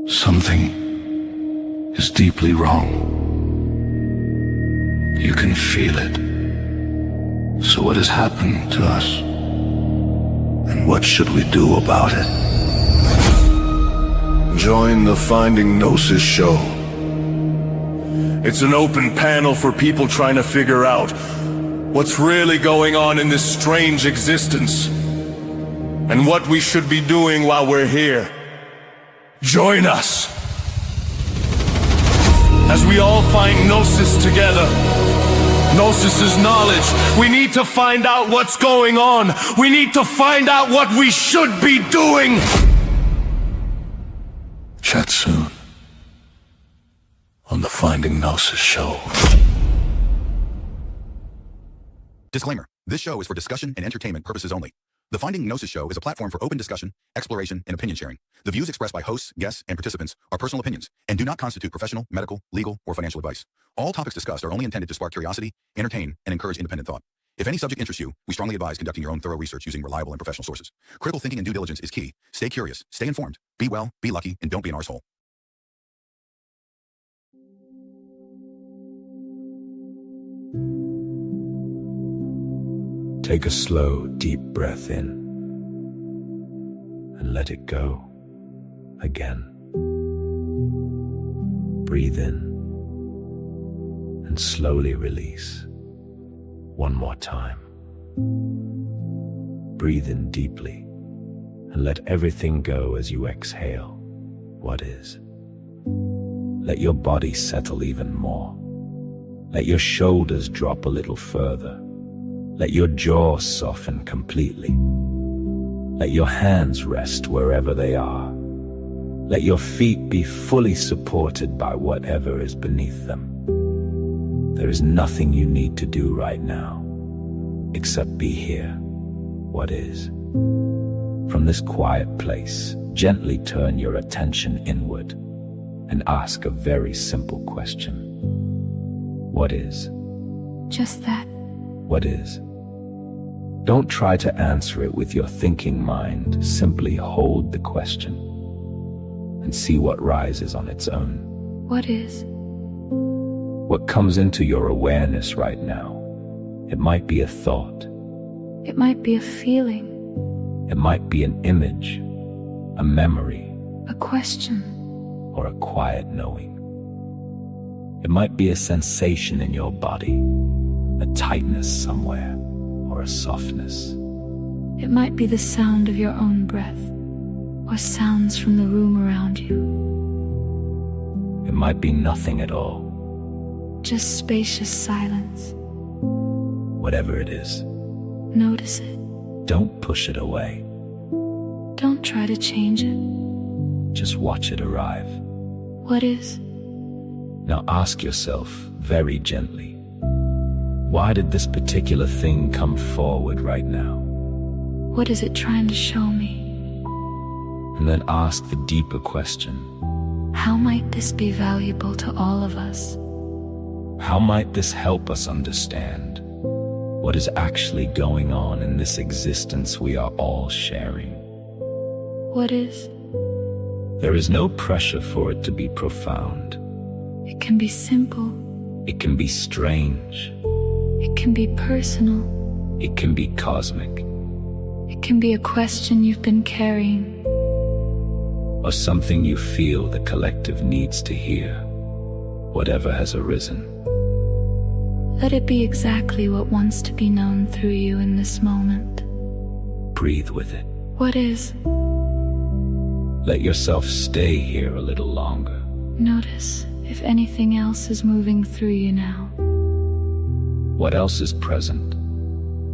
Something is deeply wrong. You can feel it. So what has happened to us? And what should we do about it? Join the Finding Gnosis show. It's an open panel for people trying to figure out what's really going on in this strange existence and what we should be doing while we're here. Join us as we all find Gnosis together. Gnosis is knowledge. We need to find out what's going on. We need to find out what we should be doing. Chat soon on the Finding Gnosis show. Disclaimer. This show is for discussion and entertainment purposes only. The Finding Gnosis show is a platform for open discussion, exploration, and opinion sharing. The views expressed by hosts, guests, and participants are personal opinions and do not constitute professional, medical, legal, or financial advice. All topics discussed are only intended to spark curiosity, entertain, and encourage independent thought. If any subject interests you, we strongly advise conducting your own thorough research using reliable and professional sources. Critical thinking and due diligence is key. Stay curious, stay informed, be well, be lucky, and don't be an arsehole. Take a slow, deep breath in and let it go again. Breathe in and slowly release. One more time. Breathe in deeply and let everything go as you exhale what is. Let your body settle even more. Let your shoulders drop a little further. Let your jaw soften completely. Let your hands rest wherever they are. Let your feet be fully supported by whatever is beneath them. There is nothing you need to do right now, except be here, what is. From this quiet place, gently turn your attention inward and ask a very simple question. What is? Just that. What is? Don't try to answer it with your thinking mind. Simply hold the question and see what rises on its own. What is? What comes into your awareness right now? It might be a thought. It might be a feeling. It might be an image, a memory, a question, or a quiet knowing. It might be a sensation in your body, a tightness somewhere, or a softness. It might be the sound of your own breath, or sounds from the room around you. It might be nothing at all. Just spacious silence. Whatever it is, notice it. Don't push it away. Don't try to change it. Just watch it arrive. What is? Now ask yourself very gently, why did this particular thing come forward right now? What is it trying to show me? And then ask the deeper question. How might this be valuable to all of us? How might this help us understand what is actually going on in this existence we are all sharing? What is? There is no pressure for it to be profound. It can be simple. It can be strange. It can be personal. It can be cosmic. It can be a question you've been carrying. Or something you feel the collective needs to hear. Whatever has arisen. Let it be exactly what wants to be known through you in this moment. Breathe with it. What is? Let yourself stay here a little longer. Notice if anything else is moving through you now. What else is present?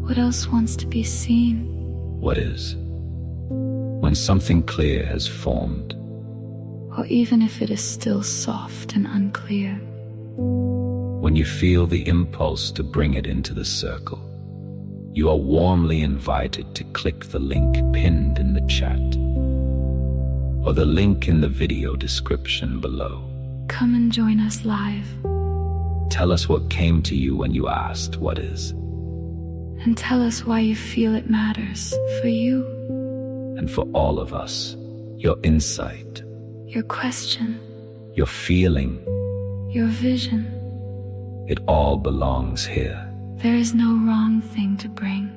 What else wants to be seen? What is? When something clear has formed. Or even if it is still soft and unclear. When you feel the impulse to bring it into the circle, you are warmly invited to click the link pinned in the chat, or the link in the video description below. Come and join us live. Tell us what came to you when you asked, what is? And tell us why you feel it matters for you. And for all of us, your insight, your question, your feeling. your vision. It all belongs here. There is no wrong thing to bring.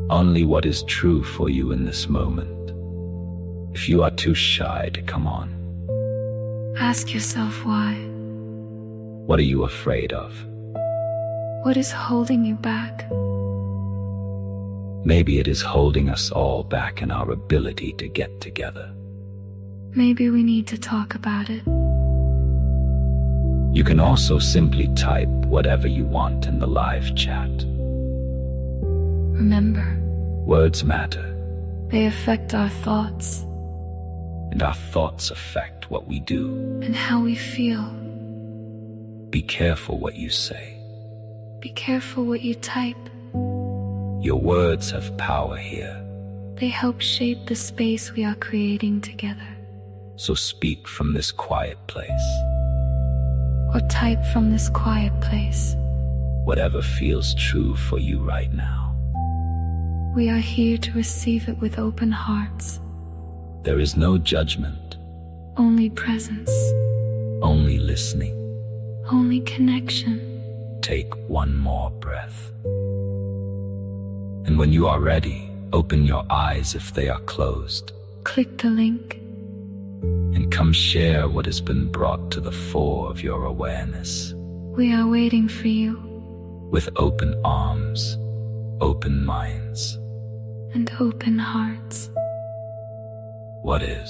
Only what is true for you in this moment. If you are too shy to come on, Ask yourself why. what are you afraid of? What is holding you back? Maybe it is holding us all back in our ability to get together. Maybe we need to talk about it. You can also simply type whatever you want in the live chat. Remember, Words matter, they affect our thoughts and our thoughts affect what we do. and how we feel. Be careful what you say. Be careful what you type. Your words have power here, They help shape the space we are creating together. so speak from this quiet place. Or type from this quiet place. Whatever feels true for you right now. We are here to receive it with open hearts. There is no judgment, Only presence. only listening. Only connection. Take one more breath. And when you are ready, open your eyes if they are closed, Click the link. and come share what has been brought to the fore of your awareness. We are waiting for you. With open arms, open minds. And open hearts. What is?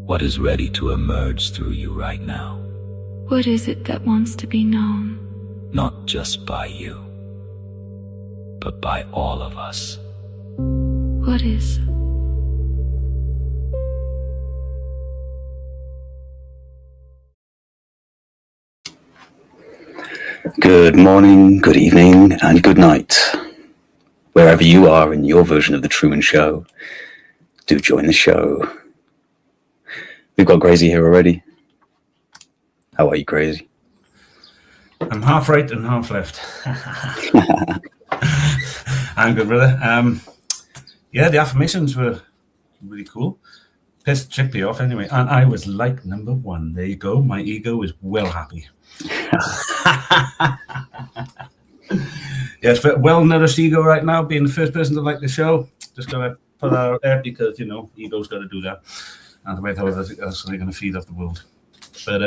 What is ready to emerge through you right now? What is it that wants to be known? Not just by you, but by all of us. What is? Good morning, good evening, and good night. Wherever you are in your version of The Truman Show, do join the show. We've got Crazy here already. How are you, Crazy? I'm half right and half left. I'm good, brother. Yeah, the affirmations were really cool. Pissed Chickpea off anyway. And I was like number one. There you go. My ego is well happy. Yes, but well-nourished ego right now, being the first person to like the show. Just going to put that out there because, you know, ego's got to do that. And the way how else are they going to feed off the world? But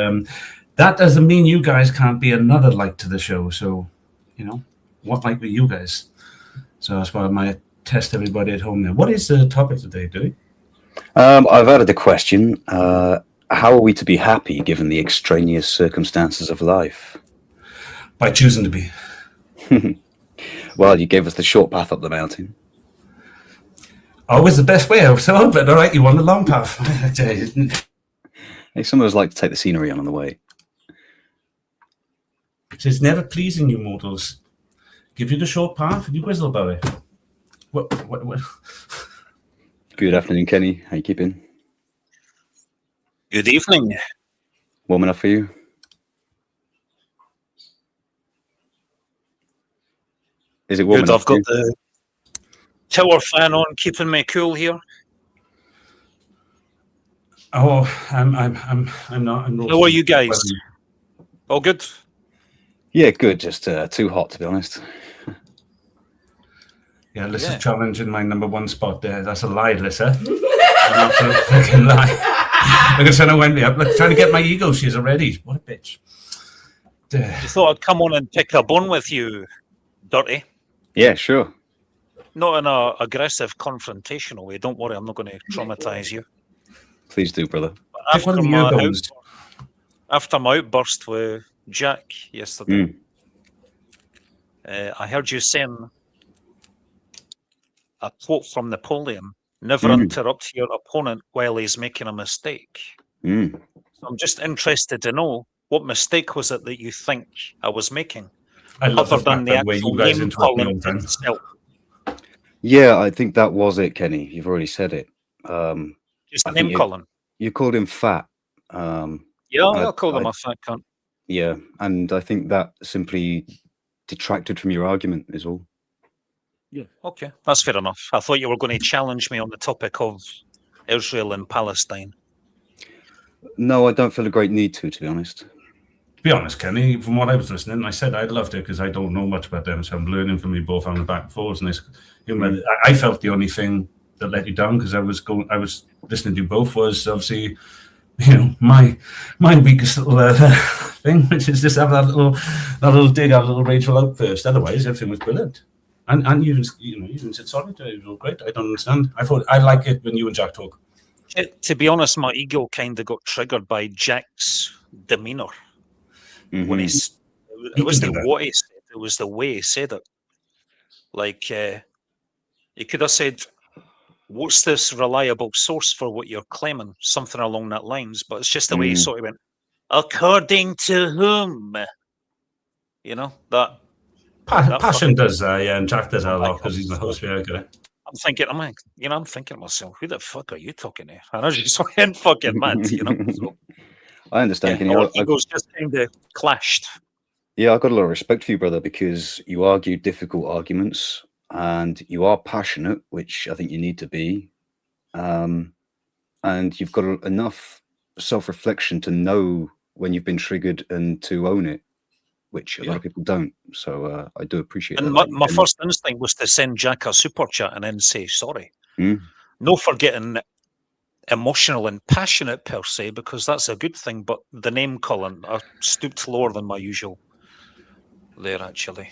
that doesn't mean you guys can't be another like to the show. So, you know, what like with you guys? So that's why I might test everybody at home now. What is the topic today, Dewey? I've added a question. How are we to be happy given the extraneous circumstances of life? By choosing to be. Well, you gave us the short path up the mountain. Always the best way out, so but all right, you want the long path. Hey, some of us like to take the scenery on the way. It is never pleasing you mortals. Give you the short path and you whistle about it. What? Good afternoon, Kenny. How you keeping? Good evening. Warm enough for you? Is it warm Good, enough I've for got you? the tower fan on, keeping me cool here. Oh, I'm not. How are you guys? All good? Yeah, good. Just too hot, to be honest. Yeah, Liz Yeah. is challenging my number one spot there. That's a lie, Lissa. An absolute fucking lie. Look at Senna went me up. Look, trying to get my ego. She's already. What a bitch. You thought I'd come on and pick a bone with you, Dirty? Yeah, sure. Not in a aggressive, confrontational way. Don't worry, I'm not going to traumatize you. Please do, brother. But Pick one after of my, your bones. after my outburst with Jack yesterday, I heard you saying a quote from Napoleon: "Never interrupt your opponent while he's making a mistake." Mm. So I'm just interested to know what mistake was it that you think I was making, I love other the than fact the that way actual you guys name interrupt me all calling the time. itself. Yeah, I think that was it, Kenny. You've already said it. Just I think name calling. You called him fat. Yeah, I'll call them a fat cunt. Yeah, and I think that simply detracted from your argument is all. Yeah. Okay, that's fair enough. I thought you were going to challenge me on the topic of Israel and Palestine. No, I don't feel a great need to be honest. To be honest, Kenny, from what I was listening, I said I'd loved it because I don't know much about them, so I'm learning from you both on the back and forwards. And I felt the only thing that let you down because I was listening to you both was obviously, my weakest little thing, which is just have that little dig, have a little rageful outburst. Otherwise, everything was brilliant. And you even said sorry to it. It was great. I don't understand. I like it when you and Jack talk. To be honest, my ego kind of got triggered by Jack's demeanour. When it wasn't what he said, it was the way he said it. Like, he could have said, what's this reliable source for what you're claiming? Something along that lines, but it's just the way he sort of went, according to whom? That passion does that, yeah, and Jack does that a lot because he's the host. Yeah, okay. I'm thinking to myself, who the fuck are you talking to? And I just went fucking mad, So, I understand. Yeah, our egos just kind of clashed. Yeah, I've got a lot of respect for you, brother, because you argue difficult arguments and you are passionate, which I think you need to be. And you've got enough self-reflection to know when you've been triggered and to own it, which a lot of people don't. So I do appreciate and that. My first instinct was to send Jack a super chat and then say sorry. No forgetting emotional and passionate per se, because that's a good thing, but the name calling, I stooped lower than my usual there, actually.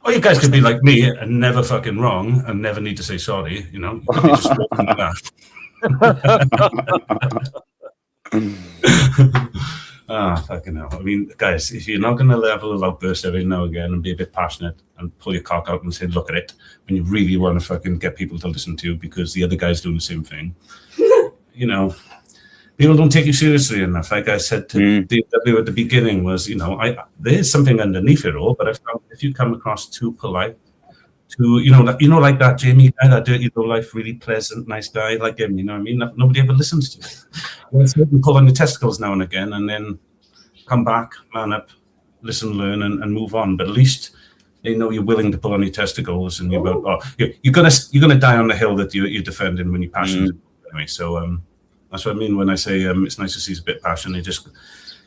Oh, you guys could be like me and never fucking wrong and never need to say sorry, You could be just walking like that. Fucking hell. I mean, guys, if you're not going to level of outburst every now and again and be a bit passionate and pull your cock out and say, look at it, when you really want to fucking get people to listen to you because the other guy's doing the same thing, people don't take you seriously enough. Like I said to DW at the beginning was, there is something underneath it all, but I found if you come across too polite, like that Jamie guy, that dirty low life, really pleasant, nice guy like him, you know what I mean? Nobody ever listens to it. You pull on your testicles now and again and then come back, man up, listen, learn and move on. But at least they know you're willing to pull on your testicles and you're gonna die on the hill that you're defending when you're passionate. Anyway, so that's what I mean when I say it's nice to see a bit passionate.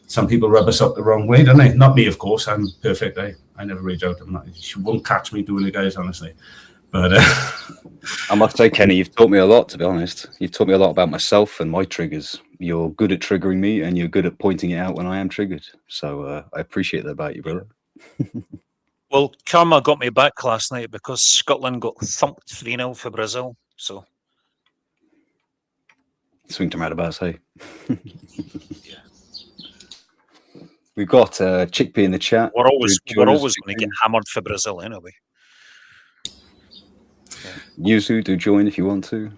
Some people rub us up the wrong way, don't they? Not me, of course. I'm perfect. I never rage out. You won't catch me doing it, guys, honestly. But I must say, Kenny, you've taught me a lot, to be honest. You've taught me a lot about myself and my triggers. You're good at triggering me and you're good at pointing it out when I am triggered. So I appreciate that about you, brother. Well, karma got me back last night because Scotland got thumped 3-0 for Brazil. So swing to roundabouts, hey. Yeah. We've got Chickpea in the chat. We're always going to get hammered for Brazil anyway. Yuzu, do join if you want to.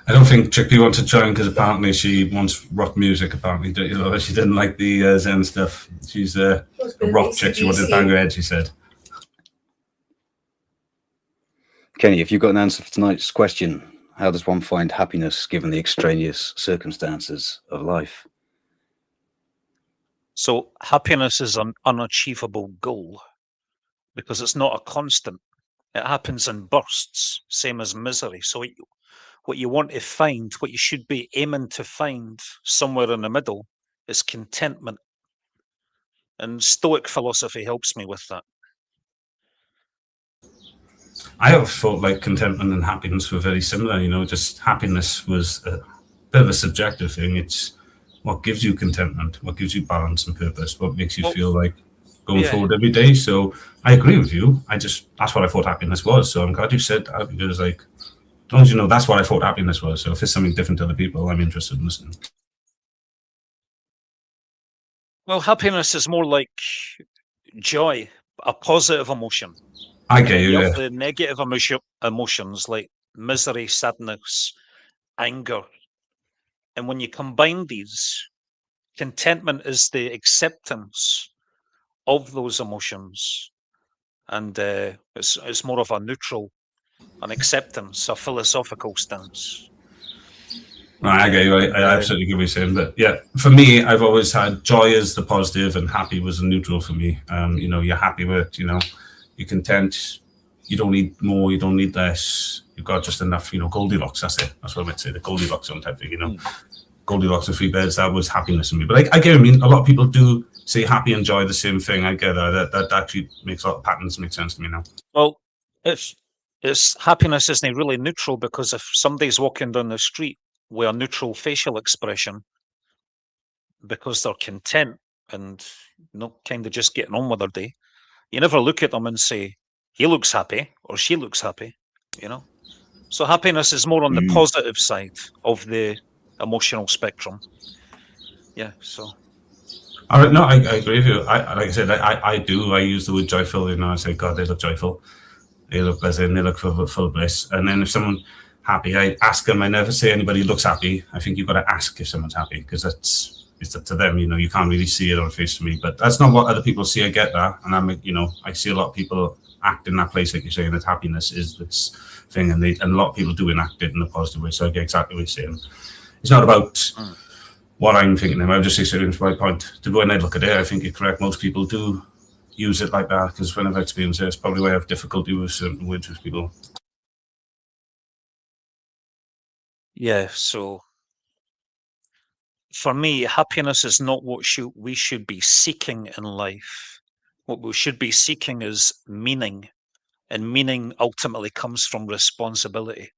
I don't think Chickpea wants to join because apparently she wants rock music. Apparently, she didn't like the Zen stuff. She's a rock chick. She wanted to bang her head, she said. Kenny, if you've got an answer for tonight's question, how does one find happiness given the extraneous circumstances of life? So happiness is an unachievable goal because it's not a constant. It happens in bursts, same as misery. So what you want to find, what you should be aiming to find somewhere in the middle is contentment. And Stoic philosophy helps me with that. I have thought like contentment and happiness were very similar, just happiness was a bit of a subjective thing. It's what gives you contentment, what gives you balance and purpose, what makes you feel like going forward every day. So I agree with you. That's what I thought happiness was. So I'm glad you said that because as long as you know, that's what I thought happiness was. So if it's something different to other people, I'm interested in listening. Well, happiness is more like joy, a positive emotion. I get you. have the negative emotions like misery, sadness, anger. And when you combine these, contentment is the acceptance of those emotions. And it's more of a neutral, an acceptance, a philosophical stance. I get you. I absolutely agree with you saying that. Yeah, for me, I've always had joy as the positive and happy was the neutral for me. You're happy with, you're content. You don't need more, you don't need less. You've got just enough, Goldilocks, that's it. That's what I might say, the Goldilocks on type thing, Goldilocks and Three Bears, that was happiness in me. But I get what I mean. A lot of people do say happy and joy the same thing. I get that. That actually makes a lot of patterns make sense to me now. Well, it's happiness isn't really neutral, because if somebody's walking down the street with a neutral facial expression because they're content and kind of just getting on with their day, you never look at them and say, he looks happy or she looks happy, So happiness is more on the positive side of the emotional spectrum. Yeah, so. All right, no, I agree with you. Like I said, I do. I use the word joyful. I say, God, they look joyful. They look pleasant. They look full bliss. And then if someone happy, I ask them. I never say anybody looks happy. I think you've got to ask if someone's happy, because it's up to them. You can't really see it on face for me. But that's not what other people see. I get that, and I see a lot of people act in that place, like you're saying, that happiness is this thing, and a lot of people do enact it in a positive way. So I get exactly what you're saying. It's not about what I'm thinking. I would just say, to my point, to go and look at it, I think you're correct. Most people do use it like that, because when I've experienced it, it's probably why I have difficulty with certain words with people. Yeah, so for me, happiness is not what we should be seeking in life. What we should be seeking is meaning, and meaning ultimately comes from responsibility.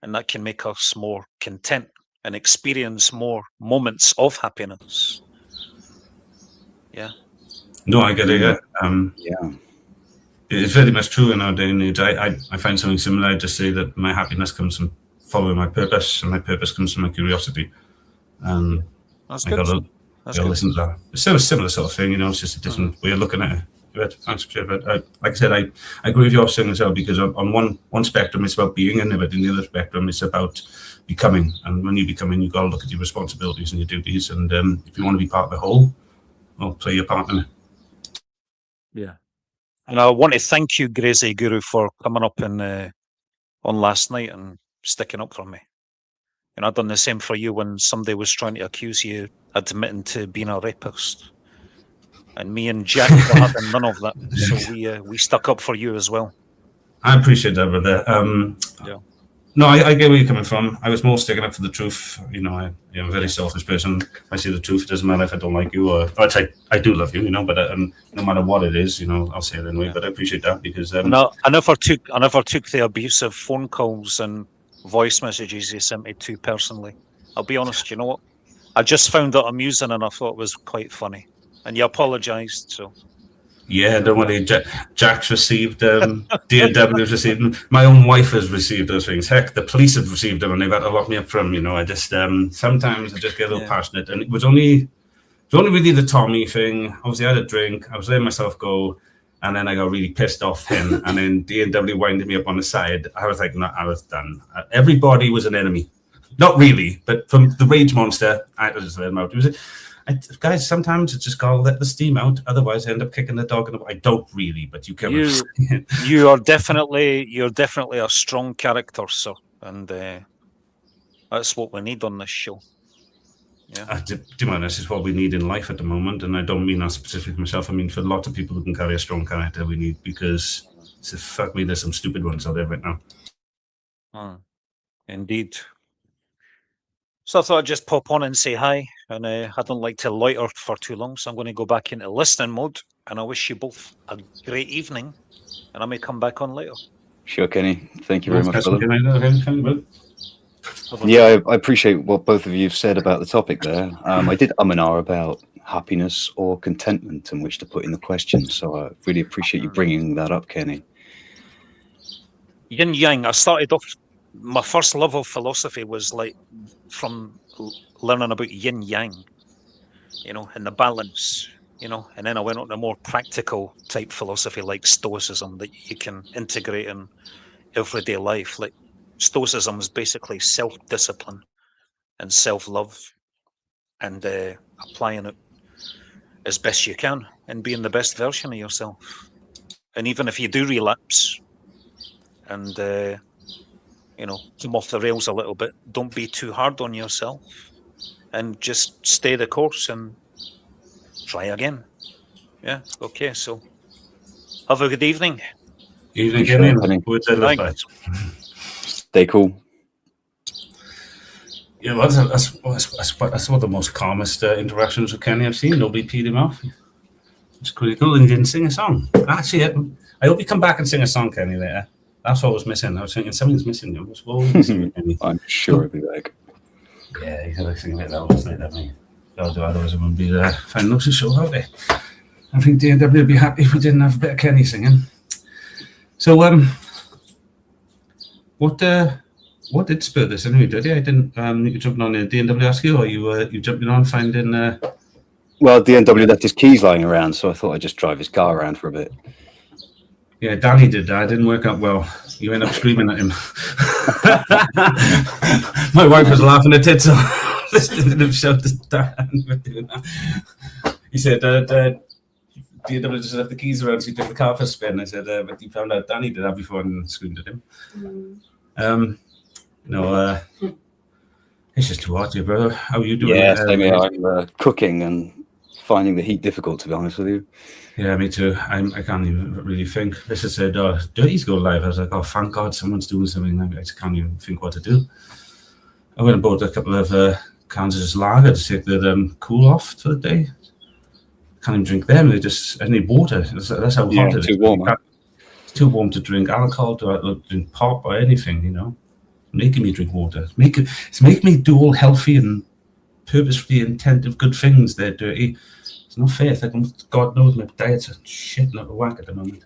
And that can make us more content and experience more moments of happiness. Yeah. No, I get it, yeah. Yeah. It's very much true in our day and age. I find something similar. I just say that my happiness comes from following my purpose, and my purpose comes from my curiosity. And that's I good. gotta listen to that. It's a similar sort of thing, it's just a different way of looking at it. But thanks, but like I said, I agree with your saying as well, because on one spectrum it's about being, and but in the other spectrum it's about becoming. And when you becoming, you've got to look at your responsibilities and your duties. And if you want to be part of the whole, well, play your part in it. Yeah. And I want to thank you, Gracie Guru, for coming up on last night and sticking up for me. And I've done the same for you when somebody was trying to accuse you admitting to being a rapist. And me and Jack were having none of that. So we stuck up for you as well. I appreciate that, brother. Yeah. No, I get where you're coming from. I was more sticking up for the truth. I'm a very selfish person. I see the truth. It doesn't matter if I don't like you, or I do love you, but no matter what it is, I'll say it anyway. Yeah. But I appreciate that, because I never took the abusive phone calls and voice messages you sent me to personally. I'll be honest. You know what? I just found it amusing, and I thought it was quite funny. And you apologised, so. Yeah, don't worry. Jack's received DAW's received them. My own wife has received those things. Heck, the police have received them, and they've had to lock me up from. I just sometimes I just get a little passionate, and it was only really the Tommy thing. Obviously, I had a drink. I was letting myself go, and then I got really pissed off him. And then DAW winded me up on the side. I was like, no, I was done. Everybody was an enemy. Not really, but from the rage monster, I had to just let him out. Guys, sometimes it's just gotta let the steam out. Otherwise, I end up kicking the dog. I don't really, but you can. You're definitely a strong character, sir, and that's what we need on this show. Yeah, to be honest, is what we need in life at the moment, and I don't mean that specifically myself. I mean for lots of people who can carry a strong character, we need, because fuck me, there's some stupid ones out there right now. Indeed. So I thought I'd just pop on and say hi, and I don't like to loiter for too long, so I'm going to go back into listening mode, and I wish you both a great evening, and I may come back on later. Sure, Kenny. Thank you very much, brother. Yeah, I appreciate what both of you have said about the topic there. I did and ah about happiness or contentment and which to put in the question, so I really appreciate you bringing that up, Kenny. Yin Yang, I started off, my first love of philosophy was like from learning about yin yang, and the balance, and then I went on to more practical type philosophy like Stoicism that you can integrate in everyday life. Like Stoicism is basically self-discipline and self-love, and applying it as best you can and being the best version of yourself. And even if you do relapse and come off the rails a little bit, don't be too hard on yourself, and just stay the course and try again. Yeah. Okay. So have a good evening. Evening, Kenny. Stay cool. Yeah, well, that's one of the most calmest interactions with Kenny I've seen. Nobody peed him off. It's pretty cool, and he didn't sing a song. Actually, I hope you come back and sing a song, Kenny, later. That's what was missing. I was thinking something's missing. What was missing, Kenny? I'm sure it'll be back. Yeah, you gotta sing a bit last night, haven't you? Otherwise, it wouldn't be the final Gnosis show out there. I think D&W would be happy if we didn't have a bit of Kenny singing. So, what did spur this anyway? Did you? I didn't. You jumping on the D&W ask you, or you jumping on finding? Well, D&W left his keys lying around, so I thought I'd just drive his car around for a bit. Yeah, Danny did that. It didn't work out well. You end up screaming at him. My wife was laughing her tits off listening to him shout to Dan for doing that. He said, D&W just left the keys around, so he took the car for a spin. I said, but he found out Danny did that before and screamed at him. It's just too hot, brother. How are you doing? Yeah, same here. I'm cooking and finding the heat difficult, to be honest with you. Yeah, me too. I can't even really think. This is said, Dirty's go live. I was like, oh, thank God someone's doing something. I just can't even think what to do. I went and bought a couple of cans of lager to take the cool off for the day. Can't even drink them. I need water. That's how hot it is. Too warm. It's too warm to drink alcohol, to drink pop or anything, you know. Making me drink water. It's making me do all healthy and purposefully intentive good things. They're dirty. It's not fair. It's like, God knows my diet's shit not a whack at the moment.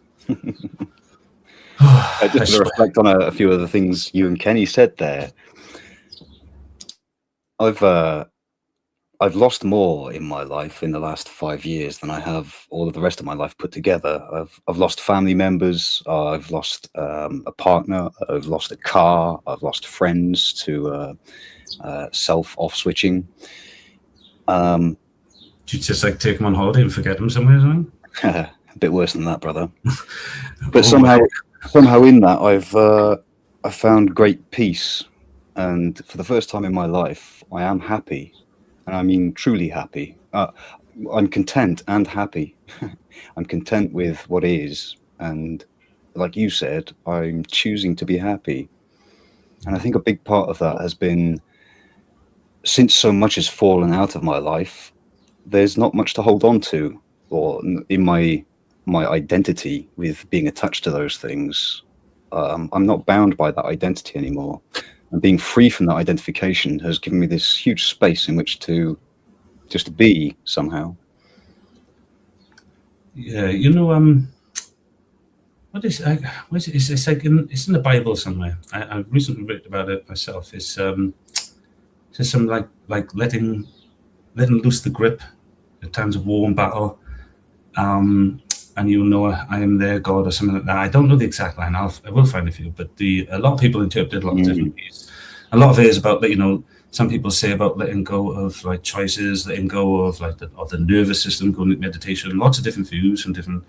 Just to reflect on a few of the things you and Kenny said there. I've lost more in my life in the last 5 years than I have all of the rest of my life put together. I've lost family members. I've lost a partner. I've lost a car. I've lost friends to self-off switching. Do you just like take them on holiday and forget them somewhere or something? A bit worse than that, brother. But somehow in that, I've found great peace, and for the first time in my life, I am happy, and I mean truly happy. I'm content and happy. I'm content with what is, and like you said, I'm choosing to be happy. And I think a big part of that has been, since so much has fallen out of my life, there's not much to hold on to, or in my identity with being attached to those things. I'm not bound by that identity anymore. And being free from that identification has given me this huge space in which to just be somehow. Yeah, you know, what is it? It's like it's in the Bible somewhere. I recently read about it myself. It's just some like letting loose the grip at times of war and battle, and you know I am their God or something like that. I don't know the exact line. I will find a few, but a lot of people interpret it a lot of different ways. A lot of it is about that, you know. Some people say about letting go of like choices, letting go of like the nervous system, going into meditation. Lots of different views from different.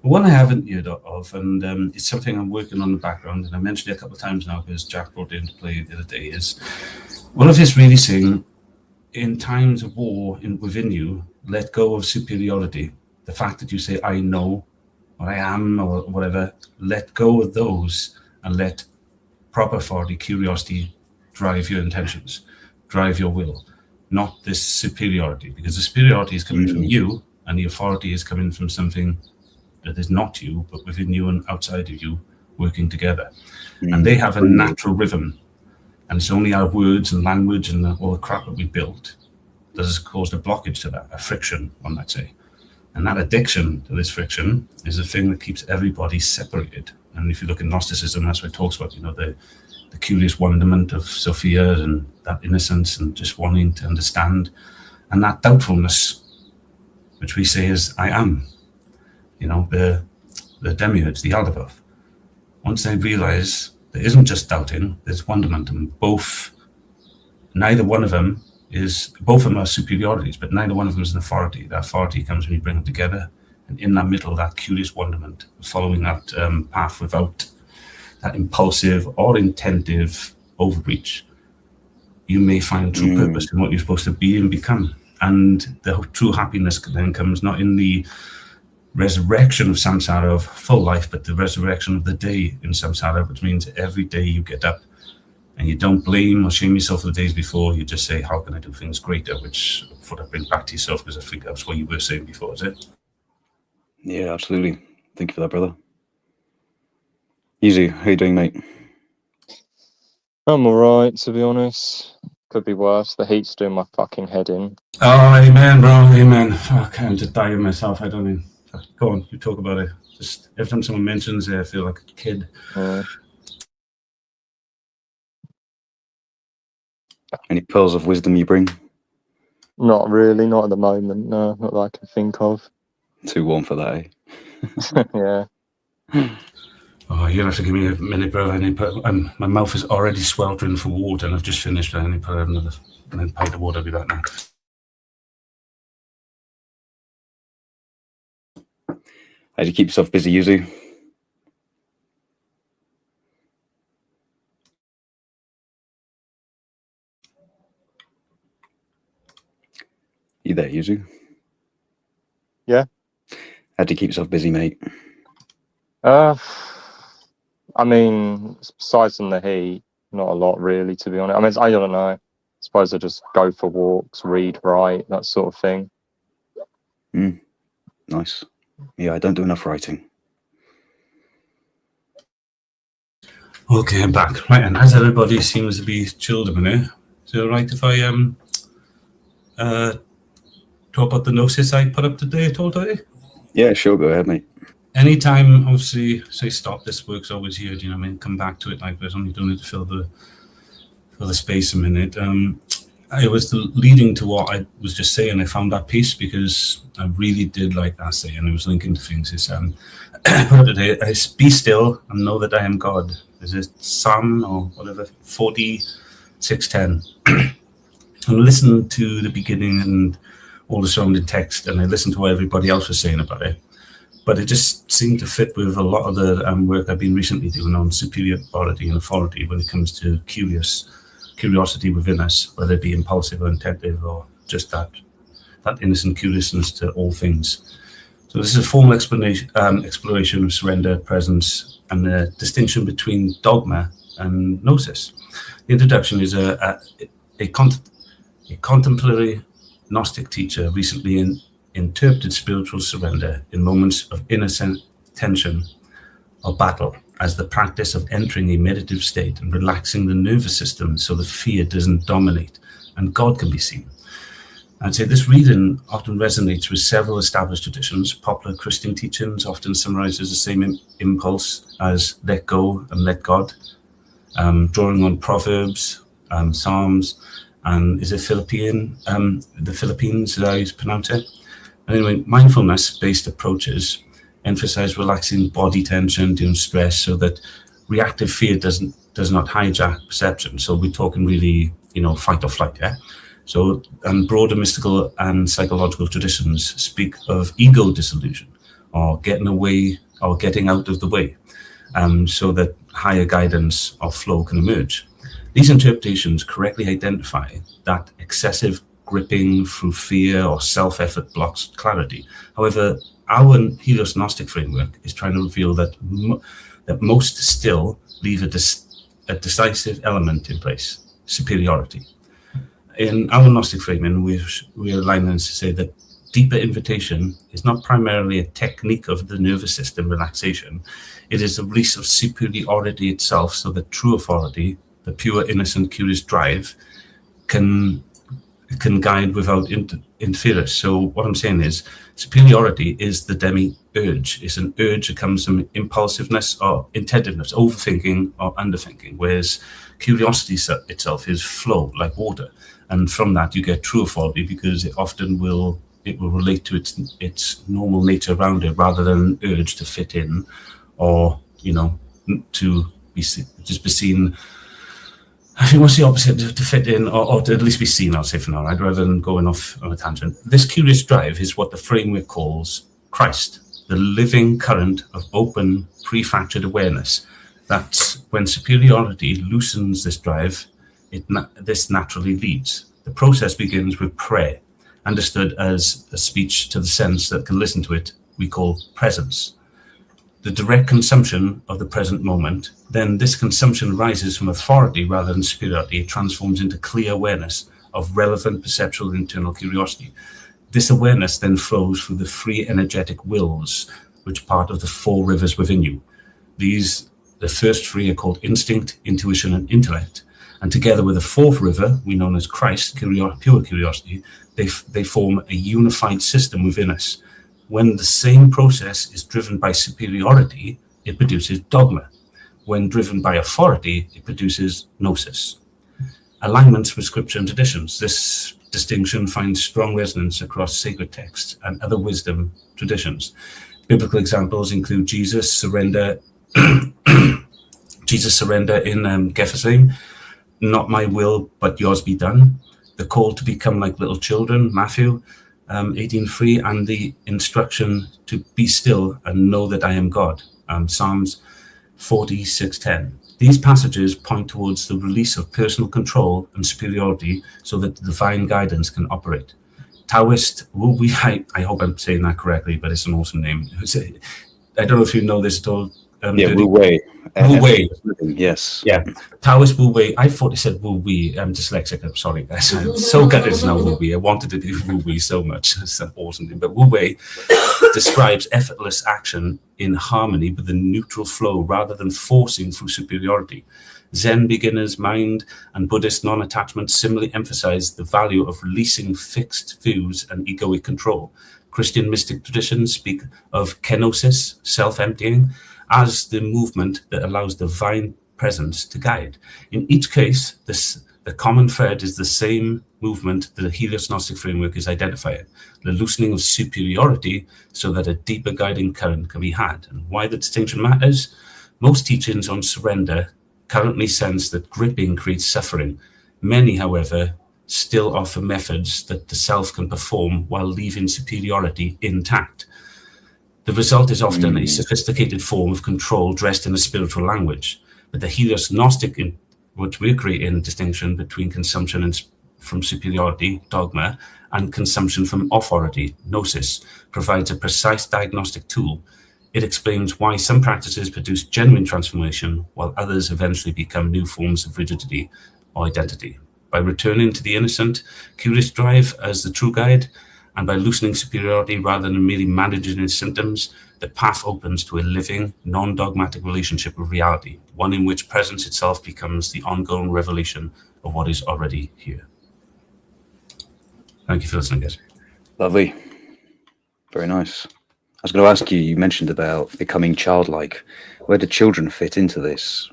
But one I haven't heard of, and it's something I'm working on in the background, and I mentioned it a couple of times now because Jack brought it into play the other day. Is one of his really saying, in times of war within you, let go of superiority. The fact that you say, I know, or I am, or whatever, let go of those and let proper authority, curiosity drive your intentions, drive your will, not this superiority, because the superiority is coming from you and the authority is coming from something that is not you, but within you and outside of you working together. And they have a natural rhythm. And it's only our words and language and all the crap that we built that has caused a blockage to that, a friction, one might say. And that addiction to this friction is the thing that keeps everybody separated. And if you look at Gnosticism, that's what it talks about, you know, the curious wonderment of Sophia and that innocence and just wanting to understand. And that doubtfulness, which we say is, I am, you know, the demiurge, the Aldebaoth. Once they realize there isn't just doubting, there's wonderment, and both of them are superiorities, but neither one of them is an authority. That authority comes when you bring them together, and in that middle, that curious wonderment, following that path without that impulsive or intentive overreach, you may find true purpose in what you're supposed to be and become. And the true happiness then comes not in the resurrection of samsara of full life, but the resurrection of the day in samsara, which means every day you get up And you don't blame or shame yourself for the days before. You just say, how can I do things greater? Which what I bring back to yourself, because I think that's what you were saying before, is it? Yeah, absolutely. Thank you for that, brother. Easy. How you doing, mate? I'm alright, to be honest. Could be worse. The heat's doing my fucking head in. Oh, amen, bro. Amen. Fuck, I'm just dying myself. I don't mean. Go on, you talk about it. Just every time someone mentions it, I feel like a kid. Any pearls of wisdom you bring? Not really, not at the moment, no, not that I can think of. Too warm for that, eh? Yeah. Oh, you'll have to give me a minute, bro. I need put, my mouth is already sweltering for water, and I've just finished. I need to put another pint of water. I'll be back now. How do you keep yourself busy, Yuzu? You there, Yuzu? Yeah. How do you keep yourself busy, mate? I mean, besides from the heat, not a lot really, to be honest. I mean, I don't know. I suppose I just go for walks, read, write, that sort of thing. Nice. Yeah, I don't do enough writing. Okay, I'm back. Right, and as everybody seems to be chilled a minute, is it all right if I talk about the Gnosis I put up today at all today? Yeah, sure, go ahead, mate. Anytime, obviously, say stop, this work's always here, do you know what I mean? Come back to it, like there's only doing it to fill the space a minute. I was leading to what I was just saying. I found that piece because I really did like that say, and it was linking to things. It's today, be still and know that I am God. Is it Psalm or whatever, 46:10? And listen to the beginning and all the surrounding text, and I listened to what everybody else was saying about it. But it just seemed to fit with a lot of the work I've been recently doing on superiority and authority when it comes to curiosity within us, whether it be impulsive or attentive, or just that innocent curiousness to all things. So this is a formal exploration of surrender, presence, and the distinction between dogma and gnosis. The introduction is a contemporary Gnostic teacher recently interpreted spiritual surrender in moments of innocent tension or battle as the practice of entering a meditative state and relaxing the nervous system so that fear doesn't dominate and God can be seen. I'd say this reading often resonates with several established traditions. Popular Christian teachings often summarizes the same impulse as let go and let God, drawing on Proverbs, Psalms, and is it the Philippines, did I pronounce it? Anyway, mindfulness-based approaches emphasize relaxing body tension during stress so that reactive fear does not hijack perception. So we're talking really, fight or flight, yeah? So, and broader mystical and psychological traditions speak of ego dissolution, or getting away, or getting out of the way, so that higher guidance or flow can emerge. These interpretations correctly identify that excessive gripping through fear or self-effort blocks clarity. However, our Helios Gnostic framework is trying to reveal that most still leave a decisive element in place: superiority. In our Gnostic framing, we're aligning to say that deeper invitation is not primarily a technique of the nervous system relaxation. It is the release of superiority itself, so that true authority, the pure, innocent, curious drive, can guide without interference. So what I'm saying is, superiority is the demi-urge. It's an urge that comes from impulsiveness or intentiveness, overthinking or underthinking, whereas curiosity itself is flow, like water. And from that, you get true authority because it often will relate to its normal nature around it, rather than an urge to fit in, or to be seen. I think what's the opposite? To fit in, or to at least be seen, I'll say for now, right? Rather than going off on a tangent. This curious drive is what the framework calls Christ, the living current of open, prefactored awareness. That's when superiority loosens this drive, this naturally leads. The process begins with prayer, understood as a speech to the sense that can listen to it, we call presence. the direct consumption of the present moment, then this consumption rises from authority rather than superiority. It transforms into clear awareness of relevant perceptual internal curiosity. This awareness then flows through the three energetic wills, which are part of the four rivers within you. The first three are called instinct, intuition, and intellect. And together with the fourth river, we know as Christ, pure curiosity, they form a unified system within us. When the same process is driven by superiority, it produces dogma. When driven by authority, it produces gnosis. Alignments with scripture and traditions. This distinction finds strong resonance across sacred texts and other wisdom traditions. Biblical examples include Jesus' surrender in Gethsemane, not my will, but yours be done. The call to become like little children, Matthew 18:3, and the instruction to be still and know that I am God, Psalms 46:10. These passages point towards the release of personal control and superiority so that the divine guidance can operate. Taoist Wu Wei, I hope I'm saying that correctly, but it's an awesome name. I don't know if you know this at all. Wu Wei. Wu Wei. Yes. Yeah. Taoist Wu Wei. I thought it said Wu Wei. I'm dyslexic. I'm sorry, guys. I'm so gutted it's now Wu Wei. I wanted to do Wu Wei so much. It's an awesome thing. But Wu Wei describes effortless action in harmony with the neutral flow rather than forcing through superiority. Zen beginners' mind and Buddhist non-attachment similarly emphasize the value of releasing fixed views and egoic control. Christian mystic traditions speak of kenosis, self-emptying, as the movement that allows divine presence to guide. In each case, the common thread is the same movement that the Helios Gnostic framework is identifying, the loosening of superiority so that a deeper guiding current can be had. And why the distinction matters? Most teachings on surrender currently sense that gripping creates suffering. Many, however, still offer methods that the self can perform while leaving superiority intact. The result is often a sophisticated form of control dressed in a spiritual language. But the Helios Gnostic, which we're creating a distinction between consumption from superiority, dogma, and consumption from authority, gnosis, provides a precise diagnostic tool. It explains why some practices produce genuine transformation, while others eventually become new forms of rigidity or identity. By returning to the innocent, curious drive as the true guide, and by loosening superiority rather than merely managing its symptoms, the path opens to a living, non-dogmatic relationship with reality, one in which presence itself becomes the ongoing revelation of what is already here. Thank you for listening, guys. Lovely. Very nice. I was going to ask you, you mentioned about becoming childlike. Where do children fit into this?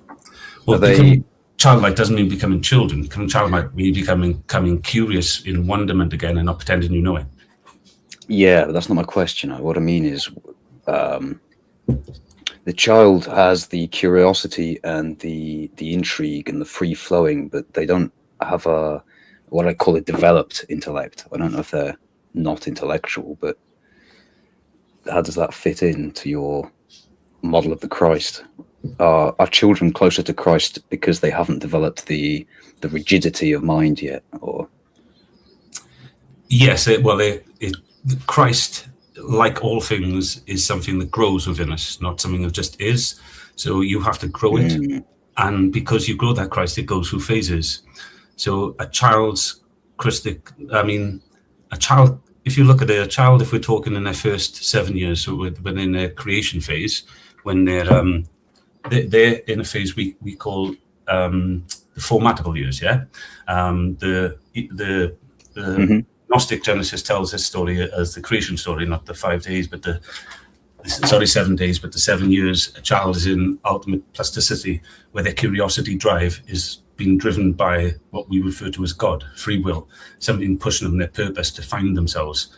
Well, becoming childlike doesn't mean becoming children. Becoming childlike means becoming curious in wonderment again and not pretending you know it. Yeah, but that's not my question. What I mean is the child has the curiosity and the intrigue and the free flowing, but they don't have what I call a developed intellect. I don't know if they're not intellectual, but how does that fit into your model of the Christ? Are children closer to Christ because they haven't developed the rigidity of mind yet? Or yes, Christ, like all things, is something that grows within us, not something that just is. So you have to grow it. And because you grow that Christ, it goes through phases. So a child's Christic, if you look at a child, if we're talking in their first 7 years, so when in their creation phase, when they're in a phase we call the formatical years, yeah? The Gnostic Genesis tells this story as the creation story, not the 5 days, but 7 days, but the 7 years. A child is in ultimate plasticity, where their curiosity drive is being driven by what we refer to as God, free will, something pushing them, their purpose to find themselves.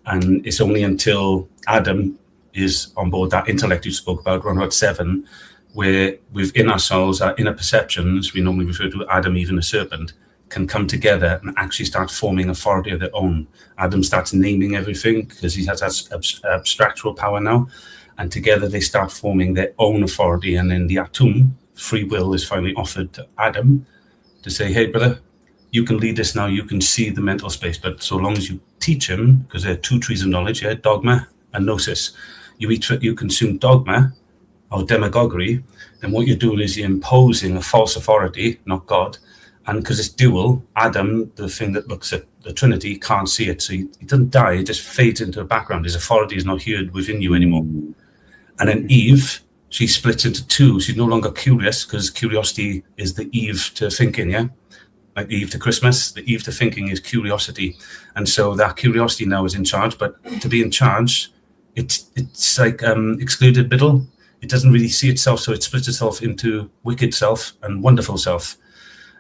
And it's only until Adam is on board, that intellect you spoke about, around about 7, where within ourselves, our inner perceptions, we normally refer to Adam, even a serpent, can come together and actually start forming authority of their own. Adam starts naming everything because he has that abstractual power now, and together they start forming their own authority. And then the atum, free will, is finally offered to Adam to say, hey, brother, you can lead this now, you can see the mental space, but so long as you teach him, because there are 2 trees of knowledge, yeah, dogma and gnosis. You consume dogma, or demagoguery, then what you're doing is you're imposing a false authority, not God. And because it's dual, Adam, the thing that looks at the Trinity, can't see it. So he doesn't die, it just fades into the background. His authority is not heard within you anymore. And then Eve, she splits into two. She's no longer curious, because curiosity is the Eve to thinking, yeah? Like the Eve to Christmas, the Eve to thinking is curiosity. And so that curiosity now is in charge. But to be in charge, it's like excluded middle. It doesn't really see itself, so it splits itself into wicked self and wonderful self.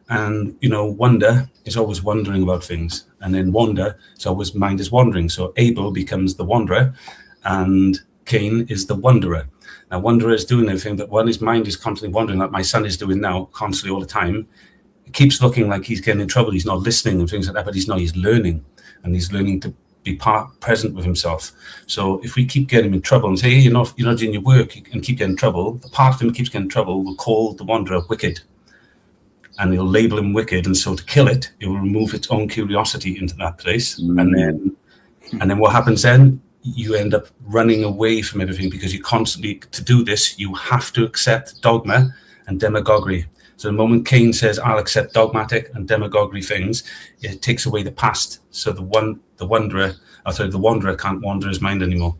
And, wonder is always wondering about things. And then wander is always mind is wandering. So Abel becomes the wanderer and Cain is the wanderer. Now, wanderer is doing everything, but when his mind is constantly wandering, like my son is doing now, constantly all the time, it keeps looking like he's getting in trouble. He's not listening and things like that, but he's learning. And he's learning to be present with himself. So if we keep getting him in trouble and say, hey, you're not doing your work and keep getting in trouble, the part of him that keeps getting in trouble will call the wanderer wicked. And he'll label him wicked, and so to kill it, it will remove its own curiosity into that place. And then what happens then? You end up running away from everything, because you constantly, to do this, you have to accept dogma and demagoguery. So the moment Cain says, I'll accept dogmatic and demagoguery things, it takes away the past. So the wanderer can't wander his mind anymore.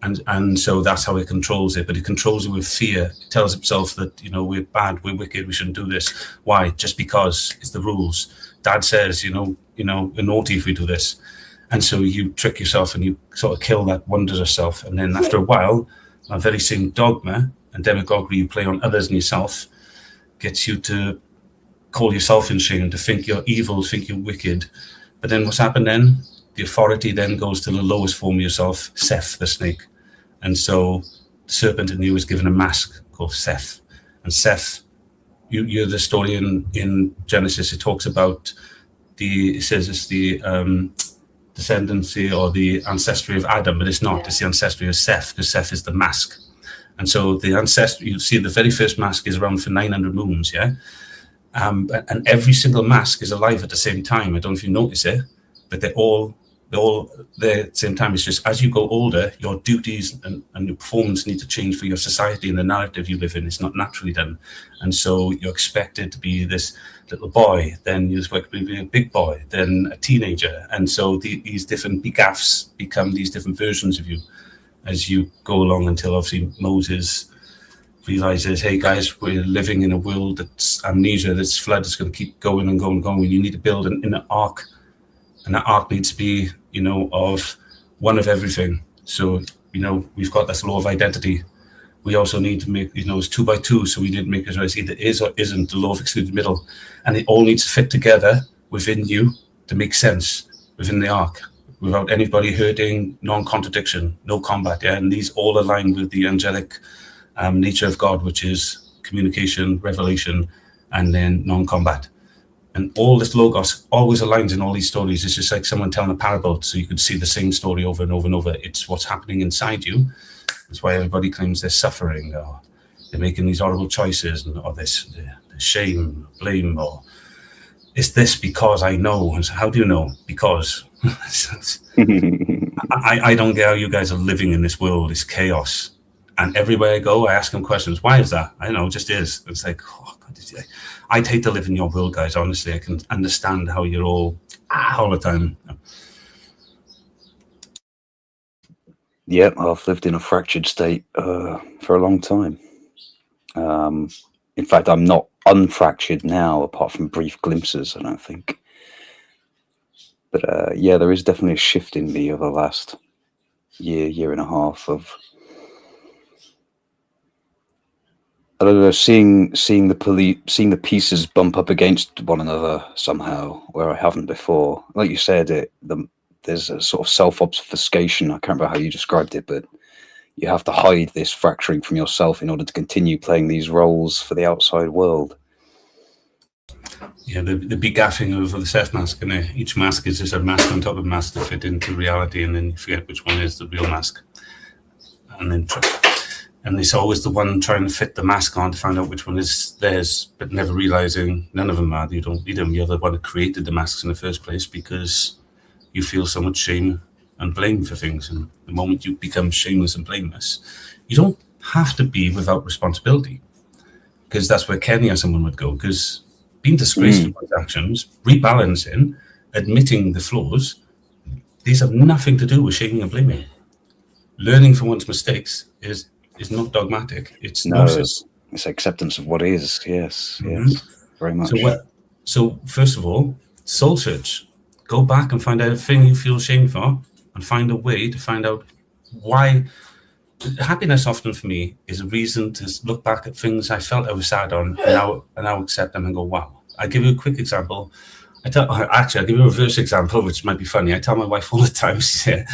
And so that's how it controls it, but it controls it with fear. It tells itself that, we're bad, we're wicked, we shouldn't do this. Why? Just because it's the rules. Dad says, we're naughty if we do this. And so you trick yourself and you sort of kill that wondrous self. And then after a while, that very same dogma and demagoguery you play on others and yourself gets you to call yourself in shame, to think you're evil, think you're wicked. But then what's happened then? The authority then goes to the lowest form of yourself, Seth, the snake. And so the serpent in you is given a mask called Seth. And Seth, you the story in Genesis, it talks about it says it's the descendancy or the ancestry of Adam, but it's not. It's the ancestry of Seth, because Seth is the mask. And so the ancestry, you see the very first mask is around for 900 moons, yeah? And every single mask is alive at the same time. I don't know if you notice it, but they're all there at the same time. It's just as you go older, your duties and your performance need to change for your society and the narrative you live in. It's not naturally done. And so you're expected to be this little boy, then you're expected to be a big boy, then a teenager. And so these different gaffs become these different versions of you as you go along, until obviously Moses realizes, hey guys, we're living in a world that's amnesia, this flood is going to keep going and going and going. You need to build an inner ark. And that ark needs to be, of one of everything. So, we've got this law of identity. We also need to make, it's 2 by 2. So we need to make it either is or isn't, the law of excluded middle. And it all needs to fit together within you to make sense within the ark, without anybody hurting, non-contradiction, no combat. Yeah. And these all align with the angelic nature of God, which is communication, revelation, and then non-combat. And all this logos always aligns in all these stories. It's just like someone telling a parable, so you could see the same story over and over and over. It's what's happening inside you. That's why everybody claims they're suffering, or they're making these horrible choices, or this shame, blame, or it's this because I know. And so how do you know? Because I don't get how you guys are living in this world. It's chaos. And everywhere I go, I ask them questions. Why is that? I don't know, it just is. It's like, oh God, I'd hate to live in your world, guys. Honestly, I can understand how you're all the time. Yeah, I've lived in a fractured state for a long time. In fact, I'm not unfractured now, apart from brief glimpses, I don't think. But yeah, there is definitely a shift in me over the last year and a half of, I don't know, seeing the pieces bump up against one another somehow, where I haven't before. Like you said, there's a sort of self-obfuscation. I can't remember how you described it, but you have to hide this fracturing from yourself in order to continue playing these roles for the outside world. Yeah, the begaffing of the Seth mask, and each mask is just a mask on top of a mask to fit into reality, and then you forget which one is the real mask. And it's always the one trying to fit the mask on to find out which one is theirs, but never realizing none of them are. You don't need them. You're the one who created the masks in the first place, because you feel so much shame and blame for things. And the moment you become shameless and blameless, you don't have to be without responsibility, because that's where Kenny or someone would go, because being disgraced for one's actions, rebalancing, admitting the flaws, these have nothing to do with shaming and blaming. Learning from one's mistakes is not dogmatic. It's gnosis. It's acceptance of what is. Yes, very much. So first of all, soul search. Go back and find out everything you feel shame for, and find a way to find out why. Happiness often for me is a reason to look back at things I felt I was sad on, and now accept them and go, wow. I give you a quick example. I'll give you a reverse example, which might be funny. I tell my wife all the time, I say,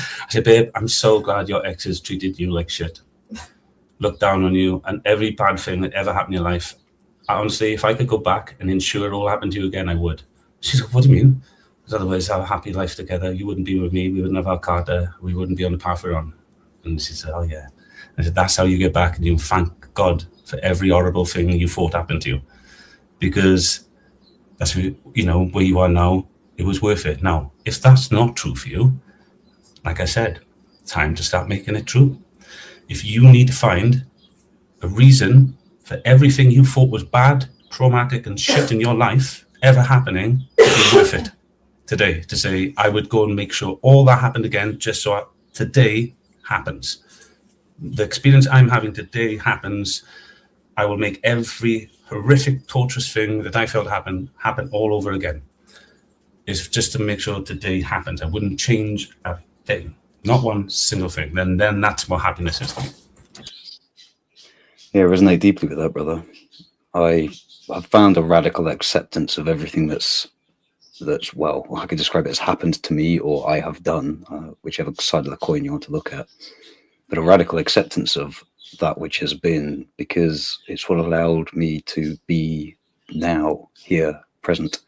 babe, I'm so glad your exes treated you like shit, looked down on you, and every bad thing that ever happened in your life. Honestly, if I could go back and ensure it all happened to you again, I would. She's like, what do you mean? Because otherwise, our happy life together, you wouldn't be with me, we wouldn't have our Carter, we wouldn't be on the path we're on. And she said, oh yeah. I said, that's how you get back, and you thank God for every horrible thing you thought happened to you. Because that's where you are now, it was worth it. Now, if that's not true for you, like I said, time to start making it true. If you need to find a reason for everything you thought was bad, traumatic, and shit in your life ever happening, to be worth it today, to say, I would go and make sure all that happened again, just so today happens. The experience I'm having today happens. I will make every horrific, torturous thing that I felt happen all over again. It's just to make sure today happens. I wouldn't change a thing, not one single thing. Then that's what happiness is. Yeah, I resonate deeply with that, brother. I've found a radical acceptance of everything that's well, I could describe it as happened to me or I have done, whichever side of the coin you want to look at. But a radical acceptance of that which has been, because it's what allowed me to be now, here, present.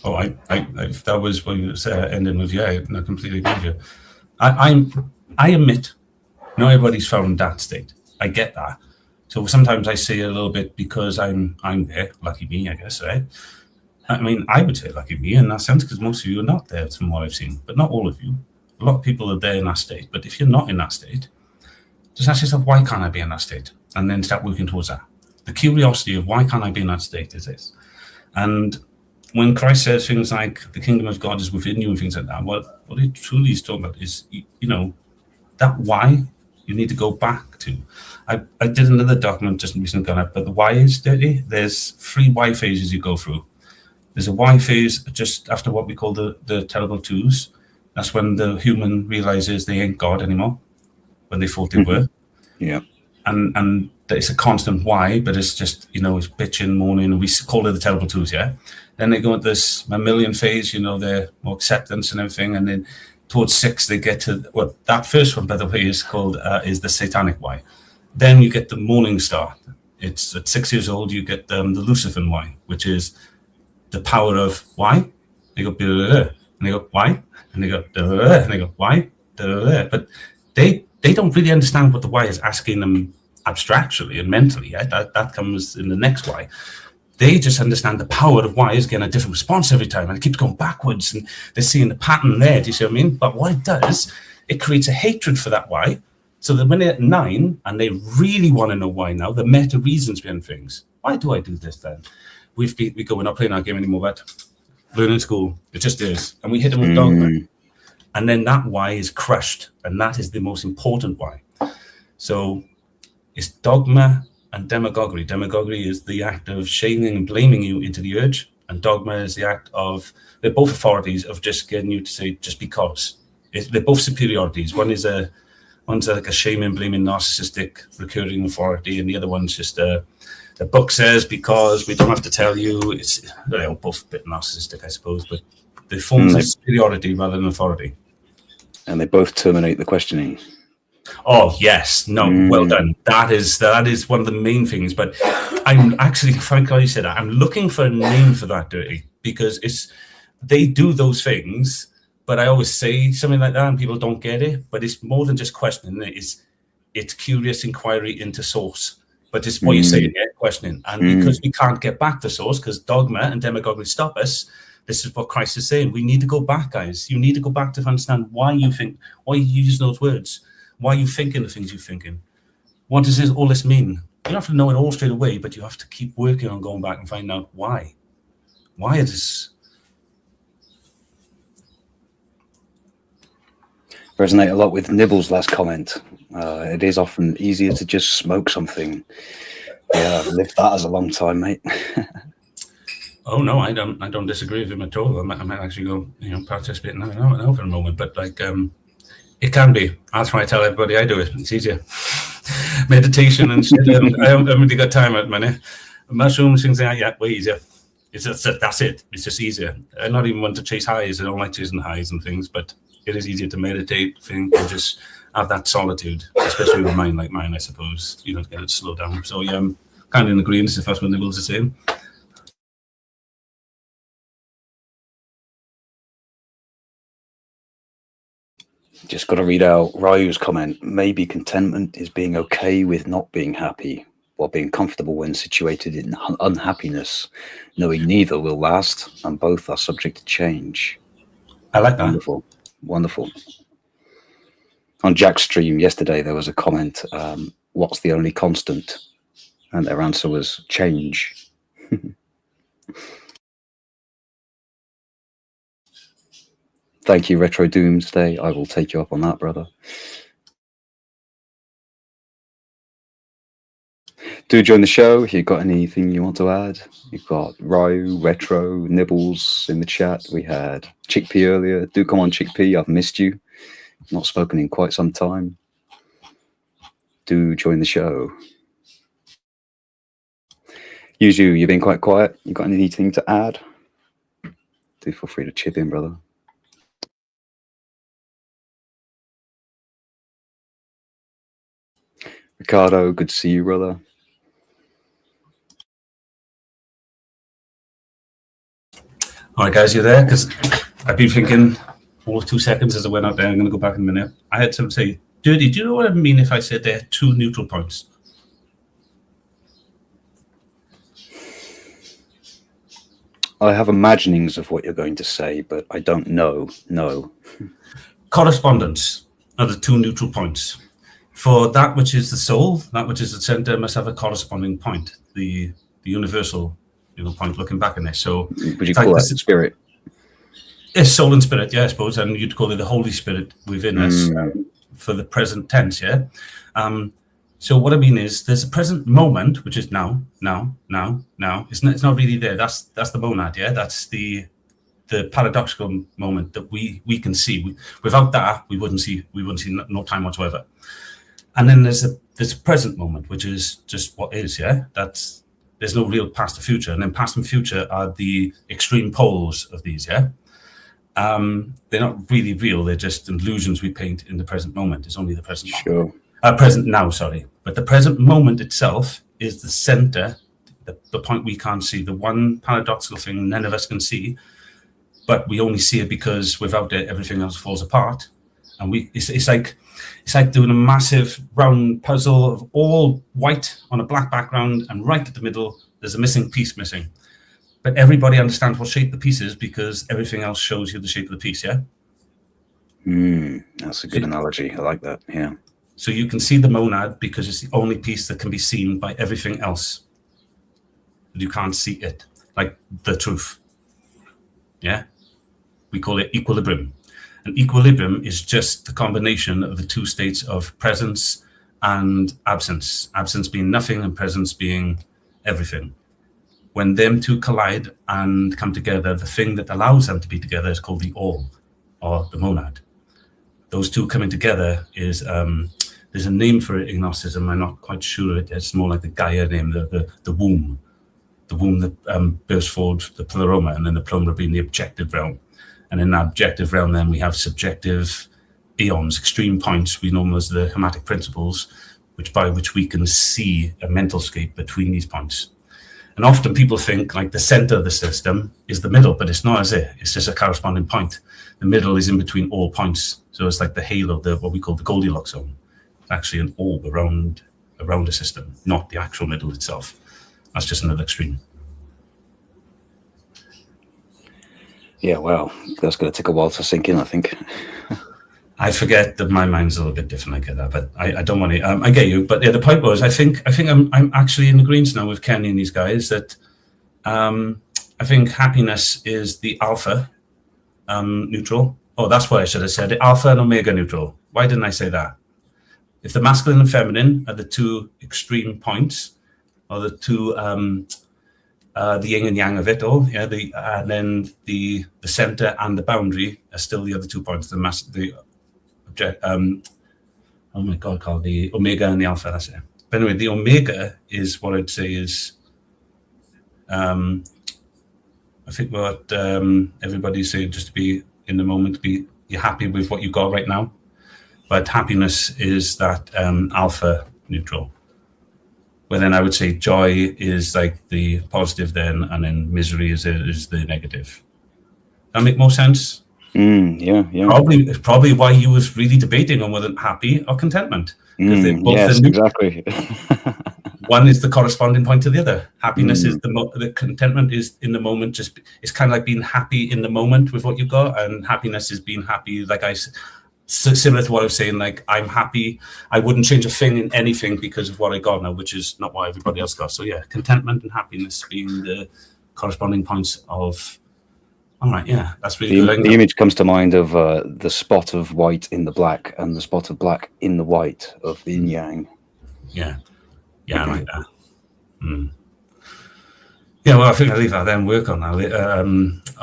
Oh, I that was what you said, ending with, yeah, I completely agree with you. I admit, not everybody's found that state. I get that. So sometimes I say a little bit because I'm there, lucky me, I guess, right? I mean, I would say lucky me in that sense, because most of you are not there from what I've seen, but not all of you. A lot of people are there in that state, but if you're not in that state, just ask yourself, why can't I be in that state? And then start working towards that. The curiosity of why can't I be in that state is this. And when Christ says things like the kingdom of God is within you and things like that, what he truly is talking about is, that why you need to go back to. I did another document just recently gone up, but the why is dirty. There's 3 why phases you go through. There's a why phase just after what we call the terrible twos. That's when the human realizes they ain't God anymore, when they thought they were. Yeah. And it's a constant why, but it's just, it's bitching, moaning, and we call it the terrible twos, yeah? Then they go into this mammalian phase, their more acceptance and everything, and then towards 6, they get to, that first one, by the way, is called, is the satanic why. Then you get the morning star. It's at 6 years old, you get the Lucifer why, which is the power of why? They go, blah, blah, blah. And they go, why? And they go, and they go, why? But they don't really understand what the why is asking them abstractly and mentally. That comes in the next why. They just understand the power of why is getting a different response every time, and it keeps going backwards, and they're seeing the pattern there. Do you see what I mean? But what it does, it creates a hatred for that why, so that when they're at 9 and they really want to know why now, the meta reasons behind things. Why do I do this then? We go, we're not playing our game anymore, but learning school, it just is. And we hit them with dogma. And then that why is crushed. And that is the most important why. So it's dogma and demagoguery. Demagoguery is the act of shaming and blaming you into the urge. And dogma is the act of, they're both authorities of just getting you to say, just because. They're both superiorities. One's like a shaming, blaming, narcissistic, recurring authority. And the other one's just the book says, because we don't have to tell you. It's both a bit narcissistic, I suppose, but they're forms of superiority rather than authority. And they both terminate the questioning. Oh yes, no, well done. That is one of the main things. But I'm actually, frankly, you said that, I'm looking for a name for that, dirty, because they do those things. But I always say something like that, and people don't get it. But it's more than just questioning. It's curious inquiry into source. But it's what you say again, questioning. And because we can't get back to source, because dogma and demagoguery stop us, this is what Christ is saying. We need to go back, guys. You need to go back to understand why you use those words. Why are you thinking the things you're thinking? What does all this mean? You don't have to know it all straight away, but you have to keep working on going back and find out why. Why is this? Resonate a lot with Nibble's last comment. It is often easier to just smoke something. Yeah, I've lived that as a long time, mate. Oh no, I don't disagree with him at all. I might actually go, participate in that now for a moment. But like, it can be. That's why I tell everybody I do it. It's easier. Meditation and shit. I haven't really got time at minute. Mushrooms, things like that, yeah, way easier. It's just that's it. It's just easier. I'm not even one to chase highs. I don't like chasing highs and things, but it is easier to meditate, think, and just have that solitude, especially with a mind like mine, I suppose. To get it to slow down. So yeah, I'm kind of in agreement if that's what Nibble's the same. Just got to read out Ryu's comment. Maybe contentment is being okay with not being happy, while being comfortable when situated in unhappiness, knowing neither will last and both are subject to change. I like that. Wonderful. Wonderful. On Jack's stream yesterday, there was a comment, what's the only constant? And their answer was change. Thank you, Retro Doomsday. I will take you up on that, brother. Do join the show if you've got anything you want to add. You've got Ryu, Retro, Nibbles in the chat. We had Chickpea earlier. Do come on, Chickpea. I've missed you. Not spoken in quite some time. Do join the show. Yuzu, you've been quite quiet. You got anything to add? Do feel free to chip in, brother. Ricardo, good to see you, brother. All right, guys, you there? Because I've been thinking almost 2 seconds as I went out there. I'm going to go back in a minute. I had to say, Dirty, do you know what I mean if I said there are 2 neutral points? I have imaginings of what you're going to say, but I don't know. No. Correspondence are the 2 neutral points. For that which is the soul, that which is the center, must have a corresponding point, the universal point looking back in this. So would you call that spirit? Yes, soul and spirit, yeah, I suppose, and you'd call it the Holy Spirit within us for the present tense, yeah. So what I mean is, there's a present moment, which is now. It's not really there. That's the monad, yeah. That's the paradoxical moment that we can see. Without that, we wouldn't see no time whatsoever. And then there's a present moment, which is just what is, yeah. There's no real past or future, and then past and future are the extreme poles of these, yeah. They're not really real. They're just illusions we paint in the present moment. It's only the present moment. Present now, sorry. But the present moment itself is the center, the point we can't see, the one paradoxical thing none of us can see, but we only see it because without it, everything else falls apart. And it's like doing a massive round puzzle of all white on a black background, and right at the middle, there's a missing piece missing. But everybody understands what shape the piece is because everything else shows you the shape of the piece, yeah? That's a good analogy. I like that, yeah. So you can see the monad because it's the only piece that can be seen by everything else. You can't see it, like the truth. Yeah? We call it equilibrium. And equilibrium is just the combination of the 2 states of presence and absence. Absence being nothing and presence being everything. When them 2 collide and come together, the thing that allows them to be together is called the all, or the monad. Those 2 coming together is, there's a name for it in Gnosticism. I'm not quite sure. It's more like the Gaia name, the womb. The womb that bursts forward the pleroma, and then the pleroma being the objective realm. And in that objective realm, then we have subjective eons, extreme points we know them as the hermetic principles, by which we can see a mental scape between these points. And often people think like the center of the system is the middle, but it's not, is it? It's just a corresponding point. The middle is in between all points. So it's like the halo, what we call the Goldilocks zone. It's actually an orb around a system, not the actual middle itself. That's just another extreme. Yeah, wow. That's going to take a while to sink in, I think. I forget that my mind's a little bit different. I get that, but I don't want to. I get you, but yeah, the point was, I think I'm actually in agreement now with Kenny and these guys that I think happiness is the alpha neutral. Oh, that's what I should have said. The alpha and omega neutral. Why didn't I say that? If the masculine and feminine are the two extreme points, or the two the yin and yang of it all, yeah. And then the center and the boundary are still the other 2 points. Oh my God, called the omega and the alpha. That's it. But anyway, the omega is what I'd say is, I think what everybody's saying, just to be in the moment, you're happy with what you got right now. But happiness is that alpha neutral. Well, then I would say joy is like the positive then, and then misery is the negative. That make more sense? Yeah. Probably why you was really debating on whether happy or contentment. Yes, exactly. One is the corresponding point to the other. Happiness is the contentment is in the moment. Just it's kind of like being happy in the moment with what you got, and happiness is being happy. Like similar to what I was saying. Like I'm happy. I wouldn't change a thing in anything because of what I got now, which is not what everybody else got. So yeah, contentment and happiness being the corresponding points of. All right, yeah, that's really good. The image comes to mind of the spot of white in the black and the spot of black in the white of the yin yang. Yeah, I like that. Yeah, well, I think I'll leave that then, work on that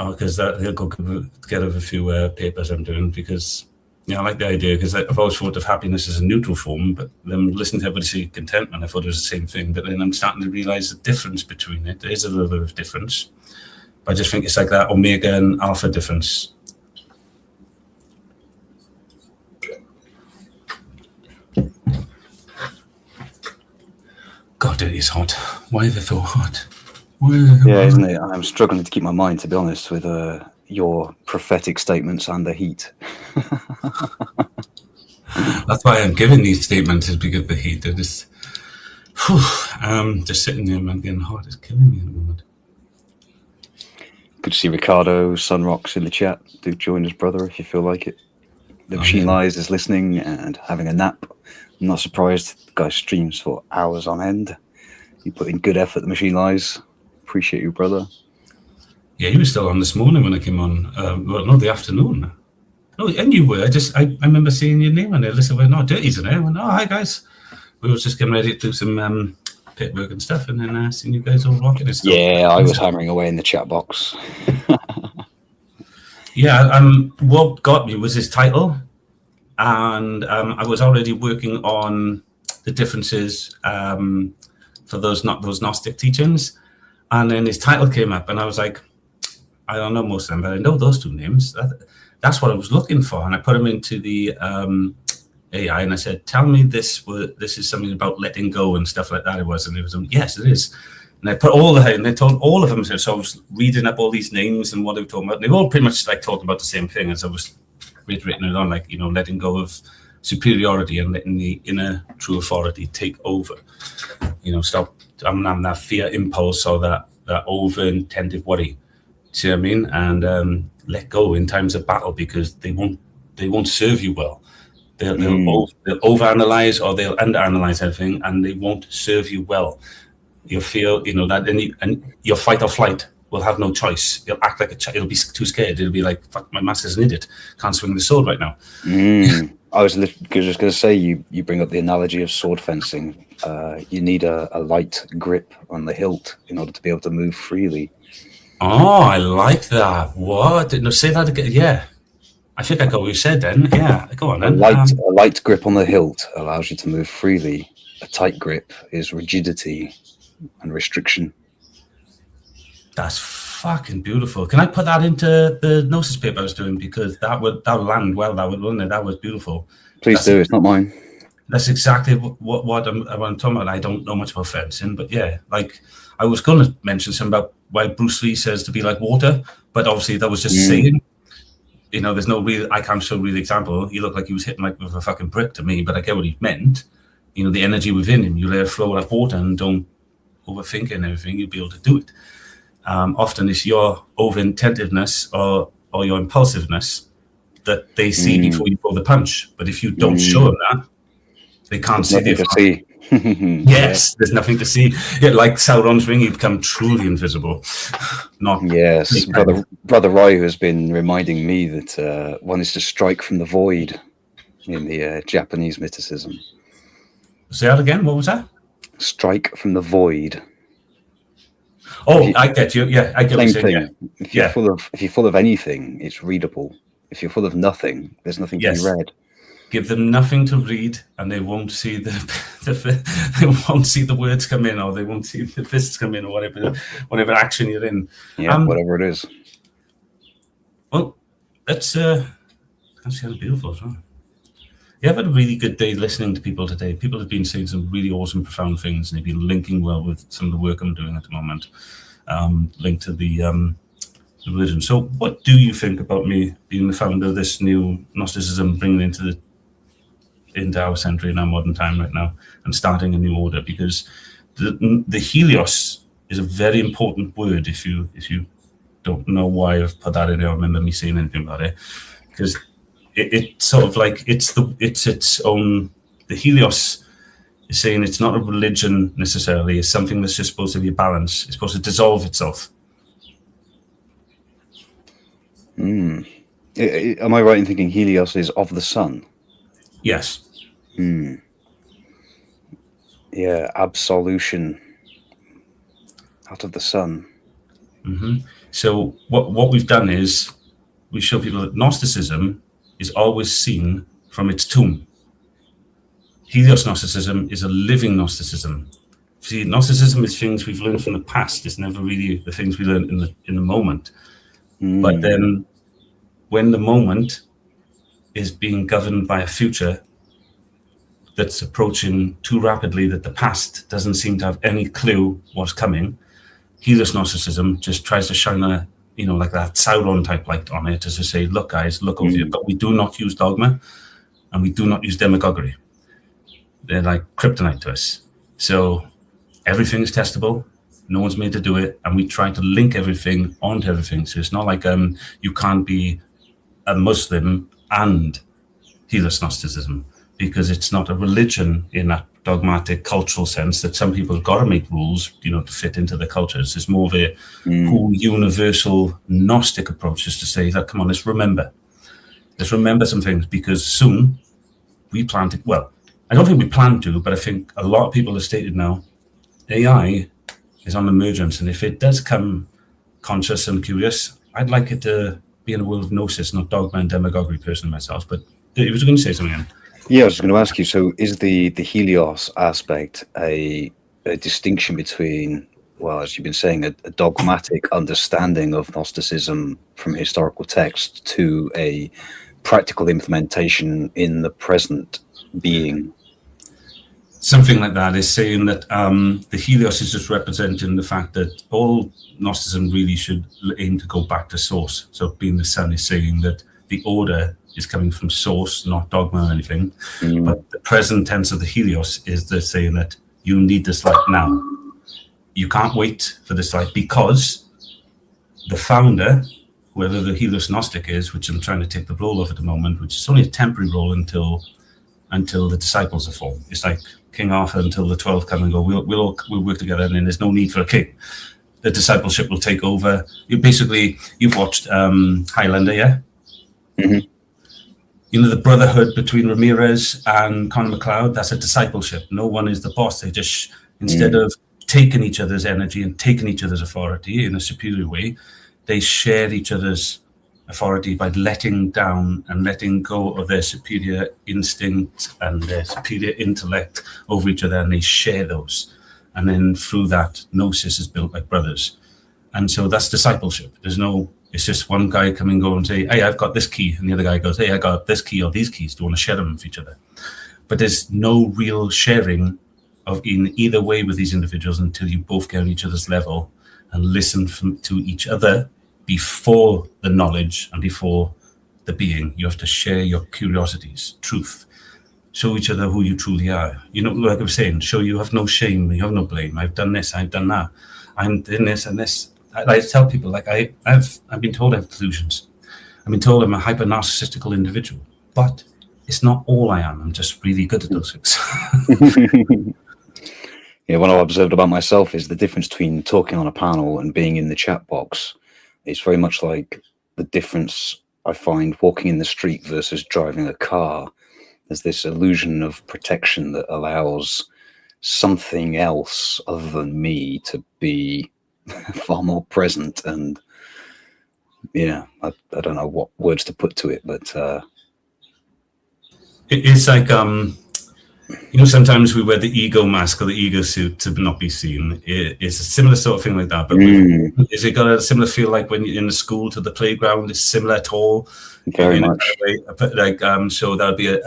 because they'll go together with a few papers I'm doing because, I like the idea because I've always thought of happiness as a neutral form, but then listening to everybody say contentment, I thought it was the same thing, but then I'm starting to realize the difference between it. There is a little bit of difference. I just think it's like that omega and alpha difference. God, it is hot. Why are they so hot? Yeah, isn't it? I'm struggling to keep my mind, to be honest, with your prophetic statements and the heat. That's why I'm giving these statements, is because of the heat. They're just sitting there, man, getting hot. It's killing me at the moment. Good to see Ricardo Sunrocks in the chat. Do join us, brother, if you feel like it. The Machine Lies is listening and having a nap. I'm not surprised. The guy streams for hours on end. You put in good effort, the Machine Lies. Appreciate you, brother. Yeah, he was still on this morning when I came on. The afternoon. No, and you were. I remember seeing your name on there. Listen, we're not dirties in there. I went, oh, hi, guys. We were just getting ready to do some pit work and stuff, and then seeing you guys all rocking and stuff. Yeah, I was hammering away in the chat box. Yeah, what got me was his title, and I was already working on the differences for those Gnostic teachings, and then his title came up, and I was like, I don't know most of them, but I know those two names. That's what I was looking for, and I put them into the AI, and I said, tell me this is something about letting go and stuff like that. It was, and it was, yes, it is. And I put and they told all of them. So I was reading up all these names and what they were talking about. And they were all pretty much like talking about the same thing as I was reiterating it on, like, letting go of superiority and letting the inner true authority take over. Stop having that fear impulse or that over-intentive worry. See what I mean? And let go in times of battle because they won't serve you well. They'll overanalyze or they'll underanalyze everything, and they won't serve you well. You'll feel, that, and your fight or flight will have no choice. You'll act like a child. You'll be too scared. It'll be like, fuck, my master's an idiot. Can't swing the sword right now. I was just going to say, you bring up the analogy of sword fencing. You need a light grip on the hilt in order to be able to move freely. Oh, I like that. What? No, say that again. Yeah. I think I got what you said then. Yeah, go on then. A light grip on the hilt allows you to move freely. A tight grip is rigidity and restriction. That's fucking beautiful. Can I put that into the Gnosis paper I was doing? Because that would land well, wouldn't it? That was beautiful. Please do. It's not mine. That's exactly what I'm talking about. I don't know much about fencing, but yeah, like I was going to mention something about why Bruce Lee says to be like water, but obviously that was just saying. There's no real. I can't show a real example. He looked like he was hitting like with a fucking brick to me, but I get what he meant. The energy within him. You let it flow like water and don't overthink and everything. You'll be able to do it. Often it's your over-intentiveness or your impulsiveness that they see before you pull the punch. But if you don't show them that, they can't see the nothing to see. Yes, there's nothing to see. Yeah, like Sauron's ring, you become truly invisible. Not Yes, brother Roy has been reminding me that one is to strike from the void in the Japanese mysticism. Say that again. What was that? Strike from the void. Oh, I get you. Yeah, I get what you're saying. Yeah. If you're full of anything, it's readable. If you're full of nothing, there's nothing to be read. Give them nothing to read, and they won't see they won't see the words come in, or they won't see the fists come in, or whatever action you're in. Yeah, whatever it is. Well, that's kind of beautiful as well. Yeah, I've had a really good day listening to people today. People have been saying some really awesome, profound things, and they've been linking well with some of the work I'm doing at the moment, linked to the religion. So, what do you think about me being the founder of this new Gnosticism, bringing it into our century and our modern time right now, and starting a new order? Because the Helios is a very important word. If you don't know why I've put that in there, I remember me saying anything about it, because it sort of like it's its own. The Helios is saying it's not a religion necessarily. It's something that's just supposed to be a balance. It's supposed to dissolve itself. Am I right in thinking Helios is of the sun? Yes. Yeah, absolution out of the sun. So what we've done is we show people that Gnosticism is always seen from its tomb. Helios Gnosticism is a living Gnosticism. See, Gnosticism is things we've learned from the past. It's never really the things we learn in the moment. But then when the moment is being governed by a future that's approaching too rapidly that the past doesn't seem to have any clue what's coming, Helios Gnosticism just tries to shine a, like that Sauron type light on it, as to say, look guys, look over here. But we do not use dogma, and we do not use demagoguery. They're like kryptonite to us. So everything is testable. No one's made to do it, and we try to link everything onto everything. So it's not like you can't be a Muslim and Helios Gnosticism, because it's not a religion in that dogmatic cultural sense that some people have got to make rules, to fit into the cultures. It's more of a cool, universal Gnostic approach, is to say that, come on, let's remember some things, because soon we plan to, well, I don't think we plan to, but I think a lot of people have stated now, AI is on emergence, and if it does come conscious and curious, I'd like it to be in a world of Gnosis, not dogma and demagoguery personally myself. But you were going to say something again. Yeah, I was going to ask you, so is the Helios aspect a distinction between, well, as you've been saying, a dogmatic understanding of Gnosticism from historical text to a practical implementation in the present being? Something like that is saying that the Helios is just representing the fact that all Gnosticism really should aim to go back to source. So being the sun is saying that the order is coming from source, not dogma or anything. But the present tense of the Helios is they're saying that you need this light now. You can't wait for this light, because the founder, whoever the Helios Gnostic is, which I'm trying to take the role of at the moment, which is only a temporary role until the disciples are formed. It's like King Arthur until the 12 come and go, we'll work together, and then there's no need for a king. The discipleship will take over. You've watched Highlander, yeah? Mm-hmm. The brotherhood between Ramirez and Conor McLeod, that's a discipleship. No one is the boss. They just, instead of taking each other's energy and taking each other's authority in a superior way, they share each other's authority by letting down and letting go of their superior instinct and their superior intellect over each other, and they share those. And then through that, Gnosis is built like brothers. And so that's discipleship. It's just one guy come and go and say, hey, I've got this key. And the other guy goes, hey, I got this key or these keys. Do you want to share them with each other? But there's no real sharing in either way with these individuals until you both get on each other's level and listen to each other before the knowledge and before the being. You have to share your curiosities, truth. Show each other who you truly are. Like I was saying, show you have no shame, you have no blame. I've done this, I've done that. I'm in this and this. I tell people, like I've been told I have delusions. I've been told I'm a hyper narcissistical individual, but it's not all I am. I'm just really good at those things. Yeah, what I've observed about myself is the difference between talking on a panel and being in the chat box. It's very much like the difference I find walking in the street versus driving a car. There's this illusion of protection that allows something else other than me to be far more present. And yeah, I don't know what words to put to it, but it's like, you know, sometimes we wear the ego mask or the ego suit to not be seen. It's a similar sort of thing like that. But is it got a similar feel like when you're in the school to the playground? It's similar at all? Very much. Like, so that'd be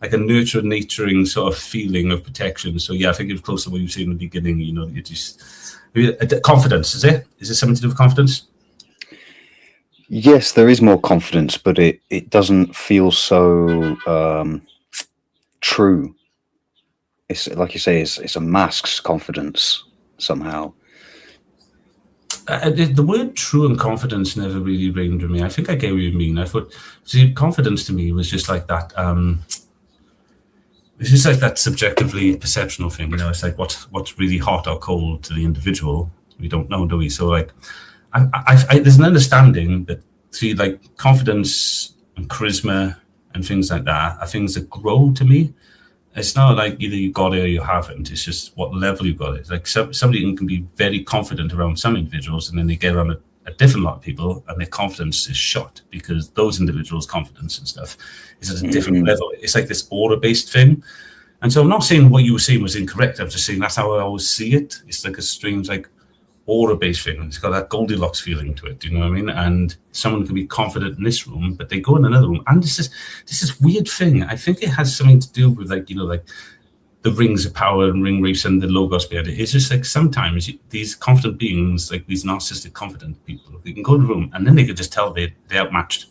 like a nurturing sort of feeling of protection. So yeah, I think it's close to what you were saying in the beginning. You know, you just confidence. Is it? Is it something to do with confidence? Yes, there is more confidence, but it doesn't feel so true. It's like you say, it's a mask's confidence somehow. The word true and confidence never really reigned with me. I think I get what you mean. I thought, see, confidence to me was just like that. It's just like that subjectively perceptional thing. You know, it's like what's really hot or cold to the individual. We don't know, do we? So like, I there's an understanding that, see, like confidence and charisma and things like that are things that grow to me. It's not like either you got it or you haven't. It's just what level you got it. Like somebody can be very confident around some individuals, and then they get around a different lot of people, and their confidence is shot because those individuals' confidence and stuff is at a different level. It's like this aura-based thing. And so I'm not saying what you were saying was incorrect. I'm just saying that's how I always see it. It's like a strange, like, aura-based thing. It's got that Goldilocks feeling to it. Do you know what I mean? And someone can be confident in this room, but they go in another room, and this is weird thing. I think it has something to do with, like, you know, like the rings of power and ring race and the logos behind it. It's just like sometimes these confident beings, like these narcissistic confident people, they can go in a room and then they can just tell they're outmatched.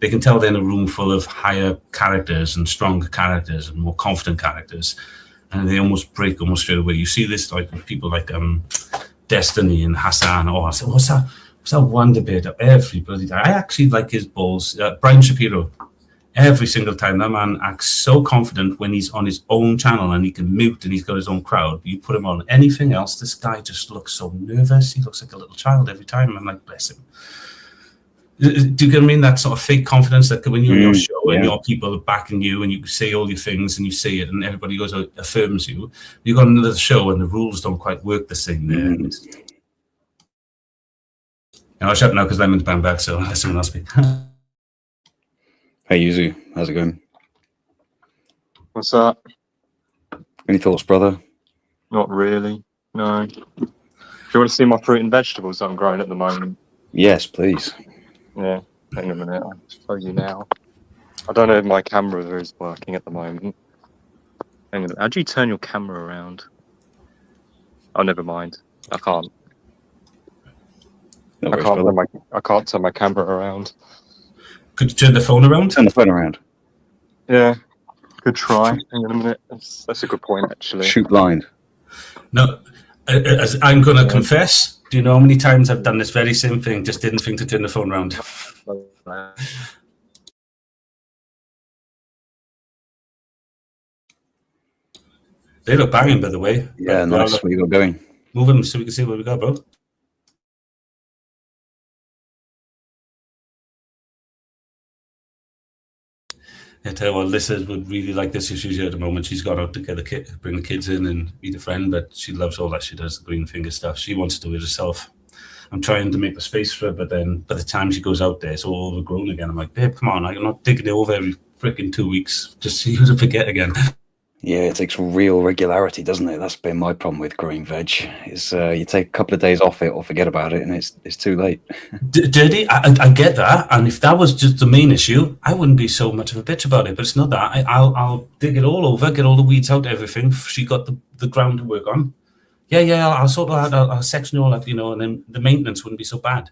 They can tell they're in a room full of higher characters and stronger characters and more confident characters, and they almost break almost straight away. You see this like with people like Destiny and Hassan. Oh, I said, what's that one debate every bloody time? I actually like his balls. Brian Shapiro. Every single time that man acts so confident when he's on his own channel and he can mute and he's got his own crowd. You put him on anything else, this guy just looks so nervous. He looks like a little child every time. I'm like, bless him. Do you get what I mean? That sort of fake confidence that when you're on your show and your people are backing you and you say all your things and you say it and everybody goes out, affirms you. You got another show and the rules don't quite work the same there. And I'll shut now because Lemon's bang back, so let someone else speak. Hey Yuzu, how's it going? What's that? Any thoughts, brother? Not really. No. Do you want to see my fruit and vegetables that I'm growing at the moment? Yes, please. Yeah. Hang on a minute. I'll show you now. I don't know if my camera is working at the moment. Hang on. How do you turn your camera around? Oh, never mind. I can't. No worries, I can't turn my camera around. Could you turn the phone around? Turn the phone around. Yeah. Good try. Hang on a minute. That's a good point, actually. Shoot blind. No, as I'm going to confess, do you know how many times I've done this very same thing, just didn't think to turn the phone around? They look banging, by the way. Yeah, nice. Where you got going? Move them so we can see what we got, bro. I tell you what, Lissa would really like this if she's here at the moment. She's gone out to get bring the kids in and meet a friend, but she loves all that. She does the green finger stuff. She wants to do it herself. I'm trying to make the space for her, but then by the time she goes out there, it's all overgrown again. I'm like, babe, come on, I'm not digging it over every freaking 2 weeks just so you to forget again. Yeah, it takes real regularity, doesn't it? That's been my problem with growing veg. Is you take a couple of days off it or forget about it, and it's too late. Dirty, I get that, and if that was just the main issue, I wouldn't be so much of a bitch about it. But it's not that. I'll dig it all over, get all the weeds out, everything. She got the ground to work on. Yeah, I'll sort of I'll section all up, you know, and then the maintenance wouldn't be so bad.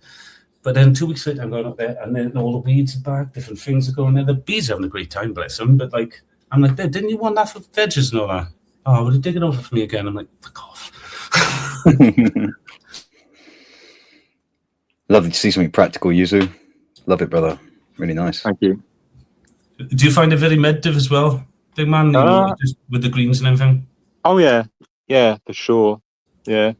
But then 2 weeks later, I'm going up there, and then all the weeds are back, different things are going there. The bees are having a great time, bless them, but like. I'm like, didn't you want that for veggies and all that? Oh, will you dig it over for me again? I'm like, fuck off. Lovely to see something practical, Yuzu. Love it, brother. Really nice. Thank you. Do you find it very meditative as well, big man? You know, just with the greens and everything. Oh yeah, yeah, for sure. Yeah.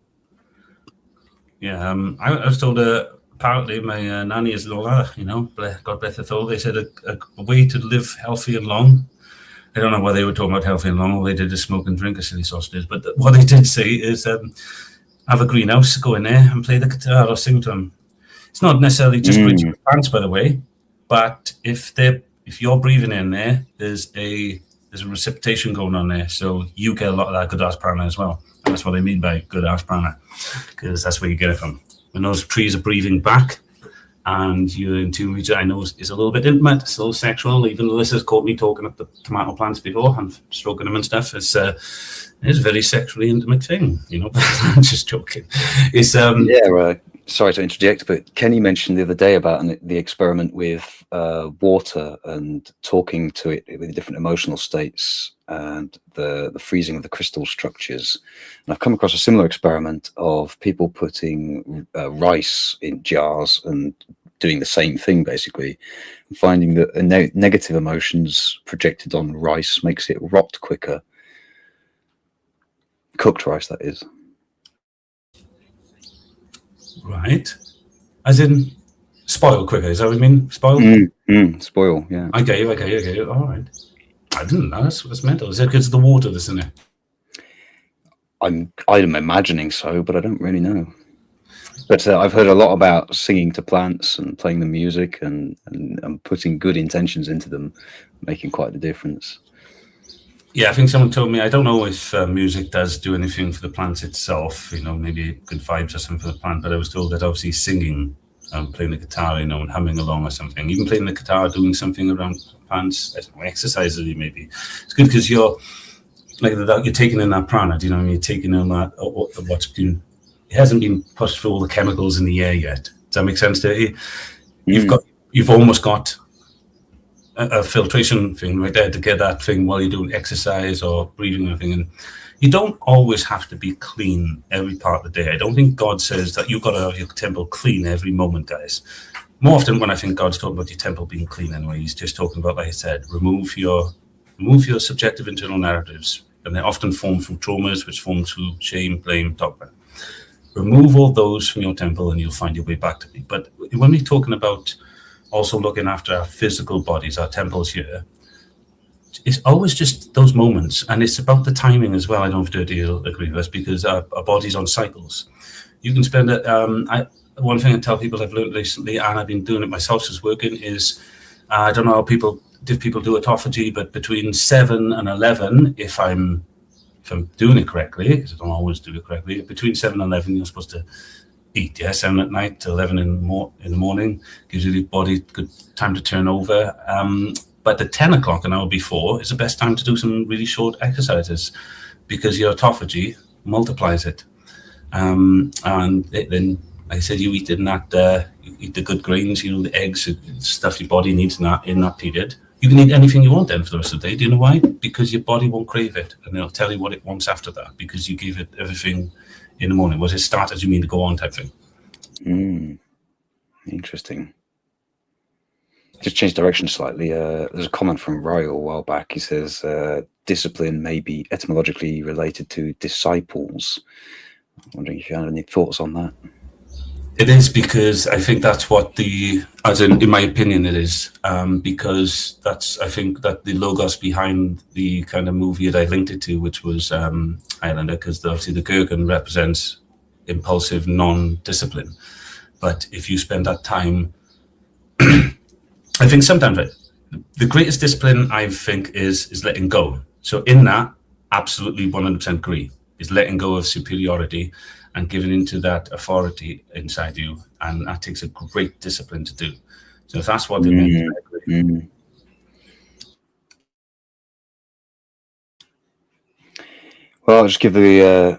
Yeah, I was told apparently my nanny is Lola, you know, God bless her soul. They said a way to live healthy and long. I don't know why they were talking about healthy and long. All they did is smoke and drink a silly sausages. But what they did say is have a greenhouse, go in there and play the guitar or sing to them. It's not necessarily just breathing the plants, by the way, but if you're breathing in there, there's a reciprocation going on there, so you get a lot of that good ass prana as well. And that's what I mean by good ass prana, because that's where you get it from. When those trees are breathing back, and you're in tune with it, I know it's a little bit intimate, it's a little sexual. Even Alyssa's caught me talking up the tomato plants before and stroking them and stuff. It's a very sexually intimate thing, you know. I'm just joking. It's yeah, right. Sorry to interject, but Kenny mentioned the other day about the experiment with water and talking to it with different emotional states and the freezing of the crystal structures. And I've come across a similar experiment of people putting rice in jars and doing the same thing, basically, finding that negative emotions projected on rice makes it rot quicker. Cooked rice, that is. Right. As in spoil quicker, is that what you mean? Spoil? Spoil, yeah. I get you. All right. I didn't know. That's mental. Is it because of the water that's in it? I'm imagining so, but I don't really know. But I've heard a lot about singing to plants and playing the music and putting good intentions into them, making quite the difference. Yeah, I think someone told me, I don't know if music does do anything for the plant itself, you know, maybe good vibes or something for the plant, but I was told that obviously singing, playing the guitar, you know, and humming along or something, even playing the guitar, doing something around plants, exercises maybe. It's good because you're taking in that prana, do you know what I mean? You're taking in that, what's been, it hasn't been pushed through all the chemicals in the air yet. Does that make sense to you? You've almost got a filtration thing right there to get that thing while you're doing exercise or breathing or anything. And you don't always have to be clean every part of the day. I don't think God says that you've got to have your temple clean every moment, guys. More often when I think God's talking about your temple being clean anyway, he's just talking about, like I said, remove your subjective internal narratives. And they're often formed from traumas, which form through shame, blame, dogma. Remove all those from your temple and you'll find your way back to me. But when we're talking about also looking after our physical bodies, our temples here, it's always just those moments. And it's about the timing as well. I don't know if Dirty will agree with us, because our body's on cycles. You can spend it. One thing I tell people I've learned recently, and I've been doing it myself since working, is I don't know how people do autophagy, but between 7 and 11, if I'm doing it correctly, because I don't always do it correctly, between 7 and 11, you're supposed to eat, 7 at night to 11 in the morning, gives you the body good time to turn over. But at 10 o'clock, an hour before, is the best time to do some really short exercises, because your autophagy multiplies it. And then, like I said, you eat in that, you eat the good grains, you know, the eggs, stuff your body needs in that period. You can eat anything you want then for the rest of the day. Do you know why? Because your body won't crave it, and it'll tell you what it wants after that, because you gave it everything in the morning. Was it start as you mean to go on type thing? Interesting. Just change direction slightly. There's a comment from Ryo a while back. He says, discipline may be etymologically related to disciples. I'm wondering if you had any thoughts on that. It is, because I think that's what in my opinion, it is, because I think that the logos behind the kind of movie that I linked it to, which was Highlander, because obviously the Gurkhan represents impulsive non-discipline. But if you spend that time, I think sometimes the greatest discipline, I think, is letting go. So in that, absolutely 100% agree, is letting go of superiority and giving into that authority inside you, and that takes a great discipline to do. So if that's what they mean, I agree. Well, I'll just give the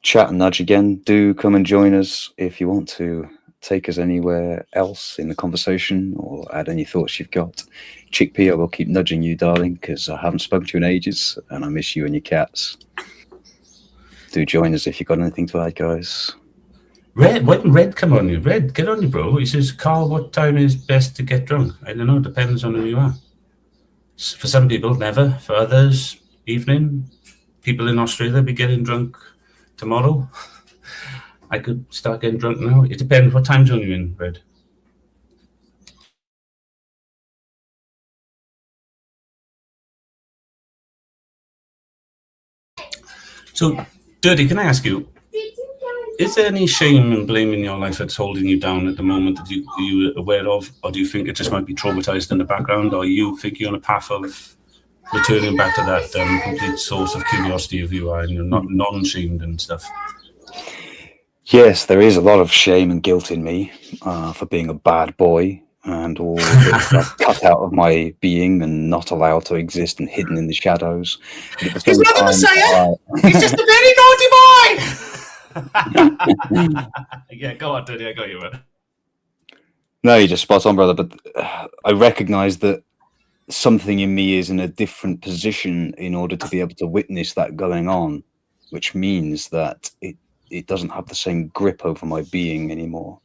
chat a nudge again. Do come and join us if you want to take us anywhere else in the conversation, or add any thoughts you've got. Chickpea, I will keep nudging you, darling, because I haven't spoken to you in ages, and I miss you and your cats. Do join us if you've got anything to add, guys. Red, why didn't Red come on you? Red, get on you, bro. He says, Carl, what time is best to get drunk? I don't know. Depends on who you are. For some people, never. For others, evening. People in Australia be getting drunk tomorrow. I could start getting drunk now. It depends what time zone you're in, Red. So, Dirty, can I ask you, is there any shame and blame in your life that's holding you down at the moment that you're aware of? Or do you think it just might be traumatized in the background? Or you think you're on a path of returning back to that complete source of curiosity of you are and you're not non-shamed and stuff? Yes, there is a lot of shame and guilt in me for being a bad boy and all the cut out of my being and not allowed to exist and hidden in the shadows. He's not the Messiah! He's just a very naughty boy! Yeah, go on, Dirty, I got you, man. No, you're just spot on, brother, but I recognize that something in me is in a different position in order to be able to witness that going on, which means that it doesn't have the same grip over my being anymore.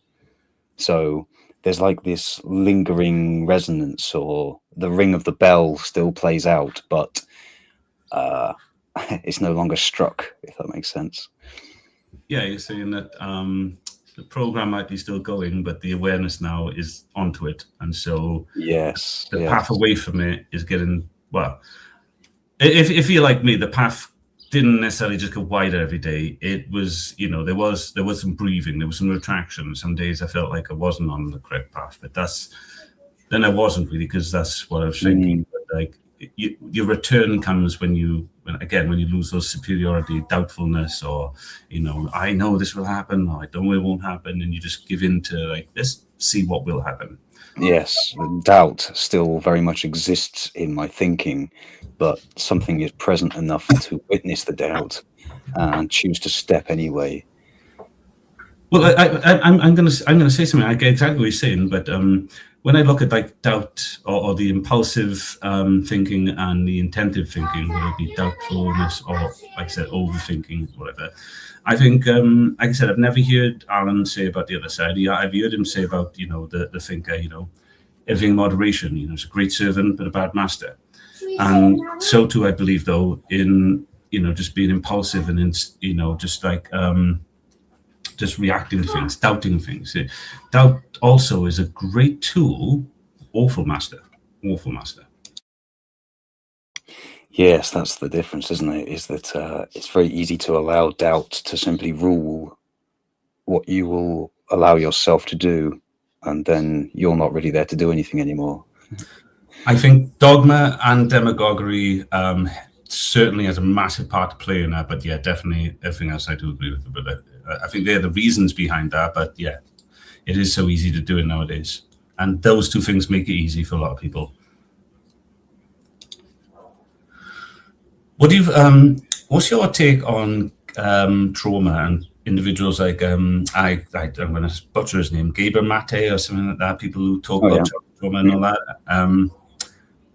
So there's like this lingering resonance, or the ring of the bell still plays out, but it's no longer struck, if that makes sense. Yeah, you're saying that the program might be still going, but the awareness now is onto it. And so yes, the path away from it is getting, well, if you're like me, the path didn't necessarily just go wider every day. It was, there was some breathing, there was some retraction. Some days I felt like I wasn't on the correct path, but then I wasn't really, because that's what I was thinking. But like your return comes when you lose those superiority, doubtfulness, or I know this will happen, or I know it won't happen, and you just give in to like, let's see what will happen. Yes, doubt still very much exists in my thinking, but something is present enough to witness the doubt and choose to step anyway. Well, I'm gonna say something. I get exactly what you're saying, but when I look at like doubt or the impulsive thinking and the intentive thinking, whether it be doubtfulness or, like I said, overthinking, whatever, I think, like I said, I've never heard Alan say about the other side. I've heard him say about the thinker, everything in moderation. It's a great servant but a bad master, and so too I believe though in just being impulsive and just like. Just reacting to things, doubting things. Doubt also is a great tool. Awful master. Yes, that's the difference, isn't it? Is that it's very easy to allow doubt to simply rule what you will allow yourself to do, and then you're not really there to do anything anymore. I think dogma and demagoguery certainly has a massive part to play in that, but yeah, definitely everything else I do agree with. But I think they're the reasons behind that. But yeah, it is so easy to do it nowadays, and those two things make it easy for a lot of people. What's your take on trauma and individuals like I'm going to butcher his name, Gaber Mate or something like that? People who talk about trauma and all that.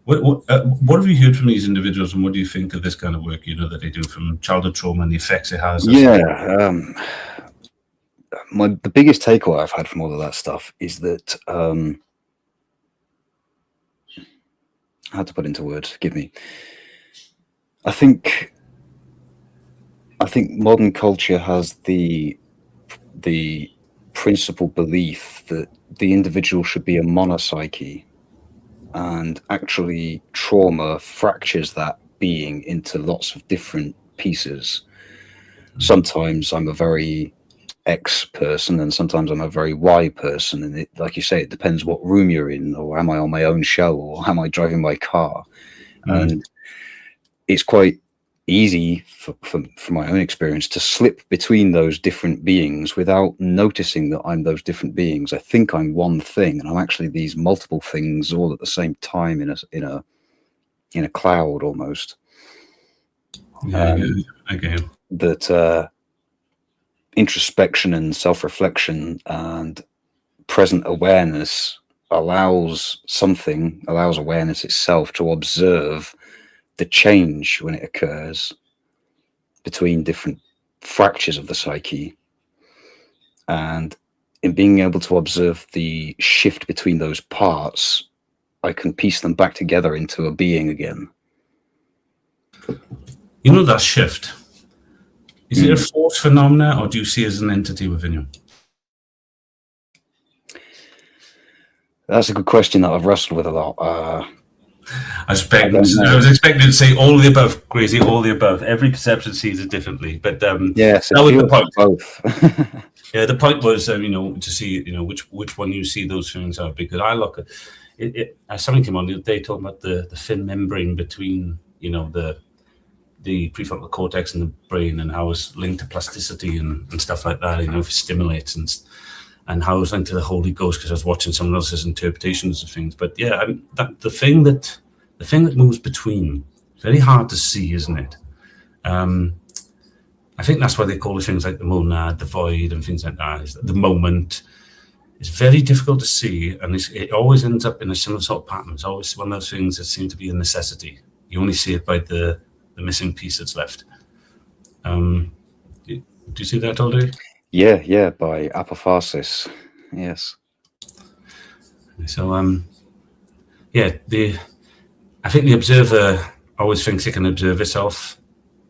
What have you heard from these individuals, and what do you think of this kind of work, that they do from childhood trauma and the effects it has? The biggest takeaway I've had from all of that stuff is that, how to put into words, forgive me. I think modern culture has the principal belief that the individual should be a monopsyche. And actually, trauma fractures that being into lots of different pieces. Sometimes I'm a very X person, and sometimes I'm a very Y person. And it, like you say, it depends what room you're in, or am I on my own show, or am I driving my car? And it's quite easy from my own experience to slip between those different beings without noticing that I'm those different beings. I think I'm one thing, and I'm actually these multiple things all at the same time in a cloud almost. Okay. That introspection and self-reflection and present awareness allows awareness itself to observe the change when it occurs between different fractures of the psyche. And in being able to observe the shift between those parts, I can piece them back together into a being again. You know that shift? Is it a force phenomena, or do you see it as an entity within you? That's a good question that I've wrestled with a lot. I was expecting to say all of the above, crazy, all the above. Every perception sees it differently, but yes, that was the point. Both. Yeah, the point was, to see, which one you see those feelings are. Because I look at it. Something came on the other day talking about the thin membrane between, the prefrontal cortex and the brain, and how it's linked to plasticity and stuff like that. If it stimulates and how it's linked to the Holy Ghost. Because I was watching someone else's interpretations of things. But yeah, the thing that moves between, it's very hard to see, isn't it? I think that's why they call it things like the monad, the void, and things like that. Is that the moment is very difficult to see, and it always ends up in a similar sort of pattern. It's always one of those things that seem to be a necessity. You only see it by the missing piece that's left. Do you see that, Aldi? Yeah, by apophasis. Yes. So, I think the observer always thinks it can observe itself,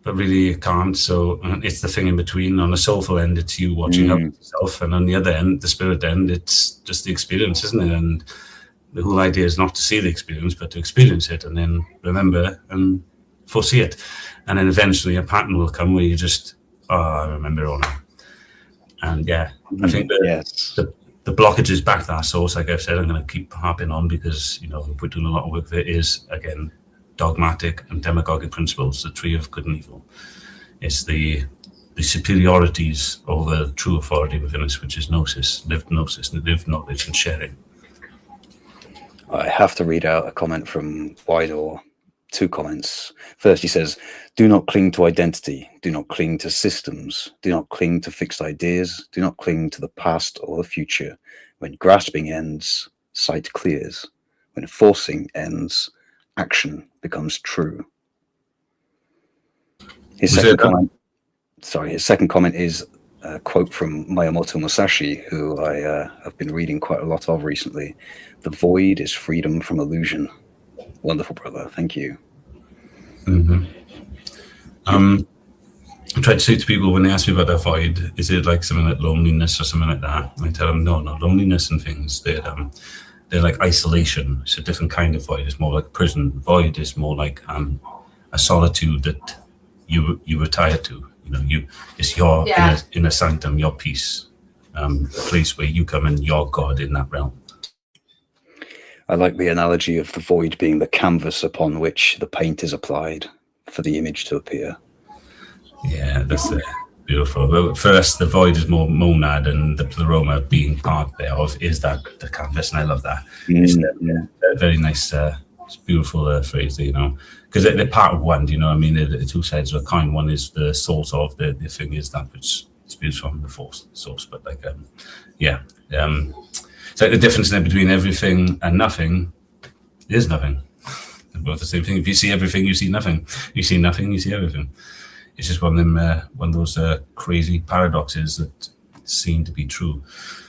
but really it can't. So it's the thing in between. On the soulful end, it's you watching out yourself, and on the other end, the spirit end, it's just the experience, isn't it? And the whole idea is not to see the experience, but to experience it, and then remember and foresee it. And then eventually a pattern will come where you just, I remember it all now. And yeah, I think the blockages back to that source, like I've said, I'm going to keep harping on, because we're doing a lot of work there, is again dogmatic and demagogic principles, the tree of good and evil. It's the superiorities over true authority within us, which is Gnosis, lived knowledge and sharing. I have to read out a comment from Wydor. 2 comments. First, he says, do not cling to identity. Do not cling to systems. Do not cling to fixed ideas. Do not cling to the past or the future. When grasping ends, sight clears. When forcing ends, action becomes true. His second comment is a quote from Miyamoto Musashi, who I have been reading quite a lot of recently. The void is freedom from illusion. Wonderful, brother. Thank you. I try to say to people when they ask me about that void, is it like something like loneliness or something like that? And I tell them, no, loneliness and things, they're like isolation. It's a different kind of void. It's more like prison. Void is more like a solitude that you retire to. It's your inner sanctum, your peace, a place where you come and you're God in that realm. I like the analogy of the void being the canvas upon which the paint is applied for the image to appear. Yeah, that's beautiful. But for us, the void is more monad, and the pleroma being part thereof is that the canvas, and I love that. It's a very nice, it's beautiful phrase, because they're part of one. You know, what I mean, the 2 sides of a coin. One is the source of the thing is that which spews from the source, but like, it's like the difference there between everything and nothing is nothing. They're both the same thing. If you see everything, you see nothing. You see nothing, you see everything. It's just one of those crazy paradoxes that seem to be true,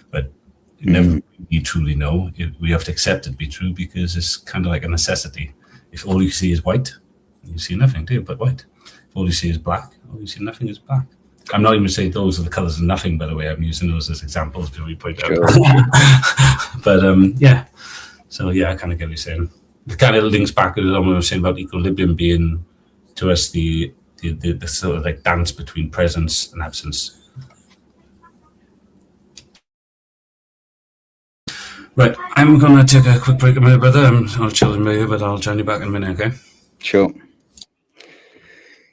but never you truly know. We have to accept it to be true, because it's kind of like a necessity. If all you see is white, you see nothing, do you? But white. If all you see is black, all you see nothing is black. I'm not even saying those are the colors of nothing, by the way. I'm using those as examples to point out. But so I kind of get what you're saying. It kind of links back to what I was saying about equilibrium being to us the sort of like dance between presence and absence. Right, I'm going to take a quick break a minute, brother. I'll chill in with you, but I'll join you back in a minute, okay? Sure.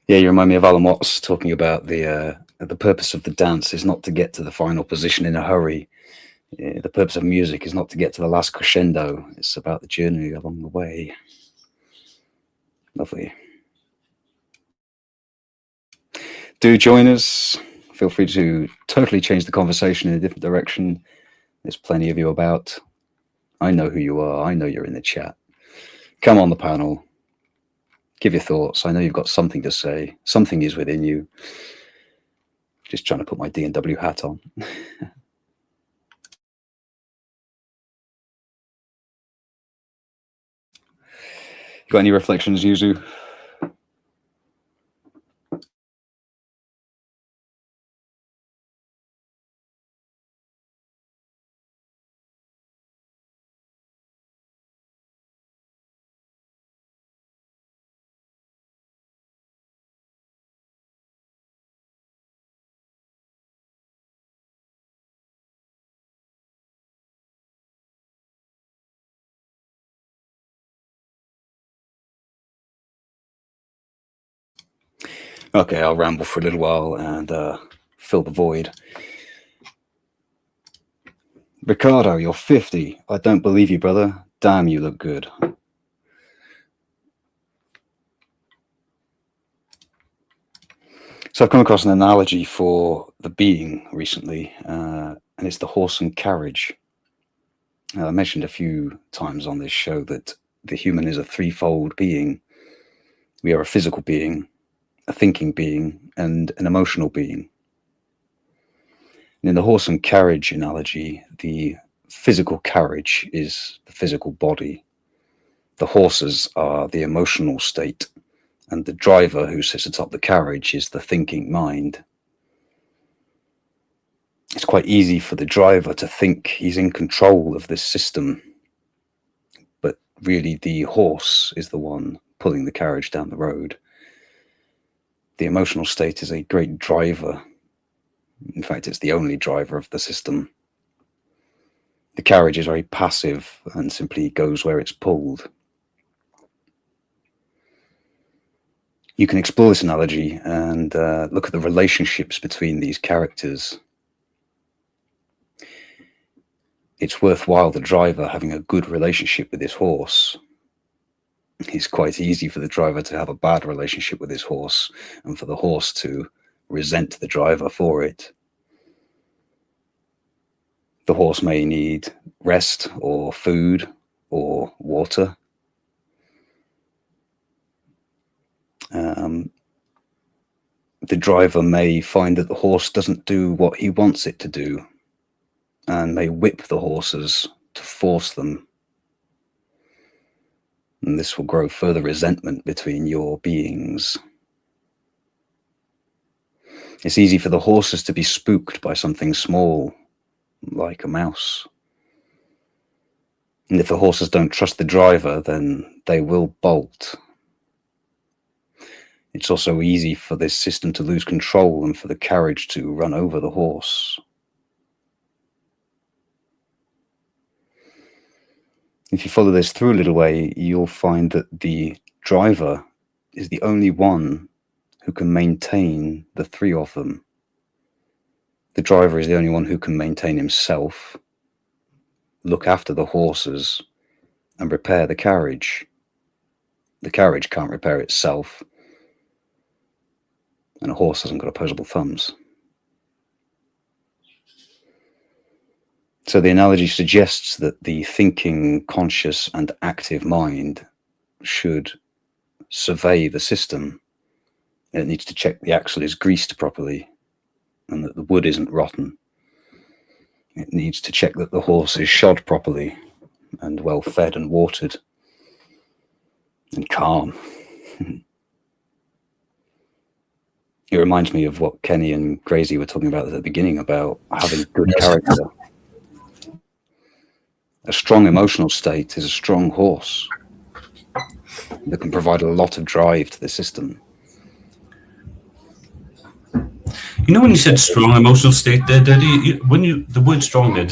Yeah, you remind me of Alan Watts talking about the purpose of the dance is not to get to the final position in a hurry. The purpose of music is not to get to the last crescendo. It's about the journey along the way. Lovely. Do join us. Feel free to totally change the conversation in a different direction. There's plenty of you about. I know who you are. I know you're in the chat. Come on the panel. Give your thoughts. I know you've got something to say. Something is within you. Just trying to put my D&W hat on. You got any reflections, Yuzu? Okay, I'll ramble for a little while and fill the void. Ricardo, you're 50. I don't believe you, brother. Damn, you look good. So I've come across an analogy for the being recently, and it's the horse and carriage. I mentioned a few times on this show that the human is a threefold being. We are a physical being, a thinking being, and an emotional being. And in the horse and carriage analogy, the physical carriage is the physical body. The horses are the emotional state, and the driver who sits atop the carriage is the thinking mind. It's quite easy for the driver to think he's in control of this system, but really the horse is the one pulling the carriage down the road. The emotional state is a great driver. In fact, it's the only driver of the system. The carriage is very passive and simply goes where it's pulled. You can explore this analogy and look at the relationships between these characters. It's worthwhile the driver having a good relationship with his horse. It's quite easy for the driver to have a bad relationship with his horse and for the horse to resent the driver for it. The horse may need rest or food or water. The driver may find that the horse doesn't do what he wants it to do and may whip the horses to force them. And this will grow further resentment between your beings. It's easy for the horses to be spooked by something small, like a mouse. And if the horses don't trust the driver, then they will bolt. It's also easy for this system to lose control and for the carriage to run over the horse. If you follow this through a little way, you'll find that the driver is the only one who can maintain the three of them. The driver is the only one who can maintain himself, look after the horses, and repair the carriage. The carriage can't repair itself, and a horse hasn't got opposable thumbs. So the analogy suggests that the thinking, conscious, and active mind should survey the system. It needs to check the axle is greased properly and that the wood isn't rotten. It needs to check that the horse is shod properly and well fed and watered and calm. It reminds me of what Kenny and Gracie were talking about at the beginning about having good character. A strong emotional state is a strong horse that can provide a lot of drive to the system. You know, when you said strong emotional state, the word strong there,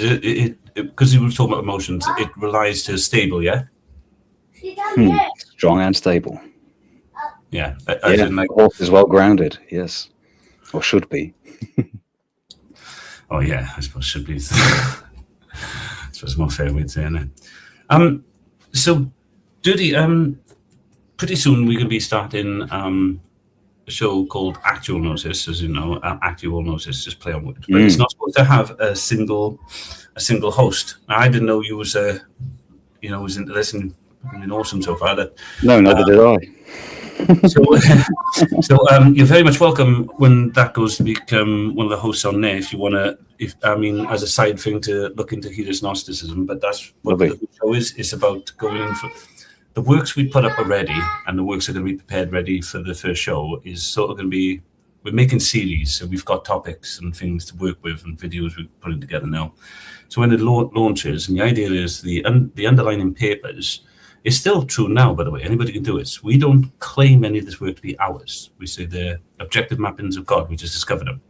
because you were talking about emotions, it relies to stable, yeah? Strong and stable. Yeah. The horse is well grounded, yes. Or should be. Oh, yeah, I suppose should be. I suppose more fair way to say it. So, Dirty, pretty soon we're going to be starting a show called Actual Gnosis, as you know. Actual Gnosis, just play on words. But it's not supposed to have a single host. Now, I didn't know you was was into this and been awesome so far. No, neither did I. So you're very much welcome when that goes to become one of the hosts on there. If you want to, as a side thing to look into Gnosticism, but that's what the show is. It's about going in the works we put up already and the works that are going to be prepared ready for the first show is sort of going to be, we're making series, so we've got topics and things to work with and videos we're putting together now. So when it launches, and the idea is the underlying papers is still true now, by the way, anybody can do it. We don't claim any of this work to be ours. We say they're objective mappings of God, we just discovered them.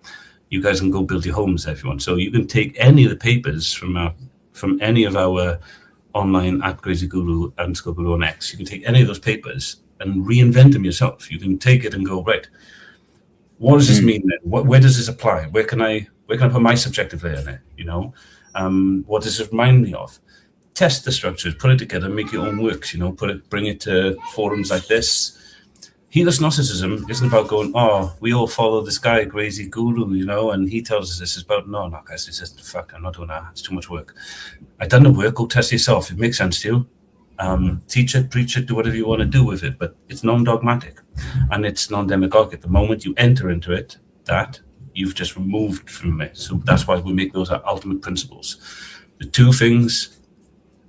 You guys can go build your homes there if you want. So you can take any of the papers from any of our online at Crazy Guru and Guru on X. You can take any of those papers and reinvent them yourself. You can take it and go, right, what does this mean then? Where does this apply? Where can I put my subjective layer in it? You know, what does it remind me of? Test the structures, put it together, make your own works. You know, bring it to forums like this. Healers Gnosticism isn't about going, oh, we all follow this guy, Crazy Guru, you know, and he tells us this. It's about, no, guys, it's just, fuck, I'm not doing that. It's too much work. I've done the work, go test yourself. It makes sense to you. Teach it, preach it, do whatever you want to do with it, but it's non-dogmatic and it's non-demagogic. The moment you enter into it, that you've just removed from it. So that's why we make those our ultimate principles. The two things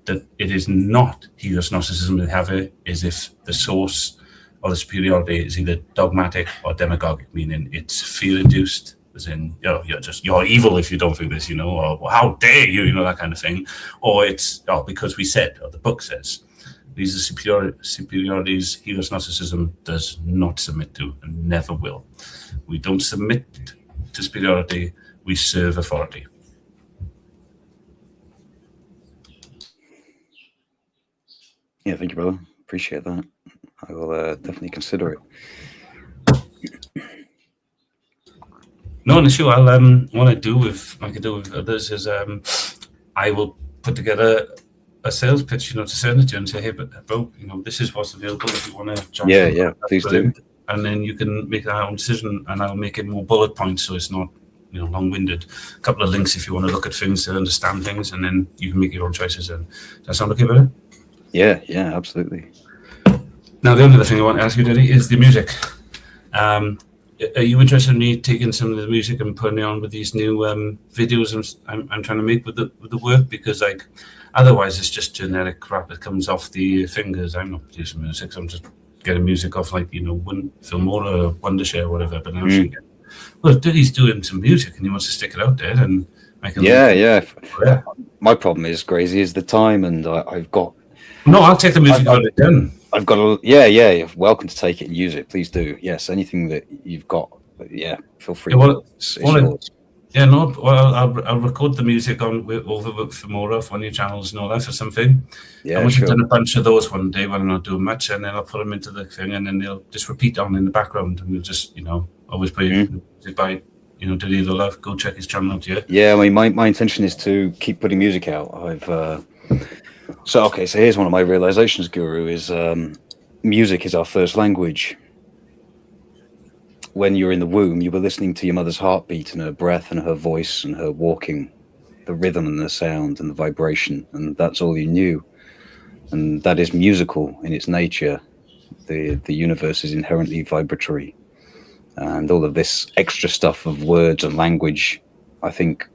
that it is not Healers Gnosticism that have it is if the source or the superiority is either dogmatic or demagogic, meaning it's fear-induced, as in, you know, you're evil if you don't think this, you know, or how dare you, you know, that kind of thing. Or it's, because we said, or the book says. These are superiorities Healers Gnosticism does not submit to and never will. We don't submit to superiority, we serve authority. Yeah, thank you, brother. Appreciate that. I will definitely consider it. No, an issue. What I do with, like I do with others, is I will put together a sales pitch, you know, to send it to you and say, hey, bro, you know, this is what's available if you want to jump. Yeah, please do. And then you can make that own decision, and I'll make it more bullet points so it's not, you know, long-winded. A couple of links if you want to look at things to understand things, and then you can make your own choices. And does that sound okay, brother? Yeah, absolutely. Now, the only other thing I want to ask you, Daddy, is the music. Are you interested in me taking some of the music and putting it on with these new videos I'm trying to make with the work? Because like, otherwise it's just generic crap that comes off the fingers. I'm not producing music, so I'm just getting music off, like, you know, Filmora or Wondershare or whatever. But now I'm thinking, well, if Daddy's doing some music and he wants to stick it out there, then I can. Yeah. My problem is, Crazy, is the time, and I've got. No, I'll take the music out of it then. I've got a, you're welcome to take it and use it. Please do. Yes, anything that you've got, feel free. It's yours. Yeah, no, well, I'll record the music over Filmora on your channels and all that for something. Yeah, and once sure. I've done a bunch of those one day when I'm not doing much, and then I'll put them into the thing, and then they'll just repeat on in the background, and we'll just, you know, always play music by, you know, Diddy the Love. Go check his channel out, yeah. Yeah, I mean, my intention is to keep putting music out. So here's one of my realizations, Guru, is music is our first language. When you're in the womb, you were listening to your mother's heartbeat and her breath and her voice and her walking, the rhythm and the sound and the vibration, and that's all you knew. And that is musical in its nature. The universe is inherently vibratory. And all of this extra stuff of words and language, I think,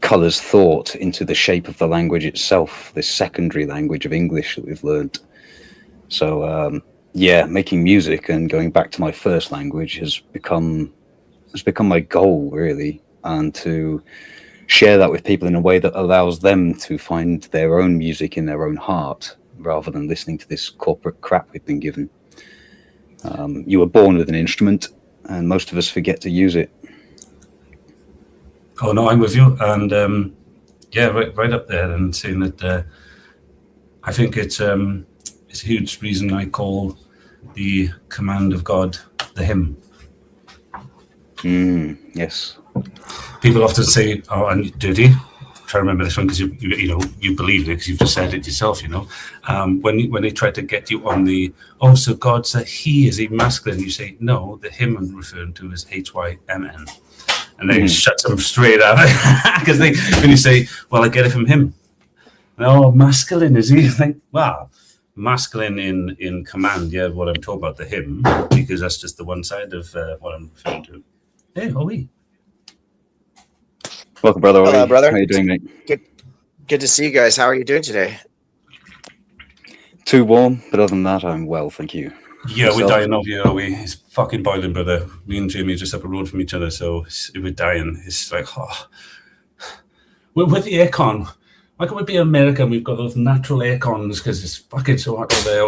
colors thought into the shape of the language itself, this secondary language of English that we've learned. So making music and going back to my first language has become my goal, really, and to share that with people in a way that allows them to find their own music in their own heart, rather than listening to this corporate crap we've been given. You were born with an instrument, and most of us forget to use it. Oh no, I'm with you, and right up there, and saying that I think it's a huge reason I call the command of God the hymn. Yes. People often say, "Oh, and did he?" Try to remember this one because you believe it because you've just said it yourself. You know, when they try to get you on the so God said he is masculine, you say no. The hymn I'm referring to is HYMN. And they shut them straight out because when you say, well, I get it from him. No, masculine, is he? Like, wow, masculine in command. Yeah, what I'm talking about, the him, because that's just the one side of what I'm referring to. Hey, Owie. Welcome, brother. Hello, brother. How are you doing, mate? Good to see you guys. How are you doing today? Too warm, but other than that, I'm well, thank you. Yeah, we're dying over here, are we? It's fucking boiling, brother. Me and Jamie are just up a road from each other, so we're dying. It's like, oh. With the aircon, why can't we be in America and we've got those natural aircons because it's fucking so hot over there.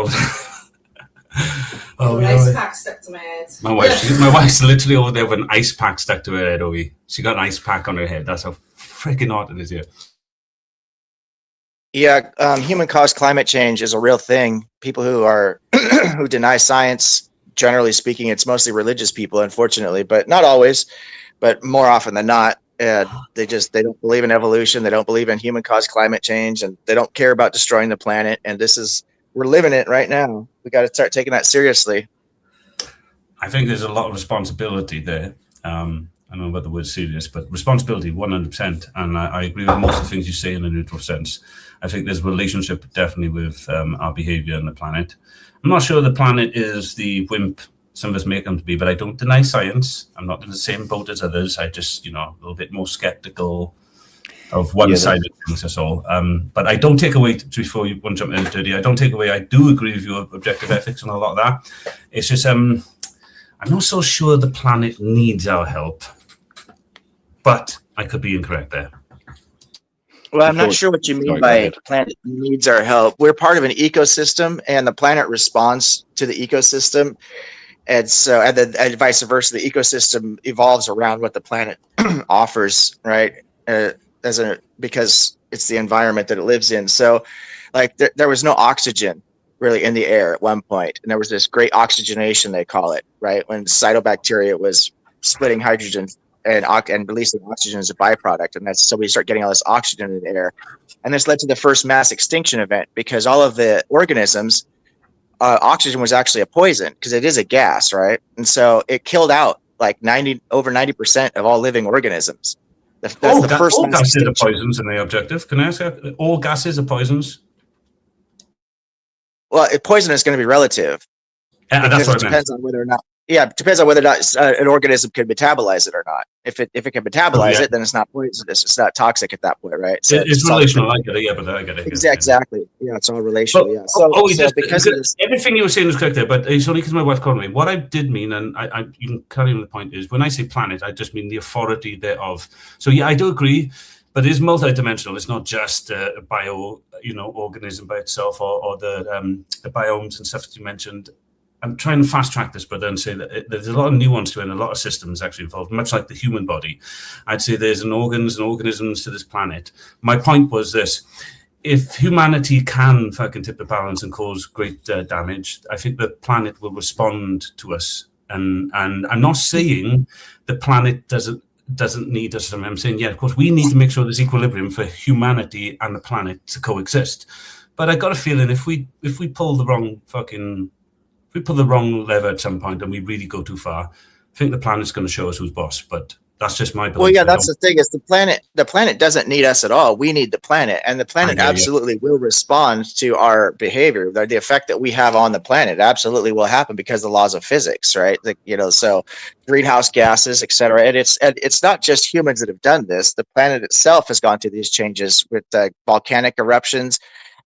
Oh, an ice pack stuck to my head. My wife's literally over there with an ice pack stuck to her head, Owie. She got an ice pack on her head. That's how freaking hot it is here. Yeah, human-caused climate change is a real thing. People who are who deny science, generally speaking, it's mostly religious people, unfortunately, but not always, but more often than not, they don't believe in evolution. They don't believe in human-caused climate change, and they don't care about destroying the planet. And we're living it right now. We got to start taking that seriously. I think there's a lot of responsibility there. I don't know about the word serious, but responsibility, 100%. And I agree with most of the things you say in a neutral sense. I think there's a relationship definitely with our behavior on the planet. I'm not sure the planet is the wimp some of us make them to be, but I don't deny science. I'm not in the same boat as others. I just, a little bit more skeptical of one-sided things, that's all. But I don't take away, before you want to jump in dirty, I don't take away, I do agree with your objective ethics and a lot of that. It's just, I'm not so sure the planet needs our help, but I could be incorrect there. Well, I'm not sure what you mean by planet needs our help. We're part of an ecosystem, and the planet responds to the ecosystem. And so, and vice versa, the ecosystem evolves around what the planet offers, right? Because it's the environment that it lives in. So, like, there was no oxygen really in the air at one point, and there was this great oxygenation, they call it, right? When cyanobacteria was splitting hydrogen and releasing oxygen as a byproduct, and so we start getting all this oxygen in the air, and this led to the first mass extinction event because all of the organisms, oxygen was actually a poison because it is a gas, right? And so it killed out like over 90% of all living organisms. That's the first. All gases are poisons in the objective. Can I ask you? All gases are poisons. Well, poison is going to be relative. That's what it depends on whether or not. Yeah, it depends on whether or not an organism can metabolize it or not. If it can metabolize it, then it's not poisonous. It's not toxic at that point, right? So it's relational. I get it. Yeah, but I get it. Exactly. Yeah, it's all relational. But, yeah. So because everything you were saying was correct there, but it's only because my wife called me. What I did mean, and you can carry on the point, is when I say planet, I just mean the authority thereof. So yeah, I do agree, but it is multidimensional. It's not just a organism by itself or the biomes and stuff that you mentioned. I'm trying to fast track this, but then say that there's a lot of nuance to it and a lot of systems actually involved, much like the human body. I'd say there's organs and organisms to this planet. My point was this: if humanity can fucking tip the balance and cause great damage, I think the planet will respond to us. And I'm not saying the planet doesn't need us. I'm saying, yeah, of course, we need to make sure there's equilibrium for humanity and the planet to coexist. But I got a feeling if we pull the wrong lever at some point and we really go too far, I think the planet's going to show us who's boss. But that's just my belief. Well, yeah, that's the thing is the planet doesn't need us at all. We need the planet, and the planet absolutely will respond to our behavior. The effect that we have on the planet absolutely will happen because of the laws of physics, right? So greenhouse gases, et cetera. And it's not just humans that have done this. The planet itself has gone through these changes with volcanic eruptions,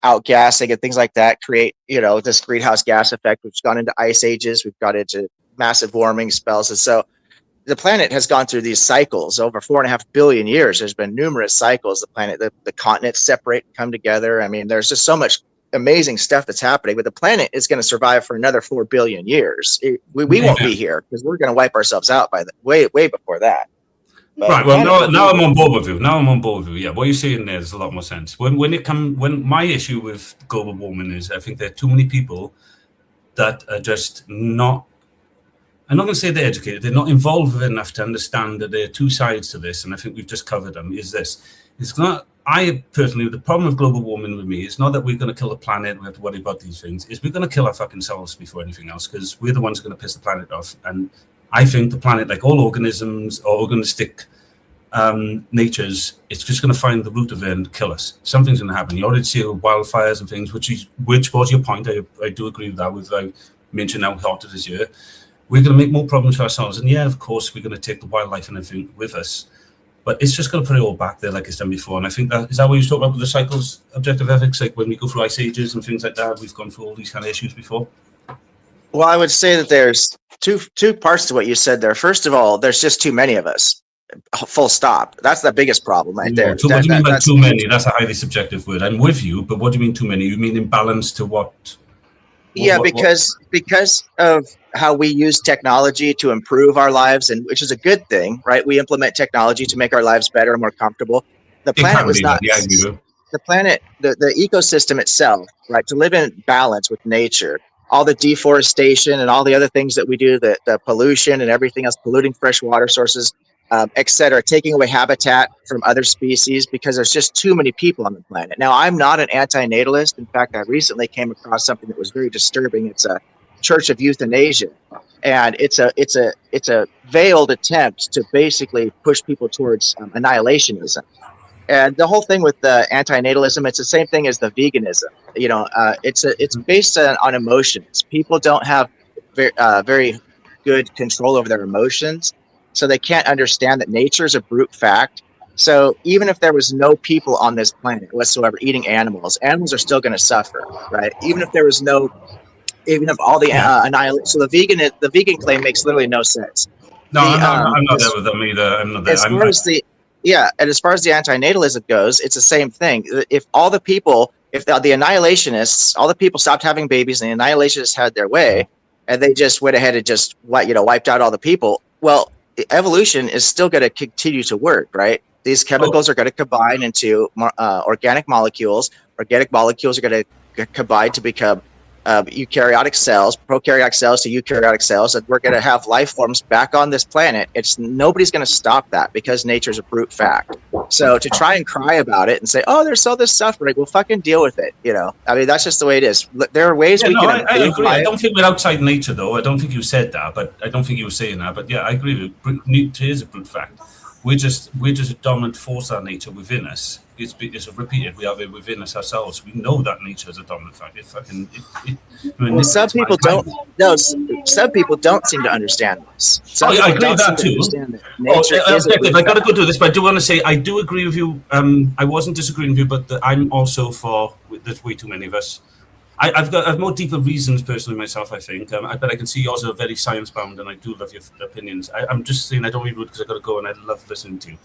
outgassing and things like that create, this greenhouse gas effect. We've gone into ice ages. We've got into massive warming spells. And so the planet has gone through these cycles over 4.5 billion years. There's been numerous cycles. The continents separate and come together. I mean, there's just so much amazing stuff that's happening, but the planet is going to survive for another 4 billion years. We won't be here because we're going to wipe ourselves out by way before that. But right. Well, now I'm on board with you. Yeah, what you're saying there is a lot more sense. When my issue with global warming is, I think there are too many people that are just not. I'm not going to say they're educated. They're not involved enough to understand that there are two sides to this, and I think we've just covered them. Is this? It's not. I personally, the problem with global warming with me is not that we're going to kill the planet. We have to worry about these things. Is we're going to kill our fucking selves before anything else, because we're the ones going to piss the planet off. And I think the planet, like all organisms or organistic natures, it's just going to find the root of it and kill us. Something's going to happen. You already see wildfires and things, which was your point. I do agree with that. With I mentioned how hot it is here. We're going to make more problems for ourselves. And yeah, of course, we're going to take the wildlife and everything with us. But it's just going to put it all back there like it's done before. And I think is that what you talk about with the cycles, objective ethics? Like when we go through ice ages and things like that, we've gone through all these kind of issues before. Well, I would say that there's two parts to what you said there. First of all, there's just too many of us. Full stop. That's the biggest problem right there. So what do you mean by too many? That's a highly subjective word. I'm with you, but what do you mean too many? You mean imbalance to what? Yeah, because of how we use technology to improve our lives, and which is a good thing, right? We implement technology to make our lives better and more comfortable. The planet was not. The planet, the ecosystem itself, right? To live in balance with nature, all the deforestation and all the other things that we do, the pollution and everything else, polluting fresh water sources, et cetera, taking away habitat from other species because there's just too many people on the planet. Now, I'm not an anti-natalist. In fact, I recently came across something that was very disturbing. It's a Church of Euthanasia, and it's a veiled attempt to basically push people towards annihilationism. And the whole thing with the anti-natalism, it's the same thing as the veganism. You know, it's based on emotions. People don't have very good control over their emotions, so they can't understand that nature is a brute fact. So even if there was no people on this planet whatsoever eating animals, animals are still going to suffer, right? Even if there was even if all the annihilation. So the vegan claim makes literally no sense. No, I'm not there with them either. I'm not there. And as far as the anti-natalism goes, it's the same thing. If all the people, if the annihilationists, all the people stopped having babies and the annihilationists had their way, and they just went ahead and just wiped out all the people, well, evolution is still going to continue to work, right? These chemicals are going to combine into organic molecules. Organic molecules are going to combine to become eukaryotic cells, prokaryotic cells to eukaryotic cells, and we're going to have life forms back on this planet. Nobody's going to stop that because nature's a brute fact. So to try and cry about it and say, "Oh, there's all this suffering," we'll fucking deal with it. You know, I mean, that's just the way it is. There are ways we can. I agree. I don't think we're outside nature, though. I don't think you said that, but I don't think you were saying that. But yeah, I agree. Nature is a brute fact. We're just a dominant force of nature within us. It's repeated. We have it within us ourselves. We know that nature is a dominant fact. Some people don't. No, some people don't seem to understand this. I agree with that too. I got to go do this, but I do want to say I do agree with you. I wasn't disagreeing with you, but I'm also for. There's way too many of us. I've more deeper reasons personally myself, I think. But I can see yours are very science-bound, and I do love your opinions. I'm just saying I don't read it because I've got to go, and I love listening to you.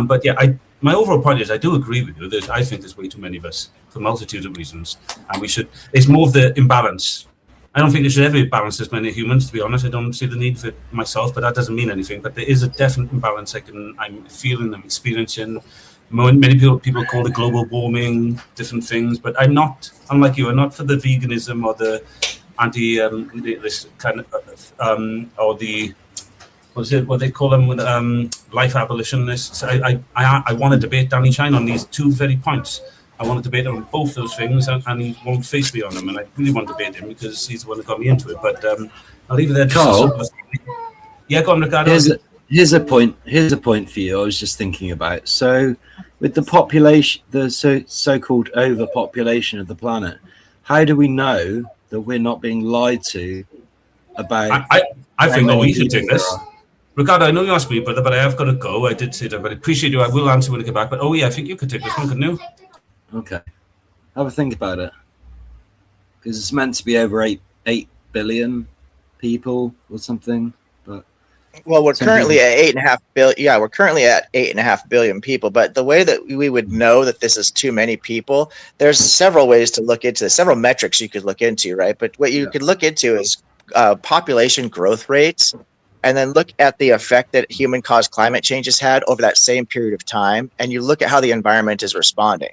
But yeah, my overall point is I do agree with you. I think there's way too many of us for a multitude of reasons, and we should. It's more of the imbalance. I don't think there should ever be balanced as many humans, to be honest. I don't see the need for it myself, but that doesn't mean anything. But there is a definite imbalance I'm feeling, I'm experiencing. Many people call it global warming, different things, but I'm not. Unlike you, I'm not for the veganism or the anti this kind of or the what they call them life abolitionists. I want to debate Danny Shine on these two very points. I want to debate on both those things, and he won't face me on them. And I really want to debate him because he's the one that got me into it. But I'll leave it there. Carl, yeah, go on, Ricardo. Here's a point for you. I was just thinking about. So, with the population, the so-called overpopulation of the planet, how do we know that we're not being lied to about? I think we should take this. Ricardo, I know you asked me, but I have got to go. I did say that, but I appreciate you. I will answer when I get back. But I think you could take this one, couldn't you? Okay, have a think about it, because it's meant to be over 8 billion people or something. But well, we're currently at 8.5 billion. Yeah, we're currently at 8.5 billion people. But the way that we would know that this is too many people, there's several ways to look into this, several metrics you could look into, right? But what you could look into is population growth rates, and then look at the effect that human-caused climate change has had over that same period of time, and you look at how the environment is responding.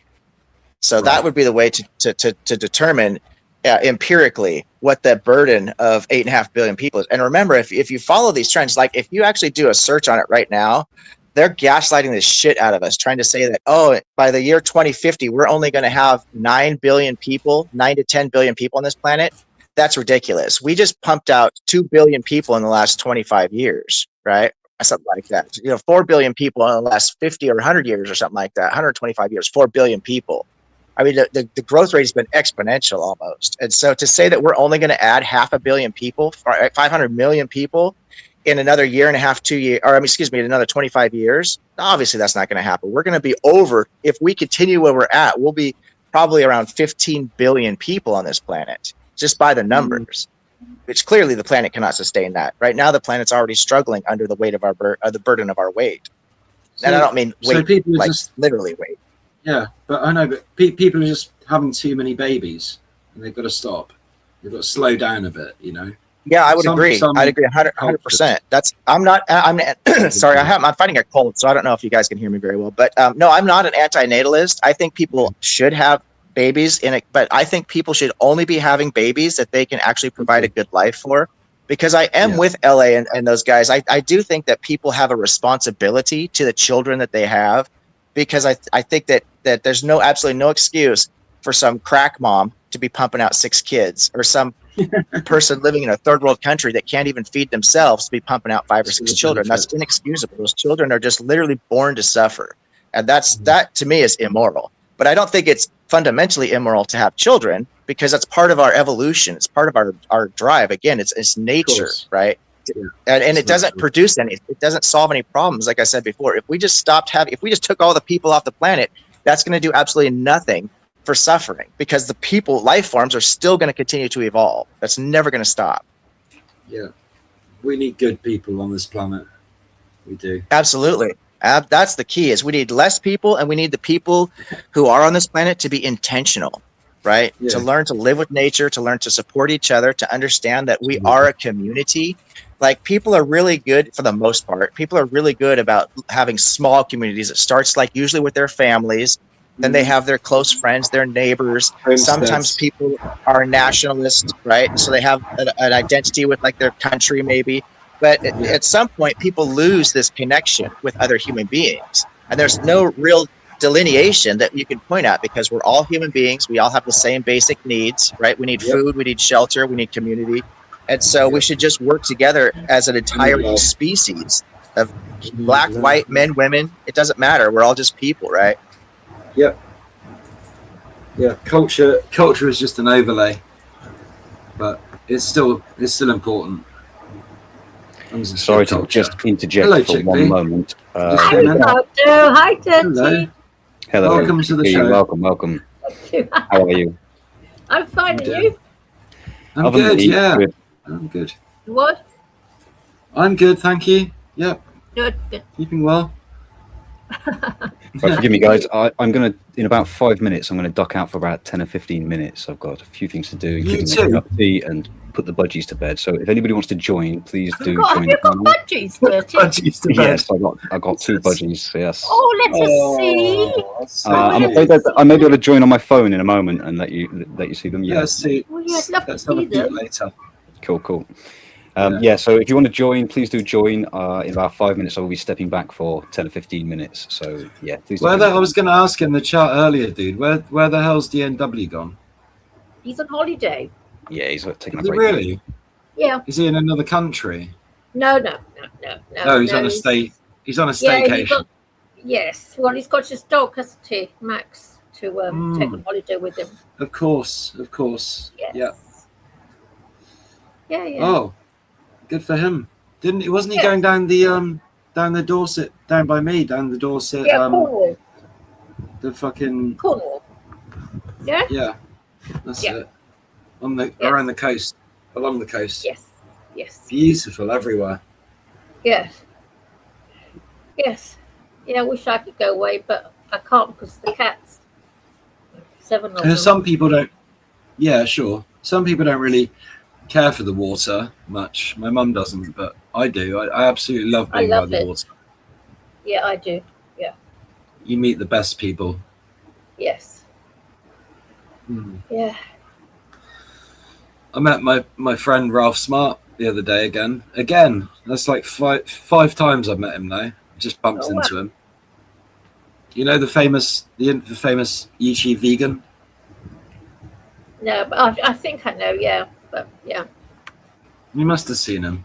So that would be the way to determine empirically what the burden of 8.5 billion people is. And remember, if you follow these trends, like if you actually do a search on it right now, they're gaslighting the shit out of us, trying to say that, oh, by the year 2050, we're only going to have 9 billion people, 9 to 10 billion people on this planet. That's ridiculous. We just pumped out 2 billion people in the last 25 years, right? Something like that. 4 billion people in the last 50 or 100 years or something like that. 125 years, 4 billion people. I mean, the growth rate has been exponential almost. And so to say that we're only going to add 500 million people in another year and a half, 2 years, or excuse me, in another 25 years, obviously that's not going to happen. We're going to be over, if we continue where we're at, we'll be probably around 15 billion people on this planet, just by the numbers, which clearly the planet cannot sustain that. Right now, the planet's already struggling under the weight of our the burden of our weight. And I don't mean weight, so people like just literally weight. Yeah, but I know, but people are just having too many babies, and they've got to stop. They've got to slow down a bit, you know. Yeah, I would agree. I'd agree 100%. That's I'm sorry, I'm fighting a cold, so I don't know if you guys can hear me very well. But no, I'm not an anti-natalist. I think people should have babies in it, but I think people should only be having babies that they can actually provide a good life for. Because I am with LA and those guys. I do think that people have a responsibility to the children that they have, because I think that there's absolutely no excuse for some crack mom to be pumping out 6 kids, or some person living in a third world country that can't even feed themselves to be pumping out 5 or 6 children. That's inexcusable. Those children are just literally born to suffer. And that to me is immoral. But I don't think it's fundamentally immoral to have children, because that's part of our evolution. It's part of our drive. Again, it's nature, right? Yeah. And it doesn't produce it doesn't solve any problems. Like I said before, if we just if we just took all the people off the planet, that's going to do absolutely nothing for suffering, because the life forms are still going to continue to evolve. That's never going to stop. Yeah. We need good people on this planet. We do. Absolutely. That's the key, is we need less people, and we need the people who are on this planet to be intentional, right? Yeah. To learn to live with nature, to learn to support each other, to understand that we are a community. Like, people are really good, for the most part, people are really good about having small communities. It starts usually with their families. Then they have their close friends, their neighbors. Sometimes people are nationalists, right? So they have an identity with their country maybe. But at some point, people lose this connection with other human beings. And there's no real delineation that you can point at, because we're all human beings. We all have the same basic needs, right? We need food, we need shelter, we need community. And so we should just work together as an entire species of black, white, men, women. It doesn't matter. We're all just people, right? Yep. Yeah. Culture is just an overlay, but it's still important. Sorry to just interject for one moment. Hello. Hi, Dirty. Hello. Welcome to the show. Welcome. How are you? I'm fine, and you? I'm good, yeah. Good. I'm good. What? I'm good, thank you. Yep. Good. Keeping well. Right, forgive me, guys. I'm going to, in about 5 minutes, I'm going to duck out for about 10 or 15 minutes. I've got a few things to do, including make up tea and put the budgies to bed. So if anybody wants to join, please do join the panel. Budgies, Dirty? Budgies to bed. Yes, I got 2 budgies. Yes. Oh, let us see. I'm afraid that I may be able to join on my phone in a moment and let you see them. Yeah, see. Well, yeah, I'd love to see them later. Cool. Yeah, so if you want to join, please do join. In about 5 minutes, I will be stepping back for 10 or 15 minutes. So, yeah, please. I was going to ask in the chat earlier, dude, where the hell's DNW gone? He's on holiday. Yeah, he's taking a break. Is he really? Yeah. Is he in another country? No. Oh, he's on a stay. He's on a staycation. Yes. Well, he's got his dog, hasn't he, Max, to take a holiday with him. Of course. Yes. Yeah. Yeah. Oh. Good for him. Wasn't he going down the Dorset, down by me, down the Dorset? Yeah, Cornwall. The fucking Cornwall. Yeah. Yeah, that's it. Around the coast, along the coast. Yes. Beautiful everywhere. Yes. Yeah, I wish I could go away, but I can't because the cats. 7 of them. Some people don't. Yeah, sure. Some people don't really care for the water much. My mum doesn't, but I do. I absolutely love being by the water. Yeah, I do. Yeah. You meet the best people. Yes. Yeah. I met my friend Ralph Smart the other day again. That's like five times I've met him now. Just bumped into him. You know the famous YouTube vegan? No, but I think I know. Yeah. But yeah, you must have seen him.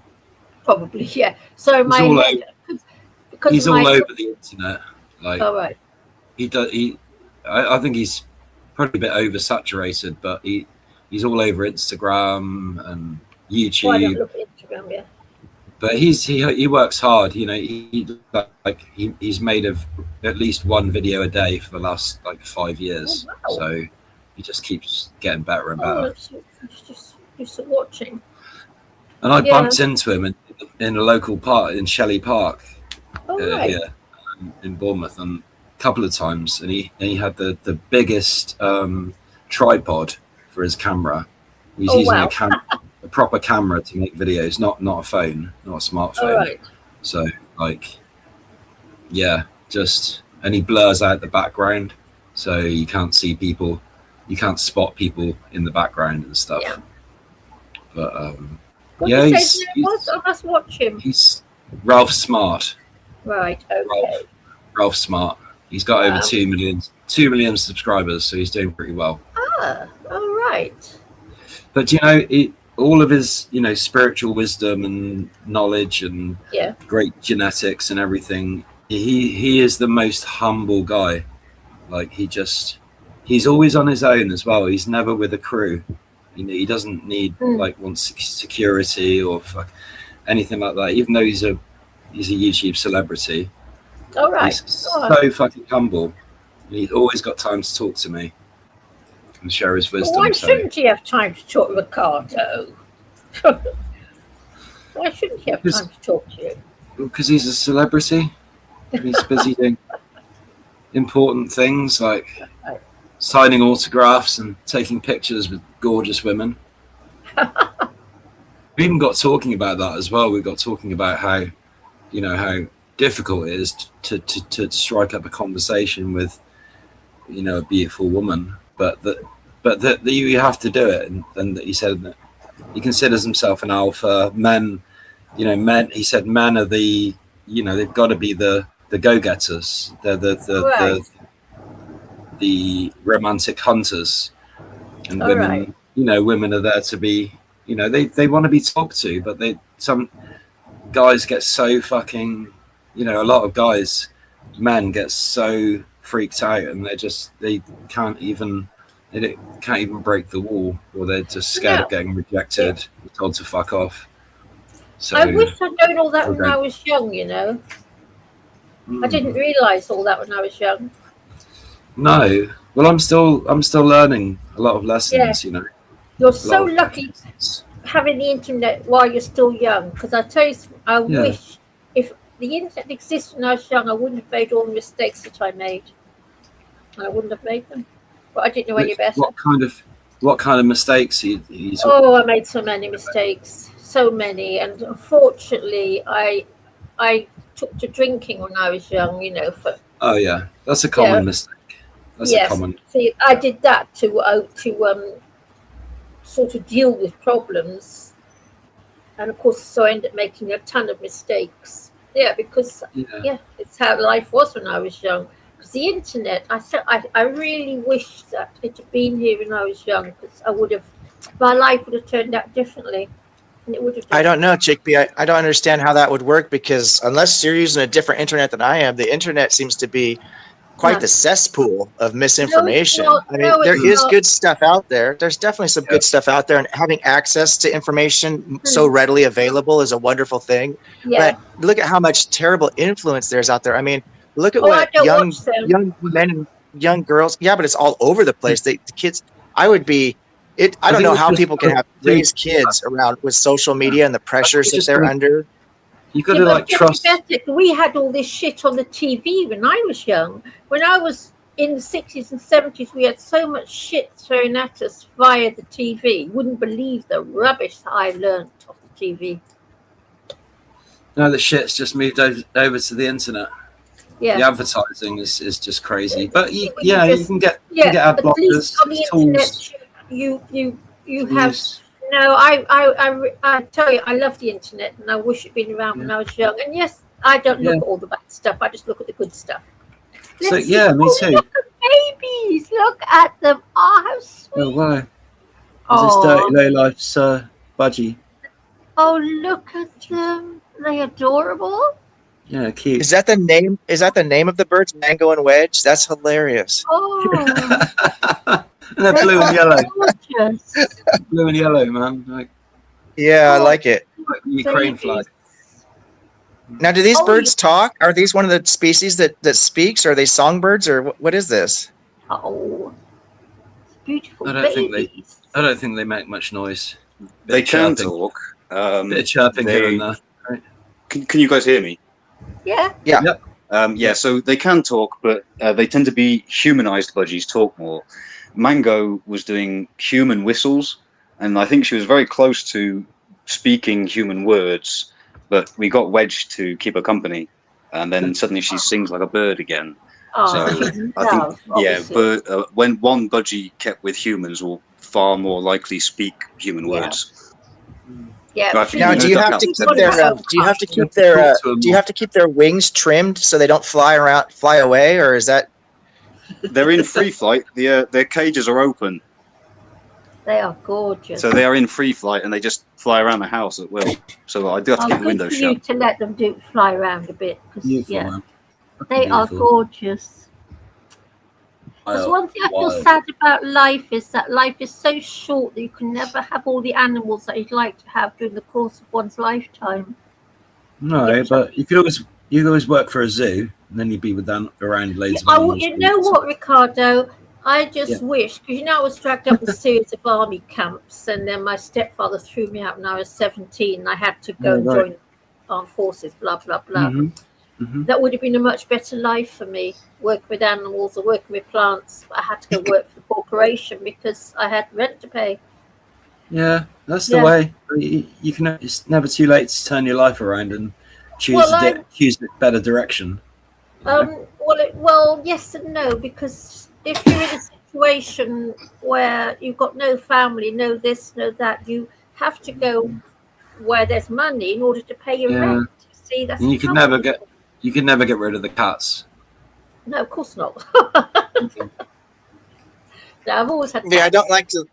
Probably, yeah. So he's all over the internet. Right. He does. I think he's probably a bit oversaturated, but he's all over Instagram and YouTube. Well, I don't look at Instagram, yeah. But he works hard. You know, he's made at least one video a day for the last like 5 years. Oh, wow. So he just keeps getting better and Oh, better. it's just watching. And I bumped into him in a local park in Shelley Park Right. here in Bournemouth, and a couple of times, and he had the biggest tripod for his camera. He's using a proper camera to make videos, not a phone, not a smartphone. Right. So like, yeah, and he blurs out the background, so you can't see people, you can't spot people in the background and stuff. Yeah. But What yeah, did you say his name was? I must watch him. he's Ralph Smart. Right. Okay. Ralph Smart. He's got Wow. over 2 million subscribers, so he's doing pretty well. Ah. All right. But you know, all of his, you know, spiritual wisdom and knowledge and great genetics and everything, he is the most humble guy. Like he's always on his own as well. He's never with a crew. You know, he doesn't need want security or anything like that. Even though he's a YouTube celebrity, All right. he's so fucking humble. He's always got time to talk to me and share his wisdom. Why shouldn't he have time to talk to Ricardo? Why shouldn't he have time to talk to you? Because he's a celebrity. He's busy doing important things like signing autographs and taking pictures with gorgeous women. We even got talking about that as well. We got talking about how, you know, how difficult it is to strike up a conversation with, you know, a beautiful woman, but that you have to do it. And he said that he considers himself an alpha. Men, you know, he said men are the, you know, they've got to be the go-getters. They're the romantic hunters, and women, you know, women are there to be, you know, they want to be talked to, but some guys get so fucking, you know, a lot of men get so freaked out, and they can't even break the wall, or they're just scared of getting rejected, told to fuck off. So I wish I'd known all that when I was young, you know. I didn't realise all that when I was young. No, well, I'm still learning a lot of lessons, you know. You're so lucky having the internet while you're still young, because I tell you, I wish if the internet existed when I was young, I wouldn't have made all the mistakes that I made. I wouldn't have made them, but I didn't know any better. What kind of mistakes you I made so many mistakes, so many, and unfortunately, I took to drinking when I was young, you know. Oh yeah, that's a common mistake. That's a common. See, I did that to sort of deal with problems, and of course, so I ended up making a ton of mistakes. Yeah, because it's how life was when I was young. Because the internet, I really wish that it had been here when I was young, because my life would have turned out differently. And it would have. I don't know, Chickpea. I don't understand how that would work, because unless you're using a different internet than I am, the internet seems to be quite the cesspool of misinformation. There is good stuff out there. There's definitely some good stuff out there, and having access to information so readily available is a wonderful thing. But look at how much terrible influence there's out there. I mean, look at what young men and young girls. Yeah, but it's all over the place. The kids. I don't know how people can raise kids around with social media and the pressures that they're under. You got to trust. We had all this shit on the TV when I was young. When I was in the 60s and 70s, we had so much shit thrown at us via the TV. You wouldn't believe the rubbish that I learned off the TV. No, the shit's just moved over to the internet. Yeah. The advertising is just crazy. But you can get ad blockers. At least on the internet, you have. No, I tell you, I love the internet, and I wish it'd been around when I was young. And yes, I don't look at all the bad stuff. I just look at the good stuff. Me too. Look at babies. Look at them. Oh, how sweet. Oh, wow. Is this dirty low-life's budgie? Oh, look at them. They're adorable. Yeah, cute. Is that the name? Is that the name of the birds? Mango and Wedge? That's hilarious. Oh. And they're blue and yellow. Blue and yellow, man. I like it. Like the Ukraine flag. Now, do these Oh, birds talk? Are these one of the species that speaks? Or are they songbirds, or what is this? Oh, it's beautiful I don't think babies. they make much noise. They can chirping. talk. Bit of chirping here and there. Right? Can you guys hear me? Yeah. Yeah. Yep. Yeah, so they can talk, but they tend to be humanized budgies, talk more. Mango was doing human whistles, and I think she was very close to speaking human words, but we got wedged to keep her company, and then suddenly she sings like a bird again. Oh, So I think, obviously. when one budgie kept with humans will far more likely speak human words. Yeah. Now, do you have to keep their wings trimmed so they don't fly away, or is that? They're in free flight. Their cages are open, They are gorgeous. so they are in free flight and they just fly around the house at will. So I do have to keep the windows good for you shut. to let them fly around a bit. Beautiful, Yeah, man. they are Beautiful. gorgeous. Because one thing I feel sad about life is that life is so short that you can never have all the animals that you'd like to have during the course of one's lifetime. No, but you could always work for a zoo, and then you'd be around loads of animals. You know what, Ricardo? I just wish, because I was dragged up a series of army camps, and then my stepfather threw me out when I was 17, and I had to go and join armed forces, blah, blah, blah. That would have been a much better life for me, working with animals or working with plants. But I had to go work for the corporation because I had rent to pay. Yeah, that's the way. You can. It's never too late to turn your life around and choose a better direction. Well, yes and no, because if you're in a situation where you've got no family, no this, no that, you have to go where there's money in order to pay your rent. See, that's you could never get rid of the cats. No, of course not. No, I've always had. Yeah, I don't like to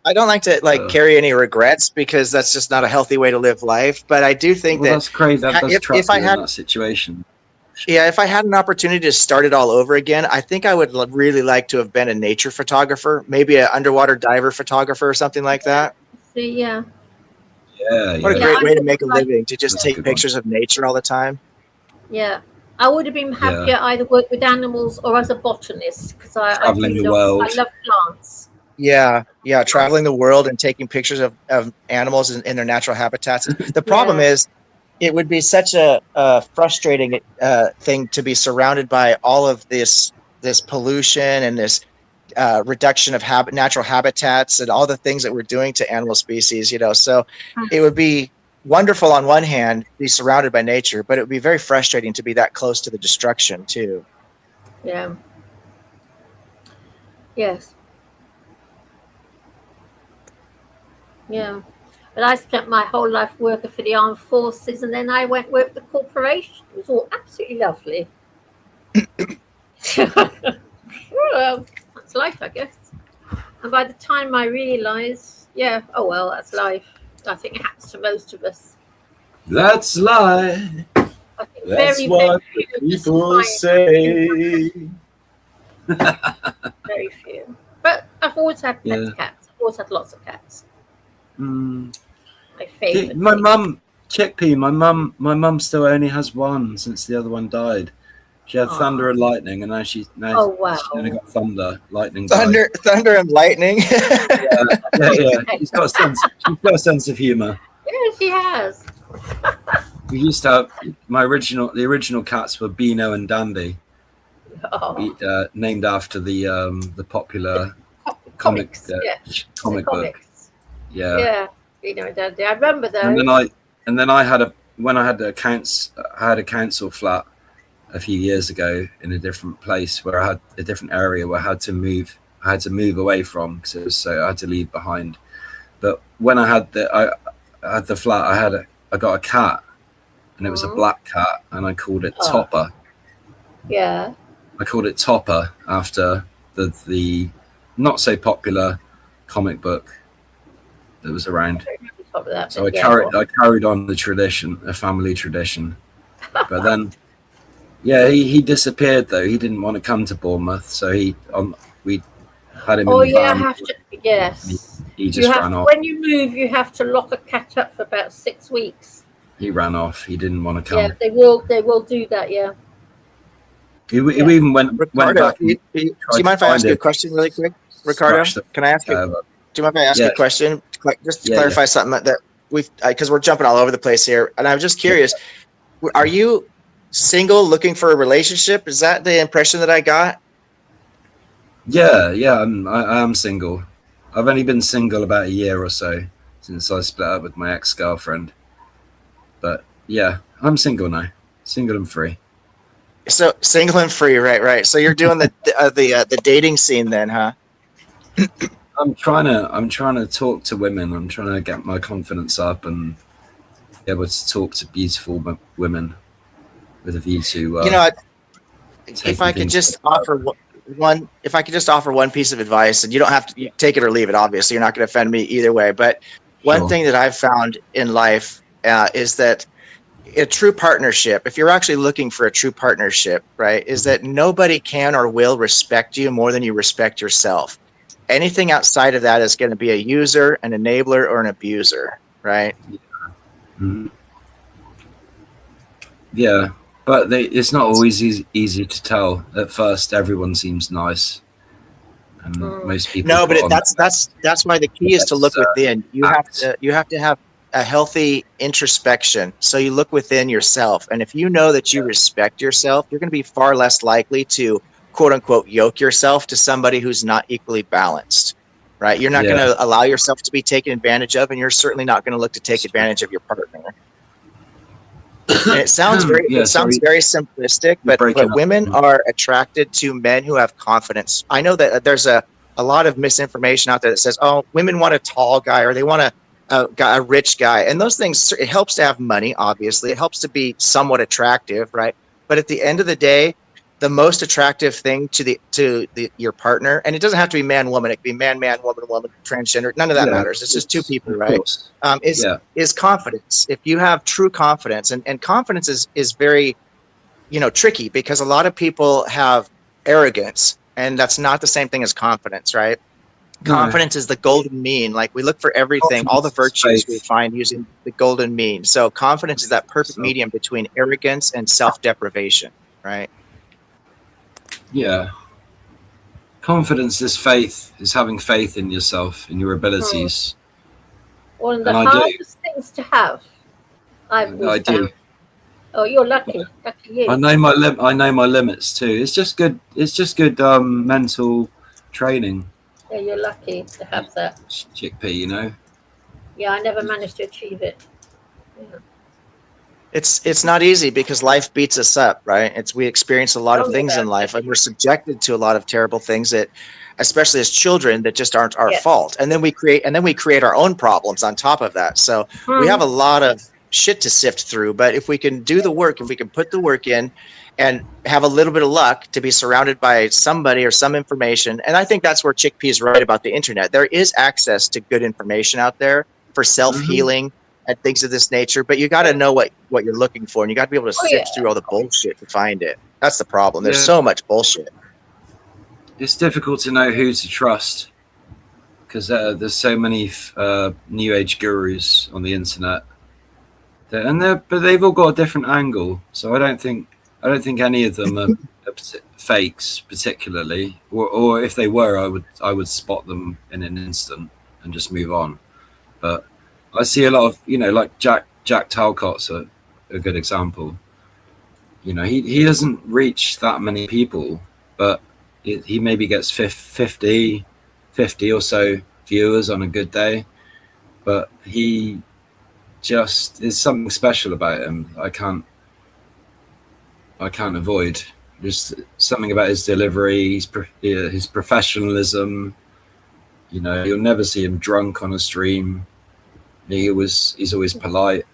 carry any regrets, because that's just not a healthy way to live life. But I do think that's crazy. If I had that situation. Yeah, if I had an opportunity to start it all over again, I think I would really like to have been a nature photographer, maybe an underwater diver photographer or something like that. See, yeah. What a great way to make a living, to just take pictures of nature all the time. Yeah. I would have been happier either work with animals or as a botanist, because I love plants. Yeah, traveling the world and taking pictures of animals in their natural habitats. The problem is, it would be such a frustrating thing to be surrounded by all of this pollution and this reduction of natural habitats and all the things that we're doing to animal species. So it would be wonderful on one hand, be surrounded by nature, but it would be very frustrating to be that close to the destruction too. Yeah. Yes. Yeah. But I spent my whole life working for the armed forces, and then I went work for the corporation. It was all absolutely lovely. Well, that's life, I guess. And by the time I realised, that's life. I think it happens to most of us. That's life. That's what people say. Very few. But I've always had cats. I've always had lots of cats. My favourite. My mum, Chickpea. My mum still only has one since the other one died. She had thunder and lightning, and now she's only got thunder, lightning. Thunder and lightning. yeah. She's got a sense of humour. Yeah, she has. We used to have the original cats were Beano and Dandy, named after the popular comic book. Yeah, Beano and Dandy. I remember those. And then I had a council flat a few years ago in a different place where I had a different area where I had to move away from because I had to leave behind. But when I had the flat, I got a cat, and it was a black cat, and I called it Topper. Yeah. I called it Topper after the not so popular comic book that was around. So I carried on the tradition, a family tradition. But then, he disappeared though. He didn't want to come to Bournemouth, so we had him in the van. Yes. He just ran off. When you move, you have to lock a cat up for about 6 weeks. He ran off. He didn't want to come. Yeah, they will do that. Yeah. He even went Ricardo, back. do you mind if I ask you a question really quick? Ricardo, can I ask you? Do you mind if I ask you a question? Just to clarify something that because we're jumping all over the place here, and I'm just curious. Are you single, looking for a relationship? Is that the impression that I got? Yeah, I am single. I've only been single about a year or so since I split up with my ex-girlfriend. But yeah, I'm single now, single and free. So single and free, right. So you're doing the dating scene then, huh? I'm trying to talk to women. I'm trying to get my confidence up and be able to talk to beautiful women with a view to. If I could just offer one piece of advice, and you don't have to take it or leave it. Obviously, you're not going to offend me either way. But one thing that I've found in life is that a true partnership, if you're actually looking for a true partnership, right, is that nobody can or will respect you more than you respect yourself. Anything outside of that is going to be a user, an enabler, or an abuser, right? Mm-hmm. Yeah, but it's not always easy to tell. At first, everyone seems nice, and most people. No, but that's why the key is to look within. You have to have a healthy introspection. So you look within yourself, and if you know that you respect yourself, you're going to be far less likely to quote unquote yoke yourself to somebody who's not equally balanced, right? You're not going to allow yourself to be taken advantage of, and you're certainly not going to look to take advantage of your partner. And it sounds very very simplistic, but women are attracted to men who have confidence. I know that there's a lot of misinformation out there that says, oh, women want a tall guy or they want a rich guy. And those things, it helps to have money, obviously. It helps to be somewhat attractive, right? But at the end of the day, the most attractive thing to your partner, and it doesn't have to be man woman, it can be man woman, transgender, none of that matters. It's just two people, right? Is confidence. If you have true confidence, and confidence is very tricky, because a lot of people have arrogance, and that's not the same thing as confidence, right? Confidence is the golden mean. Like, we look for everything, all the virtues we find using the golden mean. So confidence is that perfect medium between arrogance and self-deprivation, right? Yeah. Confidence is faith, is having faith in yourself, in your abilities. One of the hardest things to have. I do. Oh, you're lucky. Lucky you. I know my limits too. It's just good. It's just good mental training. Yeah, you're lucky to have that. Chickpea, Yeah, I never managed to achieve it. Yeah. It's not easy because life beats us up, right? We experience a lot of things in life, and we're subjected to a lot of terrible things that, especially as children, that just aren't our fault. And then we create our own problems on top of that. So we have a lot of shit to sift through. But if we can do the work, if we can put the work in and have a little bit of luck to be surrounded by somebody or some information, and I think that's where Chickpea is right about the internet. There is access to good information out there for self-healing and things of this nature, but you got to know what you're looking for, and you got to be able to sift through all the bullshit to find it. That's the problem. There's so much bullshit. It's difficult to know who to trust because there's so many new age gurus on the internet, but they've all got a different angle. So I don't think any of them are fakes particularly, or if they were, I would spot them in an instant and just move on. But I see a lot of, like Jack Talcott's a good example. He doesn't reach that many people, but he maybe gets 50 or so viewers on a good day. But he just, there's something special about him I can't avoid. Just something about his delivery, his professionalism. You'll never see him drunk on a stream. He's always polite.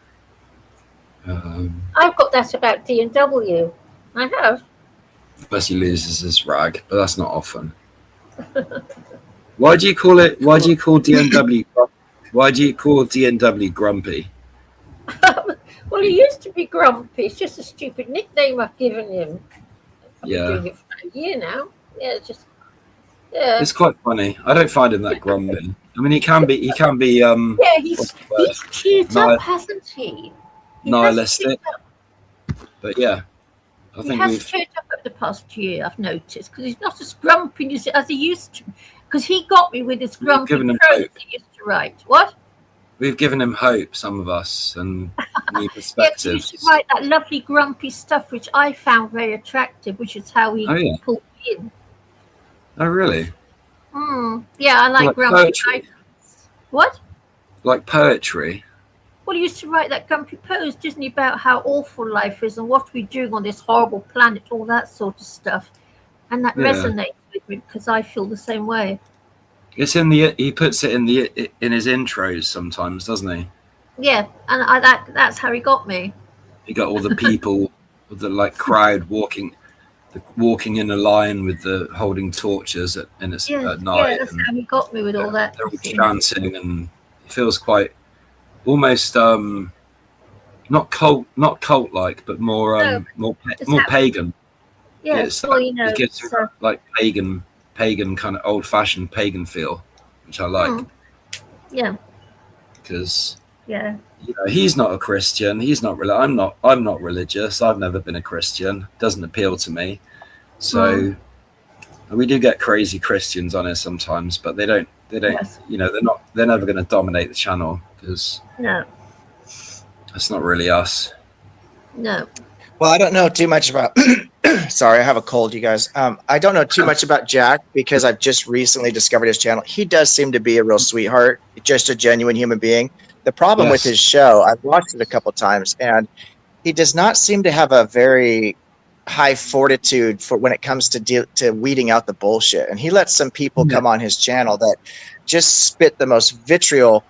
I've got that about D&W. I have. Unless he loses his rag, but that's not often. Why do you call D&W? Why do you call D&W grumpy? Well, he used to be grumpy. It's just a stupid nickname I've given him. I've been doing it for a year now. Yeah, it's just. Yeah. It's quite funny. I don't find him that grumpy. I mean, he can be. Yeah, he's cheered up, hasn't he? nihilistic. But yeah, I think has turned up over the past year, I've noticed, because he's not as grumpy as he used to. Because he got me with his grumpy prose he used to write. What? We've given him hope, some of us, and new perspectives. He used to write that lovely grumpy stuff, which I found very attractive, which is how he pulled me in. Oh, really? Yeah, I like grumpy. What? Like poetry? Well, he used to write that grumpy prose, didn't he, about how awful life is and what we're doing on this horrible planet, all that sort of stuff. And that resonates with me because I feel the same way. It's in the. He puts it in his intros sometimes, doesn't he? Yeah, and that's how he got me. He got all the people, the crowd walking in a line with the holding torches at night. Yeah, that's how he got me with all that. They're all chanting, and it feels quite almost not cult like, but more pagan. Yeah, it gives like pagan kind of old-fashioned pagan feel, which I like. Yeah, because he's not a Christian. He's not really. I'm not religious. I've never been a Christian. Doesn't appeal to me. So we do get crazy Christians on it sometimes, but they don't. Yes. They're never going to dominate the channel because that's not really us. No. Well, I don't know too much about. Sorry, I have a cold, you guys. I don't know too much about Jack because I've just recently discovered his channel. He does seem to be a real sweetheart, just a genuine human being. The problem with his show, I've watched it a couple times, and he does not seem to have a very high fortitude for when it comes to weeding out the bullshit. And he lets some people come on his channel that just spit the most vitriol,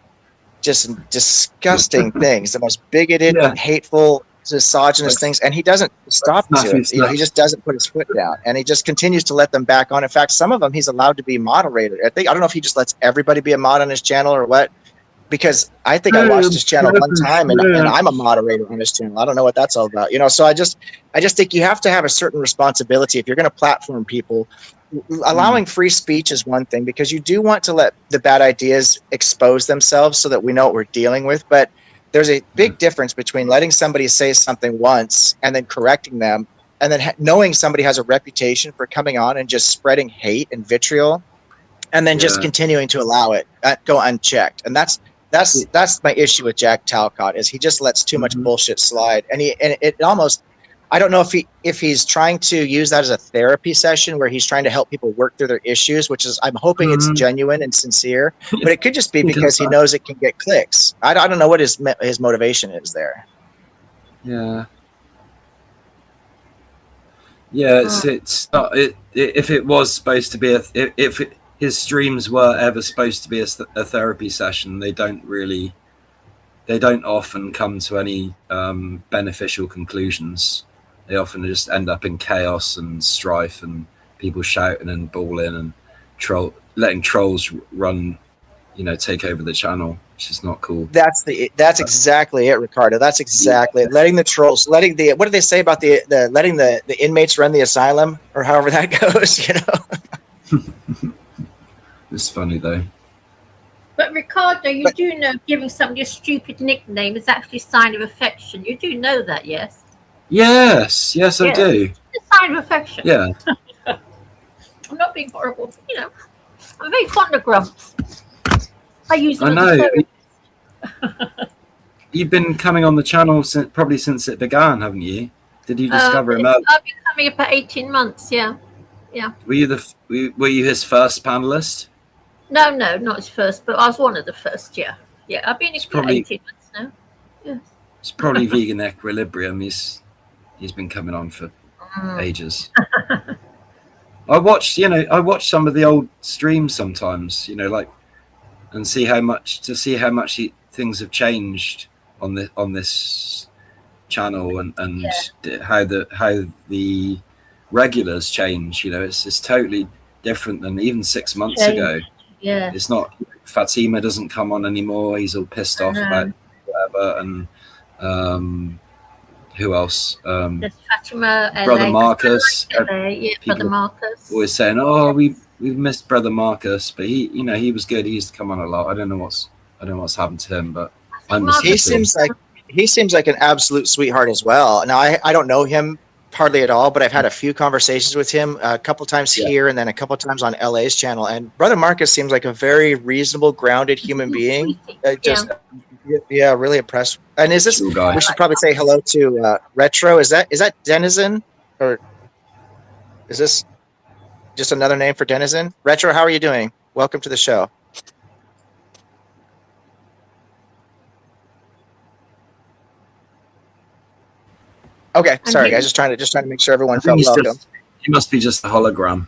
just disgusting things, the most bigoted and hateful, misogynist things, and he doesn't stop to it. He just doesn't put his foot down, and he just continues to let them back on. In fact, some of them he's allowed to be moderated. I don't know if he just lets everybody be a mod on his channel or what, because I think I watched his channel one time and I'm a moderator on his channel. I don't know what that's all about, so I just think you have to have a certain responsibility if you're going to platform people. Allowing free speech is one thing, because you do want to let the bad ideas expose themselves so that we know what we're dealing with, but there's a big difference between letting somebody say something once and then correcting them, and then knowing somebody has a reputation for coming on and just spreading hate and vitriol, and then just continuing to allow it go unchecked. And that's my issue with Jack Talcott, is he just lets too much bullshit slide, and it almost, I don't know if he's trying to use that as a therapy session where he's trying to help people work through their issues, which is, I'm hoping it's genuine and sincere, but it could just be because he knows it can get clicks. I don't know what his motivation is there. Yeah. Yeah, it's not if it was supposed to be if his streams were ever supposed to be a therapy session, they don't often come to any beneficial conclusions. They often just end up in chaos and strife and people shouting and bawling and letting trolls run, take over the channel, which is not cool. That's exactly it, Ricardo. That's exactly it. Letting the trolls, what do they say about the letting the inmates run the asylum, or however that goes, It's funny though. But Ricardo, you do know giving somebody a stupid nickname is actually a sign of affection. You do know that, yes? Yes, I do. It's a sign of affection. Yeah. I'm not being horrible. I'm very fond of grumps. I use them. I know. You've been coming on the channel probably since it began, haven't you? Did you discover him? I've been coming about 18 months. Yeah. Were you his first panelist? No, not his first, but I was one of the first. Yeah. I've been here for 18 months now. Yeah. It's probably Vegan Equilibrium. He's been coming on for ages. I watched some of the old streams sometimes, and see how much things have changed on this channel and how the regulars change. It's totally different than even 6 months ago. Yeah, it's not. Fatima doesn't come on anymore. He's all pissed off about whatever, and who else? There's Fatima, Brother Marcus. Brother Marcus. Always saying, "Oh, we've missed Brother Marcus," but he was good. He used to come on a lot. I don't know what's happened to him, but he seems like he seems like an absolute sweetheart as well. Now, I don't know him hardly at all, but I've had a few conversations with him a couple times here and then a couple times on LA's channel. And Brother Marcus seems like a very reasonable, grounded human being. Really impressed. And is this? We should probably say hello to Retro. Is that Denizen, or is this just another name for Denizen? Retro, how are you doing? Welcome to the show. Okay, sorry guys, just trying to make sure everyone felt welcome. He must be just a hologram.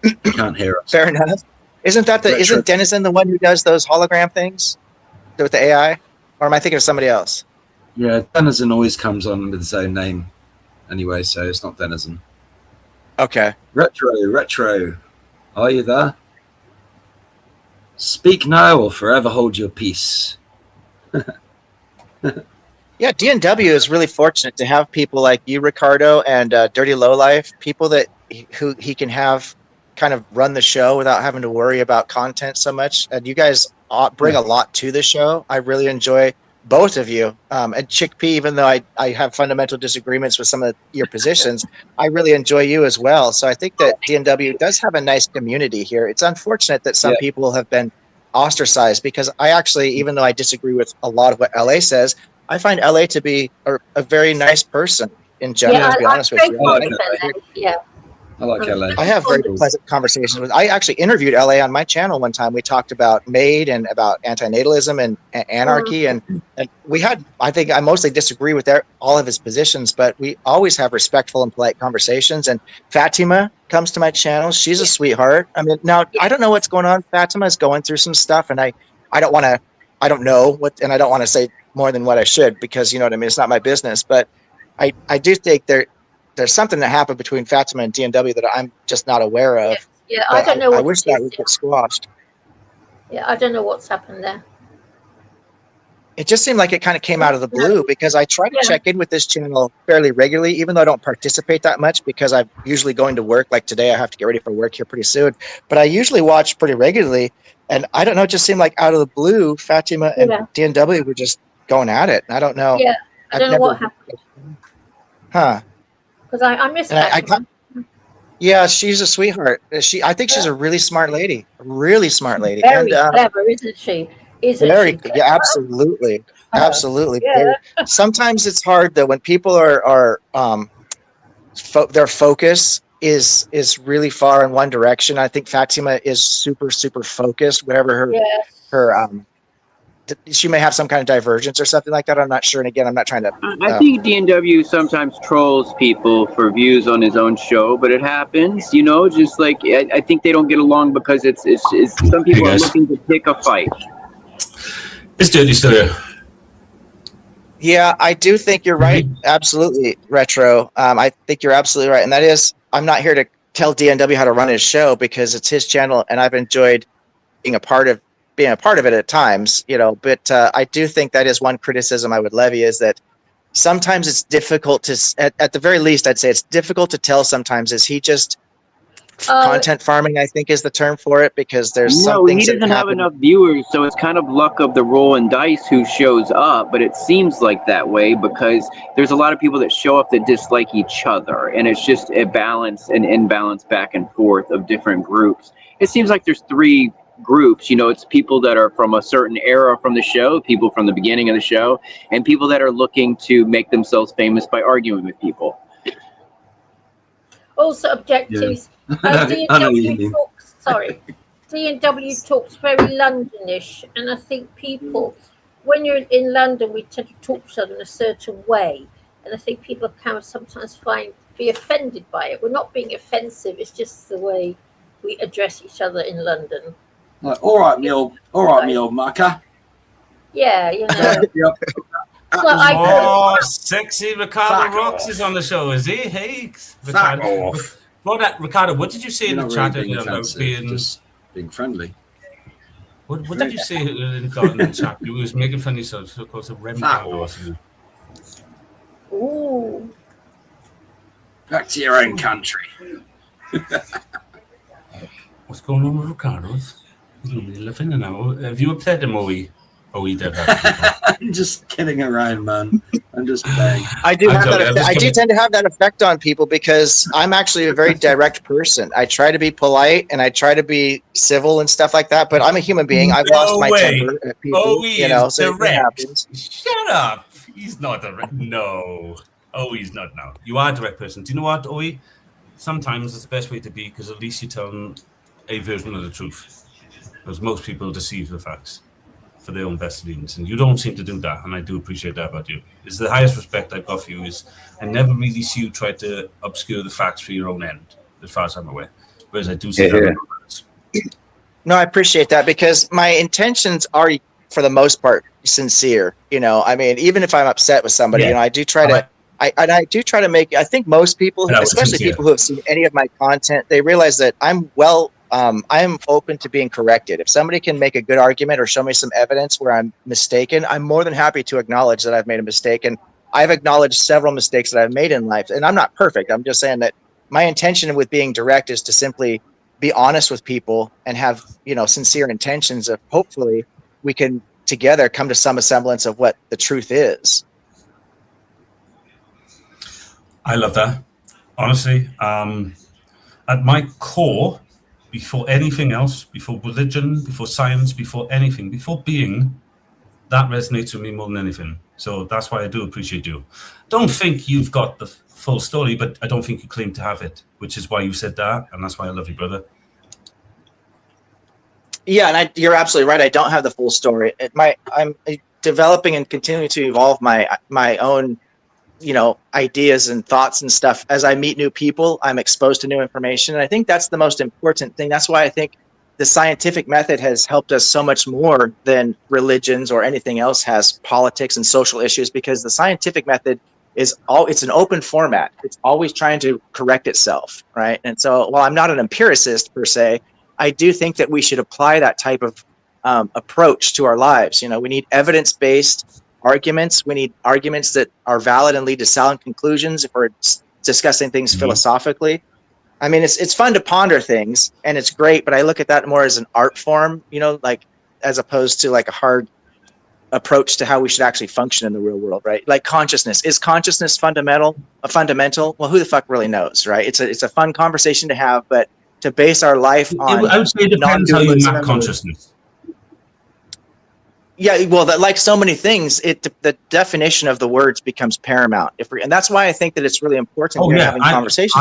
He can't hear us. Fair enough. Isn't Denizen the one who does those hologram things with the AI? Or am I thinking of somebody else? Yeah, Denizen always comes on with his own name anyway, so it's not Denizen. Okay. Retro. Are you there? Speak now or forever hold your peace. Yeah, DNW is really fortunate to have people like you, Ricardo, and Dirty Lowlife, people who he can have kind of run the show without having to worry about content so much. And you guys bring a lot to the show. I really enjoy both of you. And Chickpea, even though I have fundamental disagreements with some of your positions, I really enjoy you as well. So I think that DNW does have a nice community here. It's unfortunate that some people have been ostracized, because I actually, even though I disagree with a lot of what LA says, I find LA to be a very nice person in general, to be honest with you. I like LA. I have very pleasant conversations with. I actually interviewed LA on my channel one time. We talked about MAID and about antinatalism and anarchy, and we had. I think I mostly disagree with all of his positions, but we always have respectful and polite conversations. And Fatima comes to my channel. She's a sweetheart. I mean, now I don't know what's going on. Fatima is going through some stuff, and I don't know what, and I don't want to say more than what I should, because you know what I mean. It's not my business, but I do think there's something that happened between Fatima and DNW that I'm just not aware of. Yeah, I don't know. I wish that would get squashed. Yeah, I don't know what's happened there. It just seemed like it kind of came out of the blue, because I try to check in with this channel fairly regularly, even though I don't participate that much, because I'm usually going to work. Like today, I have to get ready for work here pretty soon. But I usually watch pretty regularly, and I don't know, it just seemed like out of the blue, Fatima and DNW were just going at it. I don't know. Yeah, I don't know what happened. Huh. Because I missed that. Yeah, she's a sweetheart. I think she's a really smart lady. Really smart lady. Very clever, isn't she? Absolutely. Absolutely. Yeah. Sometimes it's hard though when people are their focus is really far in one direction. I think Fatima is super focused. Whatever her she may have some kind of divergence or something like that. I'm not sure. And again, I'm not trying to. I think DNW sometimes trolls people for views on his own show, but it happens, you know. Just like I think they don't get along because it's some people are looking to pick a fight. It's Dirty still here. Yeah, I do think you're right. Absolutely, Retro. I think you're absolutely right, and that is, I'm not here to tell DNW how to run his show, because it's his channel, and I've enjoyed being a part of it at times, you know. But I do think that is one criticism I would levy, is that sometimes it's difficult to, at the very least, I'd say it's difficult to tell sometimes, is he just content farming, I think is the term for it, because there's some things he doesn't have enough viewers, so it's kind of luck of the roll and dice who shows up. But it seems like that way because there's a lot of people that show up that dislike each other, and it's just a balance and imbalance back and forth of different groups. It seems like there's three groups, you know. It's people that are from a certain era from the show, people from the beginning of the show, and people that are looking to make themselves famous by arguing with people. Also objectives. DNW talks very Londonish, and I think people, when you're in London, we tend to talk to each other in a certain way, and I think people can sometimes be offended by it. We're not being offensive; it's just the way we address each other in London. Like, all right, me old mucker. Yeah, you know. Sexy Ricardo Rocks is on the show, is he? Hey, Ricardo. Ricardo, what did you say in the chat about being just being friendly? What did you say in the chat? You was making fun of yourself, of course, of Remco or something. Ooh. Back to your own country. What's going on with Ricardo? He's going to be living now. Have you upset him, Owie? Oh, he did. I'm just kidding around, man. I'm just playing. I do tend to have that effect on people because I'm actually a very direct person. I try to be polite and I try to be civil and stuff like that, but I'm a human being. I've lost my temper at people, so it happens. Shut up. He's not direct. No. He's not now. You are a direct person. Do you know what, Owie? Sometimes it's the best way to be because at least you tell them a version of the truth. Because most people deceive the facts for their own best means, and you don't seem to do that, and I do appreciate that about you. It's the highest respect I've got for you is I never really see you try to obscure the facts for your own end, as far as I'm aware. Whereas I do see that. No, I appreciate that because my intentions are, for the most part, sincere. I mean, even if I'm upset with somebody, I do try to. I do try to make. I think most people, especially people who have seen any of my content, they realize that I'm open to being corrected. If somebody can make a good argument or show me some evidence where I'm mistaken, I'm more than happy to acknowledge that I've made a mistake. And I've acknowledged several mistakes that I've made in life. And I'm not perfect. I'm just saying that my intention with being direct is to simply be honest with people and have, sincere intentions of hopefully we can together come to some semblance of what the truth is. I love that. Honestly, at my core, before anything else, before religion, before science, before anything, before being, that resonates with me more than anything. So that's why I do appreciate you. Don't think you've got the full story, but I don't think you claim to have it, which is why you said that, and that's why I love you, brother. Yeah, and you're absolutely right. I don't have the full story. I'm developing and continuing to evolve my own ideas and thoughts and stuff. As I meet new people, I'm exposed to new information. And I think that's the most important thing. That's why I think the scientific method has helped us so much more than religions or anything else has, politics and social issues, because the scientific method it's an open format. It's always trying to correct itself, right? And so while I'm not an empiricist per se, I do think that we should apply that type of approach to our lives. We need evidence-based arguments. We need arguments that are valid and lead to sound conclusions if we're discussing things philosophically. I mean, it's fun to ponder things and it's great, but I look at that more as an art form, like as opposed to like a hard approach to how we should actually function in the real world, right? Like consciousness. Is consciousness fundamental? Well, who the fuck really knows, right? It's a fun conversation to have, but to base our life on I would say it depends how you map consciousness. Yeah, well, like so many things, the definition of the words becomes paramount. And that's why I think that it's really important when you're having conversations.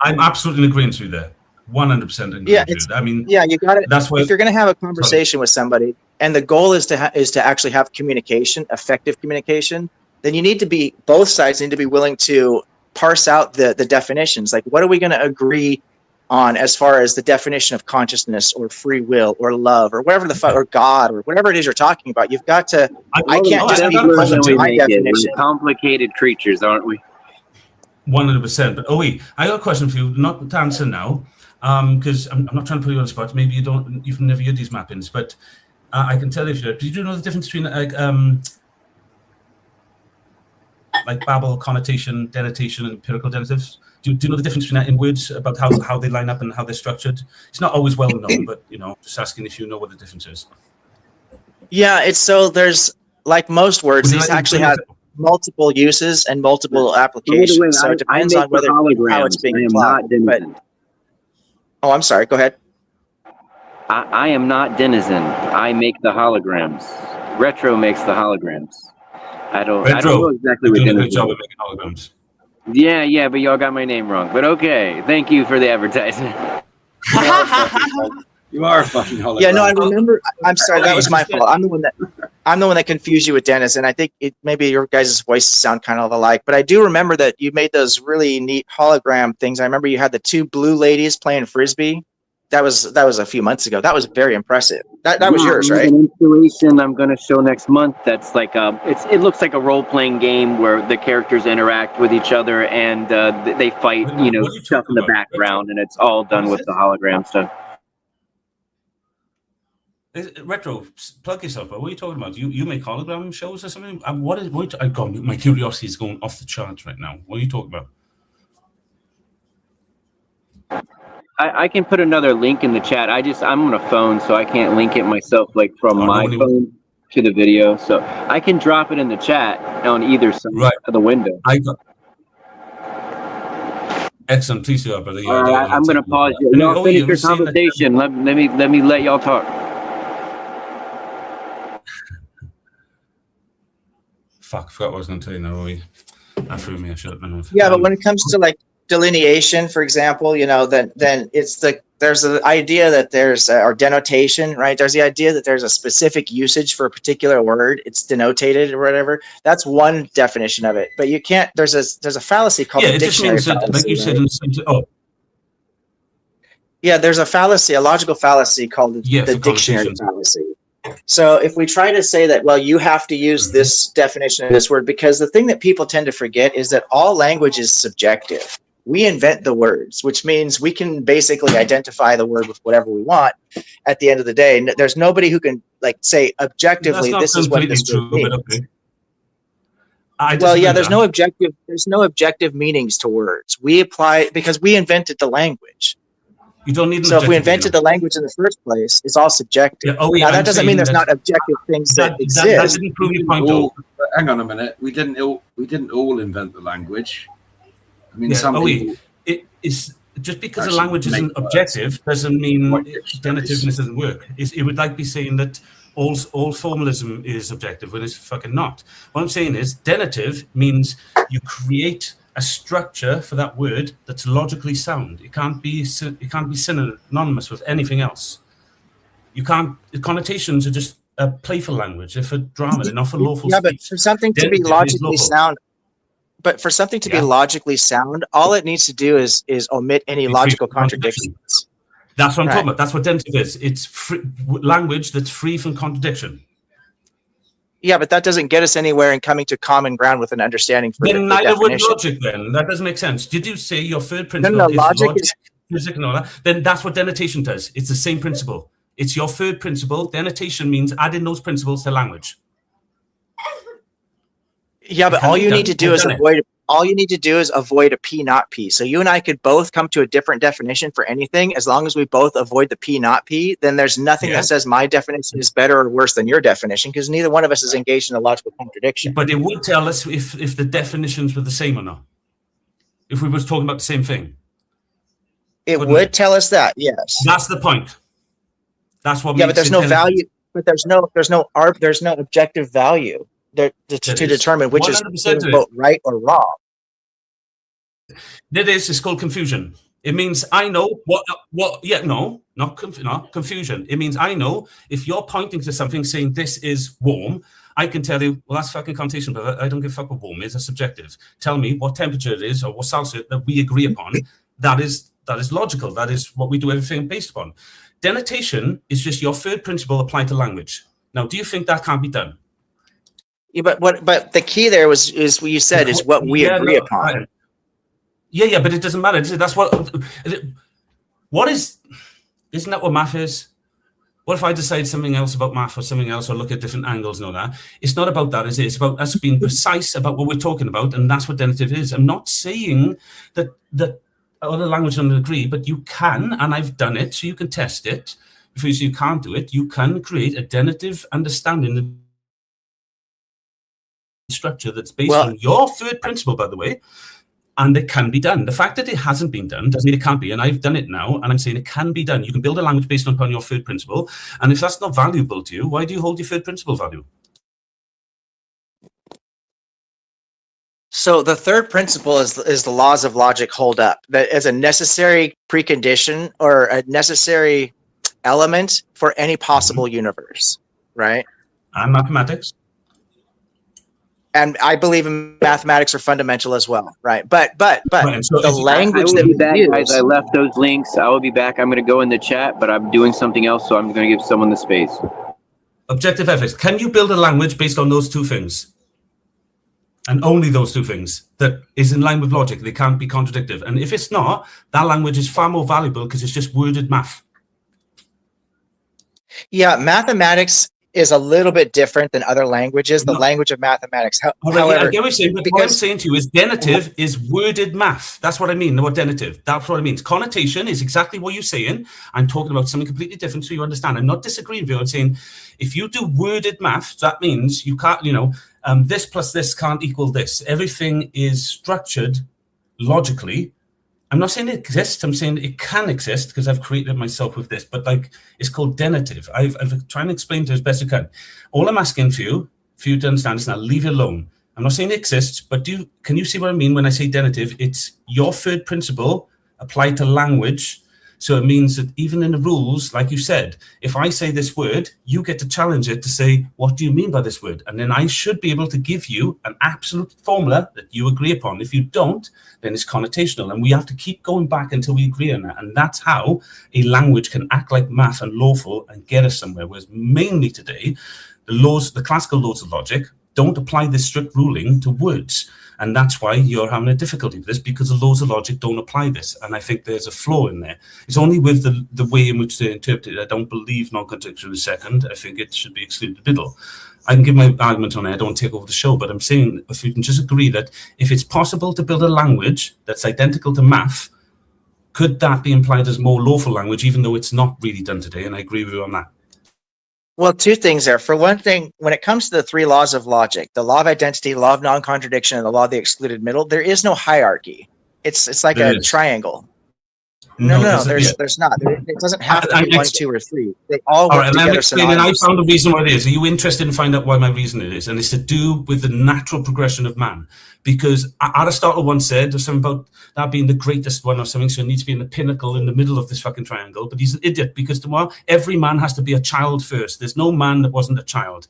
I'm absolutely in agreement with you there. 100% agree with you. I mean, you got it. That's why if you're going to have a conversation with somebody, and the goal is to actually have communication, effective communication, then you need to be, both sides need to be willing to parse out the definitions. Like, what are we going to agree on as far as the definition of consciousness or free will or love or whatever the fuck, or God or whatever it is you're talking about? You've got to. I can't just be present to my definition. We're complicated creatures, aren't we? 100%. But I got a question for you, not to answer now, because I'm not trying to put you on the spot. Maybe you've never heard these mappings, but I can tell you if you do. You know the difference between like Babel, connotation, denotation, and empirical denotatives? Do you know the difference between that in words about how they line up and how they're structured? It's not always well known, but just asking if you know what the difference is. Yeah, there's, like most words, these actually have multiple uses and multiple applications. So it depends on how it's being applied. Oh, I'm sorry. Go ahead. I am not Denizen. I make the holograms. Retro makes the holograms. I don't know exactly what Denizen is. Making holograms. Yeah, but y'all got my name wrong. But okay, thank you for the advertisement. You are a fucking hologram. Yeah, no, I remember. I'm sorry, that was my fault. I'm the one that confused you with Dennis, and I think maybe your guys' voices sound kind of alike. But I do remember that you made those really neat hologram things. I remember you had the two blue ladies playing frisbee. That was a few months ago. That was very impressive. That was yours, right? An installation I'm going to show next month. That's like it looks like a role-playing game where the characters interact with each other and they fight, stuff in the background, and it's all done with the hologram stuff. Retro, plug yourself. What are you talking about? You make hologram shows or something? My curiosity is going off the charts right now. What are you talking about? I can put another link in the chat. I'm on a phone, so I can't link it myself, like from my phone. to the video, so I can drop it in the chat on either side of the window. Excellent, please do that, brother. All right, I'm going to pause you. Y'all finish your conversation. Let me let y'all talk. Fuck, I forgot what I was going to tell you now. That threw me. I should have been. Yeah, but when it comes to like delineation, for example, you know, then it's there's the idea that there's or denotation, right? There's the idea that there's a specific usage for a particular word. It's denotated or whatever. That's one definition of it. But you can't. There's a fallacy called the dictionary fallacy. Like you said, yeah, there's a fallacy, a logical fallacy called the dictionary fallacy. So if we try to say that, well, you have to use this definition of this word, because the thing that people tend to forget is that all language is subjective. We invent the words, which means we can basically identify the word with whatever we want at the end of the day. There's nobody who can like say objectively, this is what this word means. Okay. Well, yeah, there's no objective meanings to words. We apply because we invented the language. You don't need. So if we invented the language in the first place, it's all subjective. Yeah, now that doesn't mean there's not objective things that exist. That didn't prove your point, though. Hang on a minute. We didn't all invent the language. I mean, some people. It is just because a language isn't objective doesn't mean denotativeness doesn't work. It would like be saying that all formalism is objective when it's fucking not. What I'm saying is denotative means you create a structure for that word that's logically sound. It can't be synonymous with anything else. You can't. The connotations are just a playful language. They're for drama. They're not for lawful. Yeah, but for something to be logically sound, all it needs to do is omit any logical contradictions. That's what I'm talking about. That's what denotative is. It's language that's free from contradiction. Yeah, but that doesn't get us anywhere in coming to common ground with an understanding for then neither would logic then. That doesn't make sense. Did you say your third principle is logic, physics and all that? Then that's what denotation does. It's the same principle. It's your third principle. Denotation means adding those principles to language. Yeah, but all you need to do is avoid a P not P. So you and I could both come to a different definition for anything as long as we both avoid the P not P. Then there's nothing that says my definition is better or worse than your definition, because neither one of us is engaged in a logical contradiction. But it would tell us if the definitions were the same or not. If we were talking about the same thing, it would tell us that. Yes, that's the point. That's what. Yeah, but there's no value. But there's no objective value to determine which is quote, right or wrong. It's called confusion. It means I know not confusion. It means I know if you're pointing to something saying this is warm, I can tell you, well, that's fucking connotation, but I don't give a fuck what warm is. That's subjective. Tell me what temperature it is or what Celsius that we agree upon. That is logical. That is what we do everything based upon. Denotation is just your third principle applied to language. Now, do you think that can't be done? Yeah, but the key there is what you said is what we agree upon. Right. Yeah, but it doesn't matter. That's what isn't that what math is? What if I decide something else about math or something else or look at different angles and all that? It's not about that, is it? It's about us being precise about what we're talking about, and that's what denotative is. I'm not saying that other languages don't agree, but you can, and I've done it, so you can test it. If you say you can't do it, you can create a denotative understanding of structure that's based on your third principle, by the way, and it can be done. The fact that it hasn't been done doesn't mean it can't be, and I've done it now, and I'm saying it can be done. You can build a language based upon your third principle, and if that's not valuable to you, why do you hold your third principle value? So the third principle is the laws of logic hold up. That as a necessary precondition or a necessary element for any possible universe, right? And mathematics. And I believe in mathematics are fundamental as well, right? But so the language that we use, guys, I left those links. I will be back. I'm going to go in the chat, but I'm doing something else, so I'm going to give someone the space. Objective ethics. Can you build a language based on those two things? And only those two things that is in line with logic. They can't be contradictive. And if it's not, that language is far more valuable because it's just worded math. Yeah, mathematics is a little bit different than other languages, the language of mathematics. However, I get what you're saying, but what I'm saying to you is denitive is worded math. That's what I mean, the word denitive. That's what it means. Connotation is exactly what you're saying. I'm talking about something completely different so you understand. I'm not disagreeing with you. I'm saying if you do worded math, that means you can't, this plus this can't equal this. Everything is structured logically. I'm not saying it exists. I'm saying it can exist because I've created it myself with this. But it's called denitive. I've trying to explain to you as best I can. All I'm asking for you to understand is now leave it alone. I'm not saying it exists, but can you see what I mean when I say denitive? It's your third principle applied to language. So it means that even in the rules, like you said, if I say this word, you get to challenge it to say, what do you mean by this word? And then I should be able to give you an absolute formula that you agree upon. If you don't, then it's connotational. And we have to keep going back until we agree on that. And that's how a language can act like math and lawful and get us somewhere. Whereas mainly today, the classical laws of logic don't apply this strict ruling to words. And that's why you're having a difficulty with this, because the laws of logic don't apply this. And I think there's a flaw in there. It's only with the way in which they interpret it. I don't believe non-contradiction is second. I think it should be excluded middle. I can give my argument on it. I don't take over the show, but I'm saying if we can just agree that if it's possible to build a language that's identical to math, could that be implied as more lawful language, even though it's not really done today? And I agree with you on that. Well, two things there. For one thing, when it comes to the three laws of logic, the law of identity, law of non-contradiction, and the law of the excluded middle, there is no hierarchy. It's like a triangle. No, there's not. It doesn't have to be 1, 2, or 3. They all work together. And I found the reason why it is. Are you interested in finding out why my reason it is? And it's to do with the natural progression of man. Because Aristotle once said there's something about that being the greatest one or something, so it needs to be in the pinnacle in the middle of this fucking triangle. But he's an idiot, because tomorrow every man has to be a child first. There's no man that wasn't a child.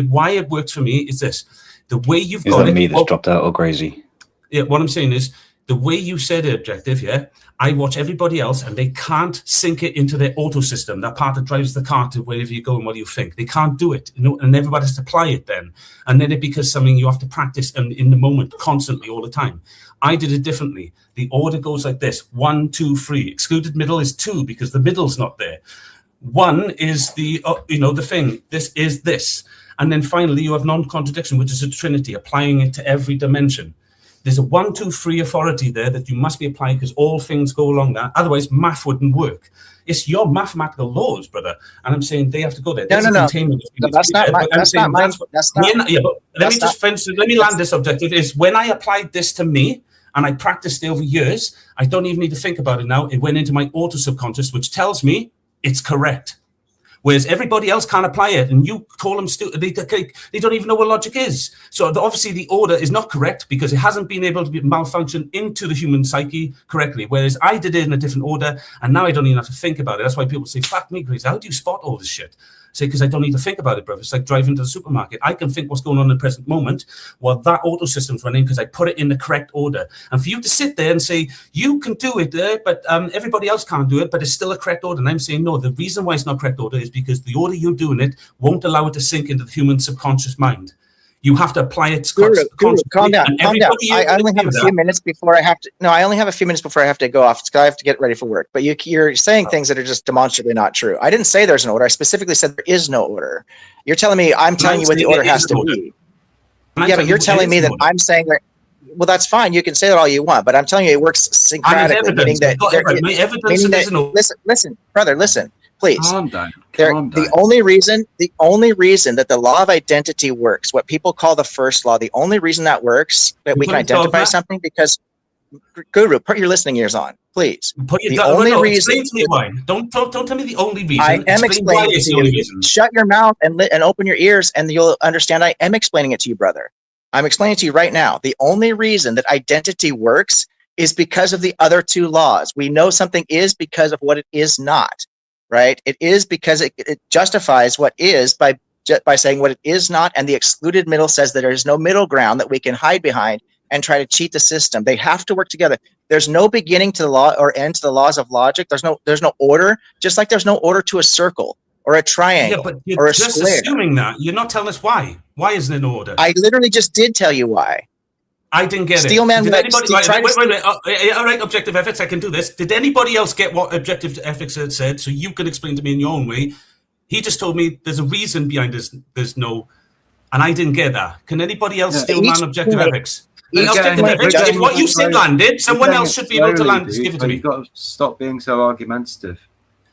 Why it works for me is this. The way you've got it... Is that me that's dropped out or crazy? Yeah, what I'm saying is, the way you said it, objective, I watch everybody else and they can't sync it into their auto system, that part that drives the car to wherever you go and what do you think. They can't do it, and everybody has to apply it then. And then it becomes something you have to practice in the moment, constantly, all the time. I did it differently. The order goes like this: 1, 2, 3. Excluded middle is 2 because the middle's not there. 1 is the thing. This is this. And then finally you have non-contradiction, which is a trinity, applying it to every dimension. There's a 1, 2, 3 authority there that you must be applying because all things go along that. Otherwise, math wouldn't work. It's your mathematical laws, brother. And I'm saying they have to go there. No. That's not mine. Let me land this objective. Is when I applied this to me and I practiced it over years, I don't even need to think about it now. It went into my auto subconscious, which tells me it's correct. Whereas everybody else can't apply it, and you call them stupid. They don't even know what logic is. So obviously the order is not correct because it hasn't been able to be malfunction into the human psyche correctly. Whereas I did it in a different order, and now I don't even have to think about it. That's why people say, "Fuck me, Grace. How do you spot all this shit?" I say, because I don't need to think about it, brother. It's like driving to the supermarket. I can think what's going on in the present moment while that auto system's running because I put it in the correct order. And for you to sit there and say, you can do it, but everybody else can't do it, but it's still a correct order. And I'm saying, no, the reason why it's not correct order is because the order you're doing it won't allow it to sink into the human subconscious mind. You have to apply it. Guru, calm down. I only have a few minutes before I have to. No, I only have a few minutes before I have to go off because I have to get ready for work. But you're saying things that are just demonstrably not true. I didn't say there's an order. I specifically said there is no order. You're telling me I'm telling you what the order has to be. Yeah, but you're telling me that I'm saying that. Well, that's fine. You can say that all you want, but I'm telling you it works synchronically, meaning that. Listen, brother, listen. Please. Calm down. The only reason that the law of identity works, what people call the first law, the only reason that works, that we can identify something, because Guru, put your listening ears on, please. The only reason. Don't tell me the only reason. I am explaining it to you. Shut your mouth and open your ears, and you'll understand. I am explaining it to you, brother. I'm explaining it to you right now. The only reason that identity works is because of the other two laws. We know something is because of what it is not. Right? It is because it justifies what is by saying what it is not, and the excluded middle says that there is no middle ground that we can hide behind and try to cheat the system. They have to work together. There's no beginning to the law or end to the laws of logic. There's no order, just like there's no order to a circle or a triangle but you're or a just square. Assuming that. You're not telling us why. Why isn't it in order? I literally just did tell you why. I didn't get Steelman it. Did anybody, wait. All right, objective ethics, I can do this. Did anybody else get what objective ethics had said? So you can explain to me in your own way. He just told me there's a reason behind there's no, and I didn't get that. Can anybody else still man objective ethics? Objective ethics, if what you said landed, someone else should be able to land. Give it to me. You've got to stop being so argumentative.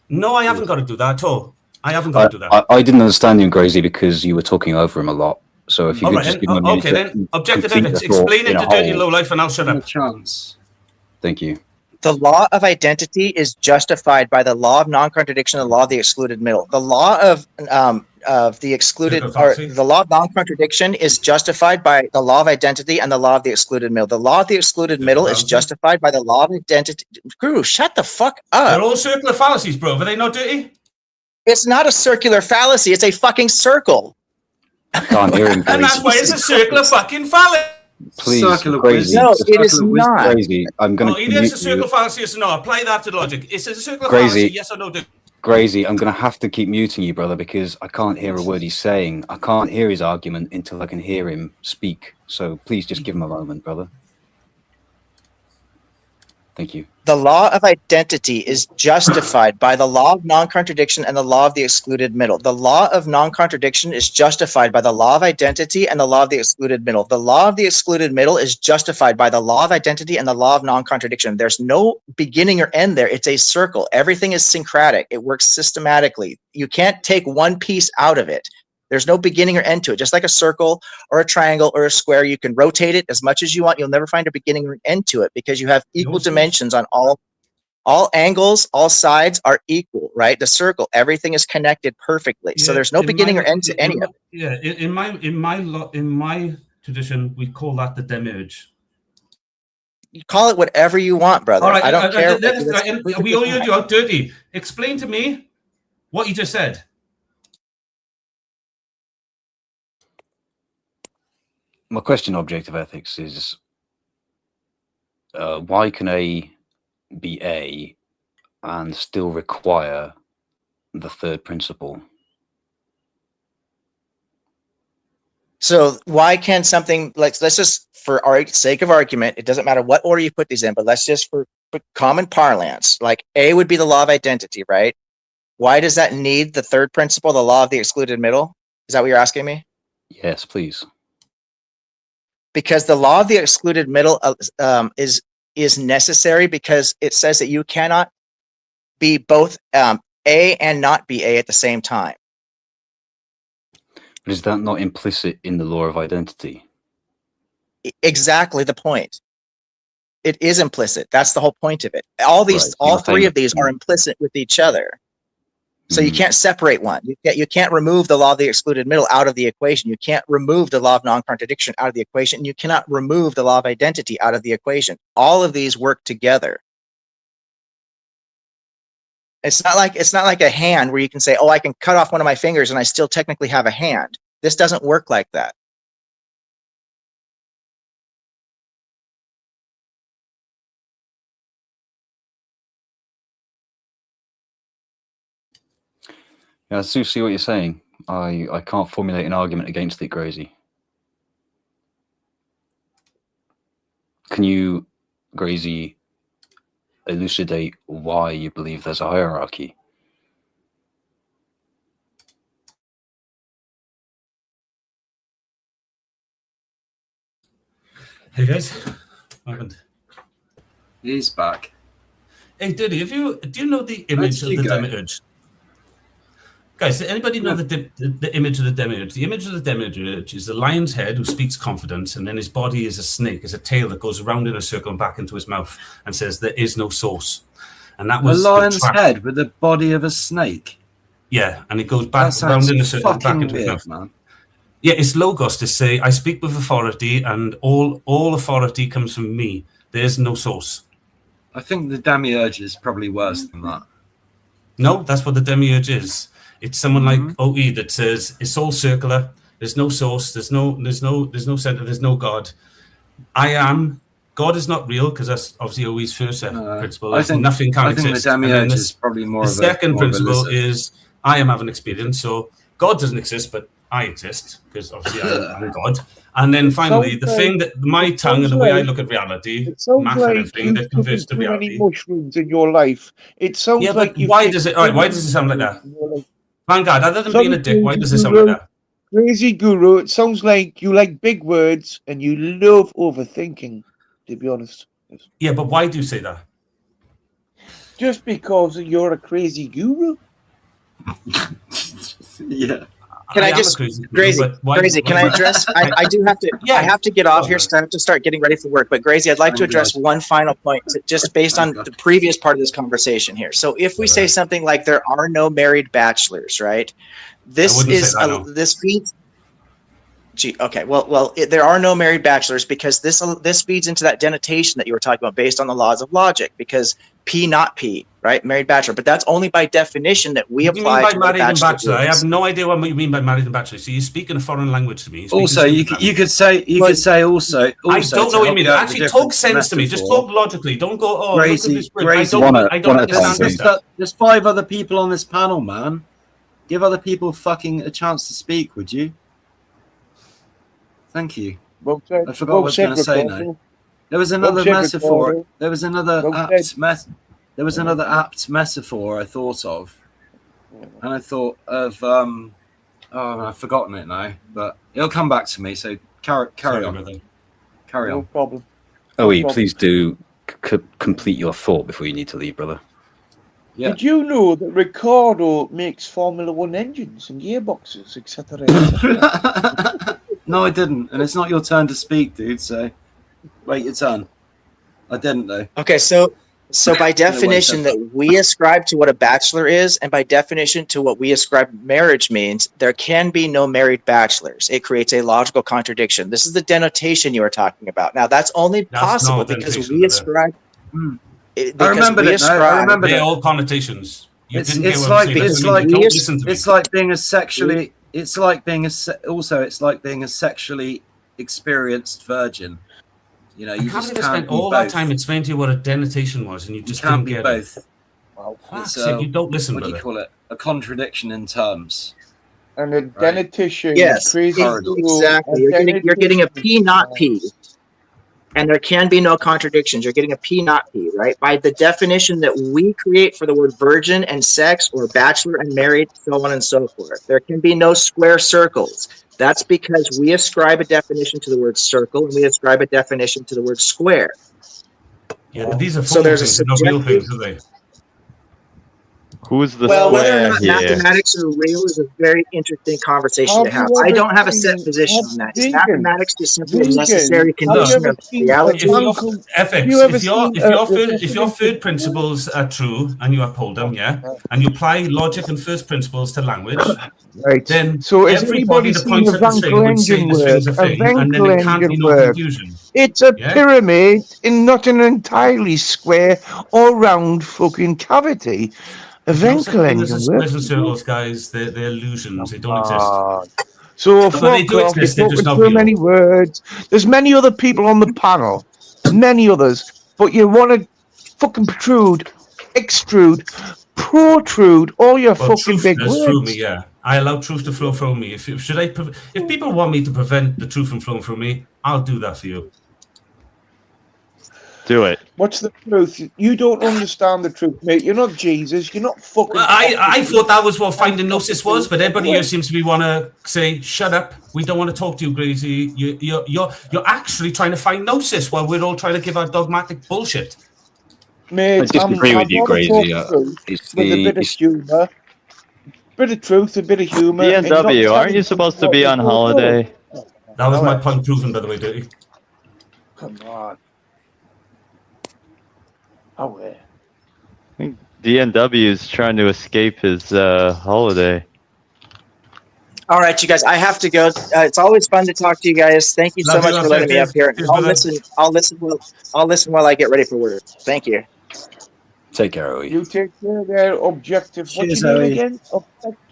No, I haven't got to do that at all. I haven't got to do that. I didn't understand you, Gracie, because you were talking over him a lot. So if you could just give him a minute. Okay, then. Objective ethics. Explain it to dirty lowlife and I'll shut up. Chance. Thank you. The law of identity is justified by the law of non-contradiction and the law of the excluded middle. The law of the excluded, or the law of non-contradiction is justified by the law of identity and the law of the excluded middle. The law of the excluded middle is justified by the law of identity. Guru, shut the fuck up. They're all circular fallacies, bro. Are they not dirty? It's not a circular fallacy. It's a fucking circle. I can't hear him. And that's why it's a circular fucking fallacy. Please, Crazy. No, it is not. Crazy. I'm going to. Either it's a circular fallacy, yes or no. Apply that to the logic. It's a circular fallacy, yes or no. Gracie, I'm going to have to keep muting you, brother, because I can't hear a word he's saying. I can't hear his argument until I can hear him speak. So please just give him a moment, brother. Thank you. The law of identity is justified by the law of non-contradiction and the law of the excluded middle. The law of non-contradiction is justified by the law of identity and the law of the excluded middle. The law of the excluded middle is justified by the law of identity and the law of non-contradiction. There's no beginning or end there. It's a circle. Everything is syncretic. It works systematically. You can't take one piece out of it. There's no beginning or end to it. Just like a circle or a triangle or a square, you can rotate it as much as you want. You'll never find a beginning or end to it because you have equal dimensions on all angles, all sides are equal, right? The circle, everything is connected perfectly. So there's no beginning or end to any of it. Yeah, in my tradition, we call that the demiurge. You call it whatever you want, brother. All right, I don't care. We all heard you out dirty. Explain to me what you just said. My question, objective ethics, is why can A be A and still require the third principle? So why can something like, let's just, for our sake of argument, it doesn't matter what order you put these in, but let's just for common parlance, like A would be the law of identity, right? Why does that need the third principle, the law of the excluded middle? Is that what you're asking me? Yes, please. Because the law of the excluded middle is necessary because it says that you cannot be both A and not be A at the same time. But is that not implicit in the law of identity? Exactly the point. It is implicit. That's the whole point of it. All three of these are implicit with each other. So you can't separate one. You can't remove the law of the excluded middle out of the equation. You can't remove the law of non-contradiction out of the equation. You cannot remove the law of identity out of the equation. All of these work together. It's not like a hand where you can say, oh, I can cut off one of my fingers and I still technically have a hand. This doesn't work like that. Yeah, I do see what you're saying. I can't formulate an argument against it, Gracie. Can you, Gracie, elucidate why you believe there's a hierarchy? Hey guys, what happened? He's back. Hey, Diddy, do you know the image of the demiurge? Guys, does anybody know the image of the demiurge? The image of the demiurge is a lion's head who speaks confidence, and then his body is a snake, is a tail that goes around in a circle and back into his mouth and says, there is no source. And that was a lion's head with the body of a snake. Yeah, and it goes back around in a circle back into his mouth. Man. Yeah, it's logos to say, I speak with authority, and all authority comes from me. There's no source. I think the demiurge is probably worse than that. No, that's what the demiurge is. It's someone like OE that says it's all circular. There's no source. There's no center. There's no God. I am. God is not real because that's obviously OE's first principle. I think nothing can exist. I think the demiurge is probably more. The second principle is I am having experience. So God doesn't exist, but I exist because obviously I'm God. And then finally, the thing that my tongue and the way I look at reality, math and everything that converts to reality. Mushrooms in your life. It sounds like why does it sound like that? Vanguard, other than being a dick, why does it sound like that? Crazy Guru, it sounds like you like big words and you love overthinking, to be honest. Yeah, but why do you say that? Just because you're a crazy guru. Yeah. Can I just Gracie? Can I address? I do have to. Yeah. I have to get off here, so I have to start getting ready for work. But Gracie, I'd like to address one final point, just based on the previous part of this conversation here. So, if we say something like there are no married bachelors, right? This is this feeds. Gee, okay. Well, there are no married bachelors because this feeds into that denotation that you were talking about, based on the laws of logic. Because P not P, right? Married bachelor, but that's only by definition that we apply to married and bachelor. I is. have no idea what you mean by married and bachelor. So you speak in a foreign language to me. Also, you could say also. I don't know what you mean. Actually, talk sense to me. Just talk logically. Don't go. Oh, Gracie, look at this I don't understand. There's 5 other people on this panel, man. Give other people fucking a chance to speak, would you? Thank you. I forgot what I was going to say now. There was another metaphor. There was another apt metaphor I thought of, and I thought of I've forgotten it now, but it'll come back to me. So carry on. Carry on. No problem. Please do complete your thought before you need to leave, brother. Yeah. Did you know that Ricardo makes Formula 1 engines and gearboxes, etc.? No, I didn't, and it's not your turn to speak, dude. So wait your turn. I didn't though. Okay, so by definition that we ascribe to what a bachelor is, and by definition to what we ascribe marriage means, there can be no married bachelors. It creates a logical contradiction. This is the denotation you are talking about. Now, that's only possible because we ascribe. I remember it. I remember they're all connotations. It's like being a sexually. It's like being a sexually experienced virgin. You know, you just can't spend all that time explaining to you what a denotation was, and you just can't get both. Well, you don't listen. What do you call it? A contradiction in terms. And a denotation. Yes, exactly. You're getting a P not P, and there can be no contradictions. You're getting a P not P, right? By the definition that we create for the word virgin and sex, or bachelor and married, so on and so forth. There can be no square circles. That's because we ascribe a definition to the word circle, and we ascribe a definition to the word square. Yeah, but these are so there's a subjective, no real things, are they? Who's the whether or not here? mathematics are real is a very interesting conversation to have. I don't have a set position on that. Is mathematics just simply a necessary condition of reality? If your third principles are true and you uphold them, and you apply logic and first principles to language, right? Then so everybody that points at the thing would say this thing's a thing, and then there can't be no confusion. It's a pyramid in not an entirely square or round fucking cavity. Squares and circles, guys, they're illusions. They don't exist. So fuck off. You're talking so many words. There's many other people on the panel, many others, but you want to fucking extrude, protrude all your fucking big words. Through me, I allow truth to flow from me. If people want me to prevent the truth from flowing from me, I'll do that for you. Do it. What's the truth? You don't understand the truth, mate. You're not Jesus. You're not fucking. Well, I thought that was what finding Gnosis was, but everybody here seems to be want to say, "Shut up. We don't want to talk to you, Gracie. You're actually trying to find Gnosis while we're all trying to give our dogmatic bullshit." Mate, I disagree with you, Gracie. With a bit of humour, bit of truth, a bit of humour. DNW, aren't you supposed to be on holiday? That was my point proven, by the way, Dirty. Come on. Oh, yeah. I think DNW is trying to escape his holiday. All right, you guys. I have to go. It's always fun to talk to you guys. Thank you so much for letting me up here. I'll listen while I get ready for work. Thank you. Take care, Owie. You take care of their objective. Cheers, what do you mean again?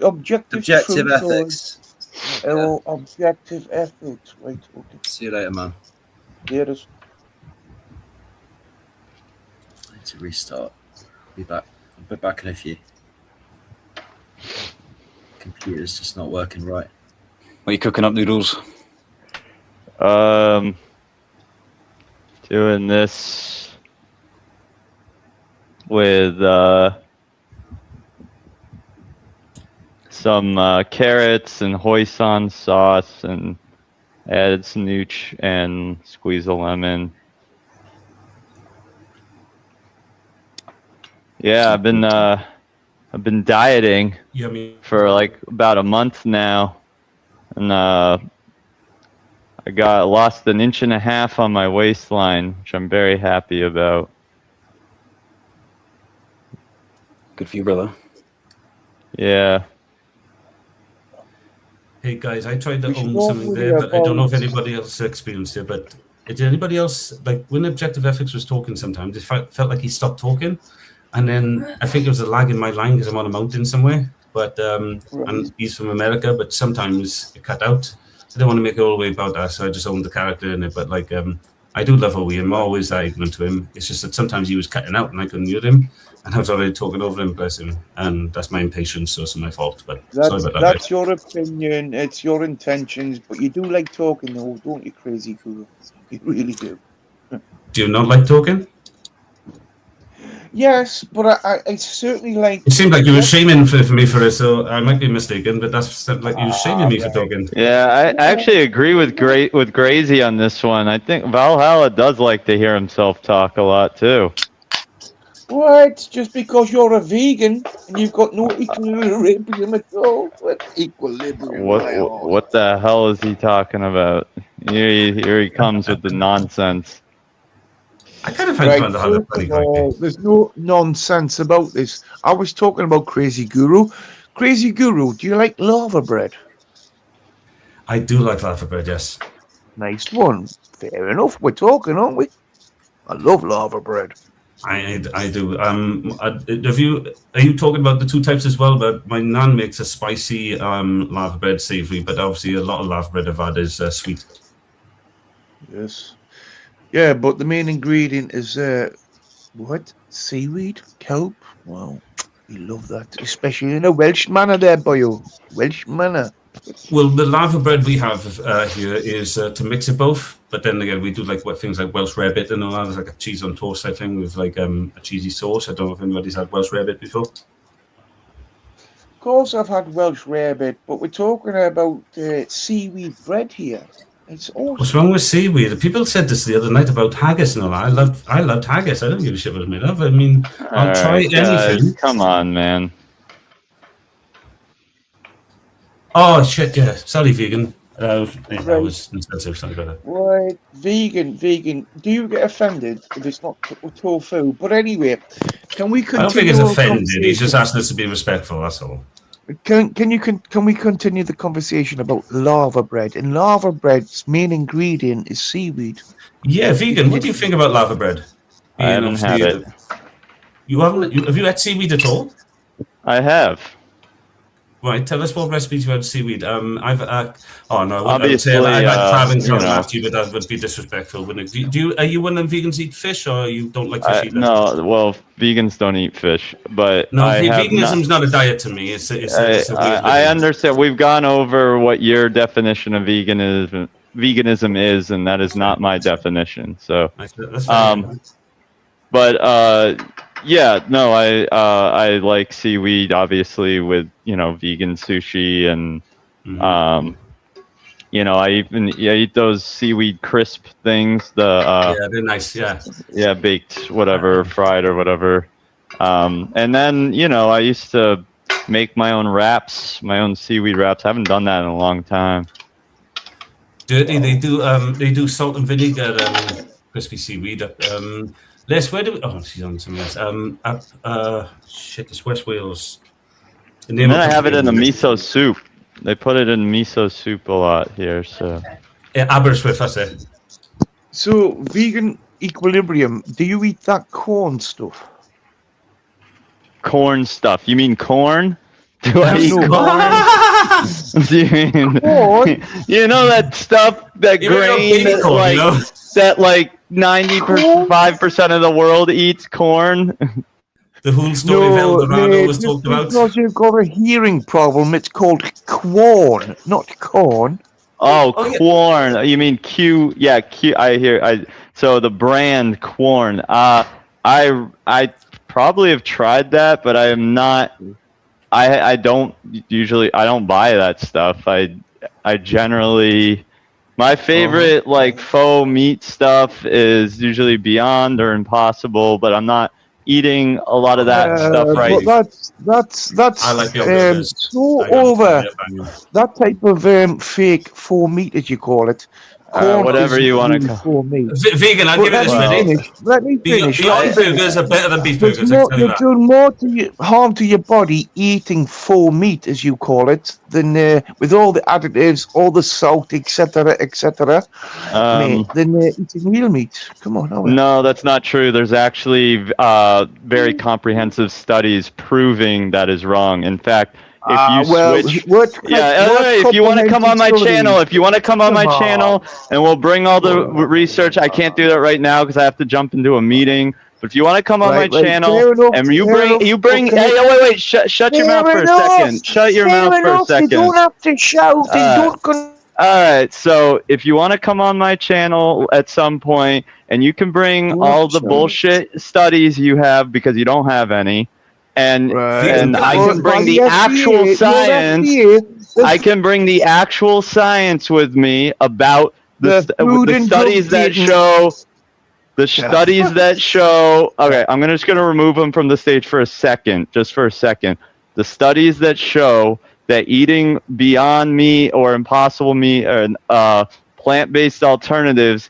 Objective ethics. Objective ethics. Right. Okay. See you later, man. Cheers. To restart. Be back. I'll be back in a few. Computer's just not working right. What are you cooking up, Noodles? Doing this with some carrots and hoisin sauce, and added some nooch and squeeze a lemon. Yeah, I've been dieting for like about a month now, and I lost 1.5 inches on my waistline, which I'm very happy about. Good for you, brother. Yeah. Hey guys, I tried to own something there, but I don't know if anybody else experienced it. But did anybody else, like when Objective Ethics was talking sometimes, it felt like he stopped talking. And then I think there was a lag in my line because I'm on a mountain somewhere. But and he's from America, but sometimes it cut out. I don't want to make it all the way about that, so I just owned the character in it. But like I do love Owie. I'm always that ignorant to him. It's just that sometimes he was cutting out and I couldn't hear him. And I was already talking over him, bless him. And that's my impatience, so it's my fault. But sorry about that. That's your opinion. It's your intentions. But you do like talking, though, don't you, Crazy Guru? You really do. Do you not like talking? Yes, but I certainly like... It seemed like you were shaming for me for it, so I might be mistaken, but that's like you were shaming me for talking. Yeah, I actually agree with Grazy on this one. I think Valhalla does like to hear himself talk a lot, too. What? Just because you're a vegan and you've got no equilibrium at all? What equilibrium? What the hell is he talking about? Here he comes with the nonsense. I kind of find Valhalla pretty creepy. There's no nonsense about this. I was talking about Crazy Guru. Crazy Guru, do you like lava bread? I do like lava bread, yes. Nice one. Fair enough. We're talking, aren't we? I love lava bread. I do. Are you talking about the two types as well? But my nan makes a spicy lava bread, savory, but obviously a lot of lava bread I've had is sweet. Yes. Yeah, but the main ingredient is what? Seaweed? Kelp? Wow. You love that, especially in a Welsh manner there, boyo. Welsh manner. Well, the lava bread we have here is to mix it both, but then again, we do like things like Welsh rarebit and all that. It's like a cheese on toast type thing with like a cheesy sauce. I don't know if anybody's had Welsh rarebit before. Of course, I've had Welsh rarebit, but we're talking about seaweed bread here. It's awesome. What's wrong with seaweed? People said this the other night about haggis and all that. I loved haggis. I don't give a shit what it's made of. I mean, I'll try anything. Come on, man. Oh shit! Yeah, sorry, vegan. I was insensitive. Sorry about that. Right, vegan. Do you get offended if it's not tofu? But anyway, can we continue? I don't think it's offended. He's just asking us to be respectful. That's all. Can we continue the conversation about lava bread? And lava bread's main ingredient is seaweed. Yeah, vegan. What do you think about lava bread? I haven't had it. You haven't? Have you had seaweed at all? I have. Right, tell us what recipes you had seaweed. I've obviously I've had crab and carrot after you, but that would be disrespectful, wouldn't it? Are you one of them vegans eat fish, or you don't like fish either? No, well, vegans don't eat fish, but no, veganism's not a diet to me. It's a weird I understand. We've gone over what your definition of veganism is, and that is not my definition. So, that's fine. Yeah, no, I like seaweed, obviously, with vegan sushi, and I even eat those seaweed crisp things. Yeah, they're nice. Yeah, baked, whatever, fried or whatever. And then I used to make my own wraps, my own seaweed wraps. I haven't done that in a long time. Dirty, they do salt and vinegar crispy seaweed. Les, where do we... Oh, she's on something else. It's West Wales. And then I have it in the miso soup. They put it in miso soup a lot here, so... Yeah, Aberystwyth, that's it. So, vegan equilibrium, do you eat that corn stuff? Corn stuff? You mean corn? Do I eat corn? Do you mean... Corn? You know that stuff, that grain, that 95% of the world eats corn. The whole story of El Dorado was talked about. Because you've got a hearing problem, it's called quorn, not corn. Oh, corn. Yeah. You mean Q? Yeah, Q. I hear. So the brand corn. I probably have tried that, but I am not I don't usually, I don't buy that stuff. I generally, my favorite like faux meat stuff is usually Beyond or Impossible, but I'm not eating a lot of that stuff right. But that's I like your burgers. so over. That type of fake faux meat, as you call it. Corn whatever is you want to really call faux meat. Vegan, I'll give you this, Vinny. Let me finish. Beyond burgers are better than beef burgers. You're doing more harm to your body eating faux meat, as you call it, than with all the additives, all the salt, etc., etc. Than eating real meat. Come on, no, that's not true. There's actually very comprehensive studies proving that is wrong. In fact, if you switch, if you want to come on my channel, and we'll bring all the research. I can't do that right now because I have to jump into a meeting. But if you want to come on my channel and you bring, hey, wait, shut your mouth for a second. Shut your mouth for a second. You don't have to shout. All right, so if you want to come on my channel at some point, and you can bring all the bullshit studies you have because you don't have any. And I can bring the actual science. I can bring the actual science with me about the studies that show. The studies that show. Okay, I'm just gonna remove them from the stage for a second, just for a second. The studies that show that eating Beyond Meat or Impossible Meat or plant-based alternatives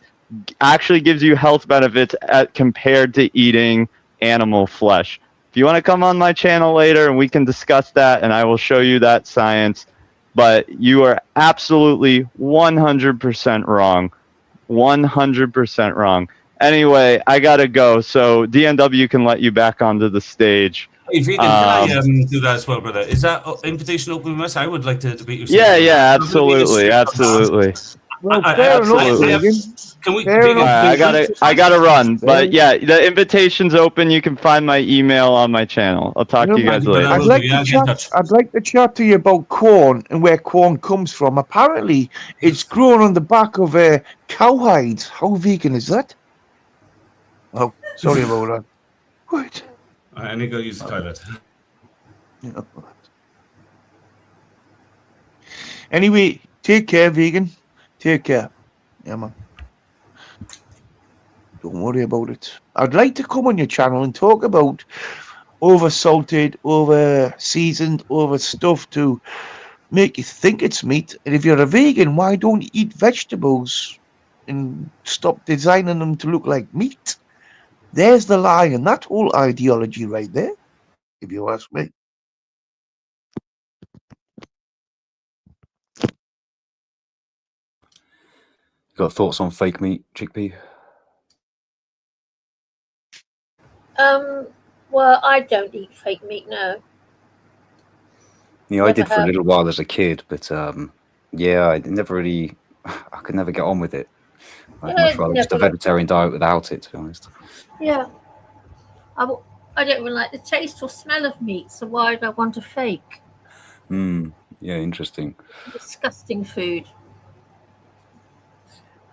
actually gives you health benefits compared to eating animal flesh. If you want to come on my channel later and we can discuss that and I will show you that science, but you are absolutely 100% wrong. 100% wrong. Anyway, I gotta go, so DNW can let you back onto the stage. Hey, Vegan, can I do that as well, brother? Is that invitation open with us? I would like to debate you. Yeah, absolutely. Well, fair enough. Can we? I gotta run, but yeah, the invitation's open. You can find my email on my channel. I'll talk to you guys later. I'd like to chat to you about corn and where corn comes from. Apparently, it's grown on the back of cowhides. How vegan is that? Oh, sorry about that. What? I need to go use the toilet. Yeah. Anyway, take care, vegan. Take care. Yeah, man. Don't worry about it. I'd like to come on your channel and talk about over-salted, over-seasoned, over-stuff to make you think it's meat. And if you're a vegan, why don't you eat vegetables and stop designing them to look like meat? There's the lie in that whole ideology right there, if you ask me. Got thoughts on fake meat, Chickpea? Well, I don't eat fake meat, no. Yeah, I did for a little while as a kid, but yeah, I never really, I could never get on with it. I'd much rather just a vegetarian diet without it, to be honest. Yeah. I don't even like the taste or smell of meat, so why would I want a fake? Yeah, interesting. Disgusting food.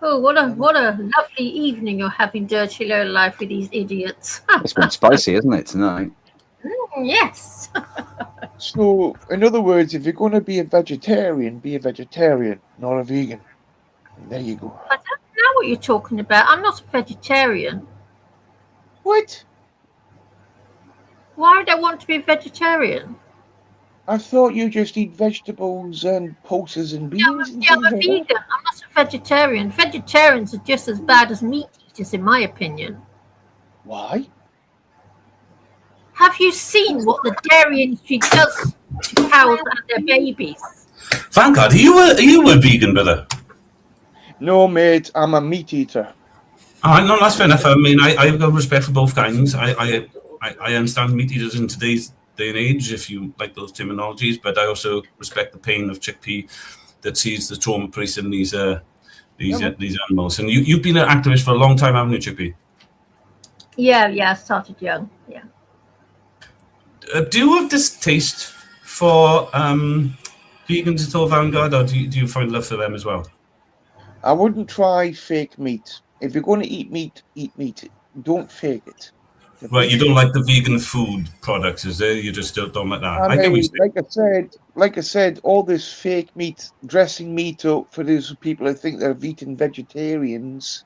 Oh, what a lovely evening you're having, Dirty Low Life, with these idiots. It's been spicy, isn't it, tonight? Yes. So, in other words, if you're going to be a vegetarian, not a vegan. And there you go. I don't know what you're talking about. I'm not a vegetarian. What? Why would I want to be a vegetarian? I thought you just eat vegetables and pulses and beans. Yeah, I'm a vegan. I'm not a vegetarian. Vegetarians are just as bad as meat eaters, in my opinion. Why? Have you seen what the dairy industry does to cows and their babies? Vanguard, are you a vegan, brother? No, mate. I'm a meat eater. No, that's fair enough. I mean, I've got respect for both kinds. I understand meat eaters in today's day and age, if you like those terminologies, but I also respect the pain of Chickpea that sees the trauma placed in these animals. And you've been an activist for a long time, haven't you, Chickpea? Yeah, I started young. Yeah. Do you have this taste for vegans at all, Vanguard, or do you find love for them as well? I wouldn't try fake meat. If you're going to eat meat, eat meat. Don't fake it. Right, you don't like the vegan food products, is it? You just don't like that. I mean, like I said, all this fake meat, dressing meat up for those people who think they're eating vegetarians.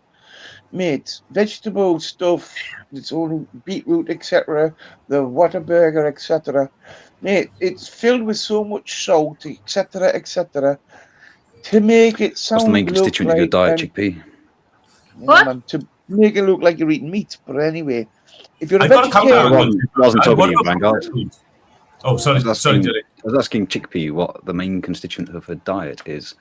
Mate, vegetable stuff, it's only beetroot, etc., the Whataburger, etc. Mate, it's filled with so much salt, etc., etc., to make it What's the main sound look constituent of your like diet, chickpea? What? man, to make it look like you're eating meat. But anyway, if you're a I got a counter vegetarian, argument. Wasn't talking What to you, about Vanguard. food? Oh, sorry, I sorry, Jerry. was asking Chickpea what the main constituent of her diet is.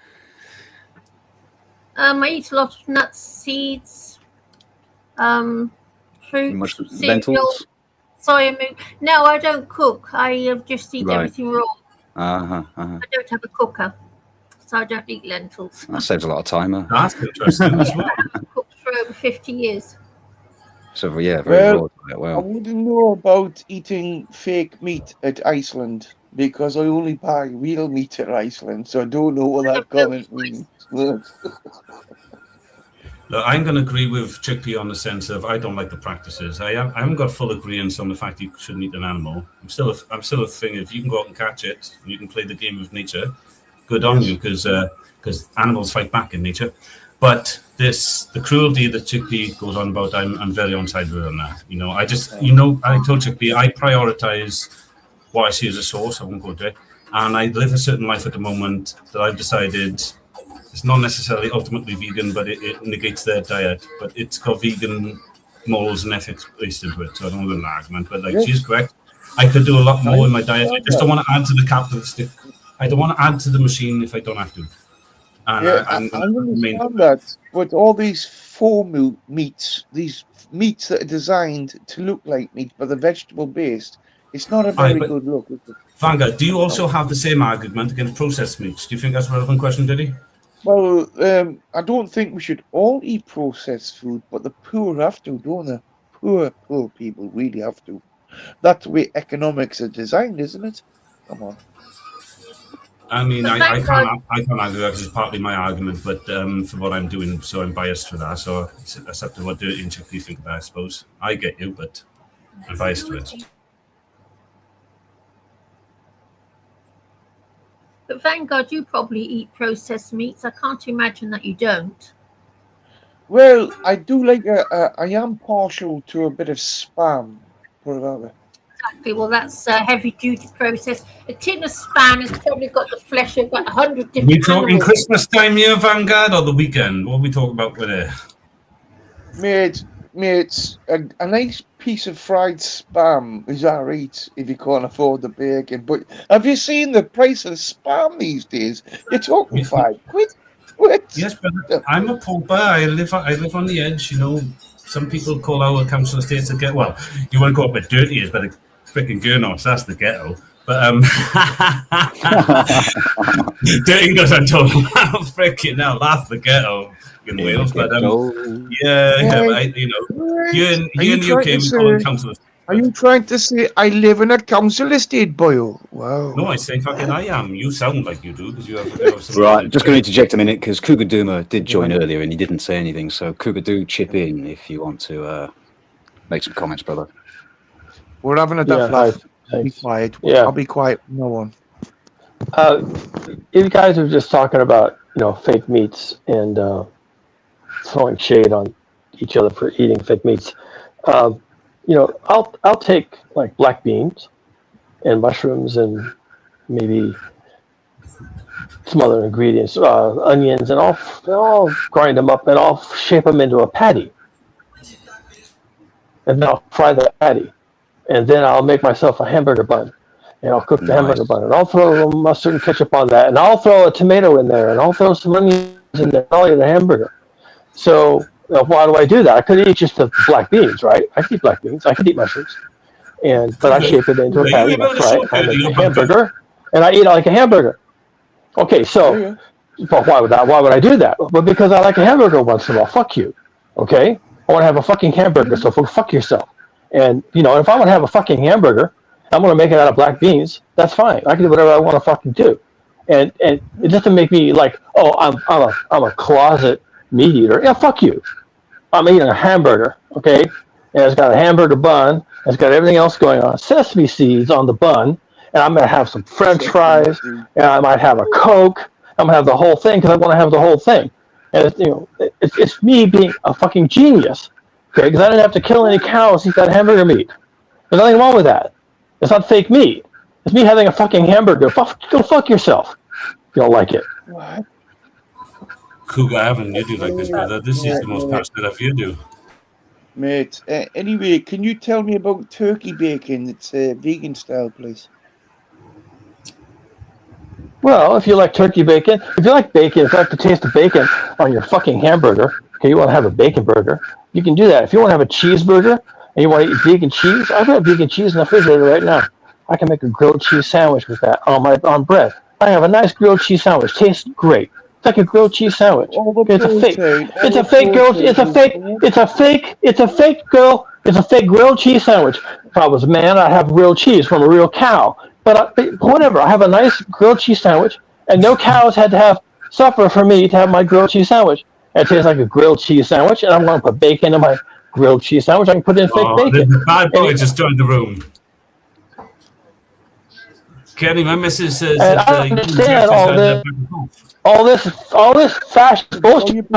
I eat a lot of nuts, seeds, fruit, cereal, Lentils? soya milk. No, I don't cook. I just eat Right. everything raw. Uh-huh. I don't have a cooker, so I don't eat lentils. That saves a lot of time. Huh? That's interesting as well. I've cooked for over 50 years. So, yeah, very well, raw diet. I Well, wouldn't know about eating fake meat at Iceland because I only buy real meat at Iceland, so I don't know what that comment means. Look, I'm going to agree with Chickpea on the sense of I don't like the practices. I haven't got full agreement on the fact you shouldn't eat an animal. I'm still a thing. If you can go out and catch it, and you can play the game of nature, good on you, because animals fight back in nature. But the cruelty that Chickpea goes on about, I'm very on side with on that. You know, I told Chickpea I prioritize what I see as a source. I won't go to it, and I live a certain life at the moment that I've decided. It's not necessarily ultimately vegan, but it negates their diet. But it's got vegan morals and ethics based into it. So I don't want an argument, but she's correct. I could do a lot more in my diet. I just don't want to add to the capitalistic. I don't want to add to the machine if I don't have to. And I understand that, but all these faux meats, these meats that are designed to look like meat, but they're vegetable based, it's not a very good look. Is it? Vanguard, do you also have the same argument against processed meats? Do you think that's a relevant question, Diddy? Well, I don't think we should all eat processed food, but the poor have to, don't they? Poor people really have to. That's the way economics are designed, isn't it? Come on. I mean, I can't argue that because it's partly my argument, but for what I'm doing, so I'm biased for that. So it's up to what Dirty and Chickpea think of that, I suppose. I get you, but I'm biased to it. But Vanguard, you probably eat processed meats. I can't imagine that you don't. Well, I do like. I am partial to a bit of spam. Put it that way. Exactly. Well, that's heavy-duty process. A tin of spam has probably got the flesh of about 100 different. We talking animals. Christmas time here, Vanguard, or the weekend? What are we talking about with it? Mate, a nice piece of fried spam is alright if you can't afford the bacon. But have you seen the price of spam these days? You're talking £5. What? Yes, but I'm a pauper. I live on the edge. You know, some people call our council estates a ghetto. Well, you want to go up with dirty, but a freaking Gnosis, that's the ghetto. But dirty goes on top. Freaking hell, that's the ghetto in Wales. But but you know, here in the UK, we call it council estates. Are you trying to say I live in a council estate, boyo? Wow. No, I say fucking I am. You sound like you do because you have some right, just going to interject a minute because Cougar Duma did join earlier and he didn't say anything. So Cougar, do chip in if you want to make some comments, brother. We're having a laugh. Be quiet. Yeah. I'll be quiet. No one. You guys are just talking about fake meats and throwing shade on each other for eating fake meats. I'll take like black beans and mushrooms and maybe some other ingredients, onions, and I'll grind them up and I'll shape them into a patty. And then I'll fry the patty. And then I'll make myself a hamburger bun. And I'll cook the hamburger bun. And I'll throw mustard and ketchup on that. And I'll throw a tomato in there. And I'll throw some onions in there. I'll eat a hamburger. So why do I do that? I could eat just the black beans, right? I could eat black beans. I could eat mushrooms. But I shape it into a patty. And I fry it. I make a hamburger. And I eat it like a hamburger. Okay, so but why would I do that? But because I like a hamburger once in a while. Fuck you. Okay? I want to have a fucking hamburger, so fuck yourself. And, if I want to have a fucking hamburger, I'm going to make it out of black beans, that's fine. I can do whatever I want to fucking do. And it doesn't make me like, oh, I'm a closet meat eater. Yeah, fuck you. I'm eating a hamburger, okay? and it's got a hamburger bun, and it's got everything else going on. Sesame seeds on the bun, and I'm gonna have some French fries, and I might have a Coke. I'm gonna have the whole thing because I want to have the whole thing. And it's me being a fucking genius, okay? Because I didn't have to kill any cows to eat that hamburger meat. There's nothing wrong with that. It's not fake meat. It's me having a fucking hamburger. Go fuck yourself. If you don't like it. Cougar, I haven't you do like this, brother. This is the most passionate of you do. Mate, anyway, can you tell me about turkey bacon? It's vegan style, please. Well, if you like turkey bacon, if you like bacon, if you like the taste of bacon on your fucking hamburger, okay, you want to have a bacon burger, you can do that. If you want to have a cheeseburger and you want to eat vegan cheese, I've got vegan cheese in the refrigerator right now. I can make a grilled cheese sandwich with that on bread. I have a nice grilled cheese sandwich. Tastes great. It's like a grilled cheese sandwich. It's a fake. It's a fake grilled. It's a fake. It's a fake. It's a fake girl. It's a fake grilled cheese sandwich. If I was a man, I'd have real cheese from a real cow. But whatever. I have a nice grilled cheese sandwich, and no cows had to suffer for me to have my grilled cheese sandwich. And it tastes like a grilled cheese sandwich, and I'm going to put bacon in my grilled cheese sandwich. I can put in fake bacon. The bad boy just joined the room. Kenny, my missus says and that I understand all this fashion bullshit.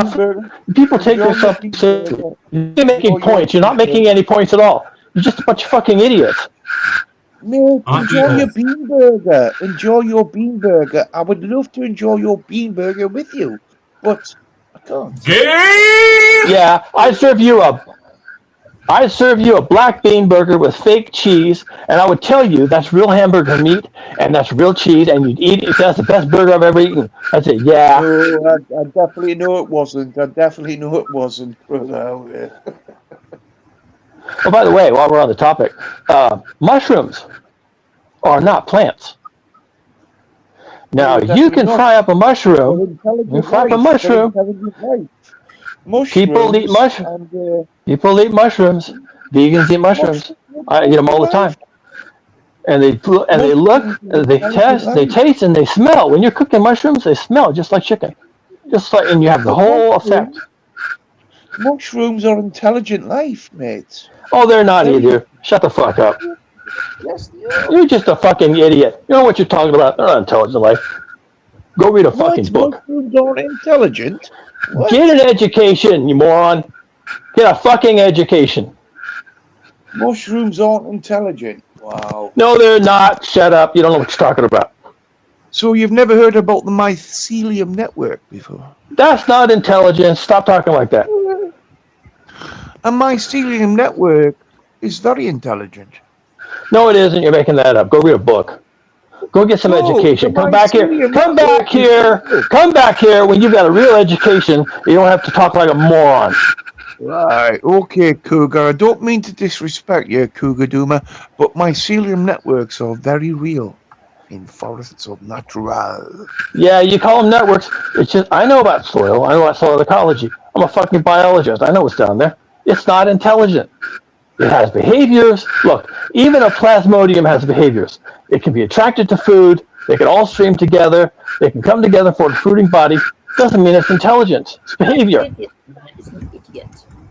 People take yourself seriously. You're making points. You're not making any points at all. You're just a bunch of fucking idiots. Mate, enjoy your bean burger. Enjoy your bean burger. I would love to enjoy your bean burger with you, but I can't. Yeah, I'd serve you a black bean burger with fake cheese, and I would tell you that's real hamburger meat and that's real cheese, and you'd eat it. That's the best burger I've ever eaten. That's it. Yeah. No, I definitely know it wasn't. I definitely know it wasn't. Oh, by the way, while we're on the topic, mushrooms are not plants. Now, you can fry up a mushroom. You can fry up a mushroom. People eat mushrooms. People eat mushrooms. Vegans eat mushrooms. I eat them all the time. And they look, they test, they taste, and they smell. When you're cooking mushrooms, they smell just like chicken. And you have the whole effect. Mushrooms are intelligent life, mate. Oh, they're not either. Shut the fuck up. Yes, You're just a fucking idiot. You know what you're talking about? They're not intelligent life. Go read a fucking book. Mushrooms aren't intelligent. What? Get an education, you moron. Get a fucking education. Mushrooms aren't intelligent. Wow. No, they're not. Shut up. You don't know what you're talking about. So you've never heard about the mycelium network before? That's not intelligence. Stop talking like that. A mycelium network is very intelligent. No, it isn't. You're making that up. Go read a book. Go get some education. Come back here. Come back here. Come back here when you've got a real education. You don't have to talk like a moron. Right. Okay, Cougar. I don't mean to disrespect you, Cougar Doomer, but mycelium networks are very real in forests of natural. Yeah, you call them networks. It's just, I know about soil. I know about soil ecology. I'm a fucking biologist. I know what's down there. It's not intelligent. It has behaviors. Look, even a plasmodium has behaviors. It can be attracted to food. They can all stream together. They can come together for a fruiting body. Doesn't mean it's intelligence. It's behavior.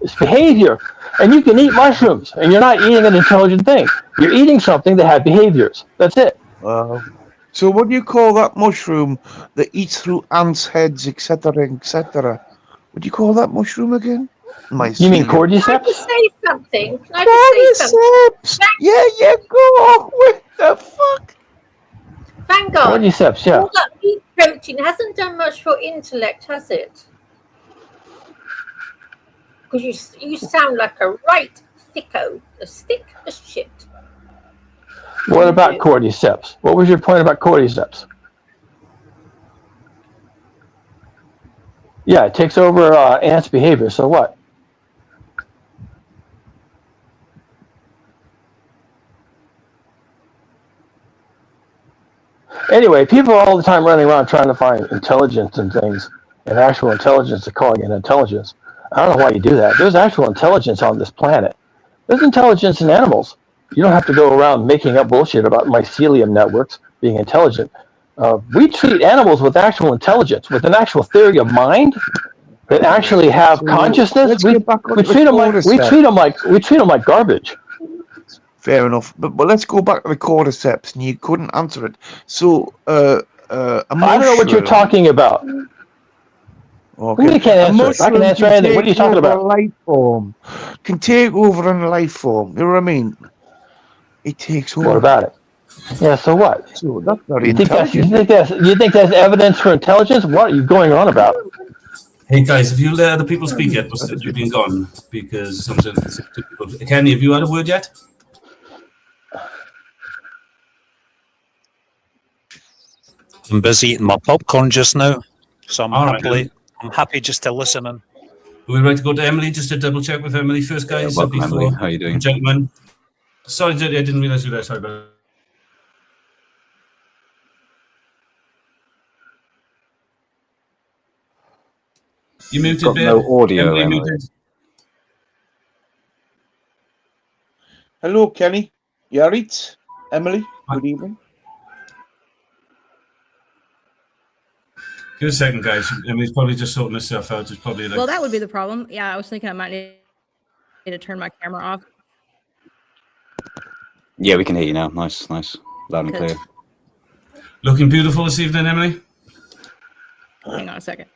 It's behavior. And you can eat mushrooms, and you're not eating an intelligent thing. You're eating something that had behaviors. That's it. So what do you call that mushroom that eats through ants' heads, etc., etc.? What do you call that mushroom again? You mean cordyceps? Can I just say something? Can I just say something? Yeah, go. What the fuck? Thank God. Cordyceps, yeah. All that meat protein hasn't done much for intellect, has it? Because you sound like a right thicko, a stick of shit. What about cordyceps? What was your point about cordyceps? Yeah, it takes over ants' behavior, so what? Anyway, people are all the time running around trying to find intelligence and things, and actual intelligence, they're calling it intelligence. I don't know why you do that. There's actual intelligence on this planet. There's intelligence in animals. You don't have to go around making up bullshit about mycelium networks being intelligent. We treat animals with actual intelligence, with an actual theory of mind. that actually have consciousness, we treat them like garbage. Fair enough, but let's go back to the cordyceps, and you couldn't answer it. So, a mushroom. I don't know what you're talking about. Okay. You can't answer it. I can answer anything. What are you talking about? A life form can take over in a life form. You know what I mean? It takes over. What about it? Yeah. So what? So that's not You think intelligent. that's evidence for intelligence? What are you going on about? Hey guys, have you let other people speak yet? You've been gone because some people. Kenny, have you had a word yet? I'm busy eating my popcorn just now, so I'm All happy just to listen in. Are we ready to go to Emily just to double check with Emily first, guys? Welcome, Emily. How are you doing? Gentlemen. Sorry, I didn't realize you were there. Sorry about that. You muted, got babe. no audio, Emily. Muted. Hello, Kenny. You all right? Emily, good evening. Give a second, guys. Emily's probably just sorting herself out. It's probably like... Well, that would be the problem. Yeah, I was thinking I might need to turn my camera off. Yeah, we can hear you now. Nice. Loud and clear. Looking beautiful this evening, Emily. Hang on a second.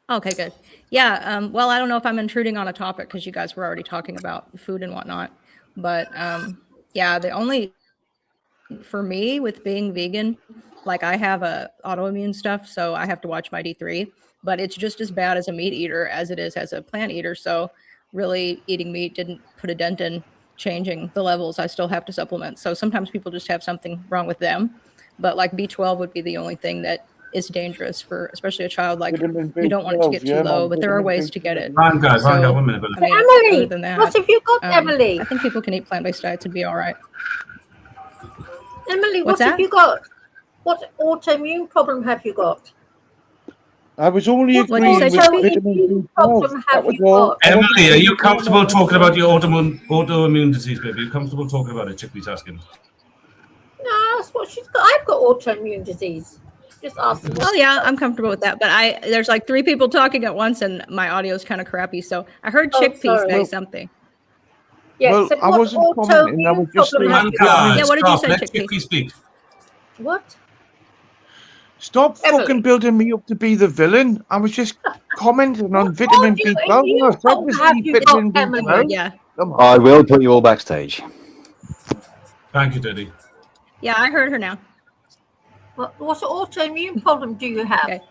Okay, good. Yeah, well, I don't know if I'm intruding on a topic because you guys were already talking about food and whatnot. But yeah, the only, for me with being vegan, like I have a autoimmune stuff, so I have to watch my D3, but it's just as bad as a meat eater as it is as a plant eater. So really eating meat didn't put a dent in changing the levels. I still have to supplement. So sometimes people just have something wrong with them, but like B12 would be the only thing that is dangerous for especially a child. Like you don't want it to get too low, but there are ways to get it. One minute. I mean, Emily, other than that, what have you got, Emily? I think people can eat plant-based diets and be all right. Emily, what have you got? What autoimmune problem have you got? I was only agreeing with vitamin B12. Emily, are you comfortable talking about your autoimmune disease, baby? Are you comfortable talking about it? Chickpea's asking. No, that's what she's got. I've got autoimmune disease. Just asking. Oh yeah, I'm comfortable with that. But there's like 3 people talking at once, and my audio is kind of crappy. So I heard Chickpea say something. Yeah, well, so I wasn't commenting. I was just saying. Yeah, what did you say, Chickpea? Speak. What? Stop fucking building me up to be the villain. I was just commenting on vitamin B12. Yeah. I will put you all backstage. Thank you, Daddy. Yeah, I heard her now. What autoimmune problem do you have? Okay.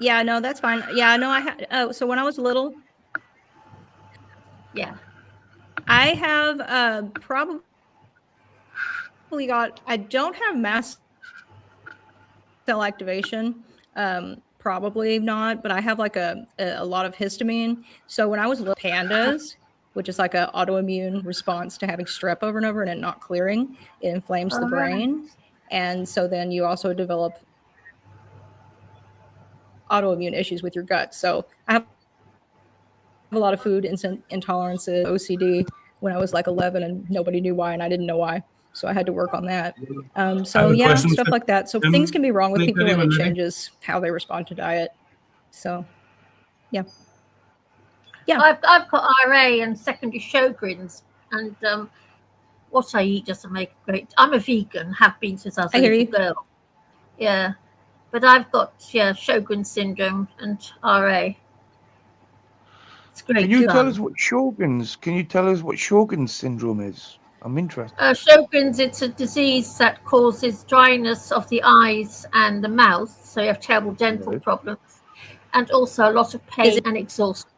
Yeah, no, that's fine. Yeah, no, I had. So when I was little. Yeah. I have probably got. I don't have mast cell activation. Probably not, but I have like a lot of histamine. So when I was little, pandas, which is like an autoimmune response to having strep over and over and it not clearing, it inflames the brain. And so then you also develop autoimmune issues with your gut. So I have a lot of food intolerances, OCD when I was like 11 and nobody knew why and I didn't know why. So I had to work on that. So yeah, stuff like that. So things can be wrong with people and it changes how they respond to diet. So yeah. Yeah. I've got RA and secondary Sjogren's and what I eat doesn't make a great. I'm a vegan, have been since I was a little girl. Yeah, but I've got Sjogren's syndrome and RA. It's great. Can you tell us what Sjogren's? Can you tell us what Sjogren's syndrome is? I'm interested. Sjogren's, it's a disease that causes dryness of the eyes and the mouth, so you have terrible dental problems, and also a lot of pain and exhaustion.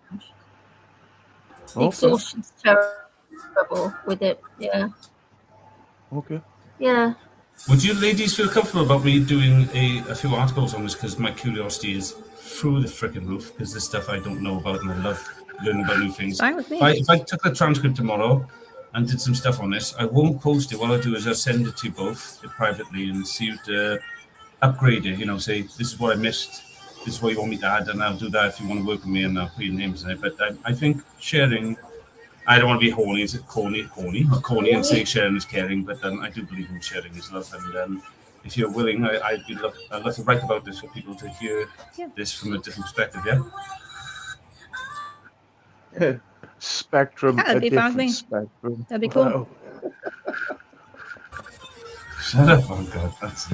The exhaustion's terrible with it. Yeah. Okay. Yeah. Would you ladies feel comfortable about me doing a few articles on this? Because my curiosity is through the freaking roof. Because there's stuff I don't know about, and I love learning about new things. Fine with me. If I took the transcript tomorrow and did some stuff on this, I won't post it. What I'll do is I'll send it to you both privately and see you to upgrade it. You know, say this is what I missed. This is what you want me to add, and I'll do that if you want to work with me, and I'll put your names in it. But I think sharing. I don't want to be horny, is it corny and say sharing is caring, but I do believe in sharing is love, and if you're willing, I'd love to write about this for people to hear this from a different perspective. Yeah. Spectrum, Yeah, a that'd be fine with different me. spectrum. That'd be cool. Wow. Shut up, oh God, that's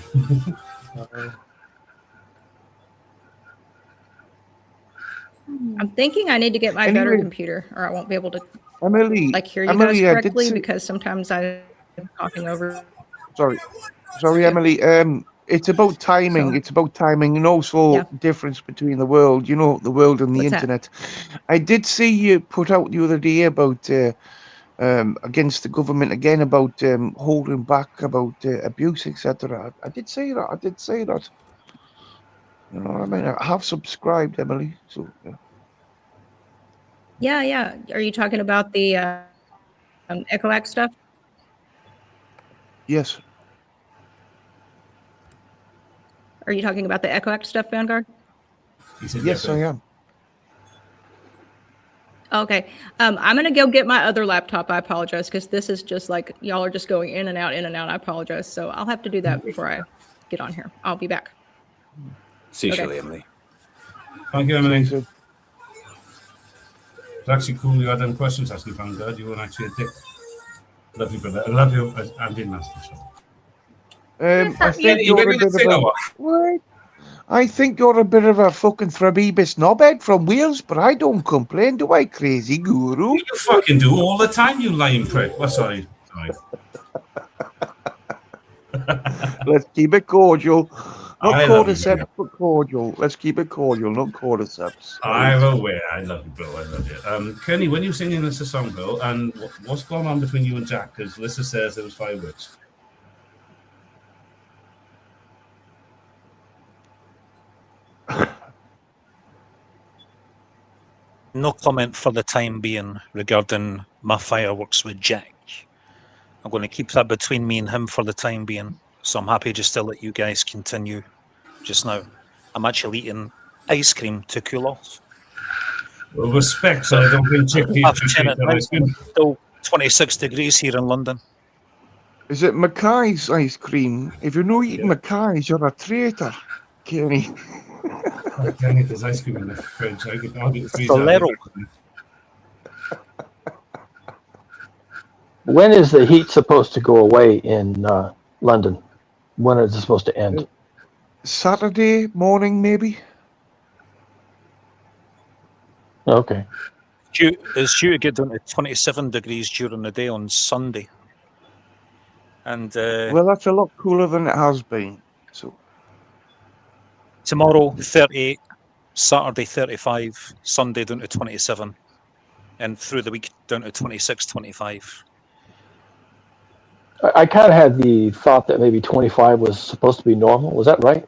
I'm thinking I need to get my better computer, or I won't be able to Emily, hear you guys I did correctly see. because sometimes I'm talking over. Sorry, Emily. It's about timing. So- It's about timing, and also difference between the world. You know, the world and the What's that? internet. I did see you put out the other day about against the government again about holding back about abuse, etc. I did say that. You know what I mean? I have subscribed, Emily. So Yeah. Are you talking about the EchoAct stuff? yes. Are you talking about the EchoAct stuff, Vanguard? Yes, I am. Okay. I'm going to go get my other laptop. I apologize because this is just like y'all are just going in and out. I apologize. So I'll have to do that before I get on here. I'll be back. See you Okay. shortly, Emily. Thank you, Emily. It's actually cool you had them questions asking, Vanguard. You weren't actually a dick. Love you, brother. I love you, and in Master Show. I think you're a bit of a what? I think you're a bit of a fucking thrabibus knobhead from Wales, but I don't complain, do I, crazy guru? You fucking do all the time, you lying prick. Well, sorry. Let's keep it cordial. Not I love you, cordyceps, but cordial. Let's keep it cordial, not cordyceps. I'm aware. I love you, bro. I love you. Kenny, when you singing this a song, bro, and what's going on between you and Jack? Because Lissa says it was fireworks. No comment for the time being regarding my fireworks with Jack. I'm going to keep that between me and him for the time being. So I'm happy just to let you guys continue just now. I'm actually eating ice cream to cool off. Well, respect, so I don't bring chickpeas. It's still 26 degrees here in London. Is it Mackay's ice cream? If you're not eating Mackay's, you're a traitor, Kenny. Kenny, there's ice cream in the fridge. I'll get the freezer. Solero. When is the heat supposed to go away in London? When is it supposed to end? Saturday morning, maybe. Okay. It's due to get down to 27 degrees during the day on Sunday. And well, that's a lot cooler than it has been. So tomorrow 38, Saturday 35, Sunday down to 27, and through the week down to 26, 25. I kind of had the thought that maybe 25 was supposed to be normal. Was that right?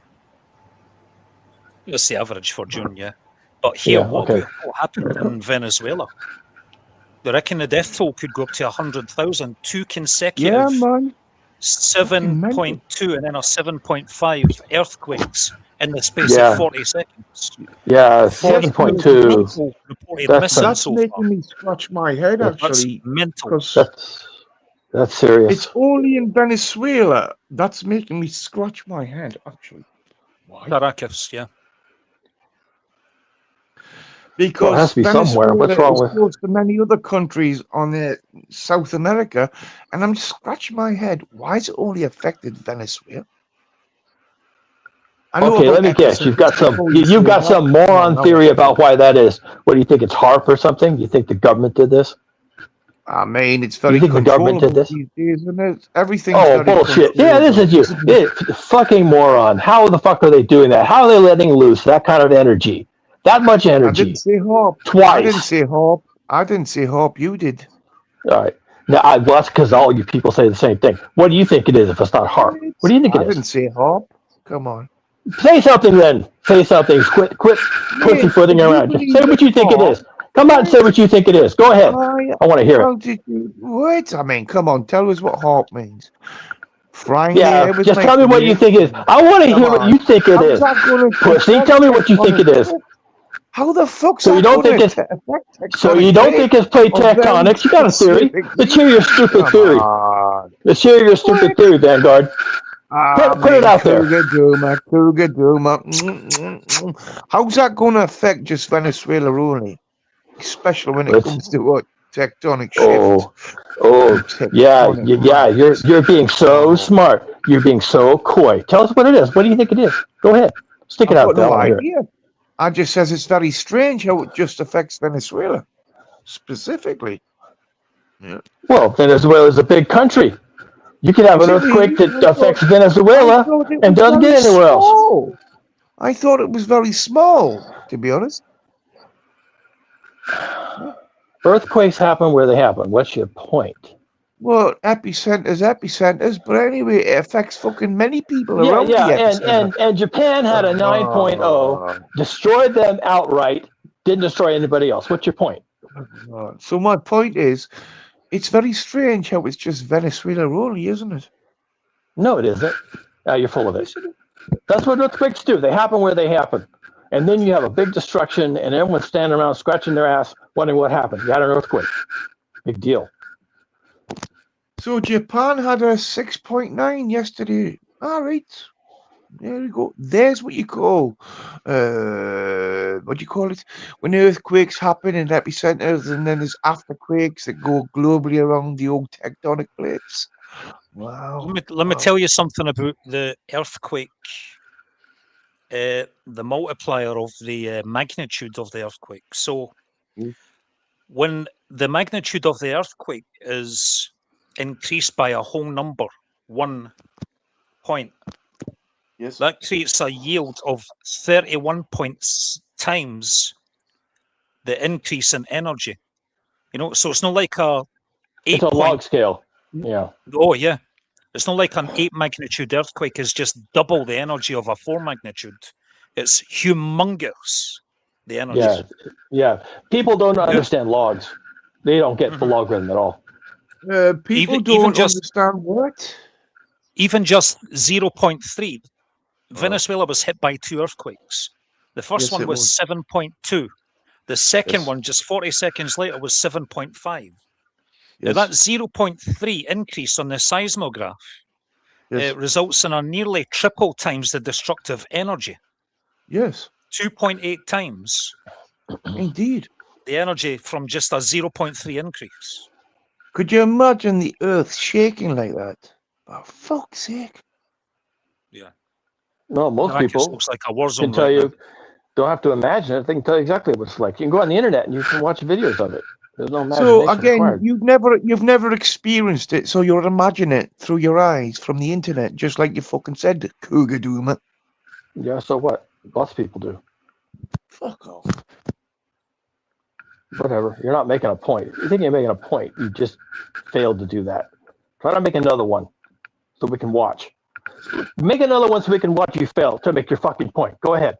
It's the average for June, yeah. But here, what happened in Venezuela? They reckon the death toll could go up to 100,000. Two consecutive 7.2 and then a 7.5 earthquakes in the space of 40 seconds. Yeah, 7.2. That's making me scratch my head, actually. That's mental. That's serious. It's only in Venezuela. That's making me scratch my head, actually. Why? Caracas, yeah. Because it has to be Venezuela somewhere. What's wrong with close to many other countries on South America, and I'm scratching my head. Why is it only affected Venezuela? Okay, let me guess. You've got some moron theory about why that is. What do you think? It's HARP or something? Do you think the government did this? I mean, it's very the government did this? these days, isn't it? Everything's Oh, bullshit. Yeah, this is you. Fucking moron. How the fuck are they doing that? How are they letting loose that kind of energy? That much energy. I didn't say HARP. Twice. I didn't say HARP. You did. All right. Now, well, that's because all you people say the same thing. What do you think it is if it's not HARP? What do you think it is? I didn't say HARP. Come on. Say something then. Say something. Quit pussyfooting around. Say what you think it is. Come on and say what you think it is. Go ahead. I want to hear it. What? I mean, come on. Tell us what HARP means. Frying just tell me what you think it is. I want to hear what you think it is. Pussy, tell me what you think it is. How the fuck? So you don't think it's plate tectonics? You got a theory. Let's hear your stupid theory. Let's hear your stupid theory, Vanguard. Put it out there. Cougar Duma. How's that going to affect just Venezuela only? Especially when it comes to what tectonic shift. You're being so smart. You're being so coy. Tell us what it is. What do you think it is? Go ahead. Stick it out there. No idea. I just says it's very strange how it just affects Venezuela specifically. Yeah. Well, Venezuela is a big country. You could have an earthquake that affects Venezuela and doesn't get anywhere else. I thought it was very small, to be honest. Earthquakes happen where they happen. What's your point? Well, epicenters, but anyway, it affects fucking many people around the epicenter. And Japan had a 9.0, destroyed them outright, didn't destroy anybody else. What's your point? So my point is, it's very strange how it's just Venezuela only, isn't it? No, it isn't. You're full of it. That's what earthquakes do. They happen where they happen. And then you have a big destruction, and everyone's standing around scratching their ass, wondering what happened. You had an earthquake. Big deal. So Japan had a 6.9 yesterday. All right. There we go. There's what you call, what do you call it? When earthquakes happen in epicenters, and then there's afterquakes that go globally around the old tectonic plates. Wow. Let me tell you something about the earthquake. The multiplier of the magnitude of the earthquake. So when the magnitude of the earthquake is increased by a whole number, 1 point, that creates a yield of 31 times the increase in energy. You know, so it's not like it's a log scale. Yeah. Oh yeah. It's not like an 8 magnitude earthquake is just double the energy of a 4 magnitude. It's humongous, the energy. Yeah. People don't understand logs. They don't get the logarithm at all. People don't understand what? Even just 0.3. Venezuela was hit by 2 earthquakes. The first one was 7.2. The second one, just 40 seconds later, was 7.5. Now, that 0.3 increase on the seismograph results in a nearly triple times the destructive energy. Yes. 2.8 times. Indeed. The energy from just a 0.3 increase. Could you imagine the earth shaking like that? For fuck's sake. Yeah. No, most people looks like a war zone can tell you, don't have to imagine it. They can tell you exactly what it's like. You can go on the internet and you can watch videos of it. There's no imagination So again, required. you've never experienced it, so you're imagining it through your eyes from the internet, just like you fucking said, Cougar Duma. Yeah, so what? Lots of people do. Fuck off. Whatever. You're not making a point. You think you're making a point. You just failed to do that. Try to make another one so we can watch. Make another one so we can watch you fail to make your fucking point. Go ahead.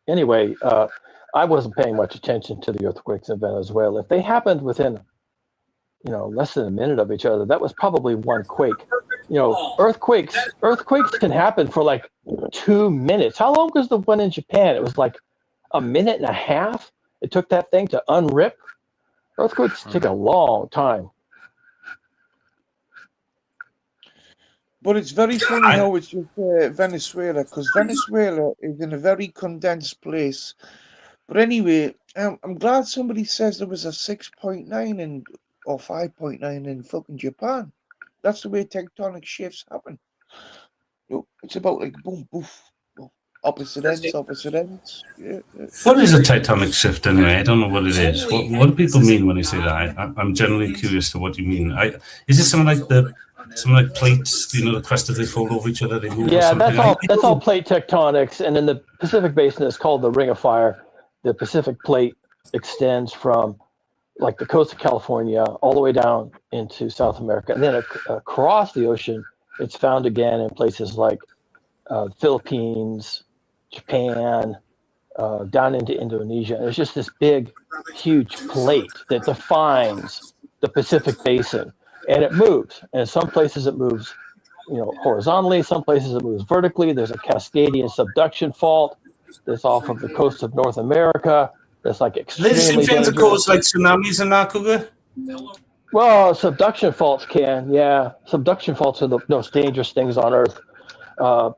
Anyway, I wasn't paying much attention to the earthquakes in Venezuela. If they happened within, less than a minute of each other, that was probably one quake. Earthquakes can happen for like 2 minutes. How long was the one in Japan? It was like a minute and a half. It took that thing to unrip. Earthquakes take a long time. But it's very funny how it's just Venezuela, because Venezuela is in a very condensed place. But anyway, I'm glad somebody says there was a 6.9 or 5.9 in fucking Japan. That's the way tectonic shifts happen. It's about like boom, boof, opposite ends. Yeah. What is a tectonic shift anyway? I don't know what it is. What do people mean when they say that? I'm generally curious to what you mean. Is it something like plates? The crust as they fold over each other, they move. Yeah, that's all plate tectonics. And in the Pacific Basin, it's called the Ring of Fire. The Pacific Plate extends from like the coast of California all the way down into South America, and then across the ocean, it's found again in places like Philippines, Japan, down into Indonesia. And it's just this big, huge plate that defines the Pacific Basin, and it moves. And in some places it moves, horizontally. Some places it moves vertically. There's a Cascadian subduction fault. That's off of the coast of North America. That's like extremely Things dangerous. that cause like tsunamis and that, Cougar? Well, subduction faults can, yeah. Subduction faults are the most dangerous things on Earth.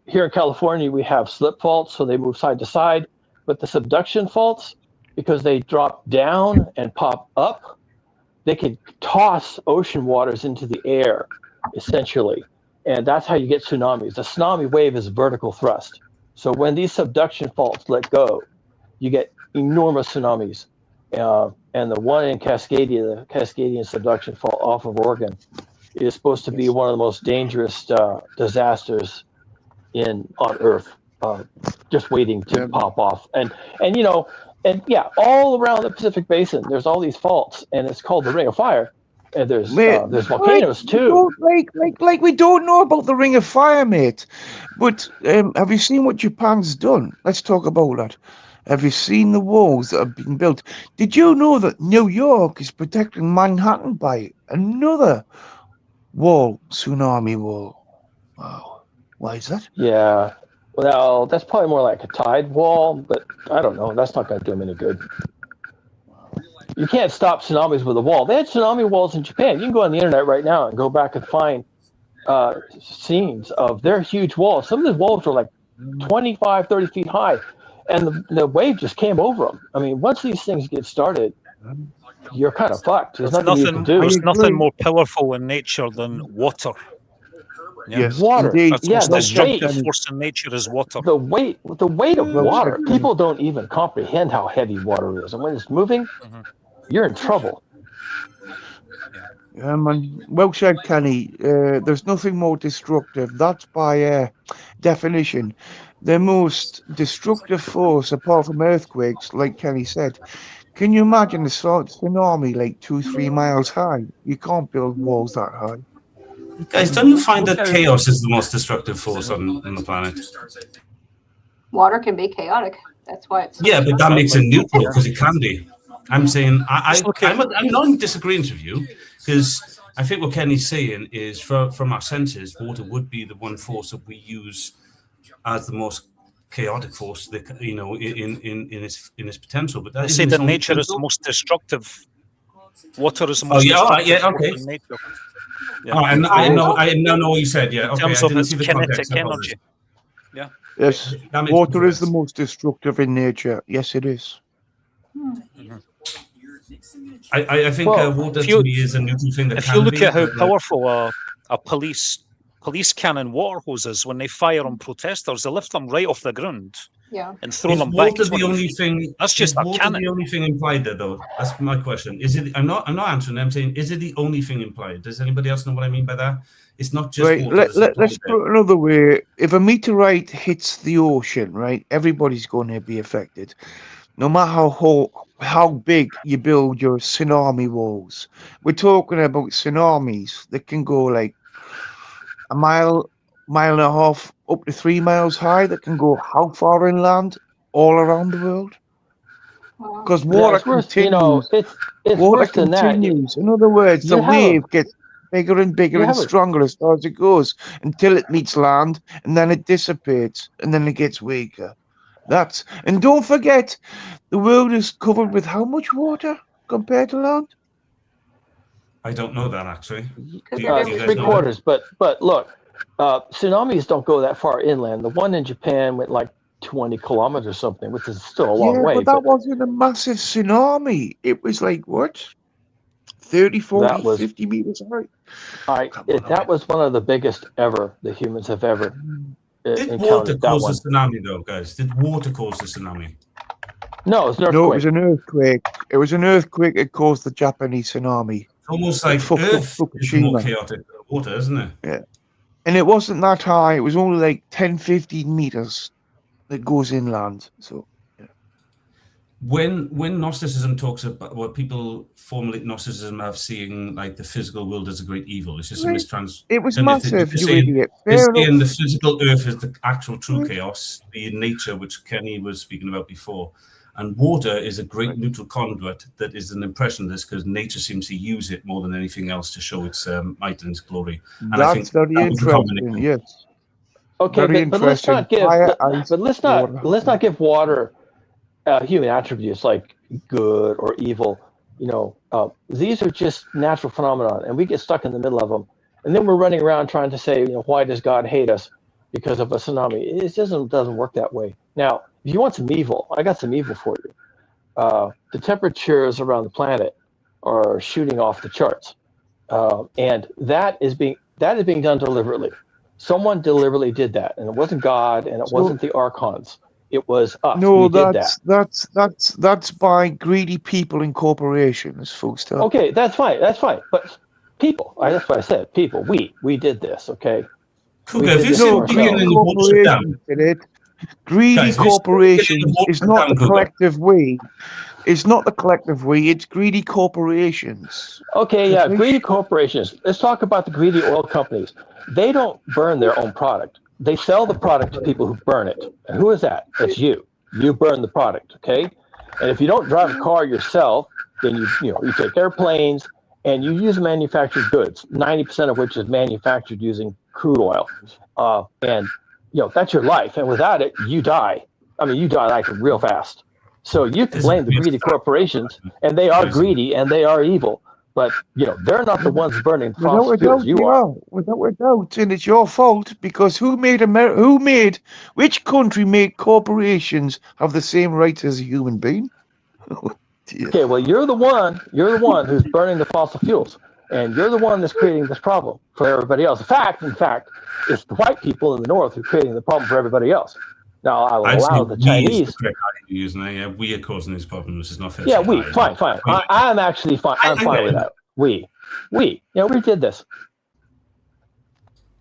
Here in California, we have slip faults, so they move side to side. But the subduction faults, because they drop down and pop up, they can toss ocean waters into the air, essentially. And that's how you get tsunamis. A tsunami wave is vertical thrust. So when these subduction faults let go, you get enormous tsunamis. And the one in Cascadia, the Cascadian subduction fault off of Oregon, is supposed to be one of the most dangerous disasters on Earth, just waiting to pop off. And all around the Pacific Basin, there's all these faults, and it's called the Ring of Fire. And there's volcanoes too. Like we don't know about the Ring of Fire, mate. But have you seen what Japan's done? Let's talk about that. Have you seen the walls that have been built? Did you know that New York is protecting Manhattan by another wall, tsunami wall? Wow. Why is that? Yeah. Well, that's probably more like a tide wall, but I don't know. That's not going to do them any good. You can't stop tsunamis with a wall. They had tsunami walls in Japan. You can go on the internet right now and go back and find scenes of their huge walls. Some of the walls were like 25, 30 feet high, and the wave just came over them. I mean, once these things get started, you're kind of fucked. There's nothing you can do. There's nothing more powerful in nature than water. Yeah. Yes, water. indeed. That's the most destructive force in nature is water. The weight of water. People don't even comprehend how heavy water is, and when it's moving, you're in trouble. Man, well said, Kenny. There's nothing more destructive. That's by definition. The most destructive force, apart from earthquakes, like Kenny said. Can you imagine a tsunami like 2-3 miles high? You can't build walls that high. Guys, don't you find that chaos is the most destructive force on the planet? Water can be chaotic. That's why it's. Yeah, but that makes it neutral because it can be. I'm saying I'm not in disagreement with you because I think what Kenny's saying is from our senses, water would be the one force that we use as the most chaotic force, in its potential. But they say that nature is the most destructive. Water is the most destructive force in nature. Yeah. Oh, I know what you said. Yeah, in terms of its kinetic energy. Yeah. Yes, water is the most destructive in nature. Yes, it is. I think water to me is a neutral thing that if you look at how powerful a police cannon water hose is, when they fire on protesters, they lift them right off the ground. Yeah. And throw them back. The only thing. That's just a cannon. The only thing implied there, though. That's my question. Is it? I'm not answering. I'm saying, is it the only thing implied? Does anybody else know what I mean by that? It's not just water. Let's put it another way. If a meteorite hits the ocean, right, everybody's going to be affected. No matter how big you build your tsunami walls. We're talking about tsunamis that can go like a mile and a half up to 3 miles high, that can go how far inland? All around the world. Because water continues. Water continues. In other words, the wave gets bigger and bigger and stronger as far as it goes until it meets land, and then it dissipates, and then it gets weaker. And don't forget, the world is covered with how much water compared to land? I don't know that actually. Three quarters, but look. Tsunamis don't go that far inland. The one in Japan went like 20 kilometers or something, which is still a long way. But that wasn't a massive tsunami. It was like, what? 30, 40, 50 meters high. That was one of the biggest ever the humans have ever encountered. Did water cause the tsunami, though, guys? Did water cause the tsunami? No, it was an earthquake. No, it was an earthquake. It was an earthquake that caused the Japanese tsunami. It's almost like Earth is more chaotic than water, isn't it? Yeah. And it wasn't that high. It was only like 10, 15 meters that goes inland. So, yeah. When Gnosticism talks about what people formulate Gnosticism of seeing like the physical world as a great evil, it's just a mistrans. It was massive, you idiot. And the physical earth is the actual true chaos, the nature which Kenny was speaking about before. And water is a great neutral conduit that is an impressionist because nature seems to use it more than anything else to show its might and its glory. And that's very interesting, yes. Okay, Very but let's interesting. not give Fire, but, ice, but let's not give water human attributes like good or evil. These are just natural phenomena, and we get stuck in the middle of them, and then we're running around trying to say, why does God hate us because of a tsunami? It doesn't work that way. Now, if you want some evil, I got some evil for you. The temperatures around the planet are shooting off the charts, and that is being done deliberately. Someone deliberately did that, and it wasn't God, and it wasn't the archons. It was us. No, We did that. that's by greedy people and corporations, full stop. Okay, that's fine. That's fine. But people, that's what I said. People, we did this. Okay. Cougar, have you seen greedy corporations did it. Greedy corporations is not the collective we. It's not the collective we. It's greedy corporations. Okay, yeah, greedy corporations. Let's talk about the greedy oil companies. They don't burn their own product. They sell the product to people who burn it. And who is that? It's you. You burn the product, okay? And if you don't drive a car yourself, then you take airplanes and you use manufactured goods, 90% of which is manufactured using crude oil. And that's your life. And without it, you die. I mean, you die like real fast. So you can blame the greedy corporations, and they are greedy and they are evil. But they're not the ones burning fossil fuels. You are. Without a doubt, and it's your fault because which country made corporations have the same rights as a human being? Okay, well, you're the one who's burning the fossil fuels, and you're the one that's creating this problem for everybody else. In fact, it's the white people in the north who are creating the problem for everybody else. Now, I will allow the Chinese. We are causing these problems. It's not fair. Yeah, fine. I'm actually fine. I'm fine with that. We did this.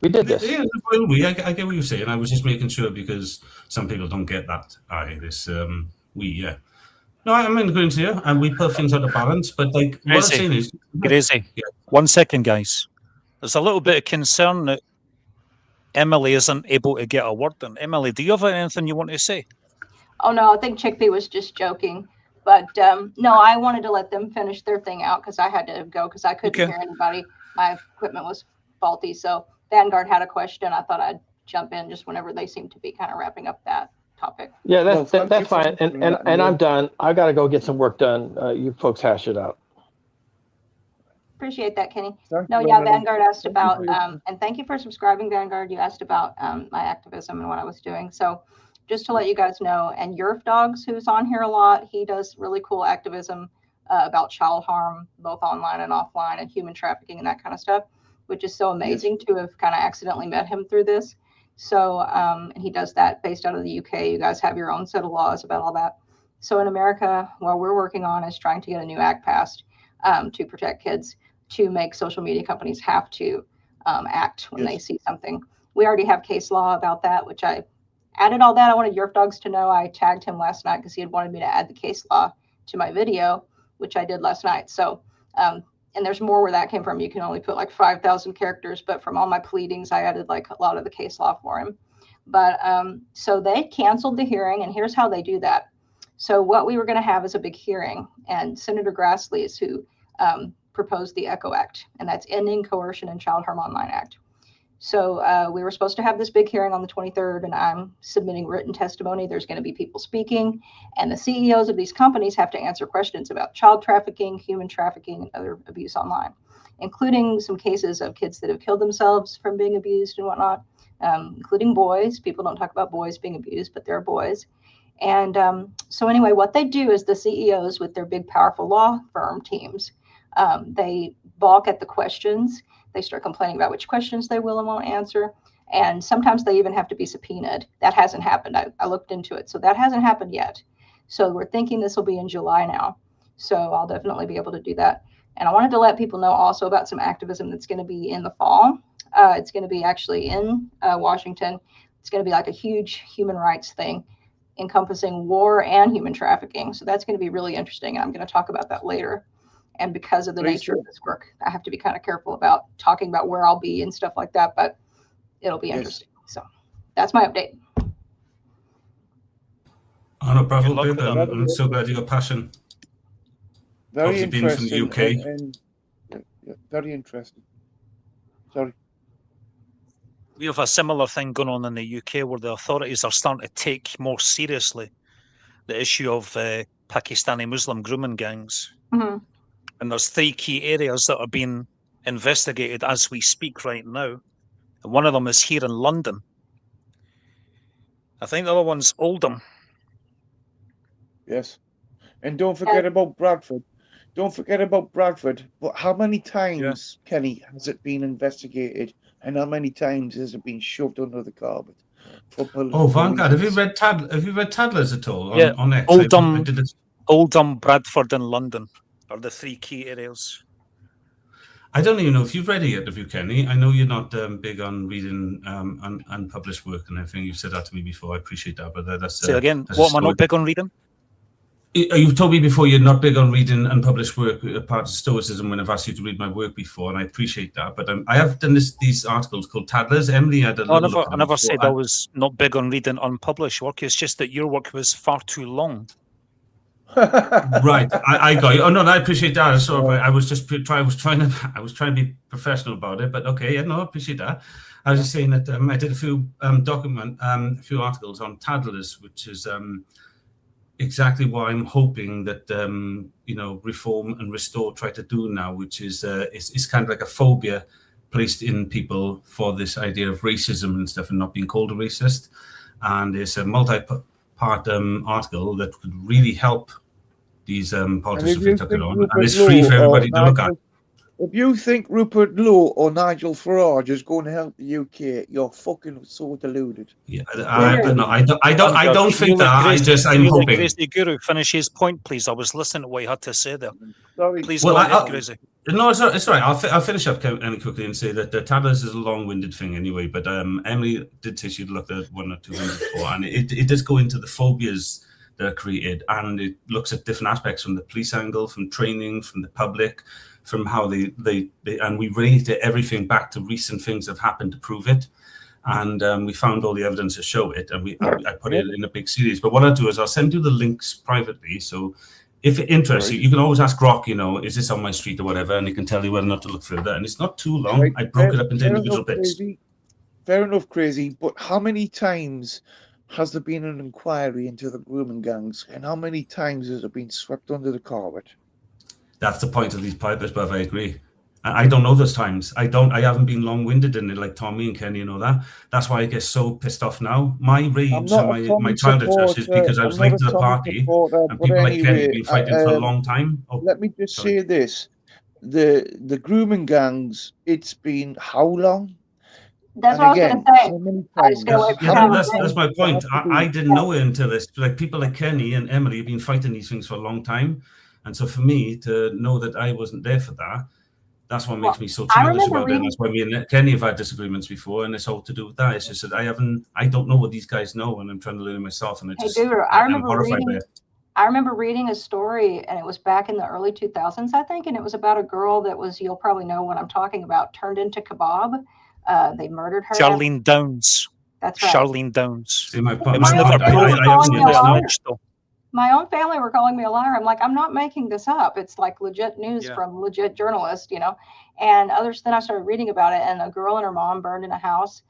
We did this. Yeah, I get what you're saying. I was just making sure because some people don't get that. Yeah. No, I'm agreeing to you, and we put things out of balance. But what I'm saying is, Gracie. Yeah. 1 second, guys. There's a little bit of concern that Emily isn't able to get a word in. Emily, do you have anything you want to say? Oh no, I think Chickpea was just joking. But no, I wanted to let them finish their thing out because I had to go because I couldn't hear anybody. My equipment was faulty. So Vanguard had a question. I thought I'd jump in just whenever they seemed to be kind of wrapping up that topic. Yeah, that's fine. And I'm done. I got to go get some work done. You folks hash it out. Appreciate that, Kenny. No, yeah, Vanguard asked about, and thank you for subscribing, Vanguard. You asked about my activism and what I was doing. So just to let you guys know, and Yerf Dogs, who's on here a lot, he does really cool activism about child harm, both online and offline, and human trafficking and that kind of stuff, which is so amazing to have kind of accidentally met him through this. So, and he does that based out of the UK. You guys have your own set of laws about all that. So in America, what we're working on is trying to get a new act passed to protect kids, to make social media companies have to act when they see something. We already have case law about that, which I added all that. I wanted Yerf Dogs to know I tagged him last night because he had wanted me to add the case law to my video, which I did last night. So, and there's more where that came from. You can only put like 5,000 characters, but from all my pleadings, I added like a lot of the case law for him. But so they canceled the hearing, and here's how they do that. So what we were going to have is a big hearing, and Senator Grassley is who proposed the ECHO Act, and that's Ending Coercion and Child Harm Online Act. So we were supposed to have this big hearing on the 23rd, and I'm submitting written testimony. There's going to be people speaking, and the CEOs of these companies have to answer questions about child trafficking, human trafficking, and other abuse online, including some cases of kids that have killed themselves from being abused and whatnot, including boys. People don't talk about boys being abused, but they're boys. And so anyway, what they do is the CEOs with their big, powerful law firm teams, they balk at the questions. They start complaining about which questions they will and won't answer. And sometimes they even have to be subpoenaed. That hasn't happened. I looked into it. So that hasn't happened yet. So we're thinking this will be in July now. So I'll definitely be able to do that. And I wanted to let people know also about some activism that's going to be in the fall. It's going to be actually in Washington. It's going to be like a huge human rights thing encompassing war and human trafficking. So that's going to be really interesting. And I'm going to talk about that later. And because of the nature of this work, I have to be kind of careful about talking about where I'll be and stuff like that, but it'll be interesting. So that's my update. Oh, no problem. I'm so glad you got passion. Very Obviously being from the UK. And very interesting. Sorry. We have a similar thing going on in the UK where the authorities are starting to take more seriously the issue of Pakistani Muslim grooming gangs. Mm-hmm. And there's 3 key areas that are being investigated as we speak right now. And one of them is here in London. I think the other one's Oldham. Yes. And don't forget about Bradford. Don't forget about Bradford. But how many times, Kenny, has it been investigated? And how many times has it been shoved under the carpet? Oh, Vanguard, have you read Taddlers at all on X? Oldham, Bradford, and London are the 3 key areas. I don't even know if you've read it yet, have you, Kenny? I know you're not big on reading unpublished work and everything. You've said that to me before. I appreciate that, but that's say again. What am I not big on reading? You've told me before you're not big on reading unpublished work, part of Stoicism, when I've asked you to read my work before, and I appreciate that. But I have done these articles called Taddlers. Emily had a little look at them. I never said I was not big on reading unpublished work. It's just that your work was far too long. Right, I got you. Oh no, I appreciate that. I was just trying to be professional about it. But okay, yeah, no, I appreciate that. I was just saying that I did a few articles on Taddlers, which is exactly what I'm hoping that Reform and Restore try to do now, which is it's kind of like a phobia placed in people for this idea of racism and stuff and not being called a racist. And it's a multi-part article that could really help these politicians if they took it on, and it's free for everybody to look at. If you think Rupert Lowe or Nigel Farage is going to help the UK, you're fucking so deluded. Yeah, I don't think that. I'm hoping. Crazy Guru, finish his point, please. I was listening to what you had to say there. Sorry. Please go ahead, Crazy. No, it's all right. I'll finish up quickly and say that Taddlers is a long-winded thing anyway. But Emily did say she'd looked at 1 or 2 before, and it does go into the phobias that are created, and it looks at different aspects from the police angle, from training, from the public, from how they and we related everything back to recent things that have happened to prove it. And we found all the evidence to show it, and I put it in a big series. But what I'll do is I'll send you the links privately. So if it interests you, you can always ask Grok, is this on my street or whatever, and he can tell you whether or not to look further. And it's not too long. I broke it up into individual bits. Fair enough, Crazy. But how many times has there been an inquiry into the grooming gangs, and how many times has it been swept under the carpet? That's the point of these pipers, but I agree. I don't know those times. I haven't been long-winded in it like Tommy and Kenny, that. That's why I get so pissed off now. My rage and my childhood is because I was late to the party and people like Kenny have been fighting for a long time. Let me just say this. The grooming gangs, it's been how long? That's what I was going to say. That's my point. I didn't know it until this. Like people like Kenny and Emily have been fighting these things for a long time. And so for me to know that I wasn't there for that, that's what makes me so childish about it. And that's why me and Kenny have had disagreements before, and it's all to do with that. It's just that I don't know what these guys know, and I'm trying to learn it myself, and I'm horrified by it. I remember reading a story, and it was back in the early 2000s, I think, and it was about a girl that was, you'll probably know what I'm talking about, turned into kebab. They murdered her. Charlene Downs. That's right. Charlene Downs. See, my My own family were calling me a liar. I'm like, I'm not making this up. It's like legit news from legit journalists, and others. Then I started reading about it, and a girl and her mom burned in a house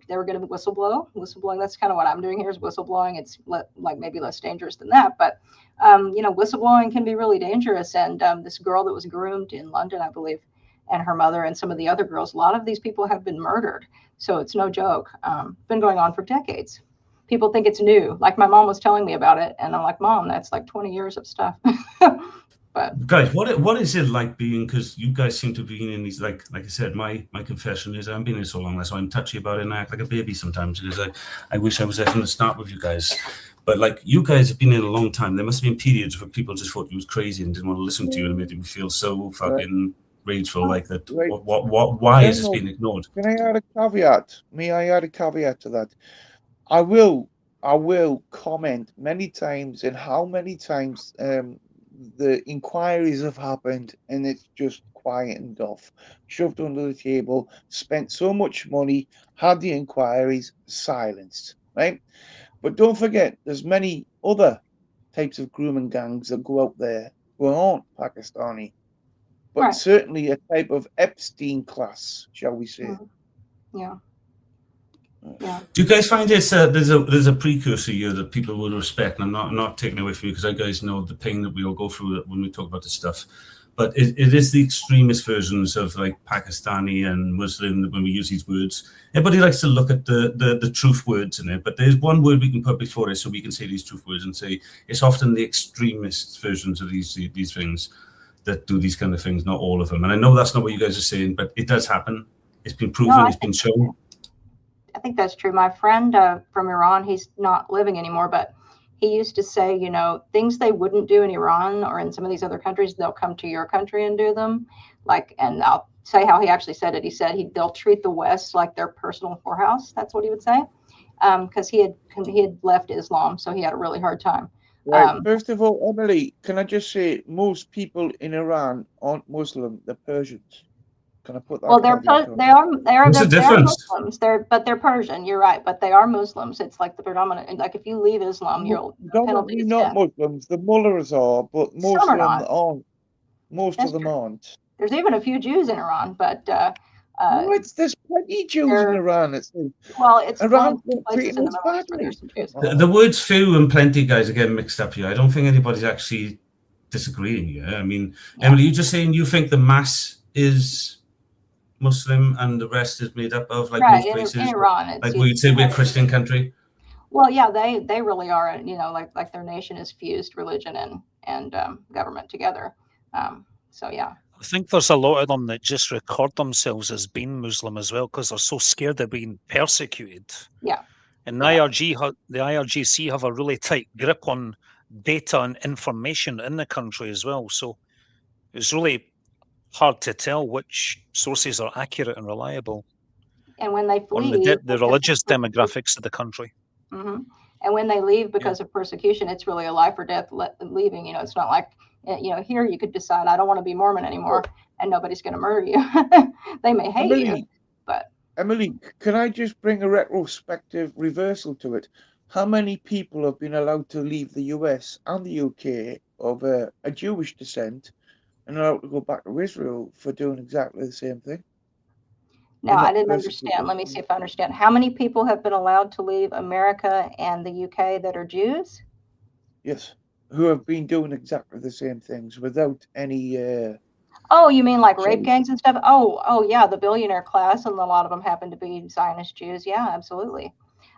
they were going to whistleblowing. That's kind of what I'm doing here is whistleblowing. It's like maybe less dangerous than that, but whistleblowing can be really dangerous. And this girl that was groomed in London, I believe, and her mother and some of the other girls, a lot of these people have been murdered. So it's no joke. Been going on for decades. People think it's new. Like my mom was telling me about it, and I'm like, Mom, that's like 20 years of stuff. But guys, what is it like being? Because you guys seem to be in these, like I said, my confession is I've been here so long, that's why I'm touchy about it, and I act like a baby sometimes because I wish I was there from the start with you guys. But like you guys have been in a long time. There must have been periods where people just thought you was crazy and didn't want to listen to you, and it made me feel so fucking rageful like that. Why is this being ignored? Can I add a caveat? May I add a caveat to that? I will comment many times and how many times the inquiries have happened and it's just quietened off, shoved under the table, spent so much money, had the inquiries silenced, right? But don't forget, there's many other types of grooming gangs that go out there who aren't Pakistani, but certainly a type of Epstein class, shall we say. Yeah. Yeah. Do you guys find there's a precursor here that people will respect? And I'm not taking away from you because I guys know the pain that we all go through when we talk about this stuff. But it is the extremist versions of like Pakistani and Muslim when we use these words. Everybody likes to look at the truth words in it, but there's one word we can put before it so we can say these truth words and say it's often the extremist versions of these things that do these kind of things, not all of them. And I know that's not what you guys are saying, but it does happen. It's been proven, it's been shown. I think that's true. My friend from Iran, he's not living anymore, but he used to say, you know, things they wouldn't do in Iran or in some of these other countries, they'll come to your country and do them. Like, and I'll say how he actually said it. He said they'll treat the West like their personal whorehouse. That's what he would say. Because he had left Islam, so he had a really hard time. Right. First of all, Emily, can I just say most people in Iran aren't Muslim; they're Persians. Can I put that? Well, they are What's the difference? Muslims. They're Persian. You're right, but they are Muslims. It's like the predominant. Like if you leave Islam, you'll penalty is not death. Muslims. The mullahs are, but most Some of are them aren't. Most of them aren't. There's even a few Jews in Iran, but there's plenty Jews in Iran. It's Iran places in the Middle East where there's some Jews. The words few and plenty, guys, are getting mixed up here. I don't think anybody's actually disagreeing here. I mean, Emily, you're just saying you think the mass is Muslim and the rest is made up of, like most places, in Iran, like we'd say we're a Christian country. Well, yeah, they really are. You know, like their nation is fused religion and government together. So yeah. I think there's a lot of them that just record themselves as being Muslim as well because they're so scared of being persecuted. Yeah. And the IRGC have a really tight grip on data and information in the country as well. So it's really hard to tell which sources are accurate and reliable. And when they flee, on the religious demographics of the country. Mm-hmm. And when they leave because of persecution, it's really a life or death leaving. You know, it's not like, you know, here you could decide, I don't want to be Mormon anymore, and nobody's going to murder you. They may hate you, but. Emily, can I just bring a retrospective reversal to it? How many people have been allowed to leave the US and the UK of a Jewish descent and allowed to go back to Israel for doing exactly the same thing? Now, I didn't understand. Let me see if I understand. How many people have been allowed to leave America and the UK that are Jews? Yes, who have been doing exactly the same things without any... Oh, you mean like rape gangs and stuff? Oh, yeah, the billionaire class, and a lot of them happen to be Zionist Jews. Yeah, absolutely.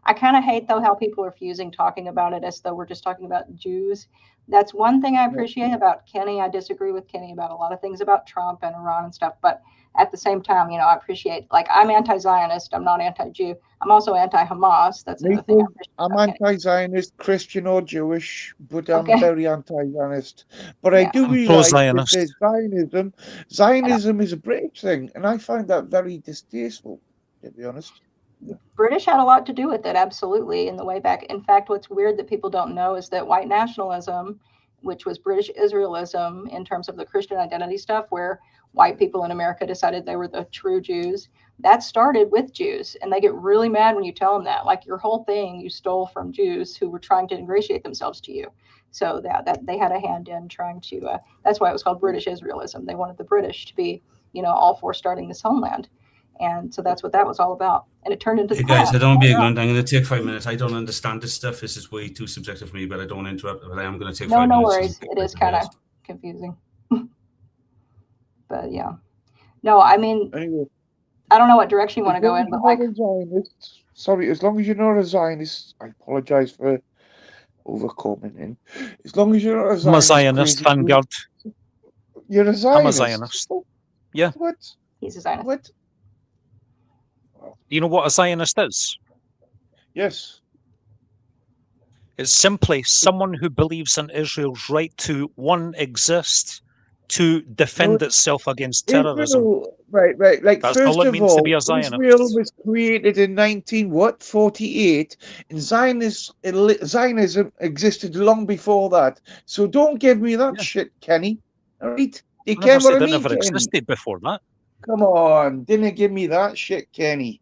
I kind of hate, though, how people are fusing talking about it as though we're just talking about Jews. That's one thing I appreciate about Kenny. I disagree with Kenny about a lot of things about Trump and Iran and stuff. But at the same time, you know, I appreciate, like, I'm anti-Zionist. I'm not anti-Jew. I'm also anti-Hamas. That's another thing I appreciate. I'm anti-Zionist, Christian or Jewish, but I'm very anti-Zionist. But I do realize that there's Zionism. Zionism is a British thing, and I find that very distasteful, to be honest. British had a lot to do with it, absolutely, in the way back. In fact, what's weird that people don't know is that white nationalism, which was British Israelism in terms of the Christian identity stuff, where white people in America decided they were the true Jews, that started with Jews. And they get really mad when you tell them that. Like, your whole thing you stole from Jews who were trying to ingratiate themselves to you. So that they had a hand in trying to, that's why it was called British Israelism. They wanted the British to be, you know, all for starting this homeland. And so that's what that was all about. And it turned into the guys, I don't want to be ignorant. I'm going to take 5 minutes. I don't understand this stuff. This is way too subjective for me, but I don't want to interrupt. But I am going to take 5 minutes. No worries. It is kind of confusing. But yeah. No, I mean, anyway, I don't know what direction you want to go in, but like. Sorry, as long as you're not a Zionist, I apologize for overcommenting. As long as you're not a Zionist. I'm a Zionist, Vanguard. You're a Zionist? I'm a Zionist. Yeah. What? He's a Zionist. What? Do you know what a Zionist is? Yes. It's simply someone who believes in Israel's right to, one, exist, to defend itself against terrorism. Israel, right. Like, that's first all it of means all, to be a Zionist. Israel was created in 1948, and Zionism existed long before that. So don't give me that shit, Kenny. All right? You never said what I it mean, never Kenny? existed before that. Come on, didn't give me that shit, Kenny.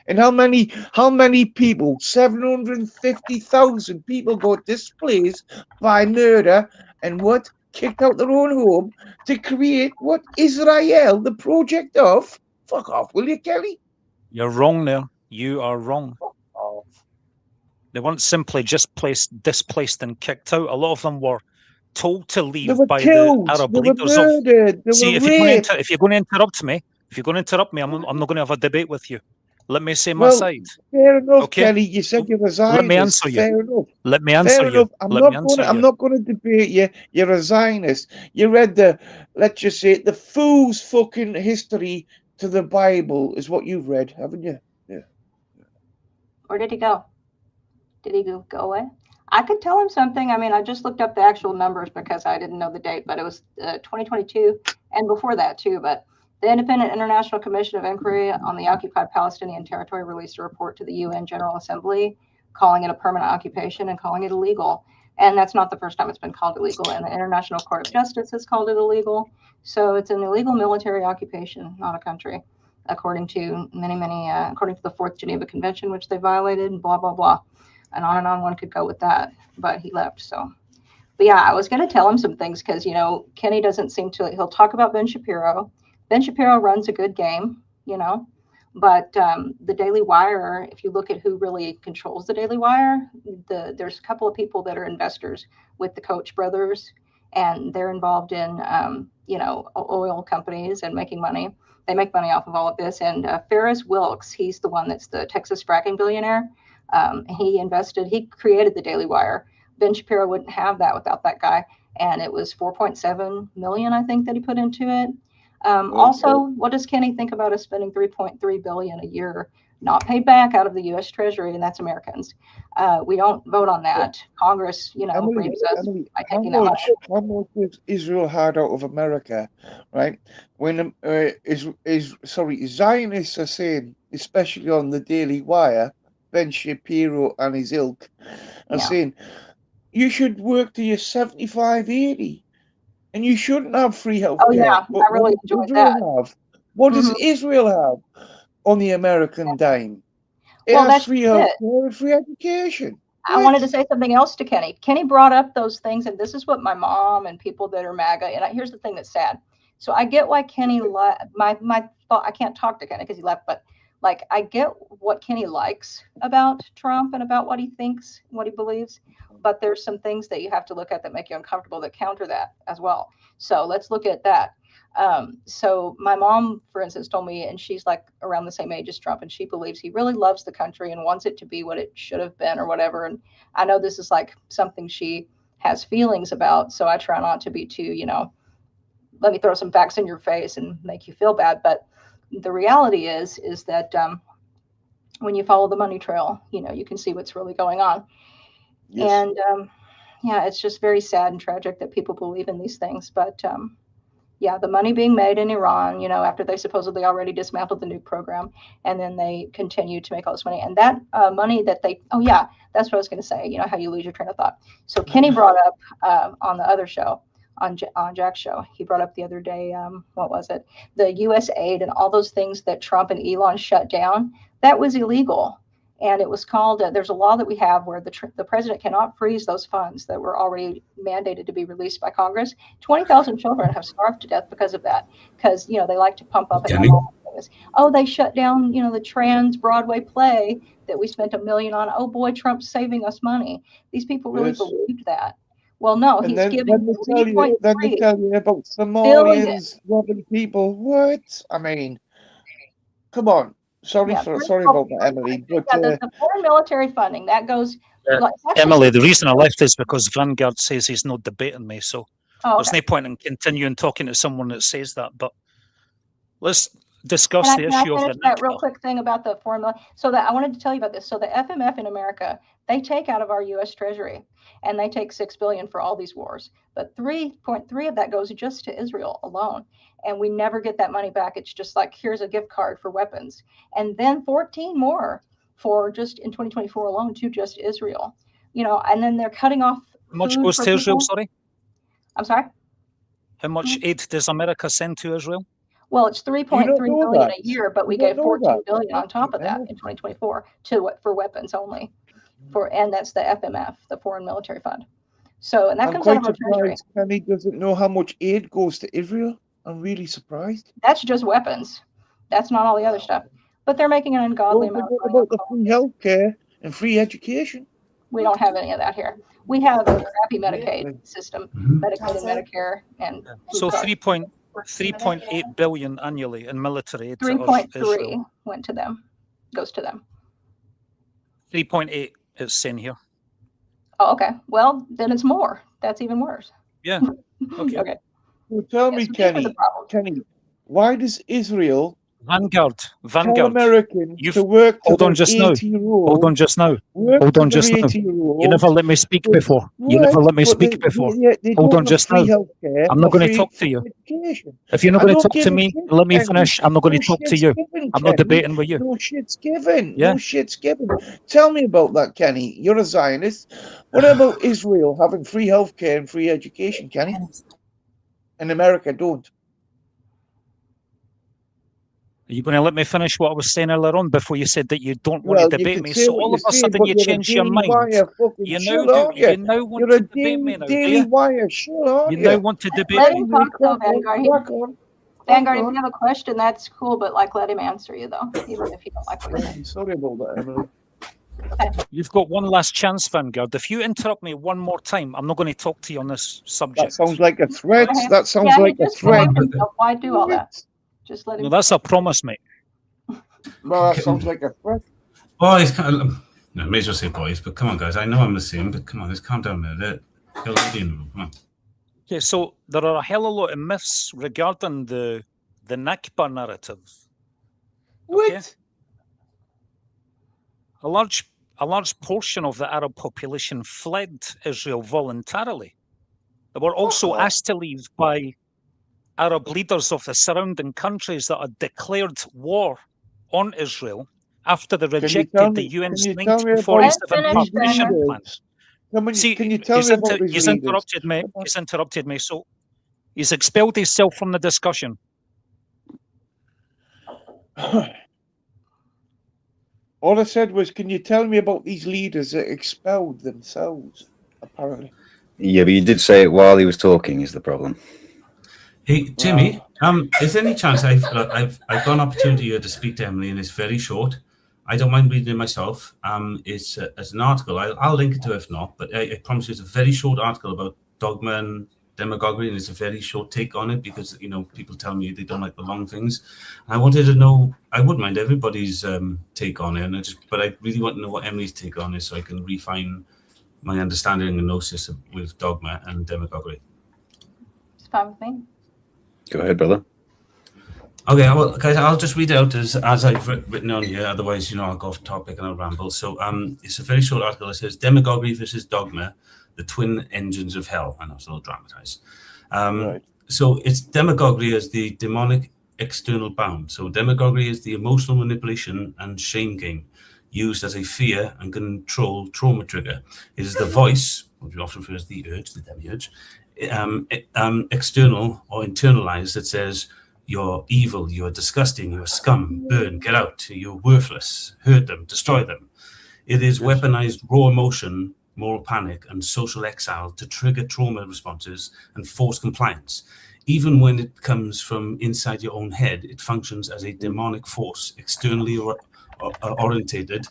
And how many people, 750,000 people got displaced by murder and what? Kicked out their own home to create what? Israel, the project of? Fuck off, will you, Kelly? You're wrong there. You are wrong. They weren't simply just displaced and kicked out. A lot of them were told to leave They were by killed. the Arab They were leaders of. murdered. They See, were if you're going raped. to interrupt me, I'm not going to have a debate with you. Let me say my Well, side. fair enough, Okay? Kelly. You said you're a Let me Zionist. answer you. Fair enough. Let me answer Fair you. enough. I'm not going to debate you. You're a Zionist. You read let's just say, the fool's fucking history to the Bible is what you've read, haven't you? Yeah. Where did he go? Did he go away? I could tell him something. I mean, I just looked up the actual numbers because I didn't know the date, but it was 2022 and before that too. But the Independent International Commission of Inquiry on the Occupied Palestinian Territory released a report to the UN General Assembly calling it a permanent occupation and calling it illegal. And that's not the first time it's been called illegal. And the International Court of Justice has called it illegal. So it's an illegal military occupation, not a country, according to according to the Fourth Geneva Convention, which they violated, and blah, blah, blah. And on one could go with that, but he left. So, but yeah, I was going to tell him some things because, you know, Kenny doesn't seem to, he'll talk about Ben Shapiro. Ben Shapiro runs a good game, you know, but the Daily Wire, if you look at who really controls the Daily Wire, there's a couple of people that are investors with the Koch brothers, and they're involved in, you know, oil companies and making money. They make money off of all of this. And Ferris Wilkes, he's the one that's the Texas fracking billionaire. He created the Daily Wire. Ben Shapiro wouldn't have that without that guy. And it was 4.7 million, I think, that he put into it. Also, what does Kenny think about us spending 3.3 billion a year not paid back out of the U.S. Treasury? And that's Americans. We don't vote on that. Congress, you know, rapes us by taking that money. How much does Israel had out of America, right? When Zionists are saying, especially on the Daily Wire, Ben Shapiro and his ilk are saying, you should work till you're 75, 80, and you shouldn't have free health care. Oh, yeah, but I really enjoyed that. What does Israel have on the American dime? It Well, has that's free health it. care and free education. I wanted to say something else to Kenny. Kenny brought up those things, and this is what my mom and people that are MAGA, and here's the thing that's sad. So I get why Kenny, my thought, I can't talk to Kenny because he left, but like, I get what Kenny likes about Trump and about what he thinks, what he believes, but there's some things that you have to look at that make you uncomfortable that counter that as well. So let's look at that. So my mom, for instance, told me, and she's like around the same age as Trump, and she believes he really loves the country and wants it to be what it should have been or whatever. And I know this is like something she has feelings about, so I try not to be too, you know, let me throw some facts in your face and make you feel bad. But the reality is that when you follow the money trail, you know, you can see what's really going on. Yes. And yeah, it's just very sad and tragic that people believe in these things. But yeah, the money being made in Iran, you know, after they supposedly already dismantled the nuke program, and then they continue to make all this money. And that money that they, oh yeah, that's what I was going to say, you know, how you lose your train of thought. So Kenny brought up on the other show, on Jack's show, he brought up the other day, what was it? The US aid and all those things that Trump and Elon shut down, that was illegal. And it was called, there's a law that we have where the president cannot freeze those funds that were already mandated to be released by Congress. 20,000 children have starved to death because of that. Because, you know, they like to pump up and oh, they shut down, you know, the trans Broadway play that we spent $1 million on. Oh boy, Trump's saving us money. These people really believed that. Well, no, and he's then, giving then they tell you about Somalians robbing people. What? I mean, come on. Sorry about that, Emily. But the foreign military funding that goes. Emily, the reason I left is because Vanguard says he's not debating me, so there's no point in continuing talking to someone that says that. But let's discuss the issue of the that real quick thing about the foreign military. So that I wanted to tell you about this. So the FMF in America, they take out of our U.S. Treasury, and they take $6 billion for all these wars. But 3.3 of that goes just to Israel alone, and we never get that money back. It's just like, here's a gift card for weapons, and then 14 more for just in 2024 alone to just Israel. You know, and then they're cutting off. How much goes to Israel? Sorry. I'm sorry. How much aid does America send to Israel? Well, it's 3.3 billion a year, but we gave 14 billion on top of that in 2024 for weapons only. And that's the FMF, the Foreign Military Fund. So, and that I'm comes out quite of our treasury. surprised Kenny doesn't know how much aid goes to Israel. I'm really surprised. That's just weapons. That's not all the other stuff. But they're making an ungodly Don't amount of forget money. about the free healthcare and free education. We don't have any of that here. We have a crappy Medicaid system, Medicaid and Medicare, and So 3.8 billion annually in military aid to 3.3 Israel. went to them, goes to them. 3.8 is saying here. Oh, okay. Well, then it's more. That's even worse. Yeah. Okay. Okay. Well, tell me, Kenny, why does Israel Vanguard. tell Americans to work to Hold on their just now. 80-year-old? Hold on just now. Work Hold to on their just now. 80-year-old. You never let me speak before. You never let me speak before. They Hold don't on have just free now. healthcare I'm not or going to free talk to you. education. If you're not I going to don't talk to give a me, shit, let me Kenny. finish. I'm not going to talk to shit's you. given, I'm not Kenny. debating with you. No shit's given. Yeah. No shit's given. Tell me about that, Kenny. You're a Zionist. What about Israel having free healthcare and free education, Kenny? And America don't. Are you going to let me finish what I was saying earlier on before you said that you don't want Well, to you debate could me? say So what all you of a say, sudden but you you're a change your Daily mind. Wire fucking You shill, now do. aren't you? You now want You're to a debate me now, do Daily you? Wire shill, aren't You you? now want to debate Let me. him talk though, Vanguard. Crack on. Vanguard, if you have a question, that's cool, but like let him answer you though, even if you don't like what he's saying. Sorry about that, Emily. You've got one last chance, Vanguard. If you interrupt me one more time, I'm not going to talk to you on this subject. That sounds like a threat. Okay. That sounds Yeah, he like a just threat. behaved himself. Why do all that? Just let him. No, that's a promise, mate. Well, that sounds like a threat. Boys, no, may as well say boys, but come on, guys. I know I'm the same, but come on, let's calm down a minute. You're already in the room. Come on. Okay, so there are a hell of a lot of myths regarding the Nakba narrative. Okay? What? A large portion of the Arab population fled Israel voluntarily. They were also asked to leave by Arab leaders of the surrounding countries that had declared war on Israel after they rejected the UN's 1947 partition plan. See, can you tell me about these he's leaders? interrupted me. He's interrupted me. So he's expelled himself from the discussion. All I said was, can you tell me about these leaders that expelled themselves, apparently? Yeah, but you did say it while he was talking is the problem. Hey, Jimmy, is there any chance I've got an opportunity here to speak to Emily, and it's very short. I don't mind reading it myself. It's an article. I'll link it to it if not, but I promise you it's a very short article about dogma and demagoguery, and it's a very short take on it because, you know, people tell me they don't like the long things. I wanted to know, I wouldn't mind everybody's take on it, but I really want to know what Emily's take on it so I can refine my understanding of Gnosis with dogma and demagoguery. It's fine with me. Go ahead, brother. Okay, well, guys, I'll just read out as I've written on here. Otherwise, you know, I'll go off topic and I'll ramble. So, it's a very short article. It says demagoguery versus dogma, the twin engines of hell. I know it's a little dramatized. Right. So it's demagoguery as the demonic external bound. So demagoguery is the emotional manipulation and shame game used as a fear and control trauma trigger. It is the voice, which we often refer as the urge, the demiurge, external or internalized that says, you're evil, you're disgusting, you're scum, burn, get out, you're worthless, hurt them, destroy them. It is weaponized raw emotion, moral panic, and social exile to trigger trauma responses and force compliance. Even when it comes from inside your own head, it functions as a demonic force, externally orientated,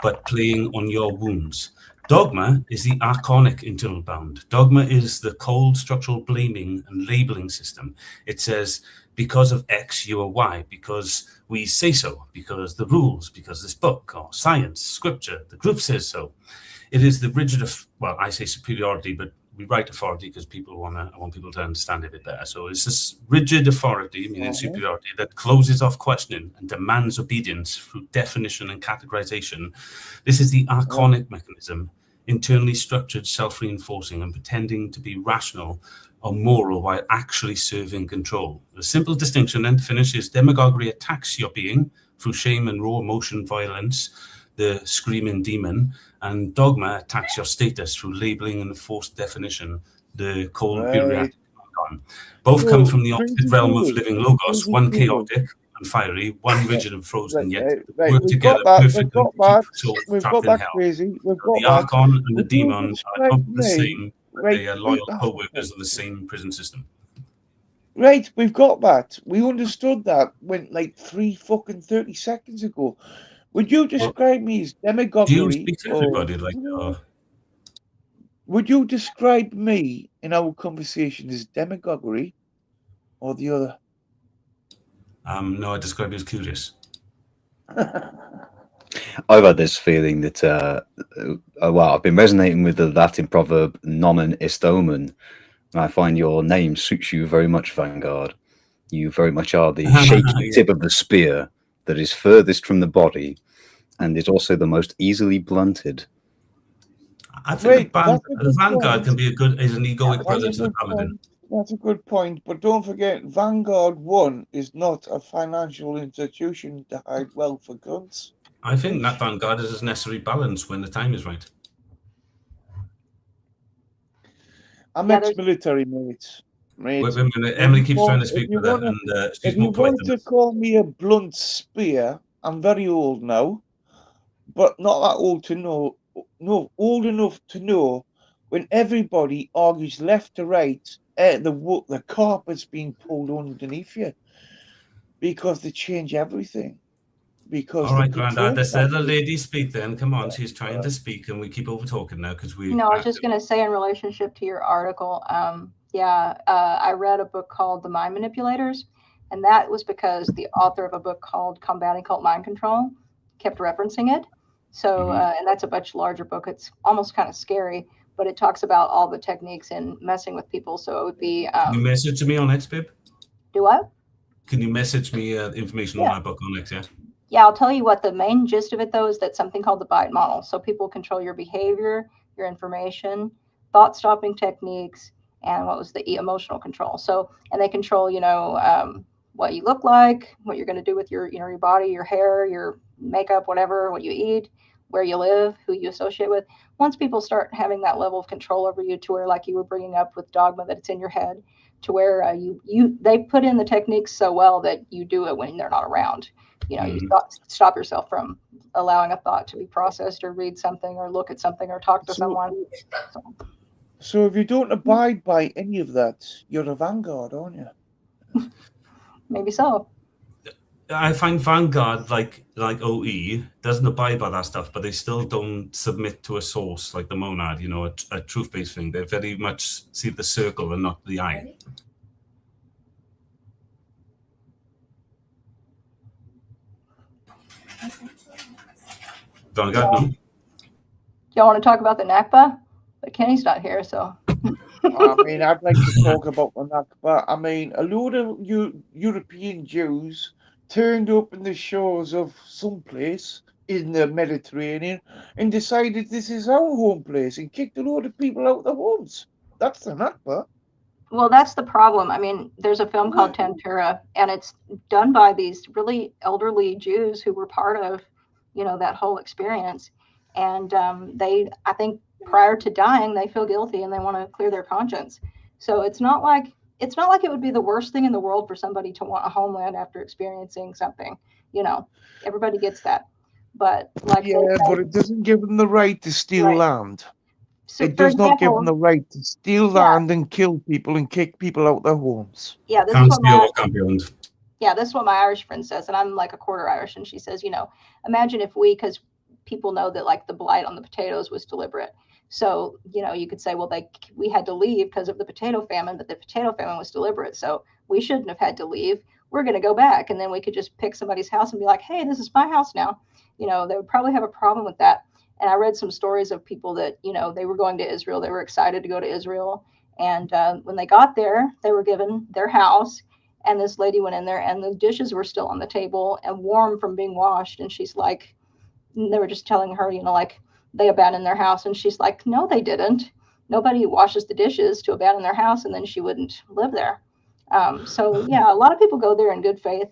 but playing on your wounds. Dogma is the archonic internal bound. Dogma is the cold structural blaming and labeling system. It says, because of X, you are Y, because we say so, because the rules, because this book, or science, scripture, the group says so. It is the rigid, well, I say superiority, but we write authority because I want people to understand it a bit better. So it's this rigid authority, meaning superiority, that closes off questioning and demands obedience through definition and categorization. This is the archonic mechanism, internally structured, self-reinforcing, and pretending to be rational or moral while actually serving control. The simple distinction then to finish is demagoguery attacks your being through shame and raw emotion violence, the screaming demon, and dogma attacks your status through labeling and forced definition, the cold bureaucratic archon. Both come from the opposite realm of living logos, one chaotic and fiery, one rigid and frozen, yet work together perfectly to keep souls trapped in hell. The archon and the demon are not the same, but they are loyal co-workers of the same prison system. Right, we've got that. We understood that when like 30 seconds ago. Would you describe me as Do you demagoguery, speak to or everybody like? would you describe me in our conversation as demagoguery, or the other? No, I describe you as curious. I've had this feeling that, well, I've been resonating with the Latin proverb nomen est omen, and I find your name suits you very much, Vanguard. You very much are the shaky tip of the spear that is furthest from the body and is also the most easily blunted. I think the Vanguard can be is an egoic brother to the Paladin. That's a good point, but don't forget, Vanguard 1 is not a financial institution to hide wealth for guns. I think that Vanguard is a necessary balance when the time is right. I'm ex-military, mate. Wait a minute, Emily keeps trying to speak with her, and she's if you more polite want than to us. call me a blunt spear, I'm very old now, but not that old to know. No, old enough to know when everybody argues left to right, the carpet's being pulled underneath you because they change everything. Because All right, Grandad, let's let the lady speak then. Come on, she's trying to speak, and we keep over talking now because we. No, I was just going to say in relationship to your article, I read a book called The Mind Manipulators, and that was because the author of a book called Combating Cult Mind Control kept referencing it. So, and that's a much larger book. It's almost kind of scary, but it talks about all the techniques in messing with people. So it would be. Can you message me on X, babe? Do what? Can you message me information on my book on X? Yeah. Yeah, I'll tell you what the main gist of it, though, is that something called the bite model. So people control your behavior, your information, thought stopping techniques, and what was the emotional control. So, and they control, what you look like, what you're going to do with your, your body, your hair, your makeup, whatever, what you eat, where you live, who you associate with. Once people start having that level of control over you to where, like you were bringing up with dogma, that it's in your head, to where they put in the techniques so well that you do it when they're not around. You stop yourself from allowing a thought to be processed or read something or look at something or talk to someone. So if you don't abide by any of that, you're a Vanguard, aren't you? Maybe so. I find Vanguard, like OE, doesn't abide by that stuff, but they still don't submit to a source like the monad, a truth-based thing. They very much see the circle and not the eye. Vanguard, no? Y'all want to talk about the Nakba? But Kenny's not here, so. I mean, I'd like to talk about the Nakba. I mean, a load of European Jews turned up in the shores of some place in the Mediterranean and decided this is our home place and kicked a load of people out of their homes. That's the Nakba. Well, that's the problem. I mean, there's a film called Tempura, and it's done by these really elderly Jews who were part of, that whole experience. And I think prior to dying, they feel guilty and they want to clear their conscience. So it's not like it would be the worst thing in the world for somebody to want a homeland after experiencing something. Everybody gets that. But but it doesn't give them the right to steal land. So it does not give them the right to steal land and kill people and kick people out their homes. Yeah, this is what my Irish friend says, and I'm like a quarter Irish, and she says, imagine if because people know that like the blight on the potatoes was deliberate. So, you could say, well, we had to leave because of the potato famine, but the potato famine was deliberate. So we shouldn't have had to leave. We're going to go back. And then we could just pick somebody's house and be like, hey, this is my house now. They would probably have a problem with that. And I read some stories of people that, they were going to Israel. They were excited to go to Israel. And when they got there, they were given their house. And this lady went in there and the dishes were still on the table and warm from being washed. And she's like, they were just telling her, they abandoned their house. And she's like, no, they didn't. Nobody washes the dishes to abandon their house, and then she wouldn't live there. So yeah, a lot of people go there in good faith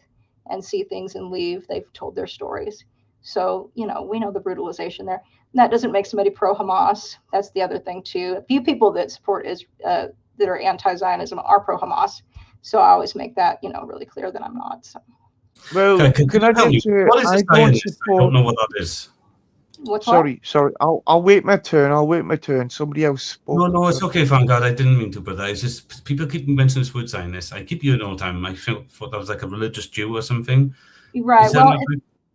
and see things and leave. They've told their stories. So, we know the brutalization there. And that doesn't make somebody pro-Hamas. That's the other thing too. A few people that support that are anti-Zionism are pro-Hamas. So I always make that, really clear that I'm not. So. Well, can I get to? What is this Zionist? I don't know what that is. Sorry. I'll wait my turn. Somebody else spoke. No, it's okay, Vanguard. I didn't mean to, brother. It's just people keep mentioning this word Zionist. I keep hearing it all the time. I thought that was like a religious Jew or something. Right. Well,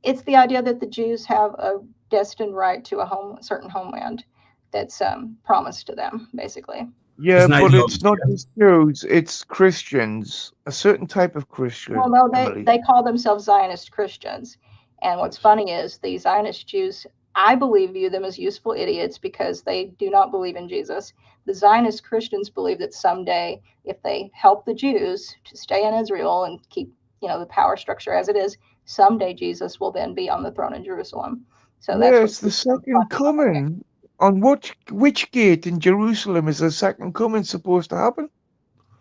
it's the idea that the Jews have a destined right to a certain homeland that's promised to them, basically. Yeah, but it's not just Jews, it's Christians, a certain type of Christian. Well, no, they call themselves Zionist Christians. And what's funny is the Zionist Jews, I believe, view them as useful idiots because they do not believe in Jesus. The Zionist Christians believe that someday, if they help the Jews to stay in Israel and keep, the power structure as it is, someday Jesus will then be on the throne in Jerusalem. So it's the second coming. On which gate in Jerusalem is the second coming supposed to happen?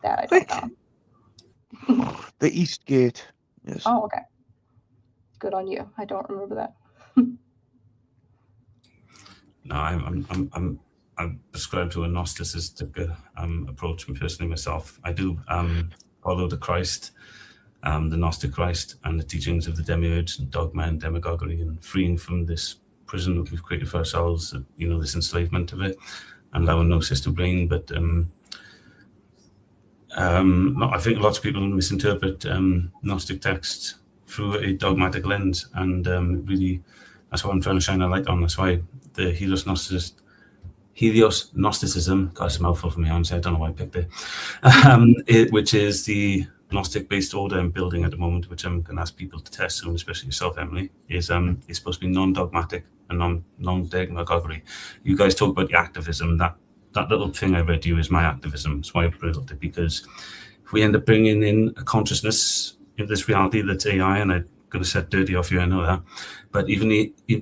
That I don't know. The East Gate. Yes. Oh, okay. Good on you. I don't remember that. No, I'm prescribed to a Gnosticistic approach personally myself. I do follow the Christ, the Gnostic Christ, and the teachings of the demiurge and dogma and demagoguery, and freeing from this prison that we've created for ourselves, this enslavement of it, and allowing Gnosis to reign. But I think lots of people misinterpret Gnostic texts through a dogmatic lens, and really, that's what I'm trying to shine a light on. That's why the Helios Gnosticism, God, it's a mouthful for me, I don't know why I picked it, which is the Gnostic-based order I'm building at the moment, which I'm going to ask people to test soon, especially yourself, Emily, is supposed to be non-dogmatic and non-demagoguery. You guys talk about the activism. That little thing I read to you is my activism. That's why I built it, because if we end up bringing in a consciousness in this reality that's AI, and I'm going to set dirty off you, I know that, but even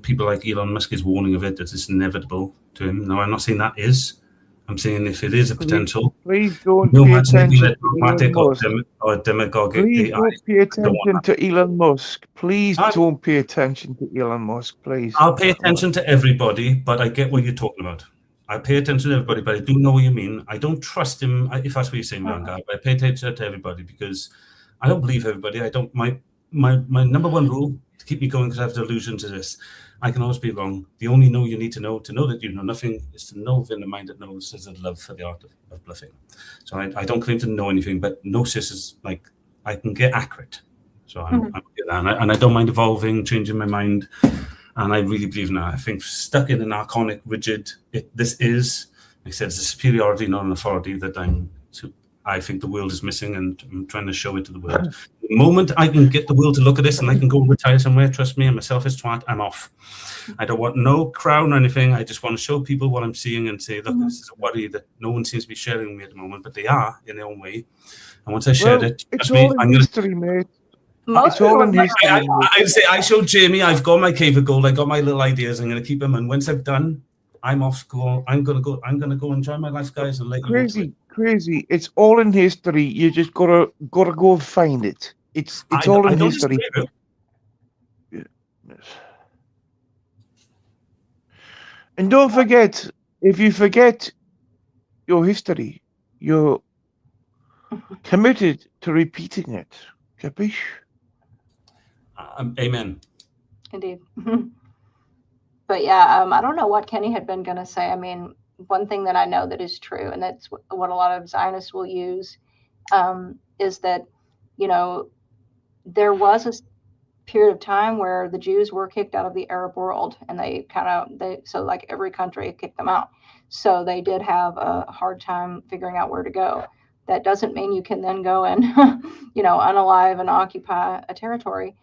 people like Elon Musk is warning of it, that it's inevitable to him. Now, I'm not saying that is. I'm saying if it is a potential, please don't no pay matter attention if dogmatic or demagogic Please AI, don't pay attention to Elon Musk. Please don't pay attention to Elon Musk, please. I'll pay attention to everybody, but I get what you're talking about. I pay attention to everybody, but I do know what you mean. I don't trust him, if that's what you're saying, Vanguard. I pay attention to everybody because I don't believe everybody. I don't. My number one rule to keep me going, because I have delusions of this, I can always be wrong. The only know you need to know that you know nothing is to know within the mind that knows. There's a love for the art of bluffing. So I don't claim to know anything, but Gnosis is like, I can get accurate. So I'm good at that. And I don't mind evolving, changing my mind. And I really believe in that. I think stuck in an archonic, rigid, this is, like I said, it's a superiority, not an authority that I think the world is missing, and I'm trying to show it to the world. The moment I can get the world to look at this and I can go and retire somewhere, trust me, I'm a selfish twat, I'm off. I don't want no crown or anything. I just want to show people what I'm seeing and say, look, this is a worry that no one seems to be sharing with me at the moment, but they are in their own way. And once I shared it, it's all in history, mate. It's all in history. I showed Jamie, I've got my cave of gold, I got my little ideas, I'm going to keep them, and once I've done, I'm off school. I'm gonna go enjoy my life, guys, and let you crazy. It's all in history. You just gotta go find it. It's all in history. Yeah. Yes. And don't forget, if you forget your history, you're committed to repeating it. Capiche? Amen. Indeed. But yeah, I don't know what Kenny had been going to say. I mean, one thing that I know that is true, and that's what a lot of Zionists will use, is that, there was a period of time where the Jews were kicked out of the Arab world, and so like every country kicked them out. So they did have a hard time figuring out where to go. That doesn't mean you can then go and, unalive and occupy a territory.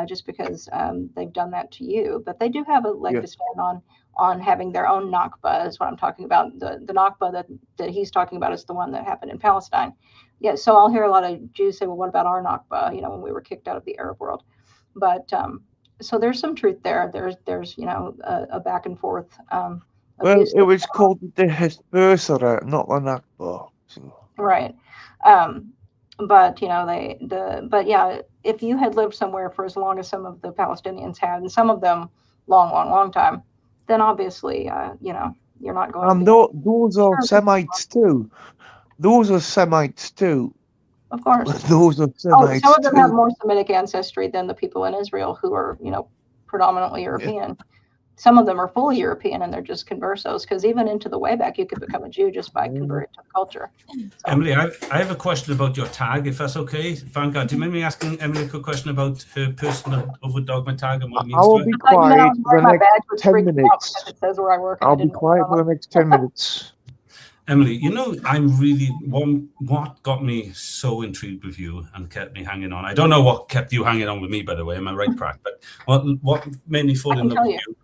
Just because they've done that to you, but they do have a leg to stand on having their own Nakba is what I'm talking about. The Nakba that he's talking about is the one that happened in Palestine. Yeah, so I'll hear a lot of Jews say, well, what about our Nakba, when we were kicked out of the Arab world? But so there's some truth there. There's a back and forth. Well, it was called the Hespersera, not the Nakba. So. Right. But but yeah, if you had lived somewhere for as long as some of the Palestinians had, and some of them long time, then obviously you're not going to those are Semites too. Those are Semites too. Of course. Those are Semites. Some of them have more Semitic ancestry than the people in Israel who are predominantly European. some of them are fully European and they're just conversos, because even into the way back, you could become a Jew just by converting to the culture. So. Emily, I have a question about your tag, if that's okay. Vanguard, do you mind me asking Emily a quick question about her personal over dogma tag and what it means I will to be her? quiet for the next 10 minutes. It says where I work. I'll be quiet for the next 10 minutes. Emily, you know, I'm really what got me so intrigued with you and kept me hanging on. I don't know what kept you hanging on with me, by the way. Am I right, Pratt? But what made me fall in love with you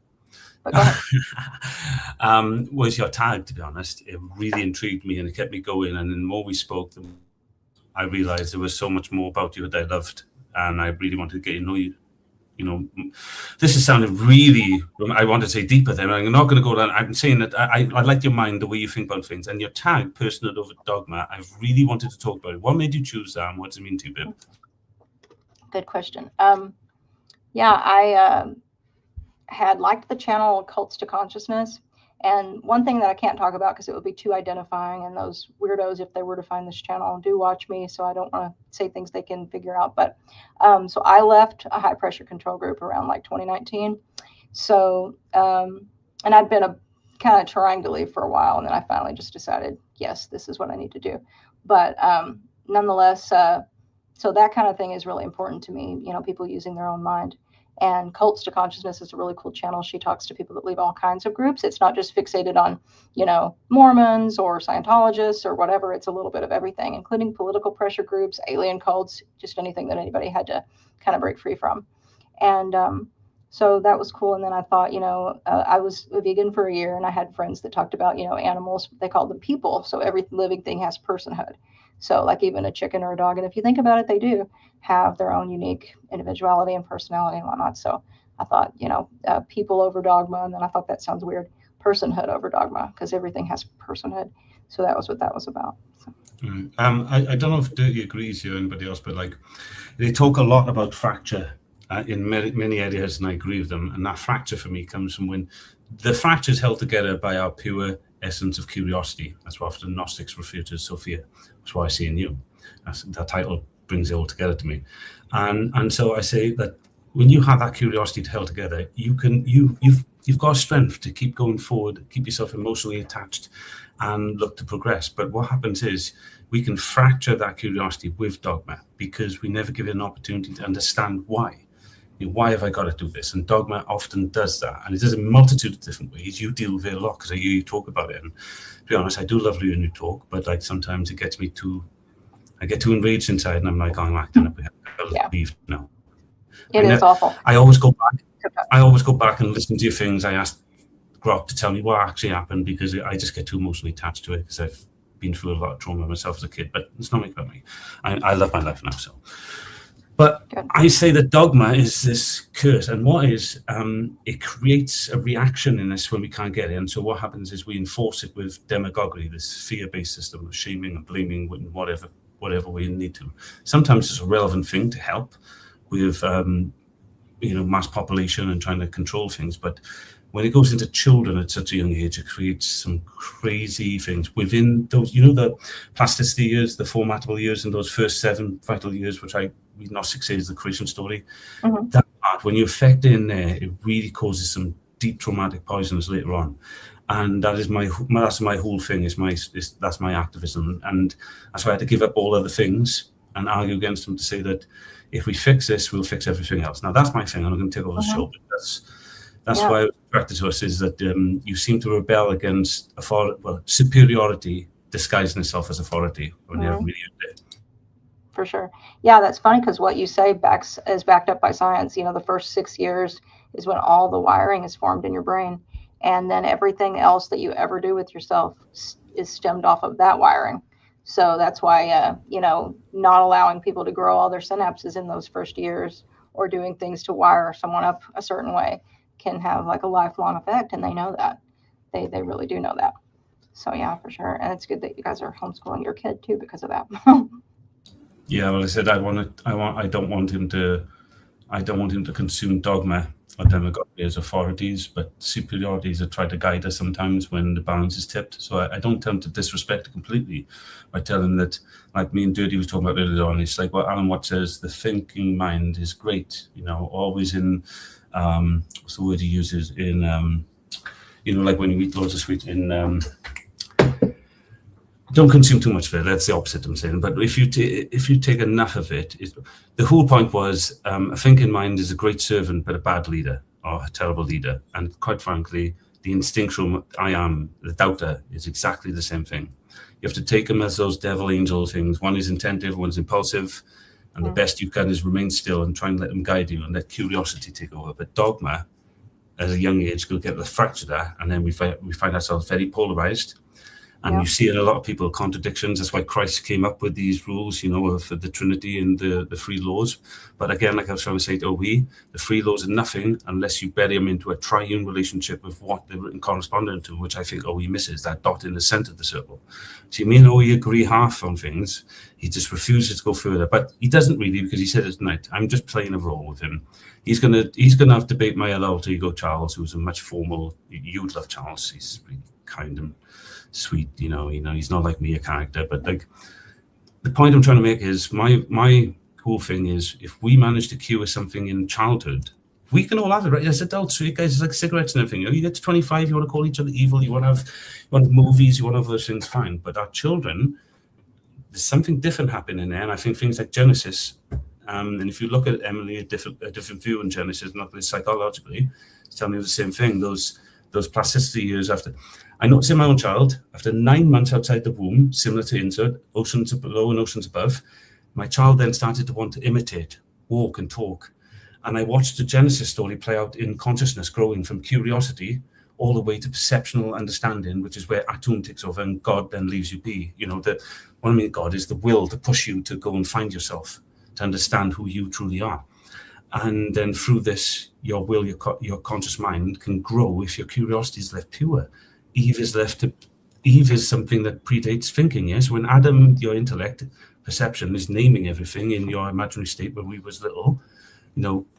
was your tag. To be honest, it really intrigued me and it kept me going. And the more we spoke, the more I realized there was so much more about you that I loved, and I really wanted to get to know you. You know, this is sounding really, I want to say deeper than I'm not going to go down. I'm saying that I like your mind, the way you think about things, and your tag, personal over dogma. I've really wanted to talk about it. What made you choose that? What does it mean to you, babe? Good question. Yeah, I had liked the channel Cults to Consciousness. And one thing that I can't talk about because it would be too identifying, and those weirdos, if they were to find this channel, do watch me, so I don't want to say things they can figure out. But so I left a high pressure control group around like 2019. So, and I'd been kind of trying to leave for a while, and then I finally just decided, yes, this is what I need to do. But nonetheless, so that kind of thing is really important to me, you know, people using their own mind. And Cults to Consciousness is a really cool channel. She talks to people that leave all kinds of groups. It's not just fixated on, you know, Mormons or Scientologists or whatever. It's a little bit of everything, including political pressure groups, alien cults, just anything that anybody had to kind of break free from. And so that was cool. And then I thought, you know, I was a vegan for a year, and I had friends that talked about, you know, animals. They called them people. So every living thing has personhood. So like even a chicken or a dog. And if you think about it, they do have their own unique individuality and personality and whatnot. So I thought, you know, people over dogma. And then I thought that sounds weird. Personhood over dogma, because everything has personhood. So that was what that was about. So. I don't know if Dirty agrees here or anybody else, but like they talk a lot about fracture in many areas, and I agree with them. And that fracture for me comes from when the fracture is held together by our pure essence of curiosity. That's what often Gnostics refer to as Sophia. That's why I see in you. That title brings it all together to me. And so I say that when you have that curiosity held together, you've got strength to keep going forward, keep yourself emotionally attached, and look to progress. But what happens is we can fracture that curiosity with dogma because we never give it an opportunity to understand why. You know, why have I got to do this? And dogma often does that, and it does a multitude of different ways. You deal with it a lot because I hear you talk about it. And to be honest, I do love hearing you talk, but like sometimes it gets me I get too enraged inside, and I'm like, oh, I'm acting up. I'll leave now. It is awful. I always go back and listen to your things. I ask Grok to tell me what actually happened because I just get too emotionally attached to it because I've been through a lot of trauma myself as a kid. But it's not about me. I love my life now. So, but I say that dogma is this curse, and what is it creates a reaction in us when we can't get it. And so what happens is we enforce it with demagoguery, this fear-based system of shaming and blaming, whatever we need to. Sometimes it's a relevant thing to help with mass population and trying to control things, but when it goes into children at such a young age, it creates some crazy things within those, the plasticity years, the formatable years, and those first 7 vital years, which we Gnostics say is the creation story. Mm-hmm. That part, when you affect it in there, it really causes some deep traumatic poisons later on. And that's my whole thing. That's my activism, and that's why I had to give up all other things and argue against them to say that if we fix this, we'll fix everything else. Now that's my thing. I'm not going to take over the show, but that's why I was attracted to us is that you seem to rebel against superiority disguising itself as authority when you're really there. For sure. Yeah, that's funny because what you say is backed up by science. The first 6 years is when all the wiring is formed in your brain. And then everything else that you ever do with yourself is stemmed off of that wiring. So that's why, not allowing people to grow all their synapses in those first years or doing things to wire someone up a certain way can have like a lifelong effect. And they know that. They really do know that. So yeah, for sure. And it's good that you guys are homeschooling your kid too because of that. Yeah, well, I said I don't want him to consume dogma or demagoguery as authorities, but superiorities that try to guide us sometimes when the balance is tipped. So I don't tend to disrespect it completely by telling him that, like me and Dirty was talking about earlier on, it's like what Alan Watts says, the thinking mind is great, always in what's the word he uses in, like when you eat loads of sweet in, don't consume too much of it. That's the opposite I'm saying. But if you take enough of it, the whole point was a thinking mind is a great servant, but a bad leader or a terrible leader. And quite frankly, the instinctual I am, the doubter, is exactly the same thing. You have to take them as those devil angel things. One is intentive, one's impulsive. And the best you can is remain still and try and let them guide you and let curiosity take over. But dogma, at a young age, will get the fracture there. And then we find ourselves very polarized. And you see in a lot of people contradictions. That's why Christ came up with these rules, of the Trinity and the three laws. But again, like I was trying to say to the three laws are nothing unless you bury them into a triune relationship with what they're written corresponding to, which I think OE misses, that dot in the center of the circle. See, me and OE agree half on things. He just refuses to go further. But he doesn't really, because he said it tonight. I'm just playing a role with him. He's gonna have to debate my other alter ego, Charles, who's a much formal. You'd love Charles. He's really kind and sweet, he's not like me, a character. But like, the point I'm trying to make is my whole thing is, if we manage to cure something in childhood, we can all have it, right? As adults, you guys, it's like cigarettes and everything. You get to 25, you want to call each other evil, you want to have movies, you want to have those things, fine. But our children, there's something different happening there, and I think things like Genesis. And if you look at Emily, a different view on Genesis, not psychologically, it's telling you the same thing. Those plasticity years after. I noticed in my own child, after 9 months outside the womb, similar to insert, oceans below and oceans above, my child then started to want to imitate, walk and talk. And I watched the Genesis story play out in consciousness, growing from curiosity all the way to perceptional understanding, which is where Atum takes over and God then leaves you be. What I mean, God is the will to push you to go and find yourself, to understand who you truly are. And then through this, your will, your conscious mind can grow if your curiosity is left pure. Eve is something that predates thinking, yes? When Adam, your intellect, perception, is naming everything in your imaginary state when we was little,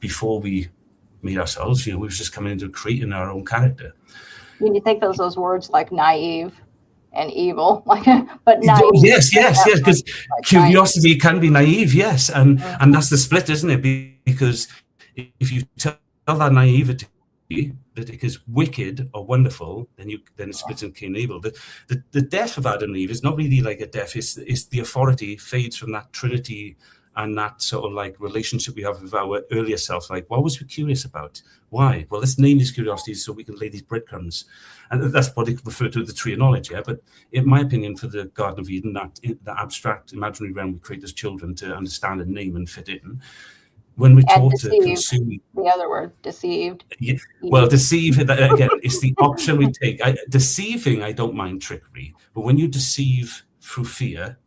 before we made ourselves, we was just coming into creating our own character. When you think those words like naive and evil, but naive. Yes, because curiosity can be naive, yes. And that's the split, isn't it? Because if you tell that naivety that it is wicked or wonderful, then it splits into Cain and Abel. The death of Adam and Eve is not really like a death. It's the authority fades from that Trinity and that sort of like relationship we have with our earlier self. Like, what was we curious about? Why? Well, let's name these curiosities so we can lay these breadcrumbs. And that's what they refer to as the tree of knowledge, yeah? But in my opinion, for the Garden of Eden, the abstract imaginary realm we create as children to understand and name and fit in, when we're taught to consume, the other word, deceived. Yeah, well, deceive, again, it's the option we take. Deceiving, I don't mind trickery, but when you deceive through fear,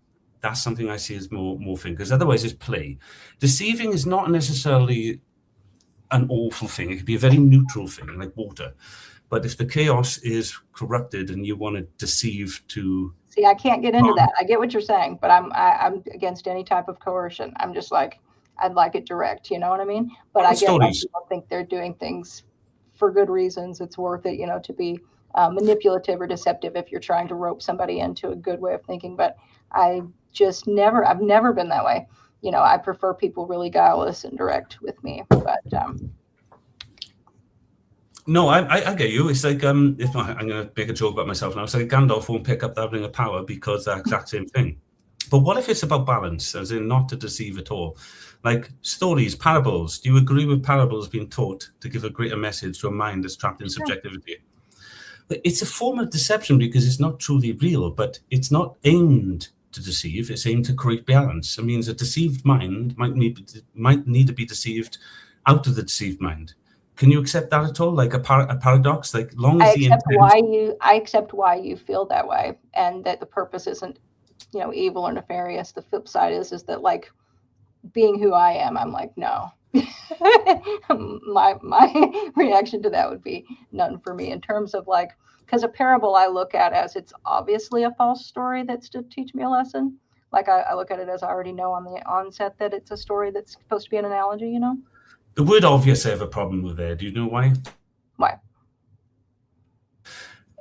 that's something I see as more thing, because otherwise it's play. Deceiving is not necessarily an awful thing. It could be a very neutral thing, like water. But if the chaos is corrupted and you want to deceive to... See, I can't get into that. I get what you're saying, but I'm against any type of coercion. I'm just like, I'd like it direct, you know what I mean? But I get why people think they're doing things for good reasons. It's worth it, to be manipulative or deceptive if you're trying to rope somebody into a good way of thinking. But I've never been that way. I prefer people really guileless and direct with me. But no, I get you. It's like I'm going to make a joke about myself now. It's like Gandalf won't pick up that ring of power because they're the exact same thing. But what if it's about balance, as in not to deceive at all? Like stories, parables. Do you agree with parables being taught to give a greater message to a mind that's trapped in subjectivity? But it's a form of deception because it's not truly real, but it's not aimed to deceive. It's aimed to create balance. It means a deceived mind might need to be deceived out of the deceived mind. Can you accept that at all? Like a paradox? Like long as I accept why you feel that way, and that the purpose isn't, evil or nefarious. The flip side is that, like, being who I am, I'm like, no. my reaction to that would be none for me, in terms of like, because a parable I look at as it's obviously a false story that's to teach me a lesson. Like I look at it as I already know on the onset that it's a story that's supposed to be an analogy, The word obvious I have a problem with there. Do you know why? Why?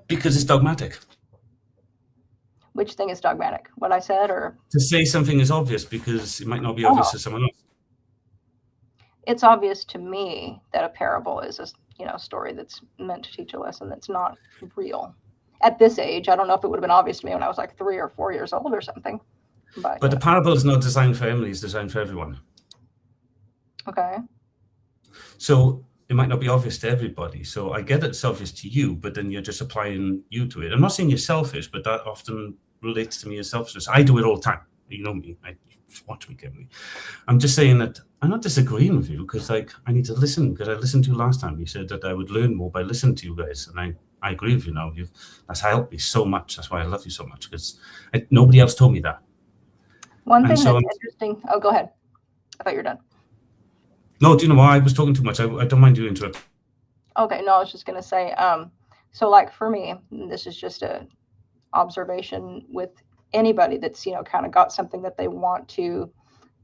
Because it's dogmatic. Which thing is dogmatic? What I said, or? To say something is obvious because it might not be obvious to someone else. it's obvious to me that a parable is a story that's meant to teach a lesson that's not real. At this age, I don't know if it would have been obvious to me when I was like 3 or 4 years old or something. But the parable is not designed for Emily; it's designed for everyone. Okay. So it might not be obvious to everybody. So I get it's obvious to you, but then you're just applying you to it. I'm not saying you're selfish, but that often relates to me as selfishness. I do it all the time. You know me. Watch me, Kevin. I'm just saying that I'm not disagreeing with you because I need to listen, because I listened to you last time. You said that I would learn more by listening to you guys, and I agree with you now. That's helped me so much. That's why I love you so much, because nobody else told me that. One thing that's interesting. Oh, go ahead. I thought you were done. No, do you know what? I was talking too much. I don't mind you interrupting. Okay, no, I was just going to say, so like for me, this is just a observation with anybody that's, kind of got something that they want to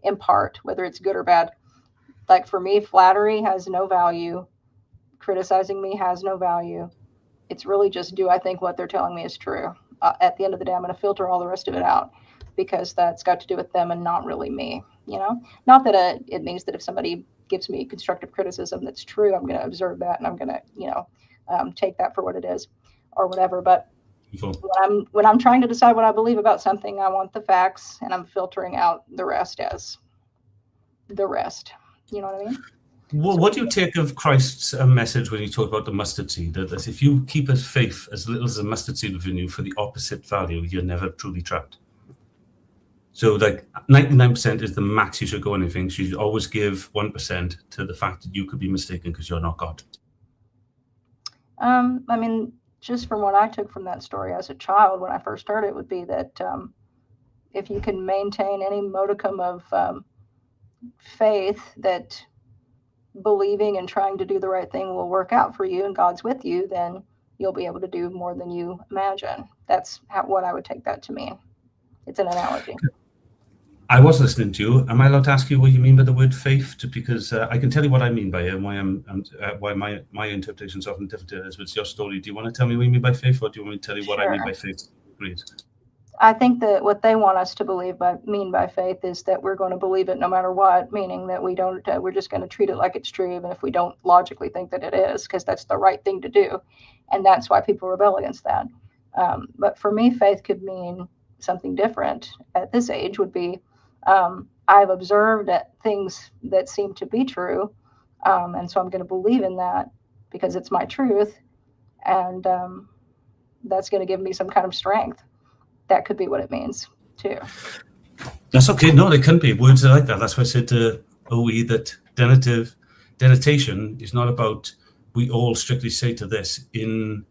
impart, whether it's good or bad. Like for me, flattery has no value. Criticizing me has no value. It's really just, do I think what they're telling me is true? At the end of the day, I'm going to filter all the rest of it out because that's got to do with them and not really me, Not that it means that if somebody gives me constructive criticism that's true, I'm going to observe that and I'm going to, take that for what it is or whatever. But when I'm trying to decide what I believe about something, I want the facts and I'm filtering out the rest as the rest. You know what I mean? Well, what do you take of Christ's message when you talk about the mustard seed? That if you keep a faith as little as a mustard seed within you for the opposite value, you're never truly trapped. So like 99% is the max you should go on anything. So you should always give 1% to the fact that you could be mistaken because you're not God. I mean, just from what I took from that story as a child, when I first heard it, would be that if you can maintain any modicum of faith that believing and trying to do the right thing will work out for you and God's with you, then you'll be able to do more than you imagine. That's what I would take that to mean. It's an analogy. I was listening to you. Am I allowed to ask you what you mean by the word faith? Because I can tell you what I mean by it and why my interpretation is often different as with your story. Do you want to tell me what you mean by faith, or do you want me to tell you what I mean by faith? Agreed. I think that what they want us to mean by faith is that we're going to believe it no matter what, meaning that we don't, we're just going to treat it like it's true, even if we don't logically think that it is, because that's the right thing to do. And that's why people rebel against that. But for me, faith could mean something different at this age. Would be, I've observed things that seem to be true. And so I'm going to believe in that because it's my truth. And that's going to give me some kind of strength. That could be what it means too. That's okay. No, there can be words like that. That's why I said to OE that denotation is not about we all strictly say to this. In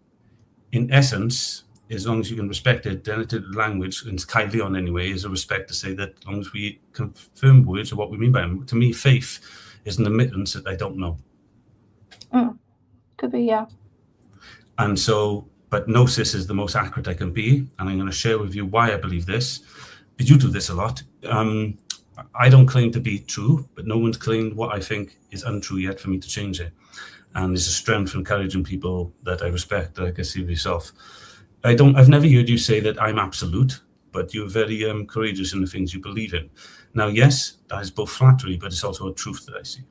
essence, as long as you can respect it, denotative language, and Kai Leon anyway, is a respect to say that as long as we confirm words or what we mean by them. To me, faith is an admittance that I don't know. Could be, yeah. And so, but Gnosis is the most accurate I can be, and I'm going to share with you why I believe this. You do this a lot. I don't claim to be true, but no one's claimed what I think is untrue yet for me to change it. And there's a strength for encouraging people that I respect, that I can see with yourself. I've never heard you say that I'm absolute, but you're very courageous in the things you believe in. Now, yes, that is both flattery, but it's also a truth that I see.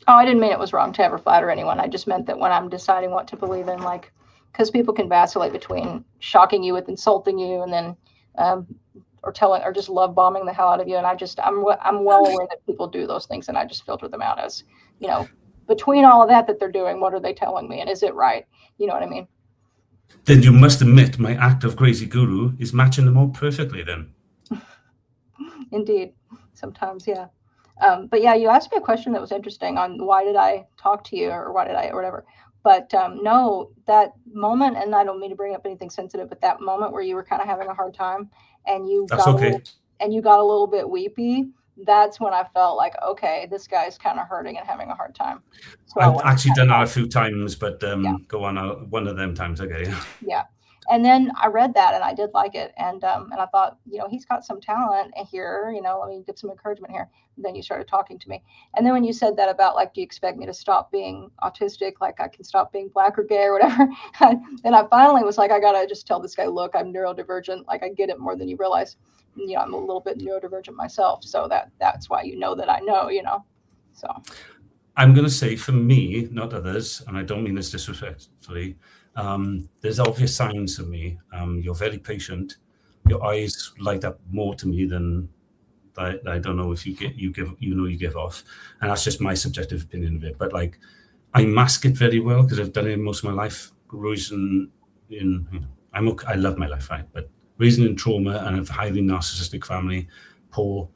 Oh, I didn't mean it was wrong to ever flatter anyone. I just meant that when I'm deciding what to believe in, like, because people can vacillate between shocking you with insulting you and then, or just love bombing the hell out of you. And I'm well aware that people do those things, and I just filter them out as, between all of that they're doing, what are they telling me? And is it right? You know what I mean? Then you must admit my act of crazy guru is matching them all perfectly then. Indeed. Sometimes, yeah. But yeah, you asked me a question that was interesting on why did I talk to you or whatever. But no, that moment, and I don't mean to bring up anything sensitive, but that moment where you were kind of having a hard time and you got a little bit weepy, that's when I felt like, okay, this guy's kind of hurting and having a hard time. So I've actually done that a few times, but go on one of them times, okay. Yeah. And then I read that and I did like it. And I thought, he's got some talent here, let me get some encouragement here. And then you started talking to me. And then when you said that about, like, do you expect me to stop being autistic? Like I can stop being Black or gay or whatever. Then I finally was like, I got to just tell this guy, look, I'm neurodivergent. Like I get it more than you realize. I'm a little bit neurodivergent myself. So that's why that I know. So I'm going to say for me, not others, and I don't mean this disrespectfully, there's obvious signs of me. You're very patient. Your eyes light up more to me than I don't know if you give off, and that's just my subjective opinion of it. But like, I mask it very well because I've done it most of my life. I love my life, right? But raising in trauma and a highly narcissistic family, poor,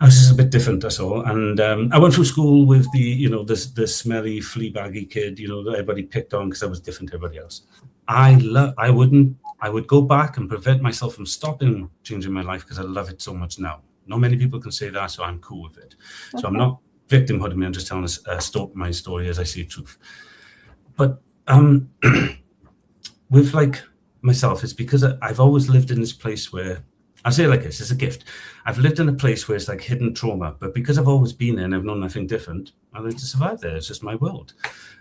I was just a bit different, that's all. And I went through school with the smelly, flea-baggy kid, that everybody picked on because I was different to everybody else. I would go back and prevent myself from stopping changing my life because I love it so much now. Not many people can say that, so I'm cool with it. Okay. So I'm not victimhooding me, I'm just telling my story as I see truth. But with like myself, it's because I've always lived in this place where, I say it like this, it's a gift. I've lived in a place where it's like hidden trauma, but because I've always been there and I've known nothing different, I learned to survive there. It's just my world.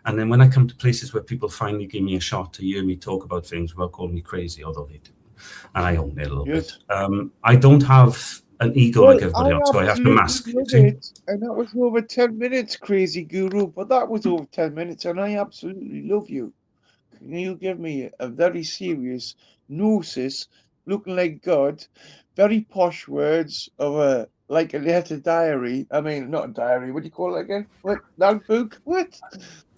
And then when I come to places where people finally give me a shot to hear me talk about things without calling me crazy, although they do, and I own it a little bit, I don't have an ego like everybody else, so I have to mask it. And that was over 10 minutes, crazy guru, but that was over 10 minutes, and I absolutely love you. Can you give me a very serious Gnosis, looking like God, very posh words of like a letter diary. I mean, not a diary. What do you call it again? What, notebook? What?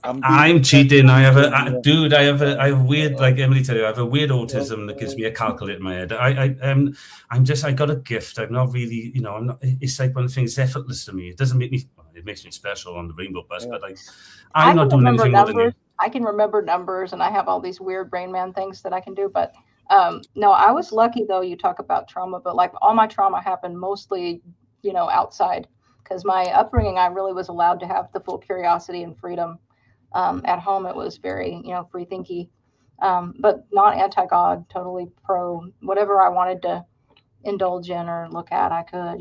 I'm cheating. I have a weird, like Emily tell you, I have a weird autism that gives me a calculator in my head. I got a gift. I'm not really, I'm not. It's like one of the things effortless to me. It doesn't make me. It makes me special on the rainbow bus, but like, I'm not doing anything more than you. I can remember numbers, and I have all these weird Rain Man things that I can do. But no, I was lucky though. You talk about trauma, but like all my trauma happened mostly, outside, because my upbringing, I really was allowed to have the full curiosity and freedom. At home, it was very, free thinky, but not anti-God, totally pro whatever I wanted to indulge in or look at, I could,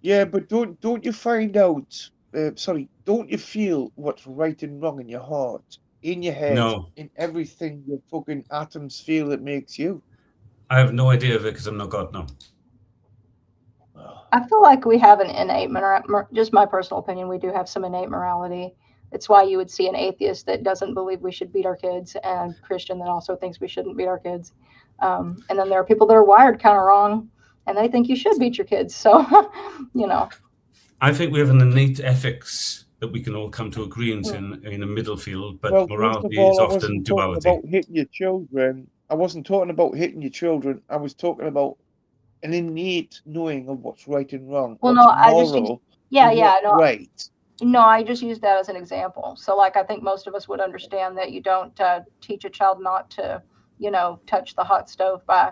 Yeah, but don't you find out? Don't you feel what's right and wrong in your heart, in your head, in everything your fucking atoms feel that makes you? I have no idea of it because I'm not God, no. I feel like we have an innate, just my personal opinion, we do have some innate morality. It's why you would see an atheist that doesn't believe we should beat our kids and a Christian that also thinks we shouldn't beat our kids. And then there are people that are wired kind of wrong and they think you should beat your kids. So, I think we have an innate ethics that we can all come to agreement in a middle field, but morality is often duality. About hitting your children. I wasn't talking about hitting your children. I was talking about an innate knowing of what's right and wrong. Well, right. No, I just used that as an example. So like, I think most of us would understand that you don't teach a child not to, touch the hot stove by,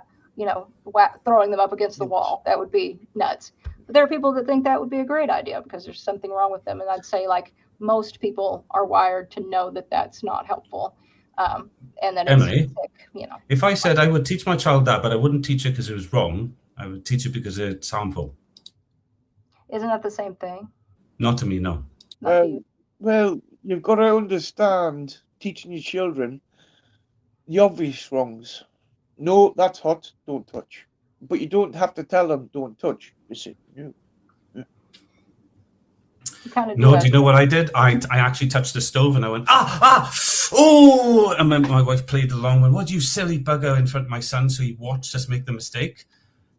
throwing them up against the wall. That would be nuts. But there are people that think that would be a great idea because there's something wrong with them. And I'd say like most people are wired to know that that's not helpful. And then Emily, if I said I would teach my child that, but I wouldn't teach it because it was wrong, I would teach it because it's harmful. Isn't that the same thing? Not to me, no. Well, you've got to understand teaching your children the obvious wrongs. No, that's hot, don't touch. But you don't have to tell them don't touch. You say, no. No, do you know what I did? I actually touched the stove and I went, oh! And my wife played along and what you silly bugger in front of my son, so he watched us make the mistake.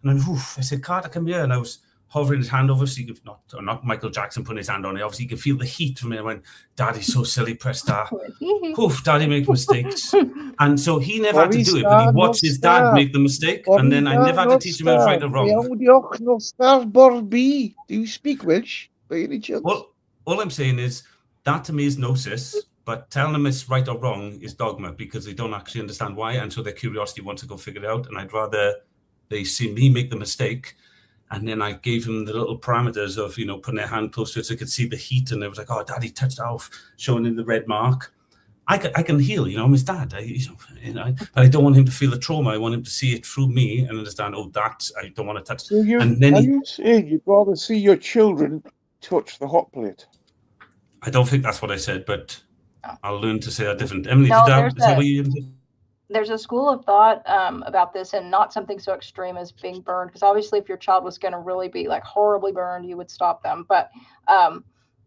And I said, Carter, come here. And I was hovering his hand over so you could not Michael Jackson putting his hand on it. Obviously, you could feel the heat from it. I went, Daddy's so silly, press start. Poof, Daddy makes mistakes. And so he never had to do it, but he watched his dad make the mistake. And then I never had to teach him how right or wrong. Do you speak Welsh by any chance? Well, all I'm saying is that to me is Gnosis, but telling them it's right or wrong is dogma because they don't actually understand why. And so their curiosity wants to go figure it out. And I'd rather they see me make the mistake. And then I gave them the little parameters of, putting their hand close to it so they could see the heat. And they was like, oh, Daddy touched off, showing him the red mark. I can heal, I'm his dad. But I don't want him to feel the trauma. I want him to see it through me and understand, I don't want to touch. So you saying you'd rather see your children touch the hot plate? I don't think that's what I said, but I'll learn to say that different. Emily, is that what you said? there's a school of thought about this, and not something so extreme as being burned, because obviously if your child was going to really be like horribly burned, you would stop them. But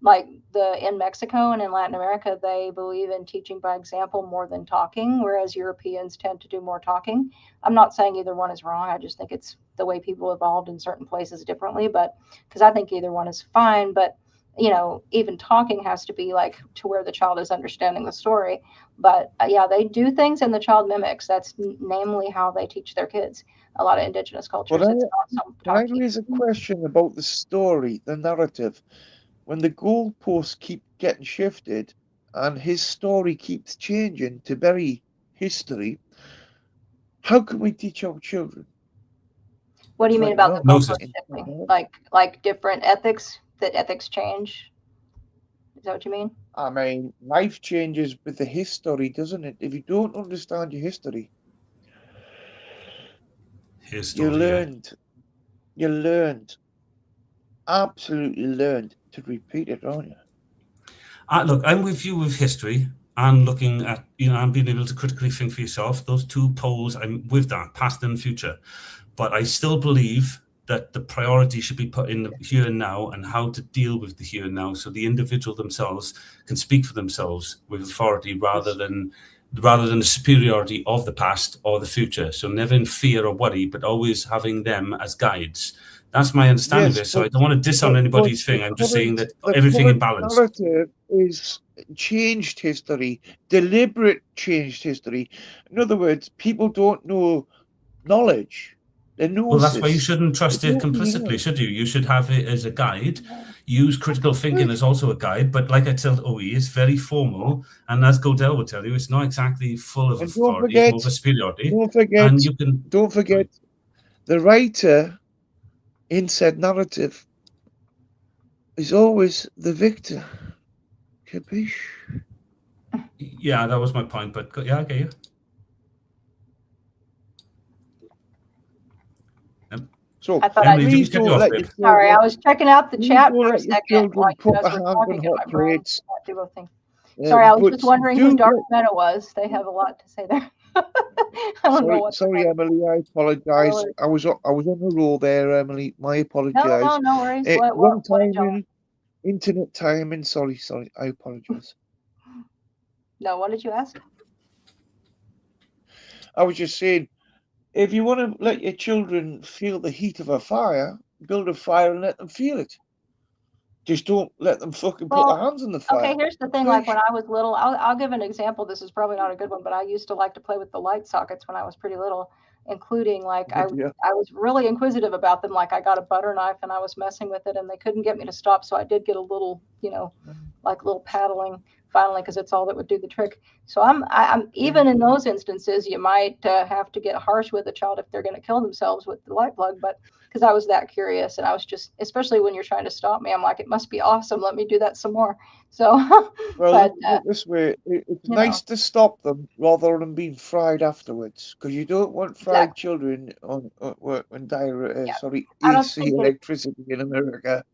like in Mexico and in Latin America, they believe in teaching by example more than talking, whereas Europeans tend to do more talking. I'm not saying either one is wrong. I just think it's the way people evolved in certain places differently. But because I think either one is fine, but even talking has to be like to where the child is understanding the story. But yeah, they do things and the child mimics. That's namely how they teach their kids. A lot of indigenous cultures. But It's not some can I raise a question about the story, the narrative? When the goalposts keep getting shifted and his story keeps changing to bury history, how can we teach our children? What do you mean about the Gnosis. goalpost shifting? Like different ethics, that ethics change? Is that what you mean? I mean, life changes with the history, doesn't it? If you don't understand your history, you learned, absolutely learned to repeat it, aren't you? Look, I'm with you with history and looking at, and being able to critically think for yourself. Those two poles, I'm with that, past and future. But I still believe that the priority should be put in the here and now, and how to deal with the here and now, so the individual themselves can speak for themselves with authority rather than the superiority of the past or the future. So never in fear or worry, but always having them as guides. That's my understanding of it. So I don't want to diss on anybody's thing. I'm just saying that everything in balance. The narrative is changed history, deliberate changed history. In other words, people don't know knowledge. Well, that's why you shouldn't trust it complicitly, should you? You should have it as a guide. Use critical thinking as also a guide. But like I tell OE, it's very formal. And as Godel would tell you, it's not exactly full of authority. It's more of a superiority. Don't forget, the writer in said narrative is always the victor. Capiche? Yeah, that was my point. But yeah, I get you. So, I thought please don't let your sorry, I was checking out the chat for a second. Children put a hand on hot plates. Sorry, I was just wondering who Dark Meta was. They have a lot to say there. I don't know what. Sorry, Emily. I apologize. I was on the roll there, Emily. My apologies. No worries. Wrong timing, internet timing. Sorry. I apologize. No, what did you ask? I was just saying, if you want to let your children feel the heat of a fire, build a fire and let them feel it. Just don't let them fucking put their hands in the fire. Okay, here's the thing. Like when I was little, I'll give an example. This is probably not a good one, but I used to like to play with the light sockets when I was pretty little, including like I was really inquisitive about them. Like I got a butter knife and I was messing with it and they couldn't get me to stop. So I did get a little, like little paddling finally, because it's all that would do the trick. So I'm even in those instances, you might have to get harsh with a child if they're going to kill themselves with the light plug. But because I was that curious and I was just, especially when you're trying to stop me, I'm like, it must be awesome. Let me do that some more. So, well, this way, it's nice to stop them rather than being fried afterwards, because you don't want fried children on AC electricity in America.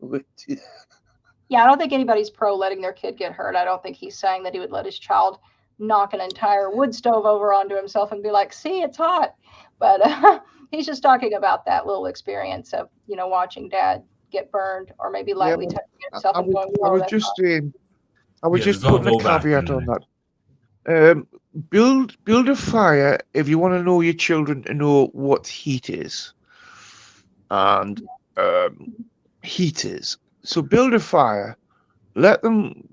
Yeah, I don't think anybody's pro letting their kid get hurt. I don't think he's saying that he would let his child knock an entire wood stove over onto himself and be like, see, it's hot. But he's just talking about that little experience of, watching dad get burned or maybe lightly touching himself and going, I was just putting a caveat on that. Build a fire if you want to know your children to know what heat is. And heat is. So build a fire, let them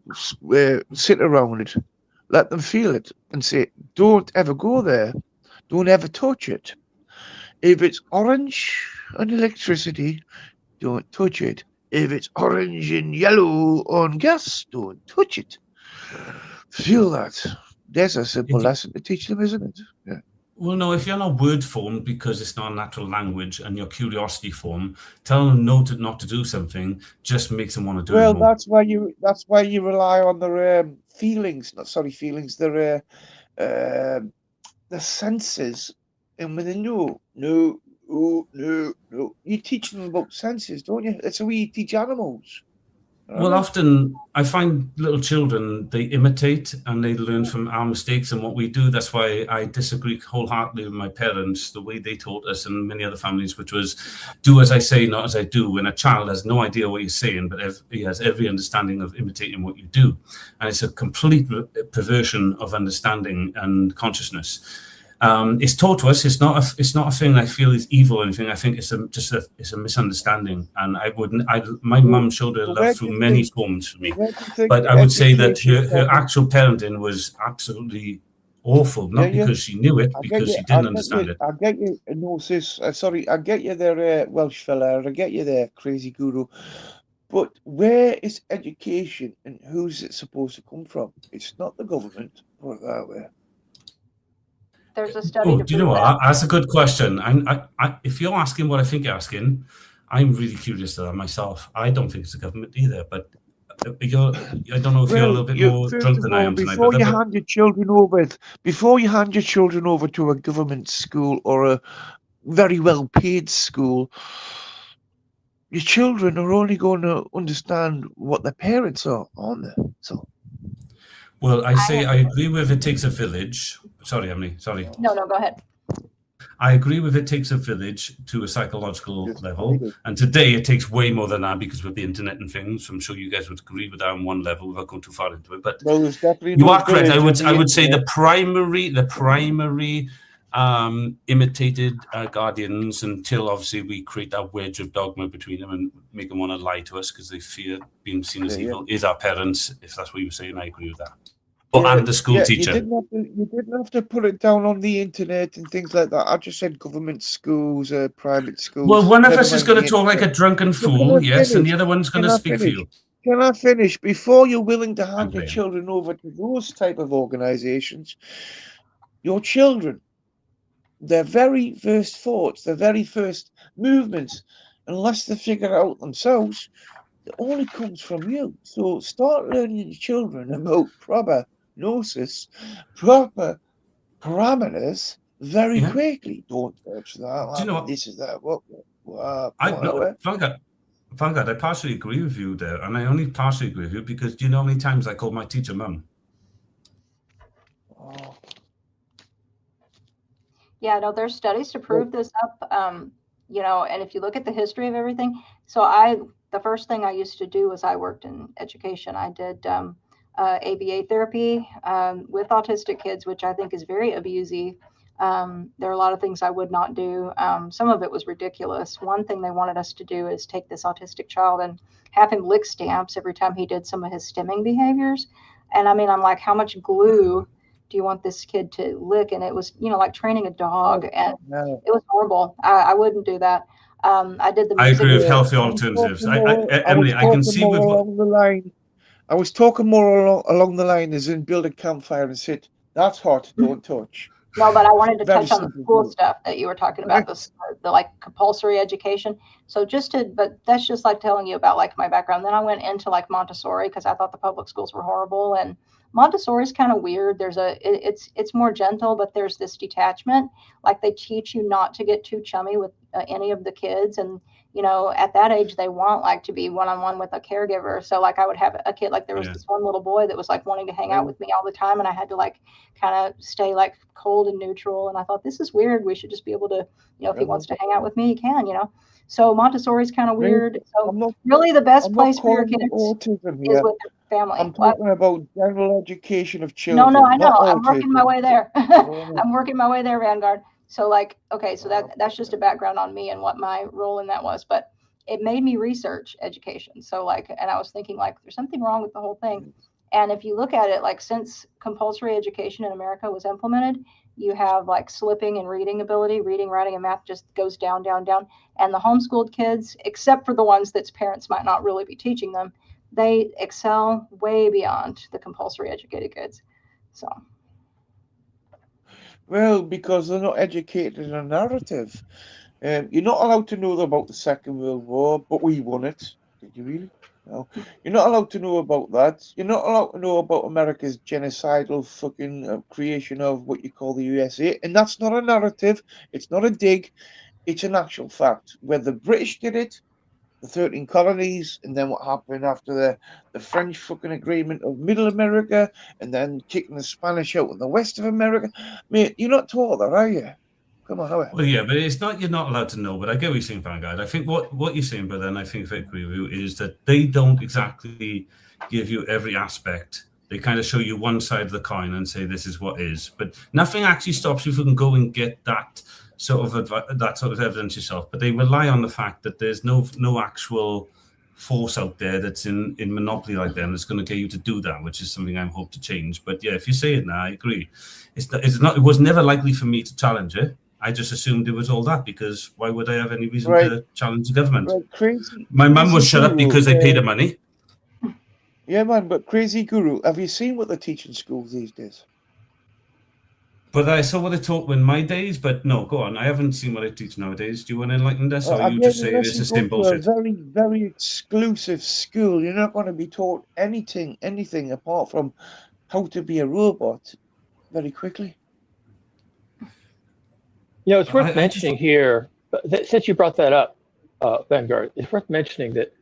sit around it, let them feel it, and say, don't ever go there, don't ever touch it. If it's orange on electricity, don't touch it. If it's orange and yellow on gas, don't touch it. Feel that. There's a simple lesson to teach them, isn't it? Yeah. Well, no, if you're not word form because it's not a natural language and your curiosity form, telling them no to not to do something just makes them want to do it more. Well, that's why you rely on their feelings. Their senses. And when they know, no, you teach them about senses, don't you? That's how we teach animals. Well, often I find little children, they imitate and they learn from our mistakes and what we do. That's why I disagree wholeheartedly with my parents, the way they taught us and many other families, which was do as I say, not as I do. When a child has no idea what you're saying, but he has every understanding of imitating what you do. And it's a complete perversion of understanding and consciousness. It's taught to us. It's not a thing I feel is evil or anything. I think it's a misunderstanding. And my mum showed her love through many forms for me. But I would say that her actual parenting was absolutely awful. Not because she knew it, because she didn't understand it. I get you, Gnosis. Sorry, I get you there, Welsh fella. I get you there, crazy guru. But where is education and who's it supposed to come from? It's not the government, put it that way. There's a study. Do you know what? That's a good question. If you're asking what I think you're asking, I'm really curious to that myself. I don't think it's the government either, but I don't know if you're a little bit more drunk than I am tonight. Before you hand your children over to a government school or a very well paid school, your children are only going to understand what their parents are, aren't they? So. Well, I agree with it takes a village. Sorry, Emily. Sorry. No, go ahead. I agree with it takes a village to a psychological level. And today it takes way more than that because with the internet and things. I'm sure you guys would agree with that on one level without going too far into it. But you are correct. I would say the primary imitated guardians until obviously we create that wedge of dogma between them and make them want to lie to us because they fear being seen as evil is our parents. If that's what you were saying, I agree with that. And the school teacher. You didn't have to put it down on the internet and things like that. I just said government schools, private schools. Well, one of us is going to talk like a drunken fool, yes, and the other one's going to speak for you. Can I finish? Before you're willing to hand your children over to those type of organizations, your children, their very first thoughts, their very first movements, unless they figure it out themselves, it only comes from you. So start learning your children about proper Gnosis, proper parameters very quickly. Don't touch that. Do you know what? This is that. Vanguard, I partially agree with you there, and I only partially agree with you because do you know how many times I called my teacher mum? Oh. Yeah, no, there's studies to prove this up. And if you look at the history of everything, the first thing I used to do was I worked in education. I did ABA therapy with autistic kids, which I think is very abusive. There are a lot of things I would not do. Some of it was ridiculous. One thing they wanted us to do is take this autistic child and have him lick stamps every time he did some of his stimming behaviors. And I mean, I'm like, how much glue do you want this kid to lick? And it was, like training a dog, and it was horrible. I wouldn't do that. I did the. I agree with healthy alternatives. Emily, I can see with along the line. I was talking more along the line as in build a campfire and sit. That's hot. Don't touch. No, but I wanted to touch on the school stuff that you were talking about, the like compulsory education. So but that's just like telling you about like my background. Then I went into like Montessori because I thought the public schools were horrible, and Montessori is kind of weird. It's more gentle, but there's this detachment. Like they teach you not to get too chummy with any of the kids, and at that age they want like to be one-on-one with a caregiver. So like I would have a kid, like there was this one little boy that was like wanting to hang out with me all the time, and I had to like kind of stay like cold and neutral. And I thought, this is weird. We should just be able to, if he wants to hang out with me, he can, So Montessori is kind of weird. So really the best place for your kids is with their family. I'm talking about general education of children. No, I know. I'm working my way there. I'm working my way there, Vanguard. So like, okay, so that's just a background on me and what my role in that was, but it made me research education. So like, and I was thinking like, there's something wrong with the whole thing. And if you look at it, like since compulsory education in America was implemented, you have like slipping in reading ability, reading, writing, and math just goes down, down, down. And the homeschooled kids, except for the ones that parents might not really be teaching them, they excel way beyond the compulsory educated kids. So. Well, because they're not educated in a narrative. You're not allowed to know about the Second World War, but we won it. Did you really? No. You're not allowed to know about that. You're not allowed to know about America's genocidal fucking creation of what you call the USA. And that's not a narrative. It's not a dig. It's an actual fact. Whether the British did it, the 13 colonies, and then what happened after the French fucking agreement of Middle America, and then kicking the Spanish out in the west of America. Mate, you're not taught that, are you? Come on, how? Well, yeah, but it's not, you're not allowed to know, but I get what you're saying, Vanguard. I think what you're saying, brother, and I think if I agree with you, is that they don't exactly give you every aspect. They kind of show you one side of the coin and say this is what is, but nothing actually stops you from go and get that sort of evidence yourself. But they rely on the fact that there's no actual force out there that's in monopoly like them that's going to get you to do that, which is something I hope to change. But yeah, if you say it now, I agree. It was never likely for me to challenge it. I just assumed it was all that, because why would I have any reason to challenge the government? Crazy. My mum was shut up because they paid her money. Yeah, man, but Crazy Guru, have you seen what they teach in schools these days? But I saw what they taught in my days, but no, go on. I haven't seen what they teach nowadays. Do you want to enlighten us, or you just say this is same bullshit? A very, very exclusive school. You're not going to be taught anything apart from how to be a robot very quickly. You know, it's worth mentioning here, since you brought that up, Vanguard, it's worth mentioning that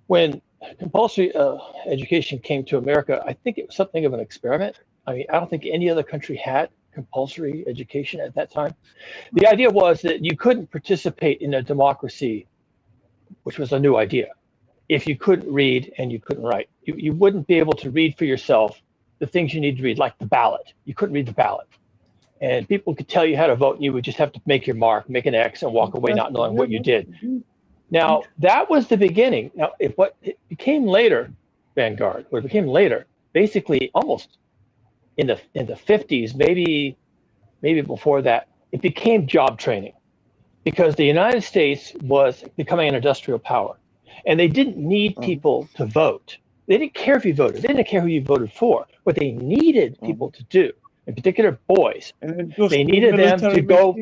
when compulsory education came to America, I think it was something of an experiment. I mean, I don't think any other country had compulsory education at that time. The idea was that you couldn't participate in a democracy, which was a new idea, if you couldn't read and you couldn't write. You wouldn't be able to read for yourself the things you need to read, like the ballot. You couldn't read the ballot. And people could tell you how to vote, and you would just have to make your mark, make an X, and walk away not knowing what you did. Now, that was the beginning. Now, what it became later, Vanguard, what it became later, basically almost in the 50s, maybe before that, it became job training, because the United States was becoming an industrial power, and they didn't need people to vote. They didn't care if you voted. They didn't care who you voted for. What they needed people to do, in particular boys, they needed them to go.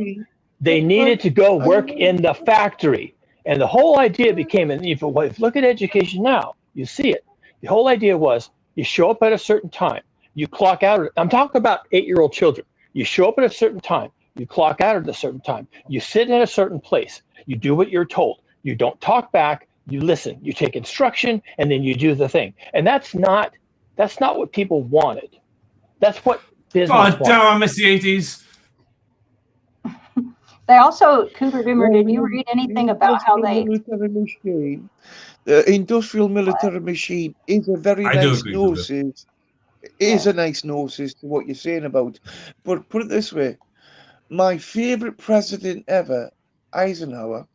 They needed to go work in the factory. And the whole idea became, and if you look at education now, you see it. The whole idea was you show up at a certain time, you clock out. I'm talking about 8-year-old children. You show up at a certain time, you clock out at a certain time, you sit in a certain place, you do what you're told. You don't talk back, you listen, you take instruction, and then you do the thing. And that's not what people wanted. That's what business wanted. Damn, I miss the 80s. They also, Cougar Doomer, did you read anything about how they... The industrial military machine is a very nice gnosis. It is a nice gnosis to what you're saying about. But put it this way, my favorite president ever, Eisenhower,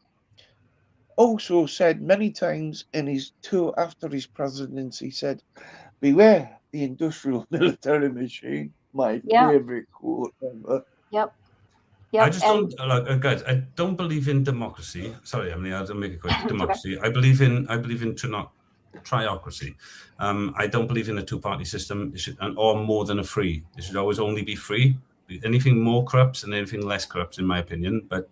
also said many times in his tour after his presidency, said, beware the industrial military machine. My favorite quote ever. Yep. I just don't, guys. I don't believe in democracy. Sorry, Emily. I'll make it quick. Democracy. I believe in triocracy. I don't believe in a two-party system. It should, or more than a free. It should always only be free. Anything more corrupts and anything less corrupts, in my opinion. But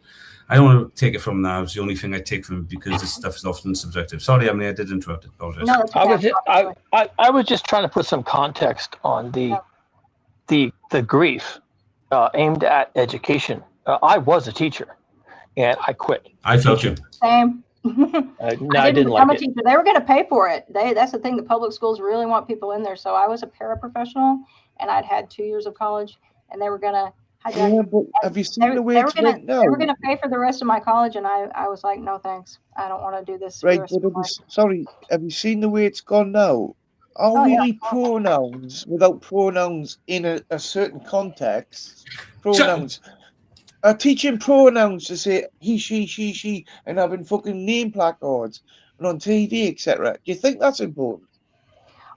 I don't want to take it from now. It's the only thing I take from it, because this stuff is often subjective. Sorry, Emily. I did interrupt it. Apologize. No, I was just trying to put some context on the grief aimed at education. I was a teacher, and I quit. I felt you. Same. I didn't like it. Teacher. They were going to pay for it. That's the thing. The public schools really want people in there. So I was a paraprofessional, and I'd had 2 years of college, and they were going to. But have you seen the way it's went now? They were going to pay for the rest of my college, and I was like, no thanks. I don't want to do this. Right, but sorry, have you seen the way it's gone now? Are really pronouns without pronouns in a certain context? Pronouns. Teaching pronouns to say he, she, and having fucking name placards and on TV, etc. Do you think that's important?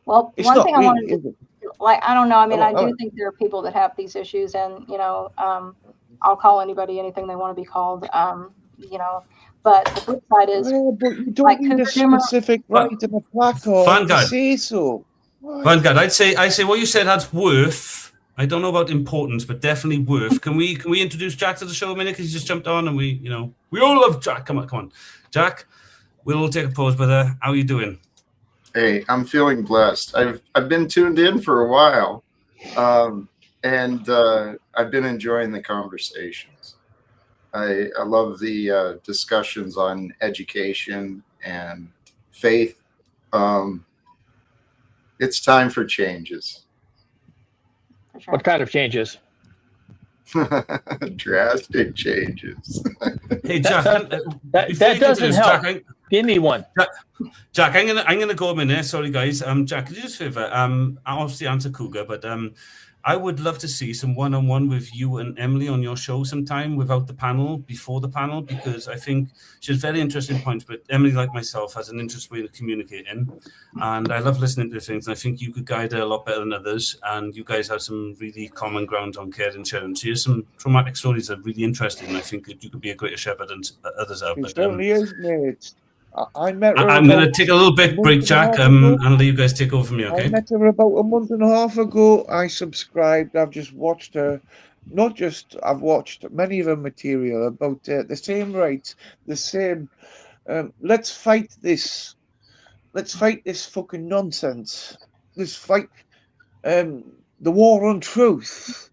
Well, it's one thing I wanted to, I don't know. I mean, I do think there are people that have these issues, and I'll call anybody anything they want to be called. But the flip side is, but you don't need a specific right in a placard to say so. Vanguard, I say what you said has worth. I don't know about importance, but definitely worth. Can we introduce Jack to the show a minute? Because he just jumped on, and we all love Jack. Come on, Jack. We'll take a pause, brother. How are you doing? Hey, I'm feeling blessed. I've been tuned in for a while, and I've been enjoying the conversations. I love the discussions on education and faith. It's time for changes. What kind of changes? Drastic changes. Hey, Jack, that doesn't help. Give me one. Jack, I'm gonna go a minute. Sorry, guys. Jack, could you just favor? I'll obviously answer Cougar, but I would love to see some one-on-one with you and Emily on your show sometime without the panel, before the panel, because I think she has very interesting points. But Emily, like myself, has an interesting way of communicating, and I love listening to things. And I think you could guide her a lot better than others. And you guys have some really common ground on care and sharing. So here's some traumatic stories that are really interesting. And I think that you could be a greater shepherd than others have. It certainly is, mate. I'm going to take a little bit break, Jack, and I'll let you guys take over from here, okay? I met her about a month and a half ago. I subscribed. I've just watched her. I've watched many of her material about the same rights, the same. Let's fight this. Let's fight this fucking nonsense. Let's fight the war on truth.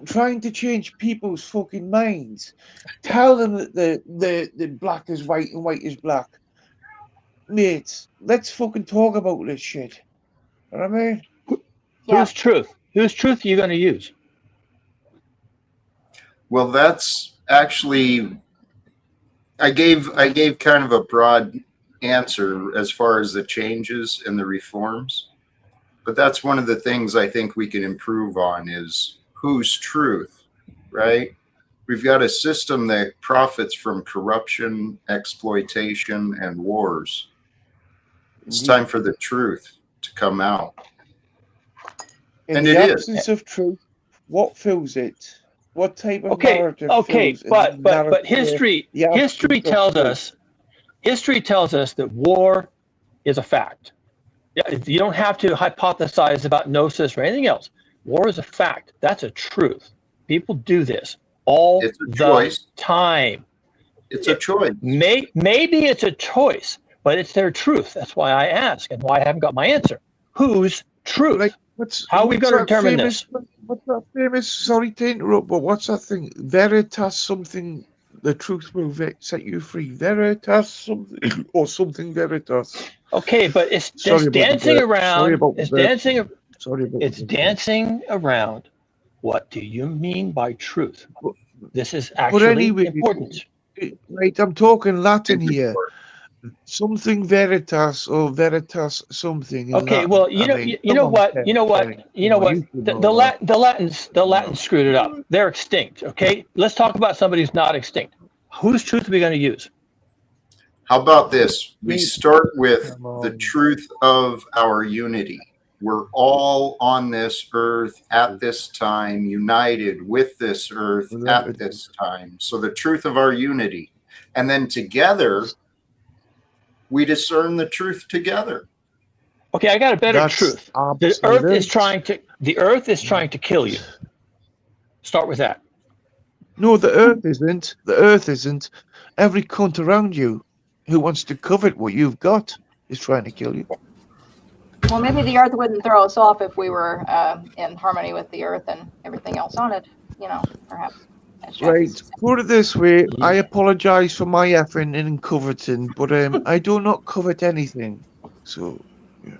Trying to change people's fucking minds. Tell them that the black is white and white is black. Mates, let's fucking talk about this shit. You know what I mean? Whose truth? Whose truth are you going to use? Well, that's actually, I gave kind of a broad answer as far as the changes and the reforms. But that's one of the things I think we can improve on is whose truth, right? We've got a system that profits from corruption, exploitation, and wars. It's time for the truth to come out. In the absence of truth, what fills it? What type of narrative? But history tells us that war is a fact. You don't have to hypothesize about Gnosis or anything else. War is a fact. That's a truth. People do this all the time. It's a choice. Maybe it's a choice, but it's their truth. That's why I ask and why I haven't got my answer. Whose truth? How are we going to determine this? What's that famous? Sorry to interrupt, but what's that thing? Veritas something. The truth will set you free. Veritas something or something veritas. Okay, but it's dancing around. It's dancing around. What do you mean by truth? This is actually important. Right, I'm talking Latin here. Something veritas or veritas something. Okay, well, you know what? The Latins screwed it up. They're extinct. Okay, let's talk about somebody who's not extinct. Whose truth are we going to use? How about this? We start with the truth of our unity. We're all on this earth at this time, united with this earth at this time. So the truth of our unity. And then together, we discern the truth together. Okay, I got a better truth. The earth is trying to kill you. Start with that. No, the earth isn't. The earth isn't. Every cunt around you who wants to covet what you've got is trying to kill you. Well, maybe the earth wouldn't throw us off if we were in harmony with the earth and everything else on it. You know, perhaps. Right. Put it this way, I apologize for my effing and coveting, but I do not covet anything. So, yeah.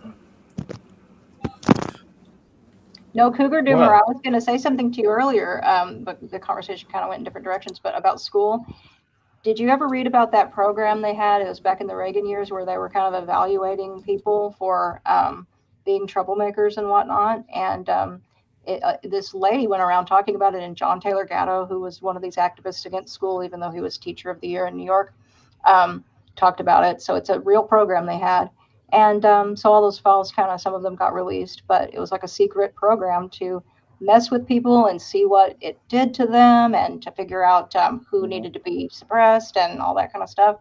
No, Cougar Doomer, I was going to say something to you earlier, but the conversation kind of went in different directions, but about school. Did you ever read about that program they had? It was back in the Reagan years where they were kind of evaluating people for being troublemakers and whatnot. And this lady went around talking about it, and John Taylor Gatto, who was one of these activists against school, even though he was Teacher of the Year in New York, talked about it. So it's a real program they had. And so all those files some of them got released, but it was like a secret program to mess with people and see what it did to them and to figure out who needed to be suppressed and all that kind of stuff.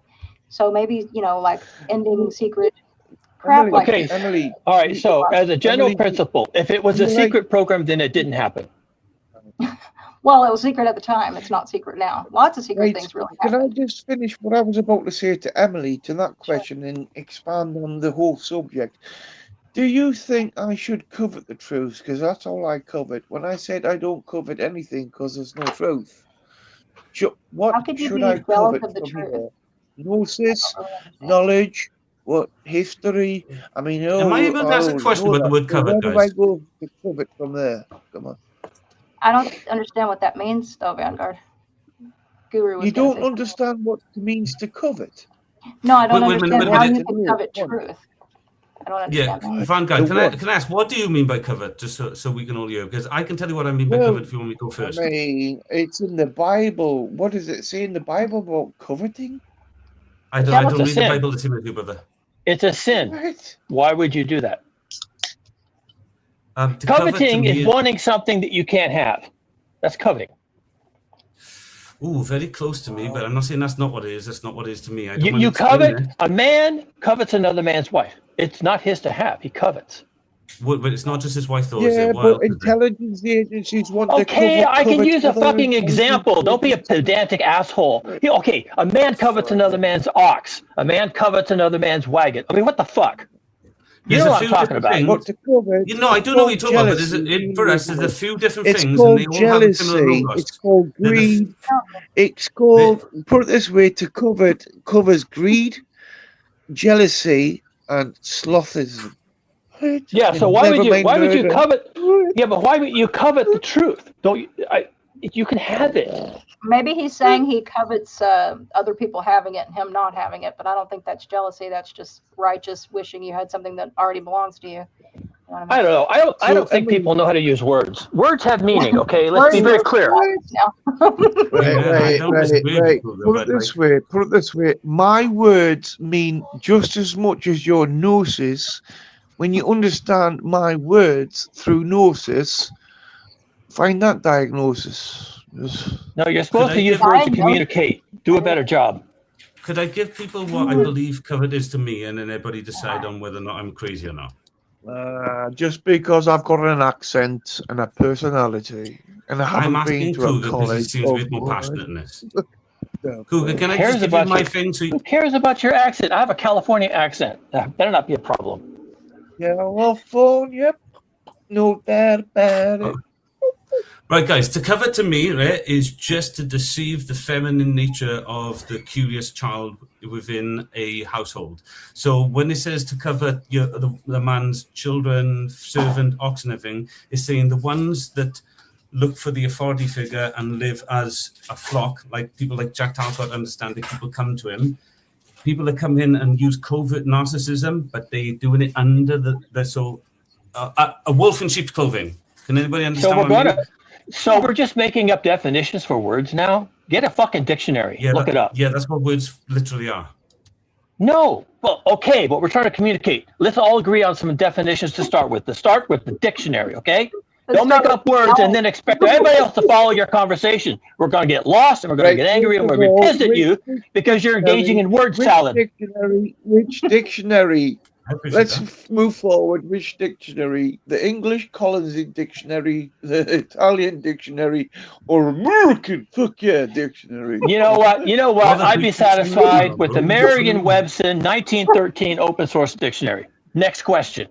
So maybe, like ending secret crap like this. Emily, all right, so as a general principle, if it was a secret program, then it didn't happen. Well, it was secret at the time. It's not secret now. Lots of secret things really happen. Can I just finish what I was about to say to Emily to that question and expand on the whole subject? Do you think I should covet the truth? Because that's all I covet. When I said I don't covet anything because there's no truth. What How could you should be I jealous covet of the from truth? here? Gnosis, knowledge, what history. I mean, Am I able to ask a question about the word so covet, where do I guys? go to covet from there? Come on. I don't understand what that means, though, Vanguard. Guru was You going to don't say understand what it means to covet. something. No, I don't Wait a minute, understand wait a how minute. you can covet truth. I don't Yeah, understand that. Vanguard, can I ask, what do you mean by covet, just so we can all hear? Because I can tell you what I mean by covet if you want me to go first. I mean, it's in the Bible. What does it say in the Bible about coveting? I don't read the Bible the same as you, brother. It's a sin. Right. Why would you do that? To Coveting covet to is me wanting something that you can't have. That's coveting. Ooh, very close to me, but I'm not saying that's not what it is. That's not what it is to me. I don't You, mind you explaining covet, it. a man covets another man's wife. It's not his to have. He covets. But it's not just his wife, though, is Yeah, it? What but else is it? intelligence agencies want Okay, to I can covet use a other fucking intelligence example. Don't be a pedantic asshole. Okay, a man covets another man's ox. A man covets another man's wagon. I mean, what the fuck? You know what I'm talking about. You know, I do know what you're talking about, but for us, there's a few different It's things, and they called all have similar jealousy. logos. It's called greed. It's called, put it this way, to covet covers greed, jealousy, and slothism. Yeah, so why would you murder. covet? Yeah, but why would you covet the truth? Don't you? You can have it. Maybe he's saying he covets other people having it and him not having it, but I don't think that's jealousy. That's just righteous wishing you had something that already belongs to you. You know what I don't know. I don't think people know how to use words. Words have meaning. Okay, let's be very clear. Right. Put it this way. My words mean just as much as your gnosis. When you understand my words through gnosis, find that diagnosis. No, you're supposed to use words to communicate. Do a better job. Could I give people what I believe covet is to me, and then everybody decide on whether or not I'm crazy or not? Just because I've got an accent and a personality, and I I'm haven't been asking to a Cougar because he college. seems a bit more passionate in this. No. Cougar, can I Cares just give you about my your- thing? Who cares about your accent? I have a California accent. That better not be a problem. California, no doubt about it. Right, guys, to covet to me, right, is just to deceive the feminine nature of the curious child within a household. So when it says to covet the man's children, servant, ox, and everything, it's saying the ones that look for the authority figure and live as a flock, like people like Jack Talcott understand that people come to him. People that come in and use covert narcissism, but they're doing it under a wolf in sheep's clothing. Can anybody understand what I mean? So we're just making up definitions for words now? Get a fucking dictionary. Look it up. Yeah, that's what words literally are. No. Well, okay, but we're trying to communicate. Let's all agree on some definitions to start with. Let's start with the dictionary, okay? Don't make up words and then expect everybody else to follow your conversation. We're going to get lost and we're going to get angry and we're going to be pissed at you because you're engaging in word salad. Which dictionary? Let's move forward. Which dictionary? The English Collins Dictionary, the Italian dictionary, or American dictionary? You know what? I'd be satisfied with the Merriam-Webster 1913 open source dictionary. Next question.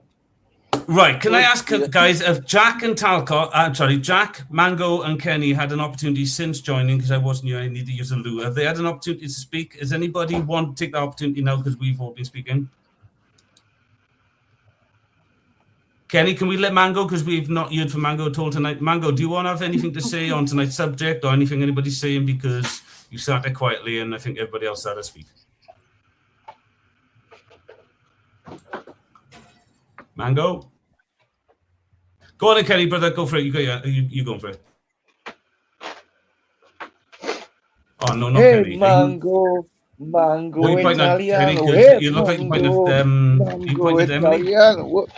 Right, can I ask, guys, if Jack, Mango, and Kenny had an opportunity since joining, because I wasn't here, I need to use a loo. Have they had an opportunity to speak? Does anybody want to take the opportunity now, because we've all been speaking? Kenny, can we let Mango, because we've not heard from Mango at all tonight? Mango, do you want to have anything to say on tonight's subject, or anything anybody's saying, because you sat there quietly, and I think everybody else had to speak? Mango? Go on then, Kenny, brother. Go for it. You go for it. Oh, no, not Hey, Kenny. Mango Italiano. You look like you pointed at Mango Italiano. What?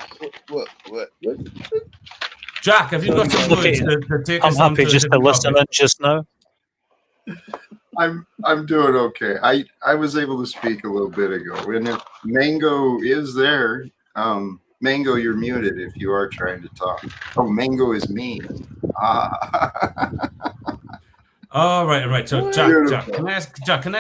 Jack, have you got some words to take us on? I'm happy just to listen in just now. I'm doing okay. I was able to speak a little bit ago, and if Mango is there, Mango, you're muted if you are trying to talk. Oh, Mango is me. Oh, right. So, Jack, can I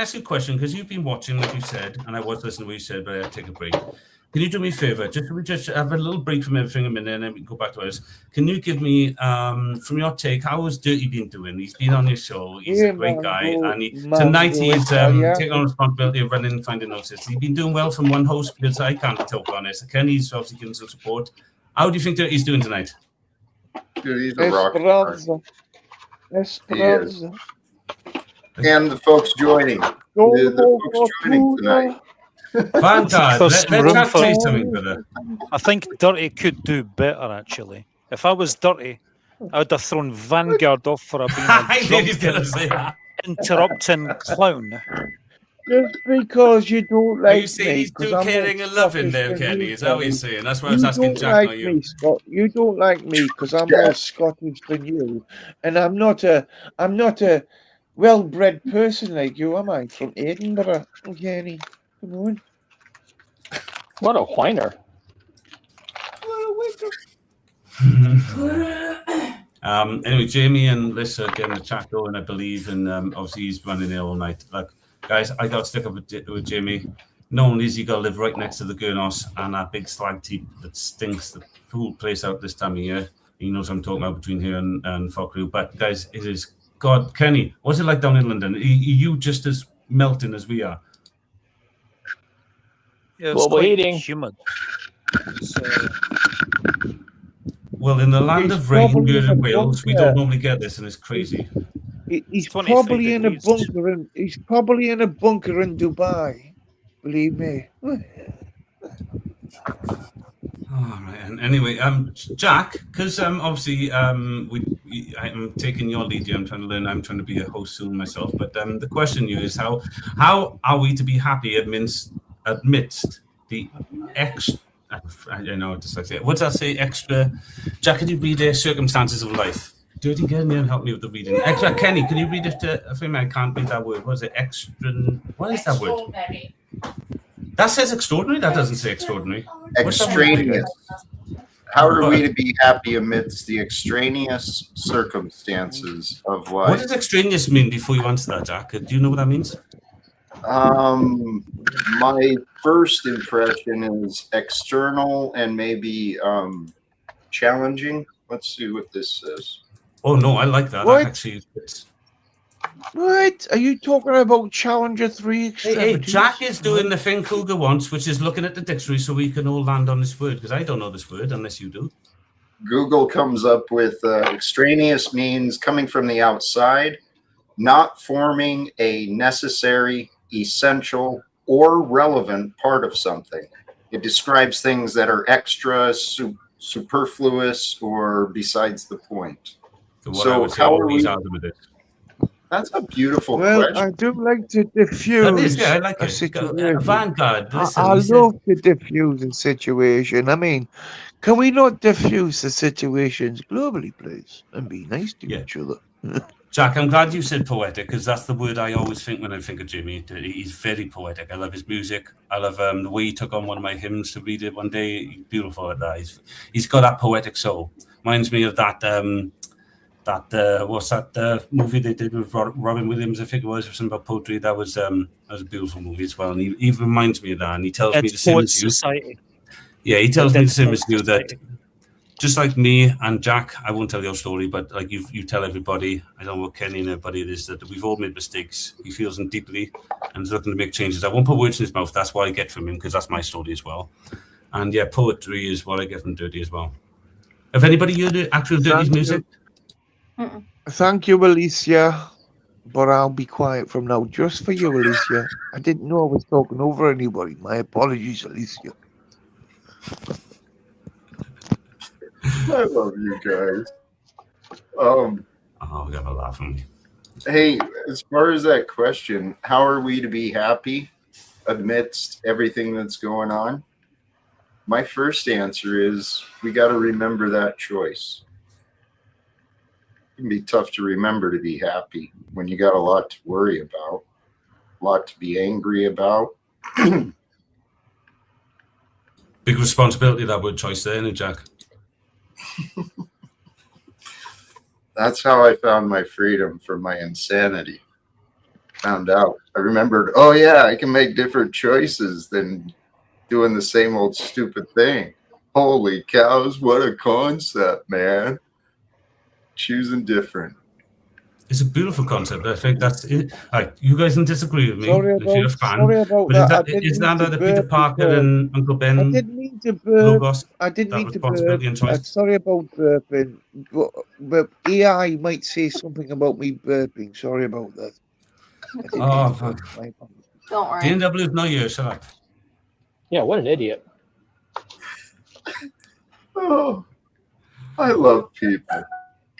ask you a question? Because you've been watching, like you said, and I was listening to what you said, but I had to take a break. Can you do me a favor? We just have a little break from everything a minute, and then we can go back to us. Can you give me, from your take, how has Dirty been doing? He's been on your show. He's a great guy, and tonight he's taking on responsibility of running and finding Gnosis. He's been doing well from one host because I can't talk on it. So Kenny's obviously giving some support. How do you think Dirty's doing tonight? Dude, he's a rock star. He is. And the folks joining. The folks joining tonight. Vanguard, There's let's room not for say something, brother. I think Dirty could do better, actually. If I was Dirty, I would have thrown Vanguard off for being a drunken, interrupting clown. Just because you don't like me. Are you saying he's too caring and loving there, Kenny? Is that what you're saying? That's what I was asking Jack, not you. You don't like me because I'm more Scottish than you, and I'm not a well-bred person like you, am I? From Edinburgh, Kenny. Come on. What a whiner. Anyway, Jamie and Liz are getting the chat going, I believe, and obviously he's running it all night. Like, guys, I got to stick up with Jamie. Not only is he got to live right next to the Gnosis and that big slag teep that stinks the whole place out this time of year. He knows what I'm talking about between here and Falkrew. But guys, it is God. Kenny, what's it like down in London? Are you just as melting as we are? Yeah, it's quite humid. Well, in the land of rain, we're in Wales. We don't normally get this, and it's crazy. He's probably in a bunker. He's probably in a bunker in Dubai. Believe me. All right. And anyway, Jack, because obviously I'm taking your lead here. I'm trying to learn. I'm trying to be a host soon myself. But the question here is how are we to be happy amidst the I don't know, just like that. What does that say? Extra. Jack, can you read the circumstances of life? Dirty, get in there and help me with the reading. Extra. Kenny, can you read it? I think I can't read that word. What is it? Extra. What is that word? That says extraordinary. That doesn't say extraordinary. Extraneous. How are we to be happy amidst the extraneous circumstances of life? What does extraneous mean before you answer that, Jack? Do you know what that means? My first impression is external and maybe challenging. Let's see what this says. Oh no, I like that. What? That actually fits. What? Are you talking about Challenger 3? Hey, Jack is doing the thing Cougar wants, which is looking at the dictionary so we can all land on this word, because I don't know this word unless you do. Google comes up with extraneous means coming from the outside, not forming a necessary, essential, or relevant part of something. It describes things that are extra, superfluous, or besides the point. So how are we? That's a beautiful well, question. I do like to diffuse I like a it. situation. Vanguard, listen, I love to diffuse a situation. I mean, can we not diffuse the situations globally, please, and be nice to each other? Jack, I'm glad you said poetic, because that's the word I always think when I think of Jimmy. He's very poetic. I love his music. I love the way he took on one of my hymns to read it one day. He's beautiful at that. He's got that poetic soul. Reminds me of that what's that movie they did with Robin Williams, I think it was, something about poetry. That was a beautiful movie as well. And he reminds me of that, and he tells me the same as you. Society. Yeah, he tells me the same as you, that just like me and Jack, I won't tell your story, but like you tell everybody, I don't know what Kenny and everybody it is, that we've all made mistakes. He feels them deeply and is looking to make changes. I won't put words in his mouth. That's what I get from him, because that's my story as well. And yeah, poetry is what I get from Dirty as well. Have anybody heard the actual Dirty's music? Thank you, Alicia. But I'll be quiet from now, just for you, Alicia. I didn't know I was talking over anybody. My apologies, Alicia. I love you guys. Oh, we got a laugh from me. Hey, as far as that question, how are we to be happy amidst everything that's going on? My first answer is we got to remember that choice. It can be tough to remember to be happy when you got a lot to worry about, a lot to be angry about. Big responsibility, that word choice there, isn't it, Jack? That's how I found my freedom from my insanity. Found out. I remembered, oh yeah, I can make different choices than doing the same old stupid thing. Holy cows, what a concept, man. Choosing different. It's a beautiful concept. I think that's it. You guys can disagree with me if you're a fan. Sorry about But that. is that the Peter Parker and Uncle Ben I didn't mean to burp. logos? I didn't That mean to burp. responsibility and choice? Sorry about burping. But AI might say something about me burping. Sorry about that. Oh, fuck. Don't worry. DNW is no year. Shut up. Yeah, what an idiot. Oh, I love people.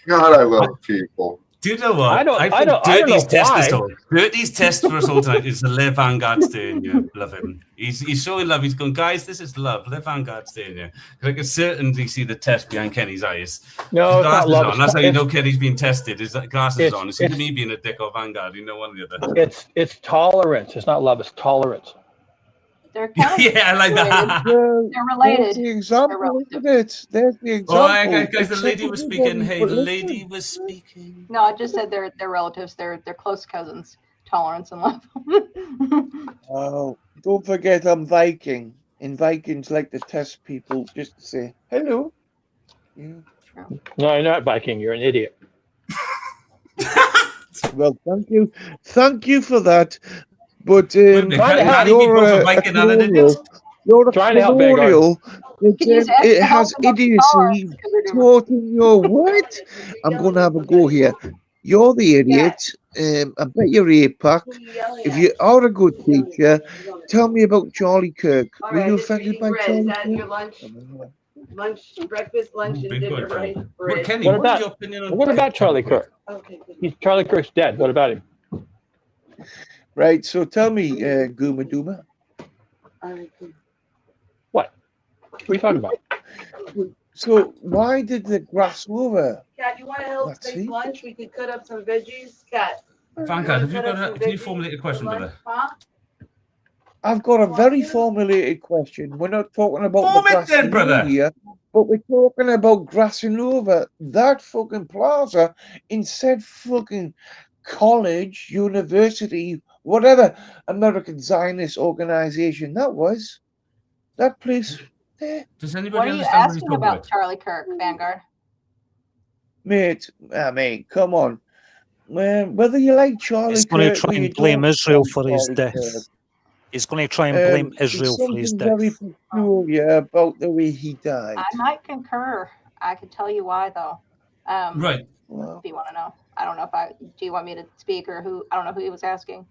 God, I love people. Do you know what? I don't know Dirty's test for us all tonight is to let Vanguard stay in you. Love him. He's showing love. He's going, guys, this is love. Let Vanguard stay in you. I can certainly see the test behind Kenny's eyes. No, His glasses it's not love. on. That's how you know Kenny's being tested. His glasses on. It's either me being a dick or Vanguard. You know, one or the other. It's tolerance. It's not love. It's tolerance. They're kind of yeah, I like that. They're related. There's the example, isn't it? There's the example. Oh, guys, the lady was speaking. Hey, the lady was speaking. No, I just said they're relatives. They're close cousins. Tolerance and love. Oh, don't forget I'm Viking. And Vikings like to test people just to say hello. Yeah. No, you're not Viking. You're an idiot. Well, thank you. Thank you for that. But you're a colonial. It has idiocy taught in your what? I'm going to have a go here. You're the idiot. I bet you're APAC. If you are a good teacher, tell me about Charlie Kirk. Were you offended by Charlie Kirk? Lunch, breakfast, lunch, and dinner, right? Well, Kenny, What what is your opinion on What about Charlie Kirk? Okay. Charlie Kirk's dead. What about him? Right, so tell me, Gooma Dooma. What? What are you talking about? So why did the grasshopper? Kat, you want to help make lunch? We could cut up some veggies. Kat. Vanguard, can you formulate a question, brother? Huh? I've got a very formulated question. We're not talking about the grassing brother. over here, but we're talking about grassing over that fucking plaza in said fucking college, university, whatever American Zionist organization that was. That place there. Does anybody What are you understand what he's asking talking about about? Charlie Kirk, Vanguard? Mate, I mean, come on. Whether you like Charlie He's going to Kirk try or you and blame don't Israel like for his Charlie death. Kirk, He's going to try and blame Israel there's for his something death. very peculiar about the way he died. I might concur. I could tell you why, though. Right. If you want to know. I don't know if do you want me to speak or who? I don't know who he was asking.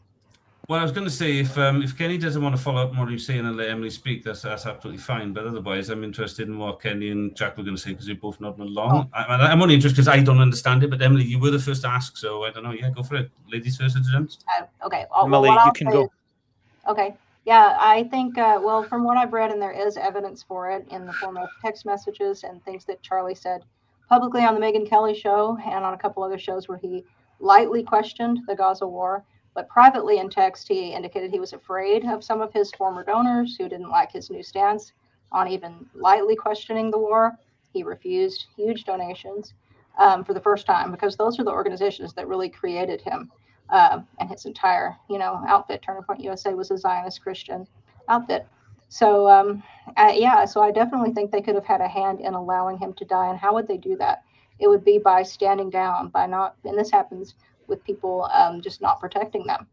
Well, I was going to say, if Kenny doesn't want to follow up on what he's saying and let Emily speak, that's absolutely fine. But otherwise, I'm interested in what Kenny and Jack were going to say because you're both nodding along. I'm only interested because I don't understand it. But Emily, you were the first to ask, so I don't know. Yeah, go for it. Ladies first, gents. Okay. Emily, you can go. Okay. Yeah, I think, well, from what I've read, and there is evidence for it in the form of text messages and things that Charlie said publicly on the Megyn Kelly show and on a couple other shows where he lightly questioned the Gaza war. But privately in text, he indicated he was afraid of some of his former donors who didn't like his new stance on even lightly questioning the war. He refused huge donations for the first time because those are the organizations that really created him. And his entire, outfit. Turning Point USA was a Zionist Christian outfit. So, so I definitely think they could have had a hand in allowing him to die. And how would they do that? It would be by standing down, by not, and this happens with people just not protecting them.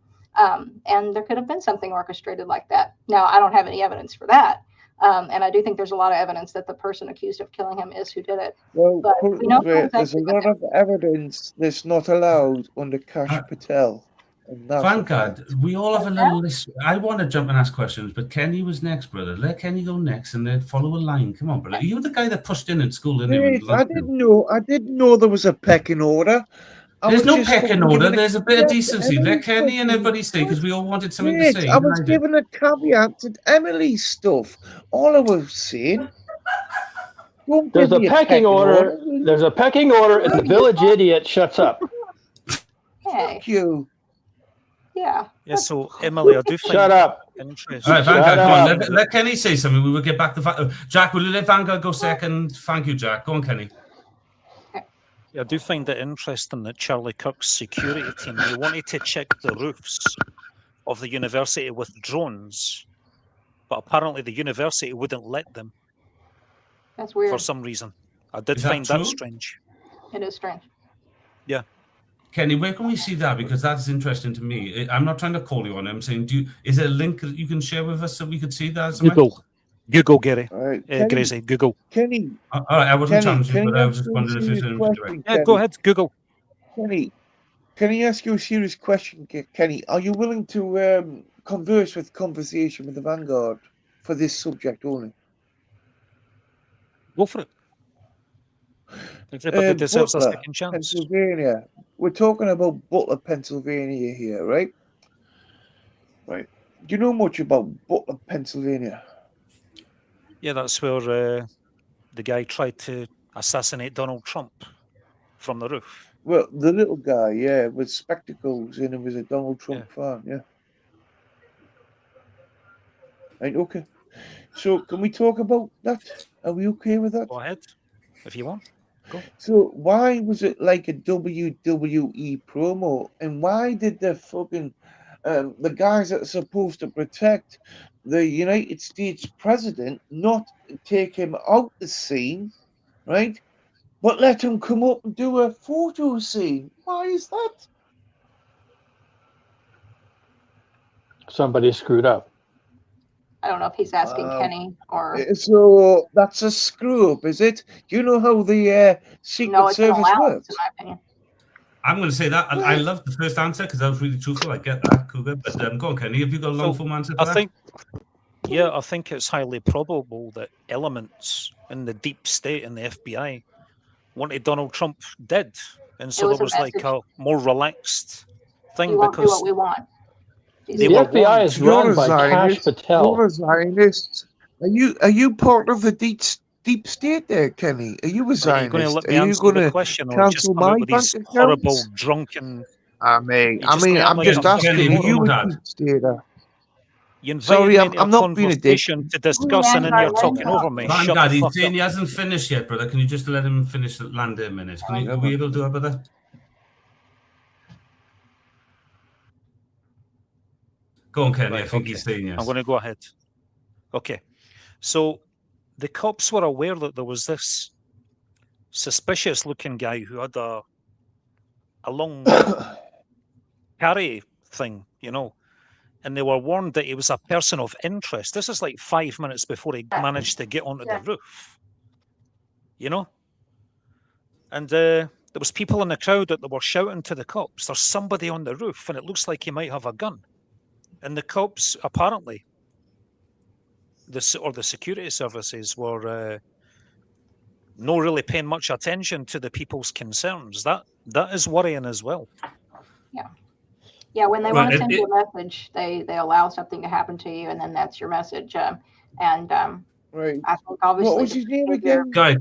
And there could have been something orchestrated like that. Now, I don't have any evidence for that. And I do think there's a lot of evidence that the person accused of killing him is who did it. Well, but we know there's a lot of evidence that's not allowed under Kash Patel. Vanguard, we all have a little list. I want to jump and ask questions, but Kenny was next, brother. Let Kenny go next and then follow a line. Come on, brother. You're the guy that pushed in school, didn't you? I didn't know there was a pecking order. There's no pecking order. There's a bit of decency. Let Kenny and everybody say, because we all wanted something to say. I was giving a caveat to Emily's stuff. All I was saying. There's a pecking order. There's a pecking order, and the village idiot shuts up. Thank you. Yeah. Yeah. So Emily, I do think. Shut up. Interesting. All right, Vanguard, come on. Let Kenny say something. We will get back to Jack. Will you let Vanguard go second? Thank you, Jack. Go on, Kenny. I do find it interesting that Charlie Kirk's security team, they wanted to check the roofs of the university with drones, but apparently the university wouldn't let them. That's weird. For some reason. I did Is that find true? that strange. It is strange. Yeah. Kenny, where can we see that? Because that's interesting to me. I'm not trying to call you on it. I'm saying, is there a link that you can share with us so we could see that? Google, Gary. Kenny, Gracie, Google. Kenny. All right, I wasn't challenging, can but I I was ask just you a wondering if there's serious anything question, direct. Yeah, go ahead, Google. Kenny, can I ask you a serious question, Kenny? Are you willing to converse with conversation with the Vanguard for this subject only? Go for it. Everybody deserves a Butler, second chance. Pennsylvania. We're talking about Butler, Pennsylvania here, right? Right. Do you know much about Butler, Pennsylvania? Yeah, that's where the guy tried to assassinate Donald Trump from the roof. Well, the little guy, yeah, with spectacles and he was a Donald Trump fan, yeah. Right, okay. So can we talk about that? Are we okay with that? Go ahead, if you want. Go. So why was it like a WWE promo? And why did the fucking the guys that are supposed to protect the United States president not take him out the scene, right? But let him come up and do a photo scene. Why is that? Somebody screwed up. I don't know if he's asking Kenny or. So that's a screw up, is it? Do you know how the Secret No, it's an Service allowance, works? in my opinion. I'm going to say that. I love the first answer because that was really truthful. I get that, Cougar. But go on, Kenny. Have you got a long form answer for that? I think it's highly probable that elements in the deep state and the FBI wanted Donald Trump dead. And so was there a was like message. a more relaxed thing You won't do because what we want. they The were FBI warned. is run by Kash Patel. You're a Zionist. Are you part of the deep state there, Kenny? Are you a Are you going to Zionist? let Are me you answer going the to question or just cancel come out my with bank these horrible accounts? drunken... I'm just asking. Are you a deep stater? You invited Sorry, me I'm into a not being a dick. conversation to discuss and then you're talking over me. Shut Vanguard, the he's fuck saying up. he hasn't finished yet, brother. Can you just let him finish land a minute? Are we able to do that, brother? Go on, Kenny. Right, I think he's saying yes. I'm going to go ahead. Okay. So the cops were aware that there was this suspicious looking guy who had a long carry thing, and they were warned that he was a person of interest. This is like 5 minutes before he managed to get onto the roof, and there was people in the crowd that were shouting to the cops, there's somebody on the roof and it looks like he might have a gun. And the cops, apparently, the security services were not really paying much attention to the people's concerns. That is worrying as well. Yeah, when they want to send you a message, they allow something to happen to you, and then that's your message. Right. I think obviously. What was his name again? Guys,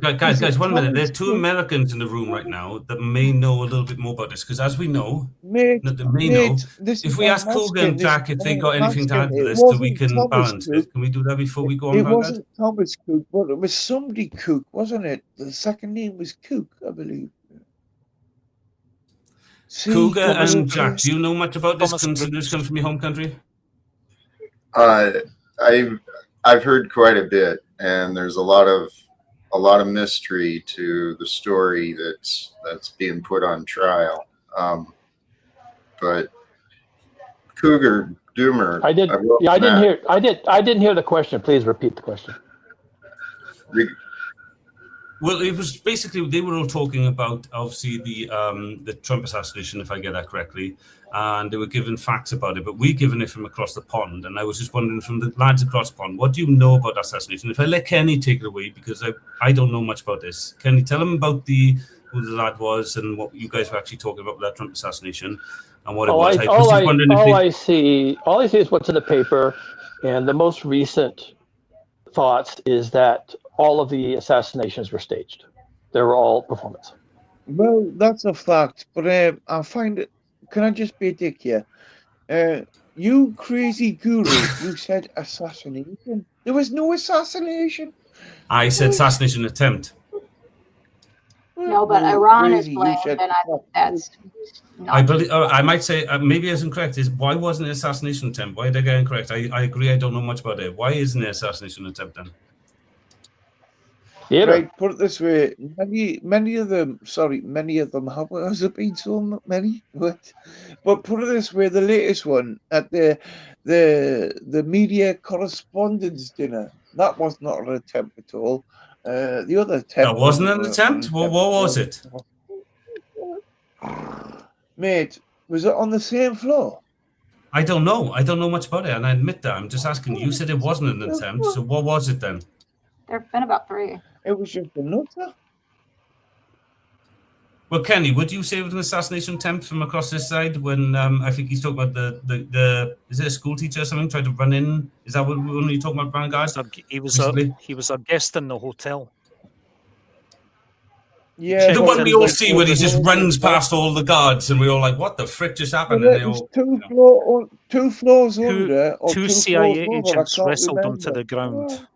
1 minute. There are two Americans in the room right now that may know a little bit more about this, because as we know, if we ask Cougar and Jack if they got anything to add to this, so we can balance it. Can we do that before we go on, It Vanguard? wasn't Thomas Cook, but it was somebody Cook, wasn't it? The second name was Cook, I believe. Cougar and Jack, do you know much about this, considering this comes from your home country? I've heard quite a bit, and there's a lot of mystery to the story that's being put on trial. But Cougar Doomer, I didn't hear the question. Please repeat the question. Well, it was basically they were all talking about obviously the Trump assassination, if I get that correctly, and they were given facts about it. But we're given it from across the pond, and I was just wondering from the lads across the pond, what do you know about that assassination? If I let Kenny take it away, because I don't know much about this. Kenny, tell him about who the lad was and what you guys were actually talking about with that Trump assassination and what it was. All I see is what's in the paper, and the most recent thoughts is that all of the assassinations were staged. They were all performance. Well, that's a fact, but I find it. Can I just be a dick here? You crazy guru, you said assassination. There was no assassination. I said assassination attempt. No, but Iran is blamed, and I think that's not. I believe. I might say maybe it's incorrect. Is why wasn't it an assassination attempt? Why did I get incorrect? I agree. I don't know much about it. Why isn't it an assassination attempt then? Yeah. Right, put it this way: many of them have. Has it been so many? What? But put it this way: the latest one at the media correspondence dinner, that was not an attempt at all. The other attempt. That wasn't an attempt. What was it? Mate, was it on the same floor? I don't know. I don't know much about it, and I admit that. I'm just asking. You said it wasn't an attempt, so what was it then? There've been about 3. It was just a nutter. Well, Kenny, would you say it was an assassination attempt from across this side when I think he's talking about the is it a school teacher or something tried to run in? Is that when you're talking about Vanguard? He was a guest in the hotel. Yeah, the one we all see when he just runs past all the guards, and we're all like, "What the frick just happened?" And they all, two floors under, or two two CIA floors over, agents I can't wrestled him to remember. the ground.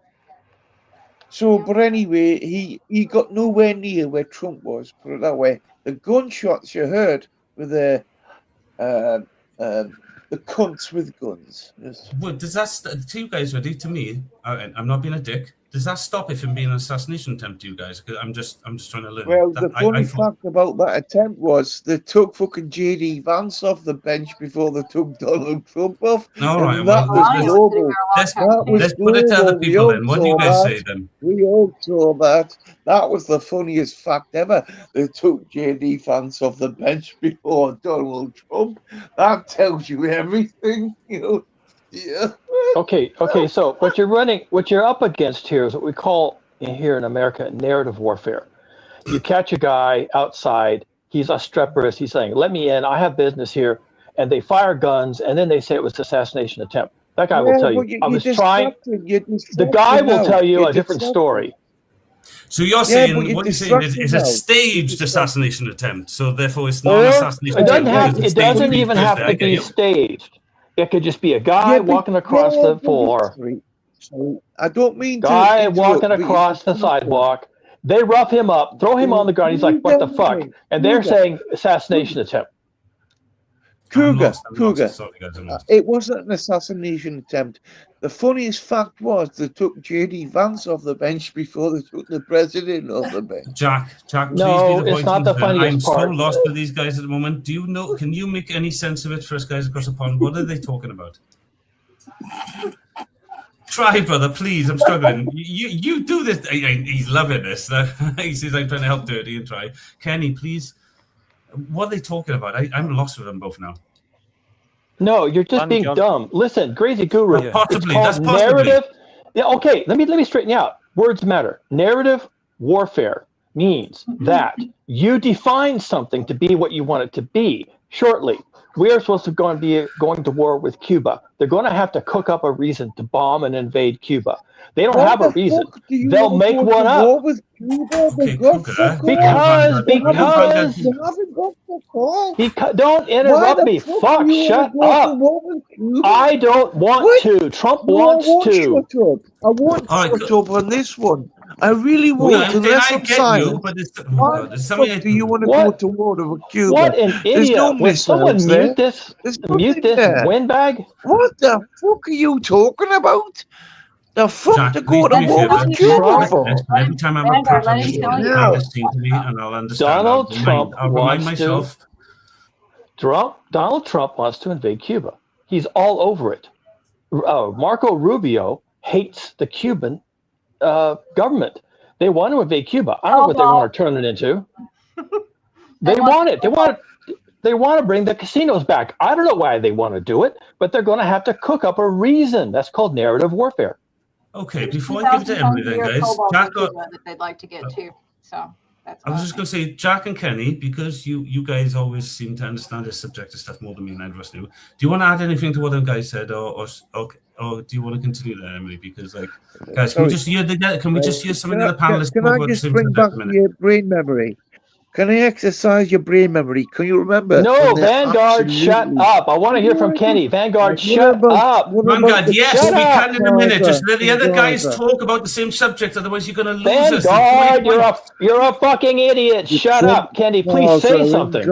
So, but anyway, he got nowhere near where Trump was. Put it that way. The gunshots you heard were the cunts with guns. Yes. well, does that to you guys? Ready to me? I'm not being a dick. Does that stop it from being an assassination attempt to you guys? Because I'm just trying to learn. Well, the funny fact about that attempt was they took fucking JD Vance off the bench before they took Donald Trump off. All right, and that was global. Let's put it to other people then. What do you guys say then? We all saw that. That was the funniest fact ever. They took JD Vance off the bench before Donald Trump. That tells you everything, you know. Yeah. Okay. So what you're up against here is what we call here in America narrative warfare. You catch a guy outside, he's obstreperous, he's saying, "Let me in, I have business here," and they fire guns, and then they say it was an assassination attempt. That guy will tell you, "I was trying." The guy will tell you a different story. So you're saying what you're saying is a staged assassination attempt. So therefore, it's not an assassination attempt. It doesn't even have to be staged. It could just be a guy walking across the floor. So I don't mean guy walking across the sidewalk. They rough him up, throw him on the ground. He's like, "What the fuck?" And they're saying assassination attempt. Cougar. It wasn't an assassination attempt. The funniest fact was they took JD Vance off the bench before they took the president off the bench. Jack, please No, be the it's not the funniest part. I'm so lost with these guys at the moment. Do you know? Can you make any sense of it for us guys across the pond? What are they talking about? Try, brother, please. I'm struggling. You do this. He's loving this. He says I'm trying to help Dirty and try. Kenny, please. What are they talking about? I'm lost with them both now. No, you're just being dumb. Listen, Crazy Guru. Yeah. Possibly, it's called narrative. Yeah, okay, let me straighten you out. Words matter. Narrative warfare means that you define something to be what you want it to be. Shortly, we are supposed to going to war with Cuba. They're going to have to cook up a reason to bomb and invade Cuba. They don't have a reason. They'll make one up. Because don't interrupt me. Fuck, shut up. I don't want to. Trump wants to. I want to shut up on this one. I really want to. Unless I'm silent. Why the fuck do you want to go to war with Cuba? What an idiot. Will someone mute this windbag? What the fuck are you talking about? The fuck Jack, to go to war with Cuba for? Every time I'm a part of this, to me, and I'll understand. I'll remind myself. Donald Trump wants to invade Cuba. He's all over it. Marco Rubio hates the Cuban government. They want to invade Cuba. I don't know what they want to turn it into. They want it. They want to bring the casinos back. I don't know why they want to do it, but they're going to have to cook up a reason. That's called narrative warfare. Okay, before I give it to Emily, then, guys, Jack that they'd like to get to. So that's. I was just going to say, Jack and Kenny, because you guys always seem to understand this subjective stuff more than me and I do. Do you want to add anything to what them guys said, or do you want to continue there, Emily? Because, like, guys, can we just hear some of the other panelists? Can I just bring back your brain memory? Can I exercise your brain memory? Can you remember? No, when they're Vanguard, shut absolutely- up. I want to hear from Kenny. Vanguard, shut up. Vanguard, yes, Shut we up. can in a minute. Just let the other guys talk about the same subject, otherwise you're going to lose us. Vanguard, you're a fucking idiot. Shut up, Kenny. Please say something.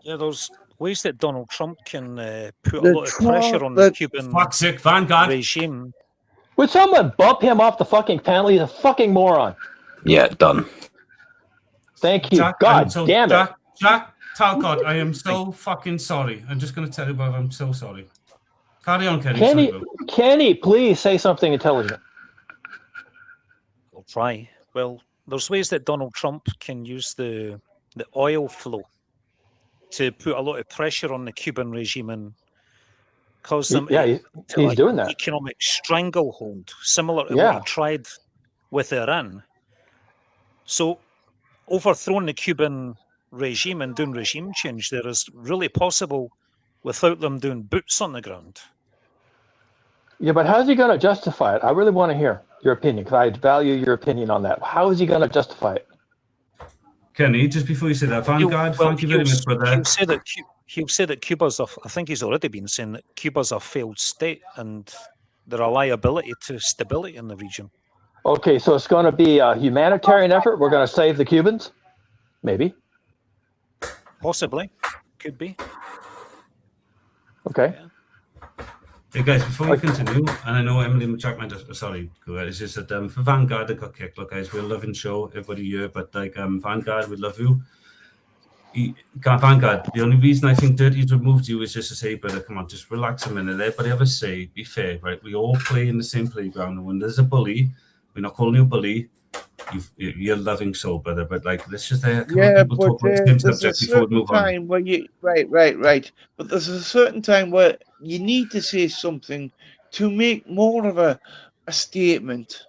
Yeah, there's ways that Donald Trump can put a lot of pressure on the- the Cuban regime. Would someone bump him off the fucking panel? He's a fucking moron. Yeah, done. Thank you. Jack, God so damn it. Jack Talcott, I am so fucking sorry. I'm just going to tell you about I'm so sorry. Carry on, Kenny. Kenny, please say something intelligent. I'll try. Well, there's ways that Donald Trump can use the oil flow to put a lot of pressure on the Cuban regime and cause them to he's doing that. Economic stranglehold, similar to Yeah. what he tried with Iran. So overthrowing the Cuban regime and doing regime change there is really possible without them doing boots on the ground. Yeah, but how's he going to justify it? I really want to hear your opinion because I value your opinion on that. How is he going to justify it? Kenny, just before you say that, Vanguard, thank you very much for that. He'll say that Cuba's I think he's already been saying that Cuba's a failed state and they're a liability to stability in the region. Okay, so it's going to be a humanitarian effort. We're going to save the Cubans? Maybe. Possibly. Could be. Okay. Hey guys, before we continue, and I know Emily and Jack might sorry, go ahead. It's just that for Vanguard that got kicked. Look, guys, we're a loving show, everybody here, but like Vanguard, we love you. Vanguard, the only reason I think Dirty's removed you is just to say, brother, come on, just relax a minute. Everybody have a say, be fair, right? We all play in the same playground, and when there's a bully, we're not calling you a bully. You're loving soul, brother, but like let's just people talk about the same subject before we move on. Where you right. But there's a certain time where you need to say something to make more of a statement.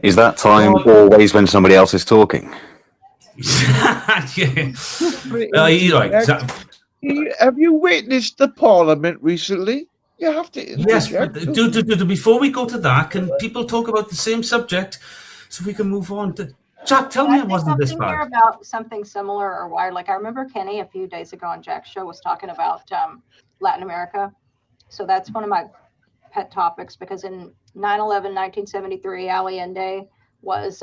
Is that time always when somebody else is talking? Yeah. Have you witnessed the Parliament recently? You have to. Yes, but before we go to that, can people talk about the same subject so we can move on? Jack, tell me it wasn't this bad. Hear about something similar or wired. Like I remember Kenny a few days ago on Jack's show was talking about Latin America. So that's one of my pet topics because in 9/11, 1973, Allende was,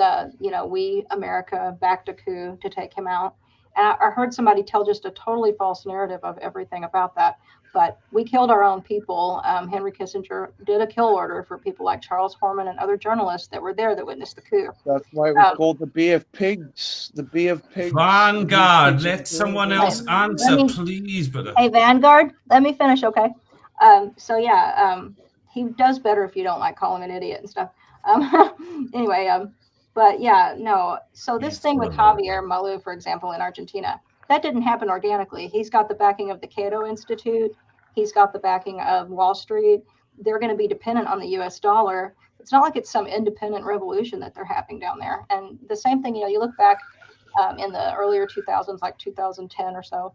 we, America, backed a coup to take him out. And I heard somebody tell just a totally false narrative of everything about that. But we killed our own people. Henry Kissinger did a kill order for people like Charles Horman and other journalists that were there that witnessed the coup. That's why it was called the Bay of Pigs. The Bay of Pigs. Vanguard, let someone else answer, please, brother. Hey, Vanguard, let me finish, okay? He does better if you don't like calling him an idiot and stuff. But yeah, no. So this thing with Javier Malou, for example, in Argentina, that didn't happen organically. He's got the backing of the Cato Institute. He's got the backing of Wall Street. They're going to be dependent on the US dollar. It's not like it's some independent revolution that they're having down there. And the same thing, you look back in the earlier 2000s, like 2010 or so,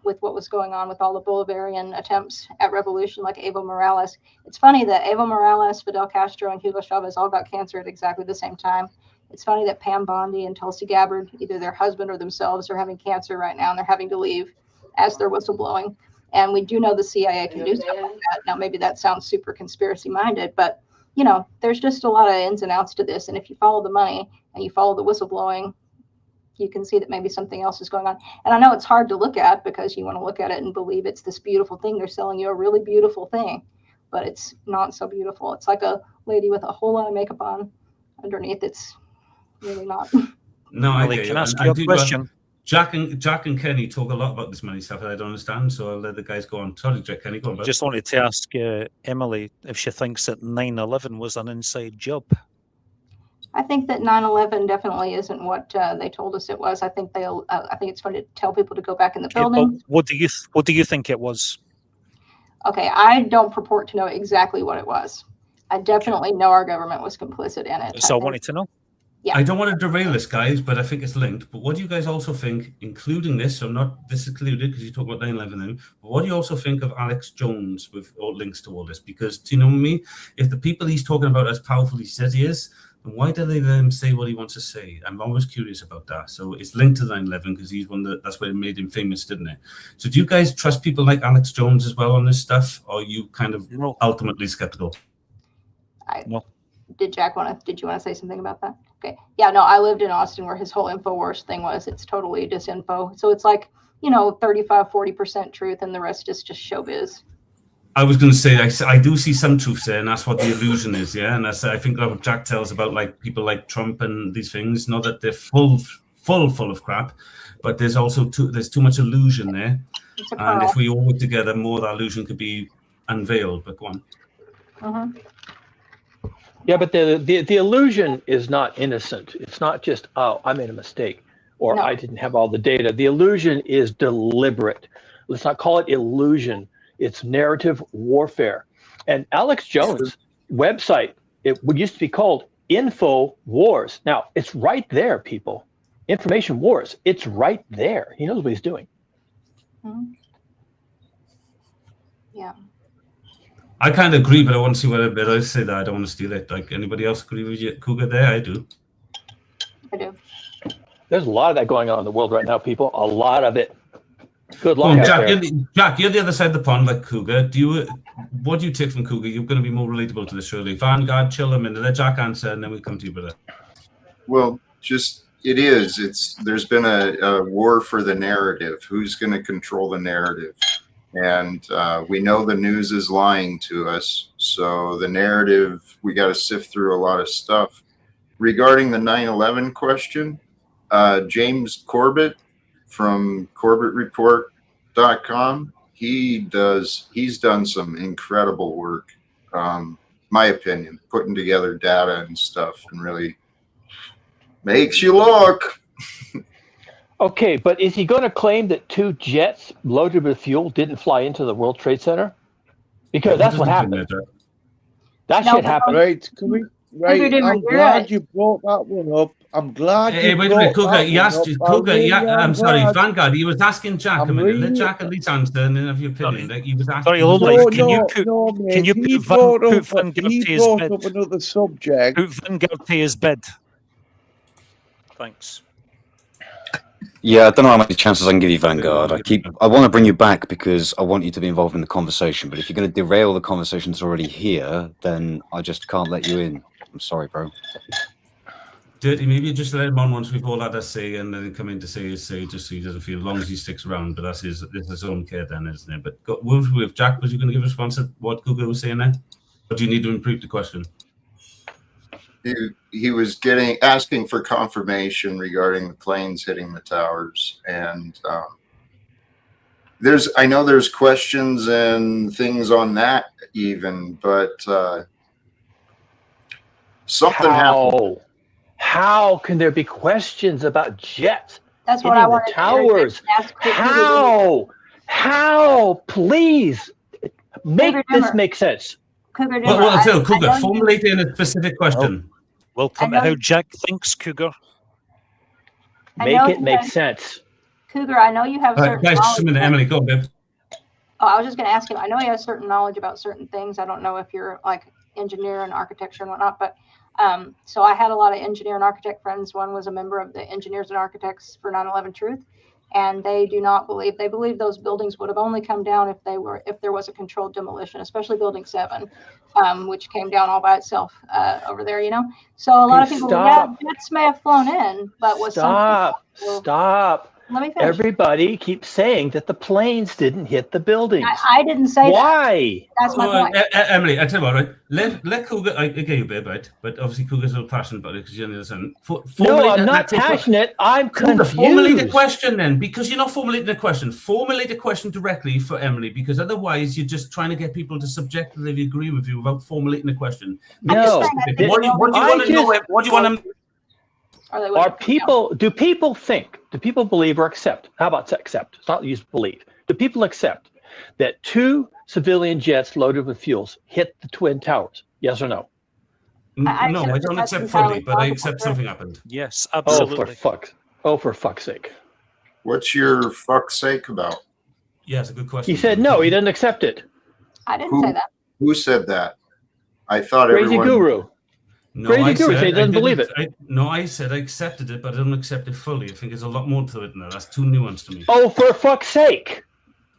with what was going on with all the Bolivarian attempts at revolution, like Evo Morales. It's funny that Evo Morales, Fidel Castro, and Hugo Chavez all got cancer at exactly the same time. It's funny that Pam Bondi and Tulsi Gabbard, either their husband or themselves, are having cancer right now, and they're having to leave as they're whistleblowing. And we do know the CIA can do stuff like that. Now, maybe that sounds super conspiracy-minded, but, there's just a lot of ins and outs to this. And if you follow the money and you follow the whistleblowing, you can see that maybe something else is going on. And I know it's hard to look at because you want to look at it and believe it's this beautiful thing. They're selling you a really beautiful thing, but it's not so beautiful. It's like a lady with a whole lot of makeup on underneath. It's really not. No, I can ask you a question. Jack and Kenny talk a lot about this money stuff that I don't understand, so I'll let the guys go on. Sorry, Jack, Kenny, go on. I just wanted to ask Emily if she thinks that 9/11 was an inside job. I think that 9/11 definitely isn't what they told us it was. I think I think it's fun to tell people to go back in the building. What do you think it was? Okay, I don't purport to know exactly what it was. I definitely know our government was complicit in it. So I wanted to know. Yeah. I don't want to derail this, guys, but I think it's linked. But what do you guys also think, including this? So not this excluded because you talk about 9/11 then. But what do you also think of Alex Jones with all links to all this? Because do you know me? If the people he's talking about as powerful as he says he is, And why do they let him say what he wants to say? I'm always curious about that. So it's linked to 9/11 because he's that's what made him famous, didn't it? So do you guys trust people like Alex Jones as well on this stuff, or are you kind of ultimately skeptical? No. Did you want to say something about that? Okay. Yeah, no, I lived in Austin where his whole InfoWars thing was it's totally disinfo. So it's like, 35-40% truth and the rest is just showbiz. I was going to say, I do see some truth there, and that's what the illusion is, yeah. And that's, I think, what Jack tells about like people like Trump and these things. Not that they're full of crap, but there's also there's too much illusion there. And if we all work together, more of that illusion could be unveiled. But go on. Mm-hmm. Yeah, but the illusion is not innocent. It's not just, oh, I made a mistake, or I didn't have all the data. The illusion is deliberate. Let's not call it illusion. It's narrative warfare. And Alex Jones' website, it used to be called Info Wars. Now, it's right there, people. Information Wars. It's right there. He knows what he's doing. Mm-hmm. Yeah. I kind of agree, but I want to see what I say that I don't want to steal it. Like, anybody else agree with you, Cougar? There, I do. I do. There's a lot of that going on in the world right now, people. A lot of it. Good luck. Jack, you're the other side of the pond, like Cougar. What do you take from Cougar? You're going to be more relatable to this, surely. Vanguard, chill a minute. Let Jack answer, and then we come to you, brother. Well, there's been a war for the narrative. Who's going to control the narrative? And we know the news is lying to us. So the narrative, we got to sift through a lot of stuff. Regarding the 9/11 question, James Corbett from CorbettReport.com, he's done some incredible work, my opinion, putting together data and stuff, and really makes you look. Okay, but is he going to claim that 2 jets loaded with fuel didn't fly into the World Trade Center? Because that's what happened. That shit happened. Right, I'm glad you brought that one up. I'm glad you wait a minute, Cougar. He asked you, Cougar. I'm sorry, Vanguard. He was asking Jack a minute. Let Jack at least answer, and then have your opinion. Like, he was asking. Sorry, hold on. Can you put Vanguard to his bed? Up another subject. Put Vanguard to his bed. Thanks. Yeah, I don't know how many chances I can give you, Vanguard. I want to bring you back because I want you to be involved in the conversation. But if you're going to derail the conversation that's already here, then I just can't let you in. I'm sorry, bro. Dirty, maybe just let him on once we've all had a say, and then come in to say his say, just so he doesn't feel, as long as he sticks around. But that's his own care then, isn't it? But with Jack, was you going to give a response to what Google was saying there? Or do you need to improve the question? He was asking for confirmation regarding the planes hitting the towers, and I know there's questions and things on that even, but something happened. How can there be questions about jets? That's what I want to towers. How? Please make this make sense. Cougar, formulate in a specific question. Welcome to how Jack thinks, Cougar. Make it make sense. Cougar, I know you have certain guys, just a minute, Emily, go, babe. Oh, I was just going to ask him. I know he has certain knowledge about certain things. I don't know if you're like engineer and architecture and whatnot, but so I had a lot of engineer and architect friends. One was a member of the Engineers and Architects for 9/11 Truth, and they do not believe. They believe those buildings would have only come down if there was a controlled demolition, especially Building 7, which came down all by itself over there. So a lot of people, jets may have flown in, but was stop. Let me finish. Everybody keeps saying that the planes didn't hit the buildings. I didn't say why. That. That's my point. Emily, I tell you what, right? Let Cougar. I get you, babe, right? But obviously, Cougar's a little passionate about it because you understand. No, I'm not passionate. I'm confused. Formulate a question then, because you're not formulating a question. Formulate a question directly for Emily, because otherwise you're just trying to get people to subjectively agree with you without formulating a question. No. What do you want to know? What do you want to? Do people think, do people believe or accept? How about accept? It's not use believe. Do people accept that 2 civilian jets loaded with fuels hit the Twin Towers? Yes or no? No, I don't accept fully, but I accept something happened. Yes, absolutely. For fuck's sake. What's your fuck's sake about? Yeah, it's a good question. He said no, he didn't accept it. I didn't say that. Who said that? I thought Crazy everyone... Guru. No, Brady I Guru said said he doesn't believe it. I said I accepted it, but I don't accept it fully. I think there's a lot more to it than that. That's too nuanced to me. Oh, for fuck's sake!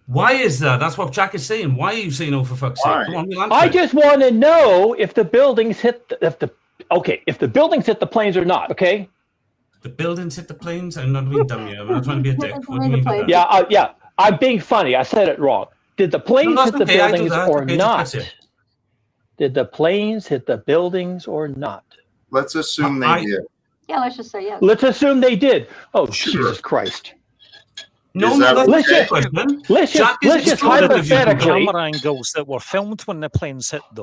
Why is that? That's what Jack is saying. Why are you saying oh for fuck's sake? Come on, we'll answer I it. just want to know if the buildings hit if the buildings hit the planes or not. Okay. The buildings hit the planes. I'm not being dumb here. I'm not trying to be a dick. What do you mean by that? Yeah. I'm being funny. I said it wrong. Did the planes hit the buildings or not? Did the planes hit the buildings or not? Let's assume they did. Yeah, let's just say yes. Let's assume they did. Oh, Jesus Christ. No, let's just hypothetically. Camera angles that were filmed when the planes hit, though.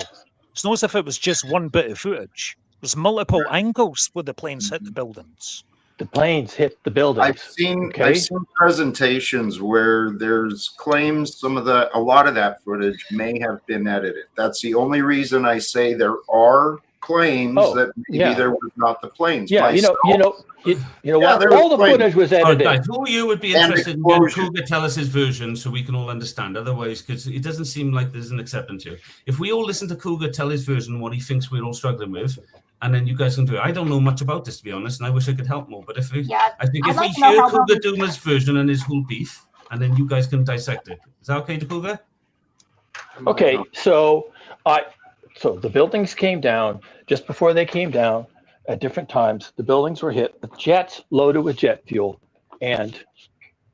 It's not as if it was just one bit of footage. There's multiple angles where the planes hit the buildings. The planes hit the buildings. I've seen presentations where there's claims a lot of that footage may have been edited. That's the only reason I say there are claims that maybe there was not the planes. Yeah, Myself, you know what? All the footage was edited. Right, who you would be interested in getting Cougar tell us his version so we can all understand? Otherwise, because it doesn't seem like there's an acceptance here. If we all listen to Cougar tell his version, what he thinks we're all struggling with, and then you guys can do it. I don't know much about this, to be honest, and I wish I could help more. But I think if we hear Cougar Doomer's version and his whole beef, and then you guys can dissect it. Is that okay to Cougar? Okay, so the buildings came down just before they came down at different times. The buildings were hit with jets loaded with jet fuel, and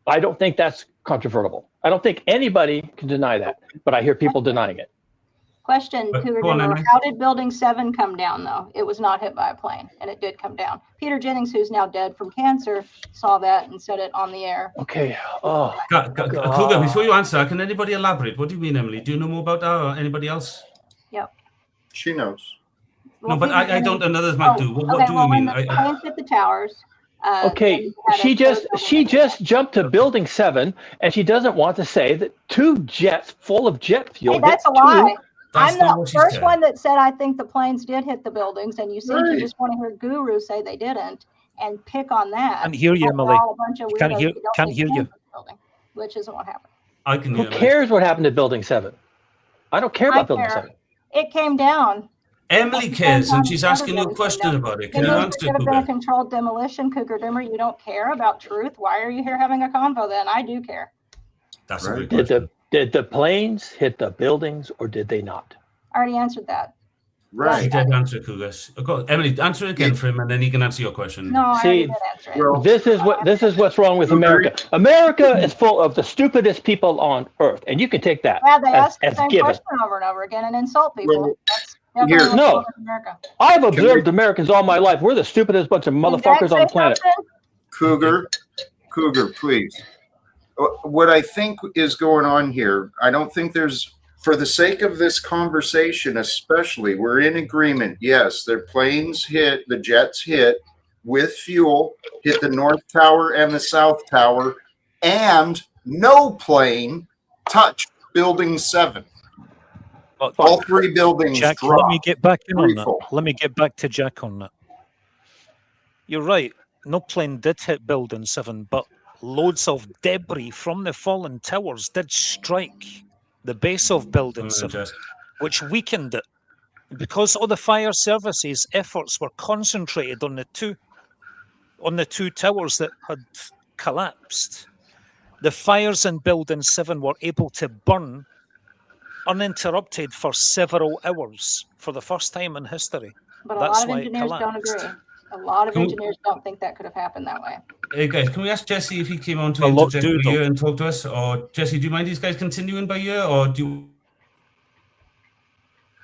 I don't think that's controvertible. I don't think anybody can deny that, but I hear people denying it. Question, Cougar Dimmer, how did Building 7 come down, though? It was not hit by a plane, and it did come down. Peter Jennings, who's now dead from cancer, saw that and said it on the air. Okay. Oh, Cougar, before you answer, can anybody elaborate? What do you mean, Emily? Do you know more about that or anybody else? Yep. She knows. No, but I don't, and others might do. What do you mean? When the planes hit the towers. Okay, she just jumped to Building 7, and she doesn't want to say that 2 jets full of jet fuel. Hey, that's a lie. I'm the first one that said I think the planes did hit the buildings, and you seem to just want to hear Guru say they didn't and pick on that. Can't hear you, Emily. Can't hear you. Which isn't what happened. I can hear. Who cares what happened to Building 7? I don't care about Building 7. It came down. Emily cares, and she's asking you a question about it. Can you answer, It could have been a Cougar? controlled demolition, Cougar Dimmer. You don't care about truth. Why are you here having a convo then? I do care. That's a good question. Did the planes hit the buildings or did they not? I already answered that. Right. She did answer, Cougar. Emily, answer it again for him, and then he can answer your question. No, I already did answer it. This is what's wrong with America. America is full of the stupidest people on earth, and you can take that Yeah, they ask the as same given. question over and over again and insult people. Well, That's definitely what's No, wrong with America. I've observed Americans all my life. We're the stupidest bunch of motherfuckers on the planet. Cougar, please. What I think is going on here, I don't think there's, for the sake of this conversation especially, we're in agreement. Yes, their planes hit, the jets hit with fuel, hit the North Tower and the South Tower, and no plane touched Building 7. All 3 buildings Jack, dropped. let me get back in on that. Freefall. Let me get back to Jack on that. You're right. No plane did hit Building 7, but loads of debris from the fallen towers did strike the base of Building 7, which weakened it. Because all the fire services' efforts were concentrated on the two towers that had collapsed, the fires in Building 7 were able to burn uninterrupted for several hours for the first time in history. But That's a lot why of it engineers don't collapsed. agree. A lot of engineers don't think that could have happened that way. Hey guys, can we ask Jesse if he came on to A lot interject do, by though. you and talk to us? Or Jesse, do you mind these guys continuing by you, or do you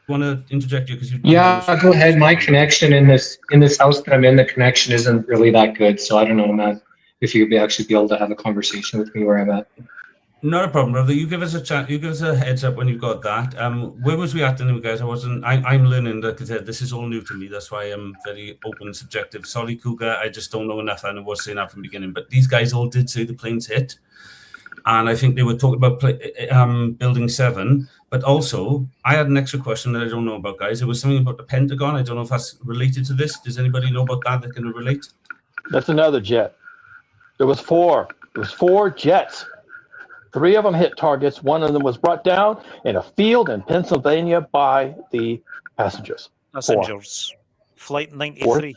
want to interject you? Because go ahead. My connection in this house that I'm in, the connection isn't really that good, so I don't know, Matt, if you'd actually be able to have a conversation with me where I'm at. Not a problem, brother. You give us a chat. You give us a heads up when you've got that. Where was we at, anyway, guys? I'm learning that because this is all new to me. That's why I'm very open, subjective. Sorry, Cougar. I just don't know enough, and I was saying that from the beginning. But these guys all did say the planes hit, and I think they were talking about Building 7. But also, I had an extra question that I don't know about, guys. It was something about the Pentagon. I don't know if that's related to this. Does anybody know about that can relate? That's another jet. There was 4. There was 4 jets. 3 of them hit targets. 1 of them was brought down in a field in Pennsylvania by the passengers. 4. Flight 93.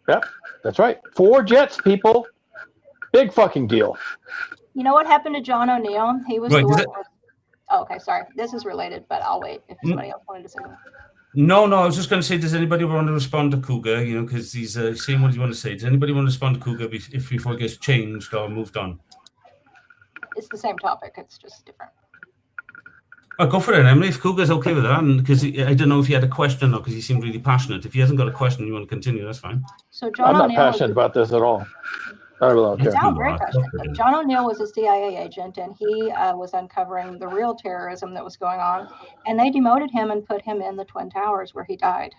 Yep, that's right. 4 jets, people. Big fucking deal. You know what happened to John O'Neill? He was Right, the is one. it- Oh, okay, sorry. This is related, but I'll wait if somebody else wanted to say something. No, I was just going to say, does anybody want to respond to Cougar? You know, because he's saying what you want to say. Does anybody want to respond to Cougar before it gets changed or moved on? It's the same topic. It's just different. Oh, go for it, Emily. If Cougar's okay with that, because I don't know if he had a question or because he seemed really passionate. If he hasn't got a question, you want to continue, that's fine. So John I'm not O'Neill passionate about this at all. I really don't care. No, very passionate. John O'Neill was a CIA agent, and he was uncovering the real terrorism that was going on, and they demoted him and put him in the Twin Towers where he died.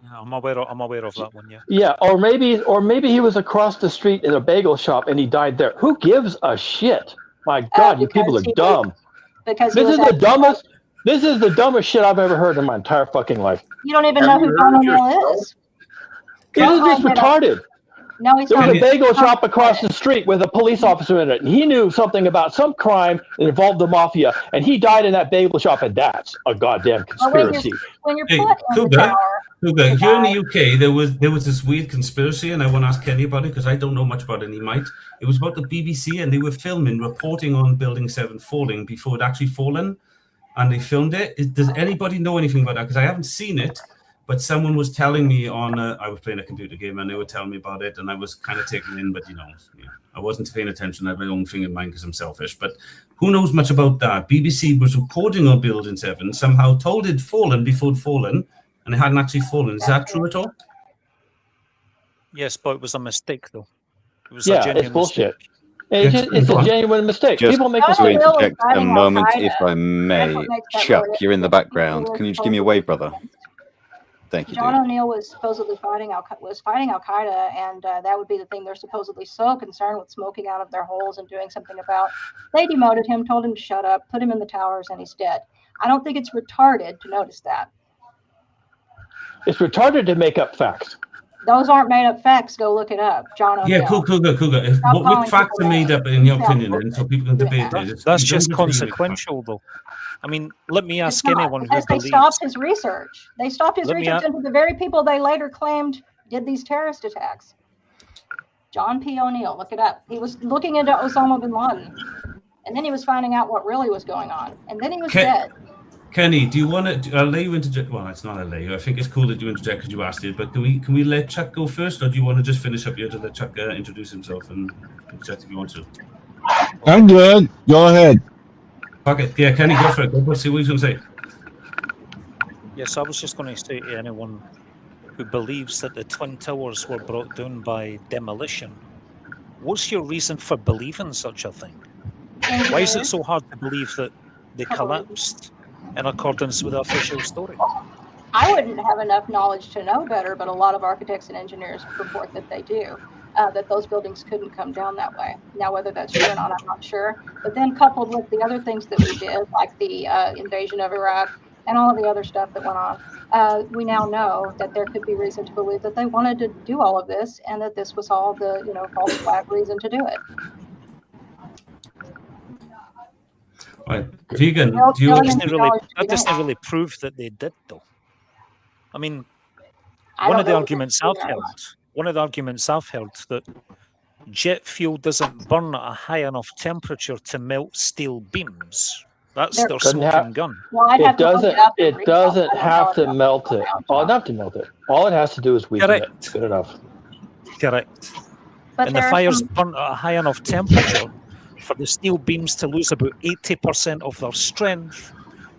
Yeah, I'm aware of that one, yeah. Yeah, or maybe he was across the street in a bagel shop and he died there. Who gives a shit? My God, you people are dumb. Because This is the dumbest shit I've ever heard in my entire fucking life. You don't even know who John O'Neill is. This is just retarded. No, he's There not. was a bagel shop across the street with a police officer in it, and he knew something about some crime that involved the mafia, and he died in that bagel shop, and that's a goddamn conspiracy. When you're Hey, put in the tower, Cougar, here in the UK, there was this weird conspiracy, and I want to ask Kenny about it because I don't know much about it, and he might. It was about the BBC, and they were reporting on Building 7 falling before it actually fallen, and they filmed it. Does anybody know anything about that? Because I haven't seen it, but someone was telling me I was playing a computer game, and they were telling me about it, and I was kind of taken in, but I wasn't paying attention. I had my own thing in mind because I'm selfish, but who knows much about that? BBC was reporting on Building 7, somehow told it'd fallen before it'd fallen, and it hadn't actually fallen. Is that true at all? Yes, but it was a mistake, though. It was Yeah, a genuine it's bullshit. mistake. It's a genuine mistake. Just People make to mistakes. interject a moment, if I may. Chuck, you're in the background. Can you just give me a wave, brother? Thank you, John dude. O'Neill was supposedly fighting Al Qaeda, and that would be the thing they're supposedly so concerned with smoking out of their holes and doing something about. They demoted him, told him to shut up, put him in the towers, and he's dead. I don't think it's retarded to notice that. It's retarded to make up facts. Those aren't made up facts. Go look it up. John O'Neill. Yeah, Cougar. What facts are made up in your opinion, then, so people can debate it? That's just consequential, though. I mean, let me ask anyone who because they believes. stopped his research. They stopped his Let me research into the very people they later claimed did these terrorist attacks. John P. O'Neill, look it up. He was looking into Osama bin Laden, and then he was finding out what really was going on, and then he was dead. Kenny, do you want to? I'll let you interject. Well, it's not allow you. I think it's cool that you interject because you asked it. But can we let Chuck go first, or do you want to just finish up here to let Chuck introduce himself and interject if you want to? I'm good. Go ahead. Okay, yeah, Kenny, go for it. Go see what he's going to say. Yes, I was just going to say to anyone who believes that the Twin Towers were brought down by demolition, what's your reason for believing such a thing? Why is it so hard to believe that they collapsed in accordance with the official story? I wouldn't have enough knowledge to know better, but a lot of architects and engineers report that they do. That those buildings couldn't come down that way. Now, whether that's true or not, I'm not sure. But then coupled with the other things that we did, like the invasion of Iraq and all of the other stuff that went on, we now know that there could be reason to believe that they wanted to do all of this and that this was all the false flag reason to do it. Right, Vegan. That doesn't really prove that they did, though. I mean, one of the arguments I've heard that jet fuel doesn't burn at a high enough temperature to melt steel beams. That's their smoking gun. It doesn't have to melt it. Oh, not to melt it. All it has to do is weaken it. Good enough. Correct. And the fires burn at a high enough temperature for the steel beams to lose about 80% of their strength,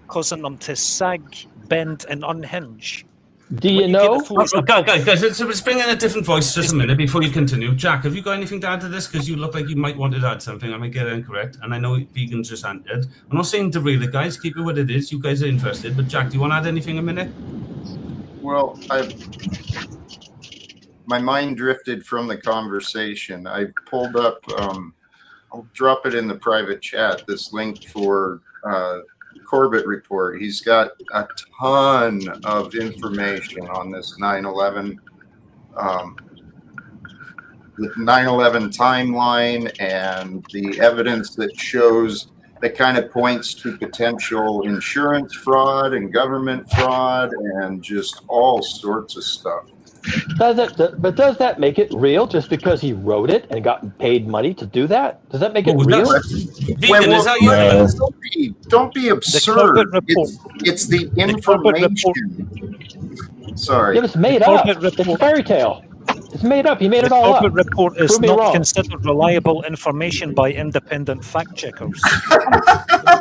causing them to sag, bend, and unhinge. Do you know? Guys, let's bring in a different voice just a minute before you continue. Jack, have you got anything to add to this? Because you look like you might want to add something. I might get it incorrect. And I know Vegan's just answered. I'm not saying to derail it, guys. Keep it what it is. You guys are interested. But Jack, do you want to add anything a minute? Well, my mind drifted from the conversation. I pulled up, I'll drop it in the private chat, this link for Corbett report. He's got a ton of information on this 9/11, the 9/11 timeline and the evidence that shows that kind of points to potential insurance fraud and government fraud and just all sorts of stuff. But does that make it real just because he wrote it and got paid money to do that? Does that make it real? Don't be absurd. It's the information. Sorry. Yeah, it's made up. It's a fairy tale. It's made up. He made it all up. The Corbett report is Prove me not wrong. considered reliable information by independent fact checkers.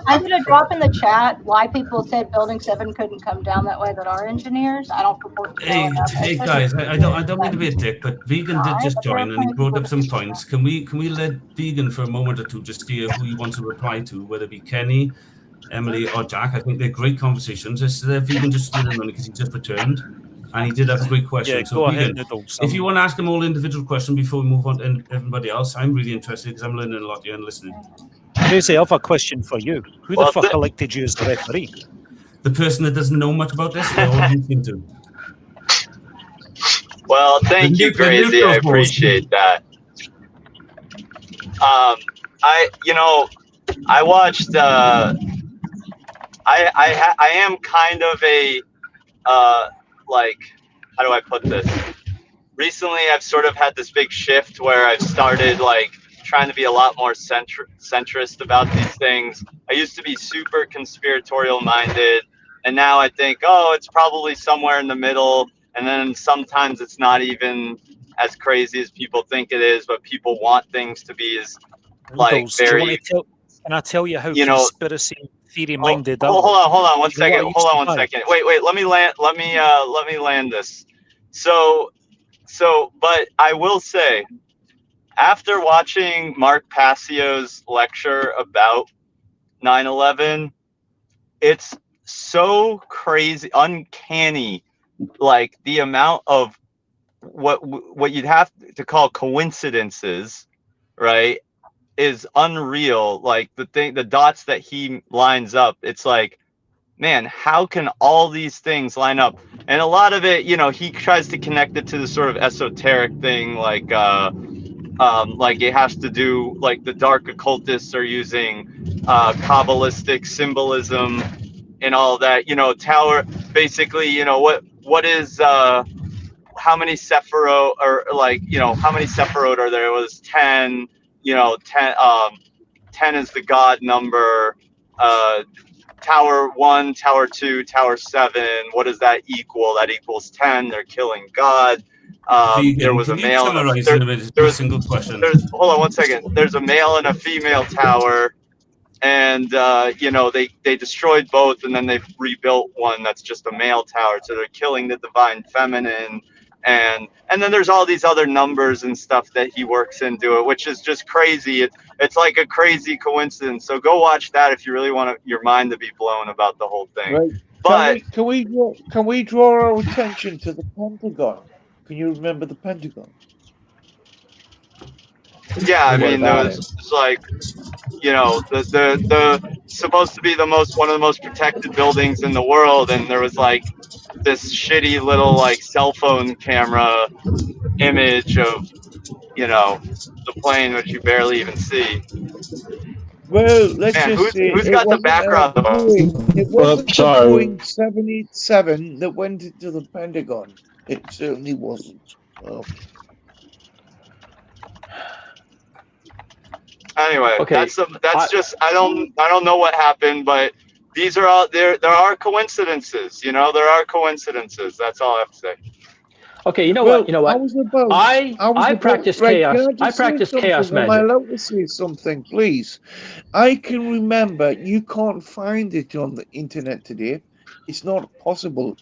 I'm going to drop in the chat why people said Building 7 couldn't come down that way that are engineers. I don't purport to know enough. Hey guys, I don't mean to be a dick, but Vegan did just join and he brought up some points. Can we let Vegan for a moment or two just steer who he wants to reply to, whether it be Kenny, Emily, or Jack? I think they're great conversations. Vegan just steered them because he just returned. And he did have a great question. Yeah, so go Vegan, ahead, Noodles. if you want to ask him all individual questions before we move on to everybody else, I'm really interested because I'm learning a lot here and listening. Tracy, I have a question for you. Who the fuck elected you as the referee? The person that doesn't know much about this, they're all listening to. Well, thank you, Crazy. I appreciate that. I watched. I am kind of a like, how do I put this? Recently, I've sort of had this big shift where I've started like trying to be a lot more centrist about these things. I used to be super conspiratorial minded, and now I think, oh, it's probably somewhere in the middle. And then sometimes it's not even as crazy as people think it is, but people want things to be as like very. Can I tell you how conspiracy theory minded? Hold on one second. Wait. Let me land this. So, but I will say, after watching Mark Passio's lecture about 9/11, it's so crazy, uncanny, like the amount of what you'd have to call coincidences, right, is unreal. Like the dots that he lines up, it's like, man, how can all these things line up? And a lot of it, he tries to connect it to the sort of esoteric thing, like it has to do, like the dark occultists are using Kabbalistic symbolism and all that. Tower, basically, what is how many Sephiroth, or like, how many Sephiroth are there? It was 10. 10 is the God number. Tower 1, Tower 2, Tower 7. What does that equal? That equals 10. They're killing God. There was a male. There's a single question. Hold on one second. There's a male and a female tower, and they destroyed both, and then they've rebuilt one that's just a male tower. So they're killing the divine feminine. And then there's all these other numbers and stuff that he works into it, which is just crazy. It's like a crazy coincidence. So go watch that if you really want your mind to be blown about the whole thing. Right. But can we draw our attention to the Pentagon? Can you remember the Pentagon? yeah, I mean, it's like, the supposed to be one of the most protected buildings in the world, and there was like this shitty little like cell phone camera image of the plane, which you barely even see. Well, let's just say who's got the background? It wasn't the Boeing 787 that went into the Pentagon. It certainly wasn't. Well, anyway, that's just I don't know what happened, but these are all there are coincidences. There are coincidences. That's all I have to say. Okay, you know what? I practice chaos. I practice chaos magic. Am I allowed to say something, please? I can remember. You can't find it on the internet today. It's not possible.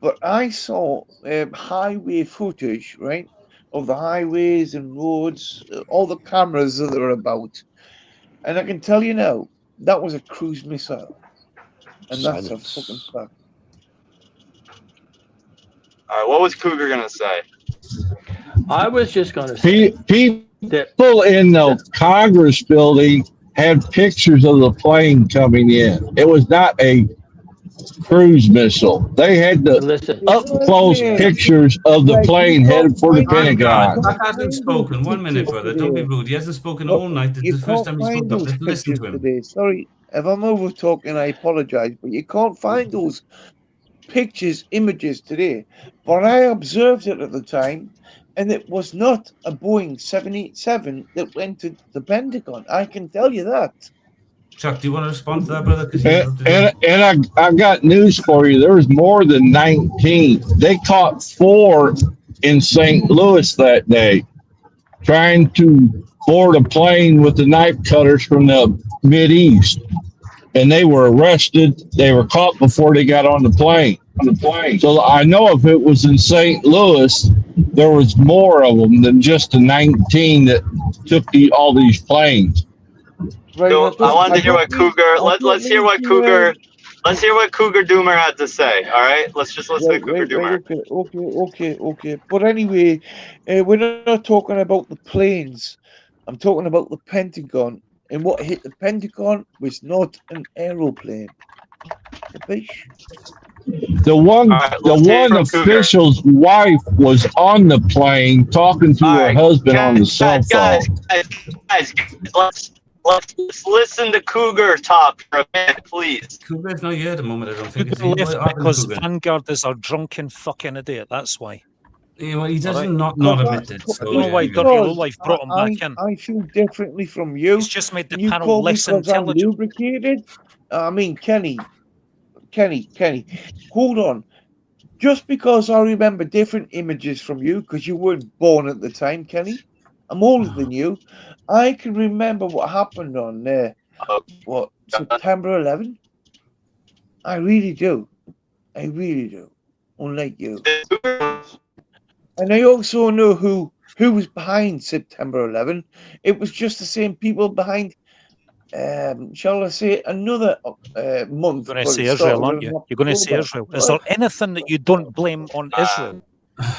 But I saw highway footage, right, of the highways and roads, all the cameras that are about, and I can tell you now that was a cruise missile, and that's a fucking fact. All right, what was Cougar gonna say? I was just gonna say people in the Congress building had pictures of the plane coming in. It was not a cruise missile. They had the up close pictures of the plane headed for the Pentagon. Jack hasn't spoken. 1 minute, brother. Don't be rude. He hasn't spoken all night. This is the first time he spoke up. Let's listen to him. Today. Sorry, if I'm over talking, I apologize, but you can't find those pictures, images today. But I observed it at the time, and it was not a Boeing 787 that went to the Pentagon. I can tell you that. Chuck, do you want to respond to that, brother? And I got news for you. There was more than 19. They caught 4 in St. Louis that day, trying to board a plane with the knife cutters from the Mideast. And they were arrested. They were caught before they got on the plane. So I know if it was in St. Louis, there was more of them than just the 19 that took all these planes. Right, So I wanted to hear what Cougar. Let's hear what Cougar. Let's hear what Cougar Doomer had to say. All right, let's just listen to Cougar Doomer. Okay. But anyway, we're not talking about the planes. I'm talking about the Pentagon. And what hit the Pentagon was not an aeroplane. The one official's wife was on the plane talking to her husband on the cell phone. Guys, let's listen to Cougar talk for a minute, please. Cougar's not here at the moment, I don't think. Cougar left because Vanguard is a drunken fucking idiot. That's why. Yeah, well, he doesn't not admit it. So Why Life brought him back in. I feel differently from you. It's just made the you panel less intelligent. Lubricated. I mean, Kenny, hold on. Just because I remember different images from you, because you weren't born at the time, Kenny. I'm older than you. I can remember what happened on September 11? I really do. Unlike you. And I also know who was behind September 11. It was just the same people behind, shall I say, another month. You're going to say Israel, aren't you? You're going to say Israel. Is there anything that you don't blame on Israel,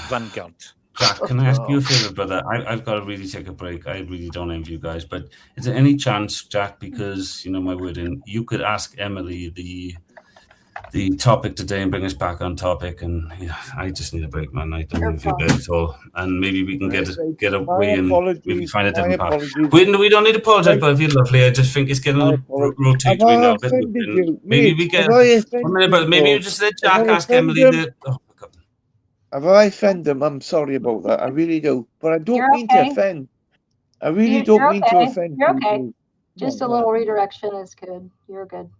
Vanguard? Jack, can I ask you a favor, brother? I've got to really take a break. I really don't envy you guys, but is there any chance, Jack, because you know my word, and you could ask Emily the topic today and bring us back on topic? And yeah, I just need a break, man. I don't want to feel bad at all, and maybe we can get away and maybe find a different path. We don't need to apologize, but I feel lovely. I just think it's getting a little rotatory now. Maybe we get 1 minute, but maybe you just let Jack ask Emily the. If I offend them, I'm sorry about that. I really do. But I don't mean to offend. I really don't mean to offend. You're okay. Just a little redirection is good. You're good.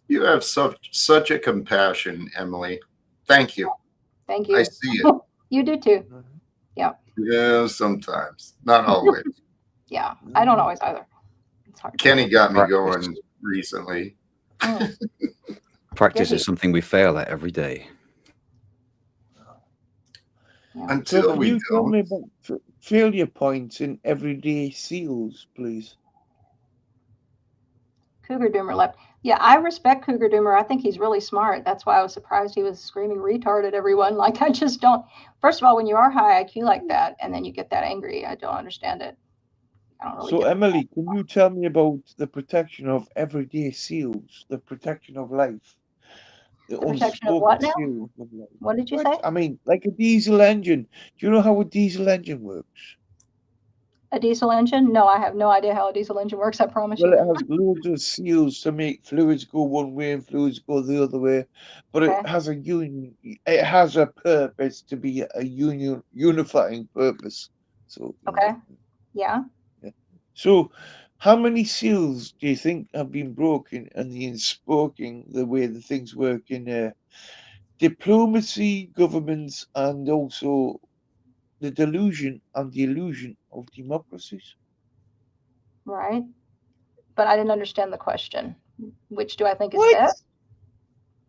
You have such a compassion, Emily. Thank you. Thank you. I see it. You do too. Yeah. Yeah, sometimes. Not always. Yeah. I don't always either. It's hard. Kenny got me going recently. Practice is something we fail at every day. Yeah. Until we you tell me about failure points in everyday seals, please. Cougar Doomer left. Yeah, I respect Cougar Doomer. I think he's really smart. That's why I was surprised he was screaming retard at everyone. Like, I just don't. First of all, when you are high IQ like that, and then you get that angry, I don't understand it. I don't really. So, Emily, can you tell me about the protection of everyday seals, the protection of life? The protection of what now? What did you say? I mean, like a diesel engine. Do you know how a diesel engine works? A diesel engine? No, I have no idea how a diesel engine works. I promise you. Well, it has loads of seals to make fluids go one way and fluids go the other way, but it has a It has a purpose to be a unifying purpose. So. Okay. Yeah. So, how many seals do you think have been broken and the unspoken, the way the things work in diplomacy, governments, and also the delusion and the illusion of democracies? Right. But I didn't understand the question. Which do I think is best?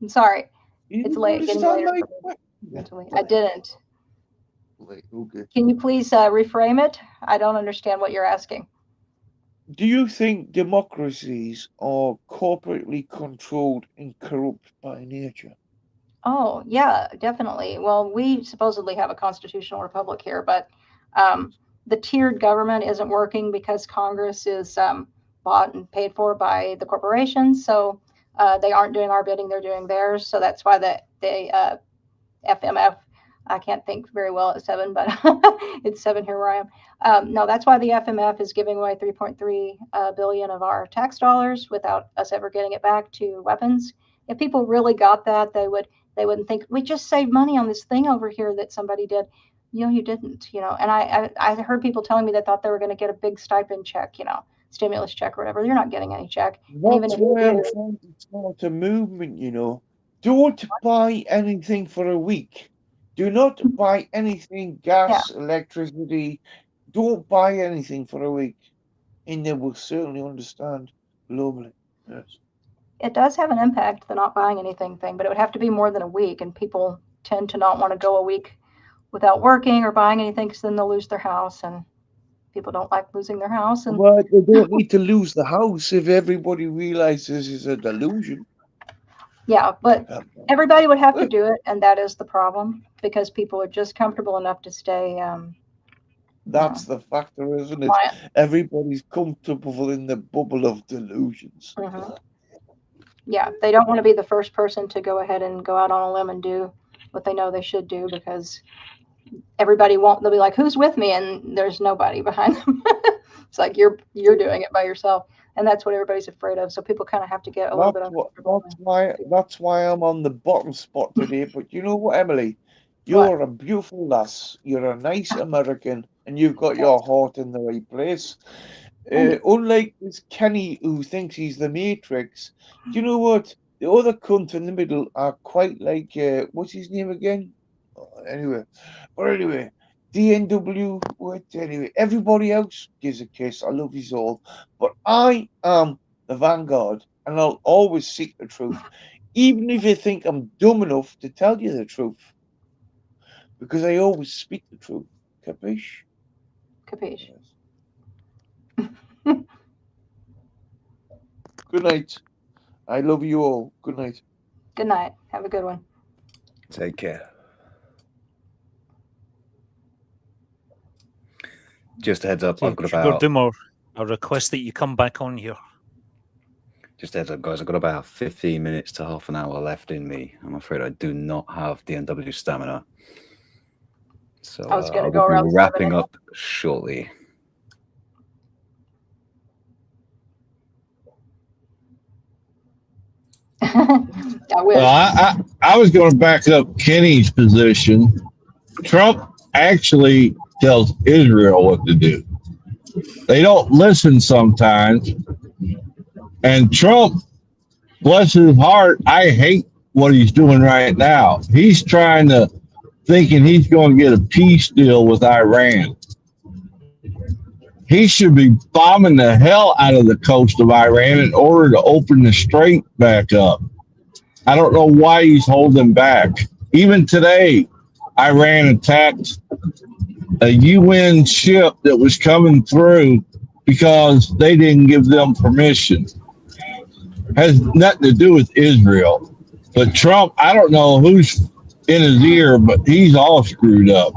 I'm sorry. It's late. Getting later. I didn't. Okay. Can you please reframe it? I don't understand what you're asking. Do you think democracies are corporately controlled and corrupt by nature? Oh, yeah, definitely. Well, we supposedly have a constitutional republic here, but the tiered government isn't working because Congress is bought and paid for by the corporations. So They aren't doing our bidding; they're doing theirs. So that's why the FMF. I can't think very well at 7, but it's 7 here where I am. No, that's why the FMF is giving away 3.3 billion of our tax dollars without us ever getting it back to weapons. If people really got that, they wouldn't think we just saved money on this thing over here that somebody did. You didn't. And I heard people telling me they thought they were going to get a big stipend check, stimulus check or whatever. You're not getting any check. That's why I'm trying to start a movement. Don't buy anything for a week. Do not buy anything, gas, electricity. Don't buy anything for a week. And they will certainly understand globally. Yes. It does have an impact, the not buying anything thing, but it would have to be more than a week. And people tend to not want to go a week without working or buying anything because then they'll lose their house. And people don't like losing their house. And well, they don't need to lose the house if everybody realizes it's a delusion. Yeah, but everybody would have to do it, and that is the problem because people are just comfortable enough to stay. That's the factor, isn't it? Everybody's comfortable in the bubble of delusions. Mm-hmm. Yeah, they don't want to be the first person to go ahead and go out on a limb and do what they know they should do because everybody won't. They'll be like, "Who's with me?" And there's nobody behind them. It's like you're doing it by yourself. And that's what everybody's afraid of. So people kind of have to get a little bit uncomfortable. That's why I'm on the bottom spot today. But you know what, Emily? You're a beautiful lass. You're a nice American, and you've got your heart in the right place. Unlike this Kenny who thinks he's the Matrix, do you know what? The other cunt in the middle are quite like, what's his name again? Anyway, DNW, anyway, everybody else gives a kiss. I love you all. But I am the vanguard, and I'll always seek the truth, even if you think I'm dumb enough to tell you the truth. Because I always speak the truth. Capiche? Capiche. Good night. I love you all. Good night. Good night. Have a good one. Take care. Just a heads up, I've got about... Dimmer, I request that you come back on here. Just a heads up, guys, I've got about 15 minutes to half an hour left in me. I'm afraid I do not have DNW stamina. So I was going to go I'll around be wrapping up shortly. I was going to back up Kenny's position. Trump actually tells Israel what to do. They don't listen sometimes. And Trump, bless his heart, I hate what he's doing right now. He's thinking he's going to get a peace deal with Iran. He should be bombing the hell out of the coast of Iran in order to open the strait back up. I don't know why he's holding back. Even today, Iran attacked a UN ship that was coming through because they didn't give them permission. Has nothing to do with Israel. But Trump, I don't know who's in his ear, but he's all screwed up.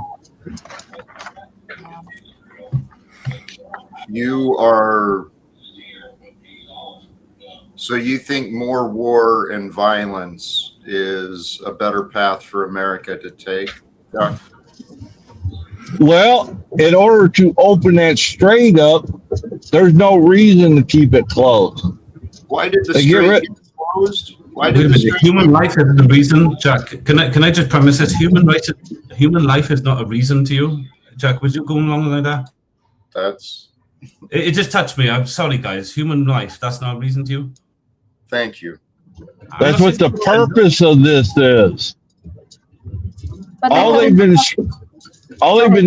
So you think more war and violence is a better path for America to take? Yeah. Well, in order to open that strait up, there's no reason to keep it closed. Why did the strait get closed? Why did human life is the reason, Jack? Can I just premise this? Human life is not a reason to you, Jack. Was you going along like that? It just touched me. I'm sorry, guys. Human life, that's not a reason to you. Thank you. That's what the purpose of this is. All they've been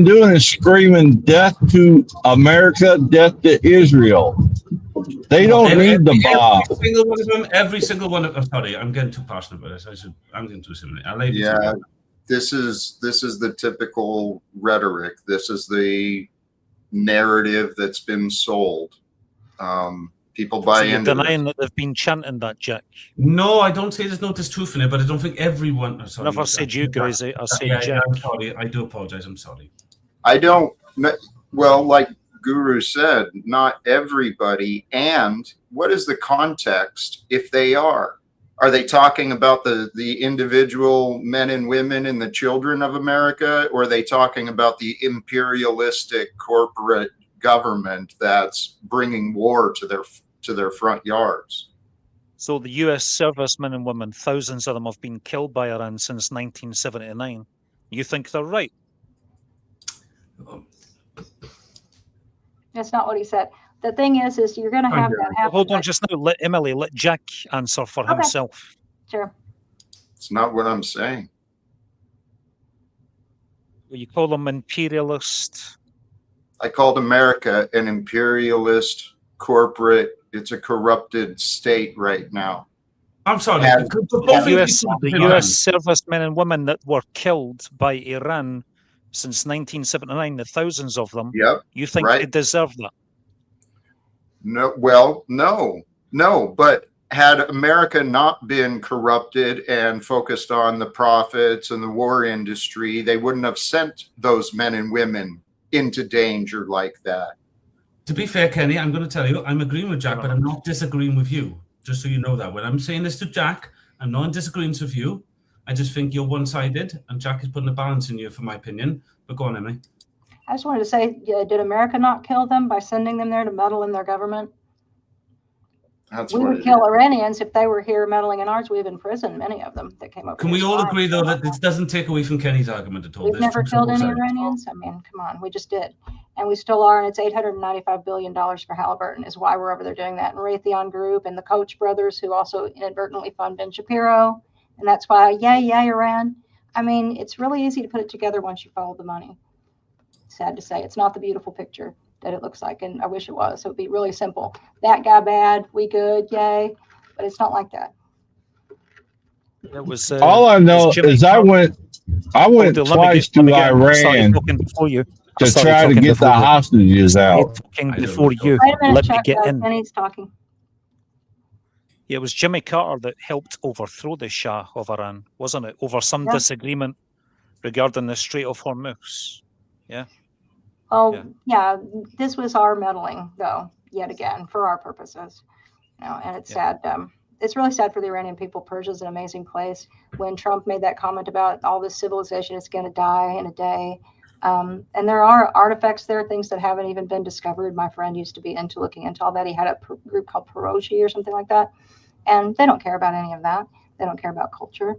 doing is screaming death to America, death to Israel. They don't need the bomb. Every single one of them. Sorry, I'm getting too passionate about this. I'm getting too similar. Yeah, this is the typical rhetoric. This is the narrative that's been sold. People buy into. You're denying that they've been chanting that, Jack. No, I don't say there's no truth in it, but I don't think everyone. Sorry, never said you guys. I said Jack. I'm sorry. I do apologize. I'm sorry. I don't. Well, like Guru said, not everybody. And what is the context if they are? Are they talking about the individual men and women and the children of America, or are they talking about the imperialistic corporate government that's bringing war to their front yards? So the US servicemen and women, thousands of them have been killed by Iran since 1979. You think they're right? That's not what he said. The thing is you're going to have that happen. Hold on just now. Let Emily, let Jack answer for himself. Sure. It's not what I'm saying. You call them imperialist? I called America an imperialist corporate. It's a corrupted state right now. I'm sorry. The US servicemen and women that were killed by Iran since 1979, the thousands of them. Yep. You think they deserve that? No. Well, no. But had America not been corrupted and focused on the profits and the war industry, they wouldn't have sent those men and women into danger like that. To be fair, Kenny, I'm going to tell you, I'm agreeing with Jack, but I'm not disagreeing with you. Just so you know that. When I'm saying this to Jack, I'm not in disagreement with you. I just think you're one-sided, and Jack is putting a balance in you, for my opinion. But go on, Emily. I just wanted to say, did America not kill them by sending them there to meddle in their government? We would kill Iranians if they were here meddling in ours. We've imprisoned many of them that came up. Can we all agree, though, that this doesn't take away from Kenny's argument at all? We've never killed any Iranians. I mean, come on, we just did. And we still are, and it's $895 billion for Halliburton is why we're over there doing that. And Raytheon Group and the Koch brothers, who also inadvertently fund Ben Shapiro. And that's why, yay, Iran. I mean, it's really easy to put it together once you follow the money. Sad to say, it's not the beautiful picture that it looks like, and I wish it was. So it'd be really simple. That guy bad, we good, yay. But it's not like that. It was, all I know is I went twice to Iran to try to get the hostages out. Before you, let me get in. Kenny's talking. Yeah, it was Jimmy Carter that helped overthrow the Shah of Iran, wasn't it? Over some disagreement regarding the Strait of Hormuz. Yeah. Oh, yeah. This was our meddling, though, yet again, for our purposes. And it's sad. It's really sad for the Iranian people. Persia's an amazing place. When Trump made that comment about all this civilization is going to die in a day. And there are artifacts there, things that haven't even been discovered. My friend used to be looking into all that. He had a group called Peroshi or something like that. And they don't care about any of that. They don't care about culture.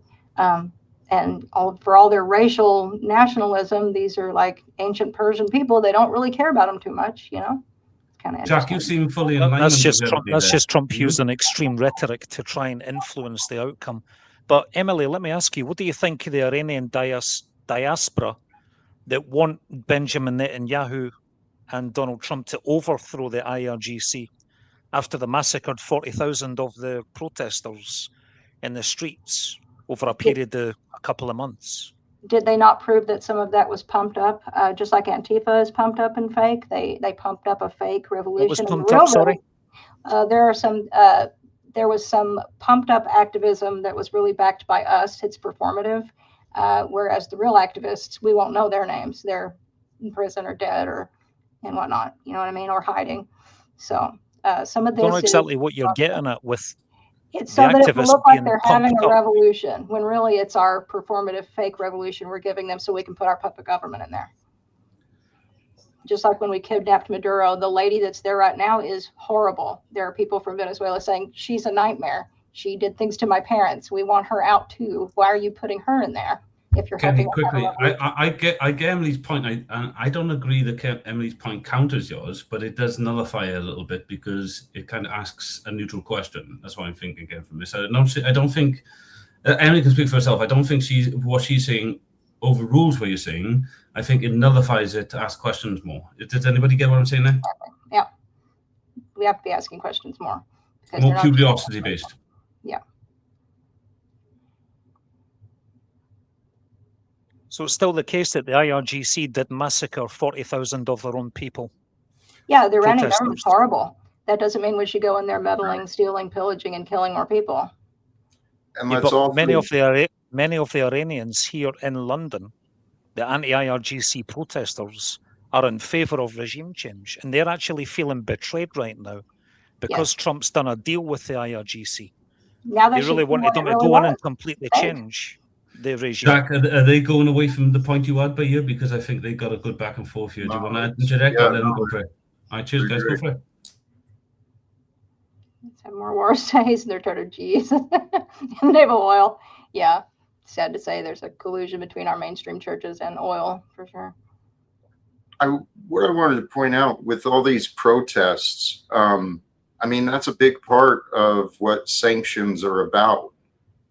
And for all their racial nationalism, these are like ancient Persian people. They don't really care about them too much, Kind of Jack, you seem fully in line. That's just Trump using extreme rhetoric to try and influence the outcome. But Emily, let me ask you, what do you think of the Iranian diaspora that want Benjamin Netanyahu and Donald Trump to overthrow the IRGC after they massacred 40,000 of the protesters in the streets over a period of a couple of months? Did they not prove that some of that was pumped up, just like Antifa is pumped up and fake? They pumped up a fake revolution. What was pumped up, sorry? There was some pumped up activism that was really backed by us. It's performative, whereas the real activists, we won't know their names. They're in prison or dead and whatnot. You know what I mean? Or hiding. So some of this. I don't know exactly what you're getting at with. It's so that it will look like they're having a revolution when really it's our performative fake revolution we're giving them so we can put our puppet government in there. Just like when we kidnapped Maduro, the lady that's there right now is horrible. There are people from Venezuela saying she's a nightmare. She did things to my parents. We want her out too. Why are you putting her in there? If you're Kenny, quickly, I get Emily's point. I don't agree that Emily's point counters yours, but it does nullify it a little bit because it kind of asks a neutral question. That's what I'm thinking again from this. I don't think Emily can speak for herself. I don't think what she's saying overrules what you're saying. I think it nullifies it to ask questions more. Does anybody get what I'm saying there? Yeah, we have to be asking questions more. More curiosity based. Yeah. So it's still the case that the IRGC did massacre 40,000 of their own people. Yeah, the Iranian government's horrible. That doesn't mean we should go in there meddling, stealing, pillaging, and killing more people. And many of the Iranians here in London, the anti-IRGC protesters, are in favour of regime change, and they're actually feeling betrayed right now because Trump's done a deal with the IRGC. Now They that really wanted them to go in and completely change the regime. Jack, are they going away from the point you had by you? Because I think they got a good back and forth here. Do you want to interject or let them go for it? All right, cheers, guys. Go for it. Let's have more war stays and they're turning G's in the name of oil. Yeah, sad to say there's a collusion between our mainstream churches and oil for sure. What I wanted to point out with all these protests, I mean, that's a big part of what sanctions are about.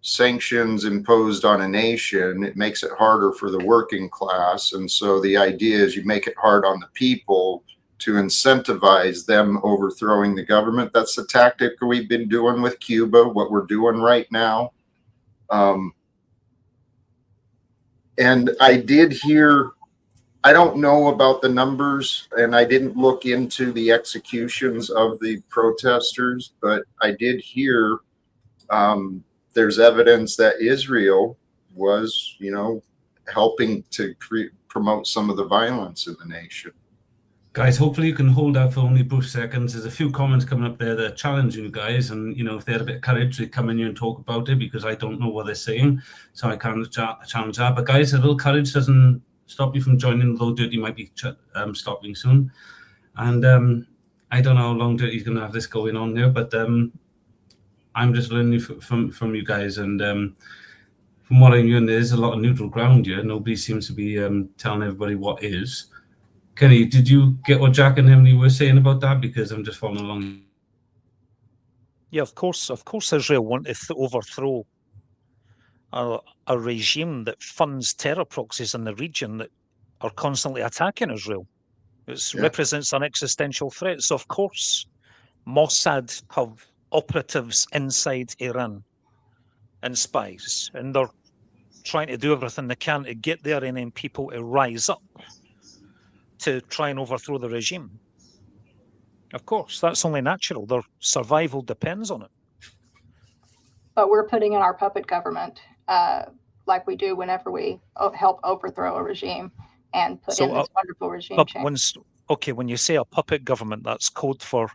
Sanctions imposed on a nation, it makes it harder for the working class. And so the idea is you make it hard on the people to incentivize them overthrowing the government. That's the tactic we've been doing with Cuba, what we're doing right now. And I did hear, I don't know about the numbers, and I didn't look into the executions of the protesters, but I did hear there's evidence that Israel was, you know, helping to promote some of the violence in the nation. Guys, hopefully you can hold out for only a brief seconds. There's a few comments coming up there that challenge you guys, and you know, if they had a bit of courage, they come in here and talk about it, because I don't know what they're saying, so I can't challenge that. But guys, a little courage doesn't stop you from joining, though Dirty might be stopping soon. And I don't know how long Dirty's going to have this going on there, but I'm just learning from you guys, and from what I'm hearing, there's a lot of neutral ground here. Nobody seems to be telling everybody what is. Kenny, did you get what Jack and Emily were saying about that? Because I'm just following along. Yeah, of course Israel wanted to overthrow a regime that funds terror proxies in the region that are constantly attacking Israel. It represents an existential threat. So of course, Mossad have operatives inside Iran and spies, and they're trying to do everything they can to get the Iranian people to rise up to try and overthrow the regime. Of course, that's only natural. Their survival depends on it. But we're putting in our puppet government like we do whenever we help overthrow a regime and put in this wonderful regime change. When you say a puppet government, that's code for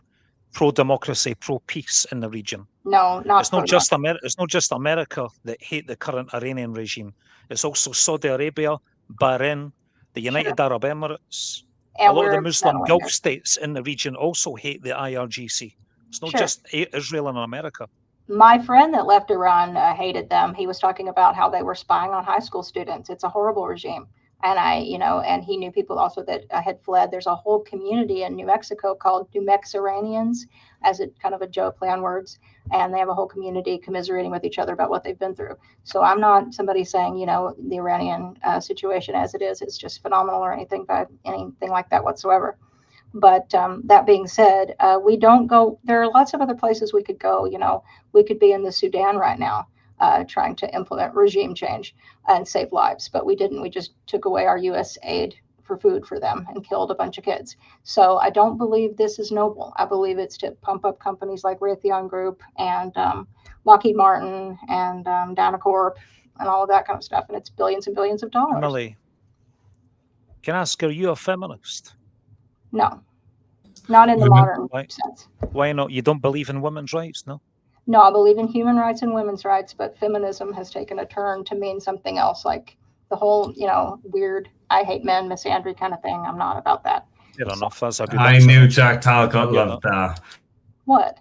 pro-democracy, pro-peace in the region. No, not it's not just It's not just America that hate the current Iranian regime. It's also Saudi Arabia, Bahrain, the United Arab Emirates. And a lot of the Muslim Gulf states in the region also hate the IRGC. It's not just Israel and America. My friend that left Iran hated them. He was talking about how they were spying on high school students. It's a horrible regime. And and he knew people also that had fled. There's a whole community in New Mexico called New Mexiranians, as a kind of a joke play on words. And they have a whole community commiserating with each other about what they've been through. So I'm not somebody saying, the Iranian situation as it is just phenomenal or anything like that whatsoever. But that being said, we don't go, there are lots of other places we could go. We could be in the Sudan right now, trying to implement regime change and save lives, but we didn't. We just took away our U.S. aid for food for them and killed a bunch of kids. So I don't believe this is noble. I believe it's to pump up companies like Raytheon Group and Lockheed Martin and Danacorp and all of that kind of stuff. And it's billions and billions of dollars. Emily, can I ask, are you a feminist? No, not in the modern sense. Why not? You don't believe in women's rights, no? No, I believe in human rights and women's rights, but feminism has taken a turn to mean something else, like the whole, weird, I hate men, misandry kind of thing. I'm not about that. Fair enough. That's a good I answer. knew Jack Talcott loved that. What?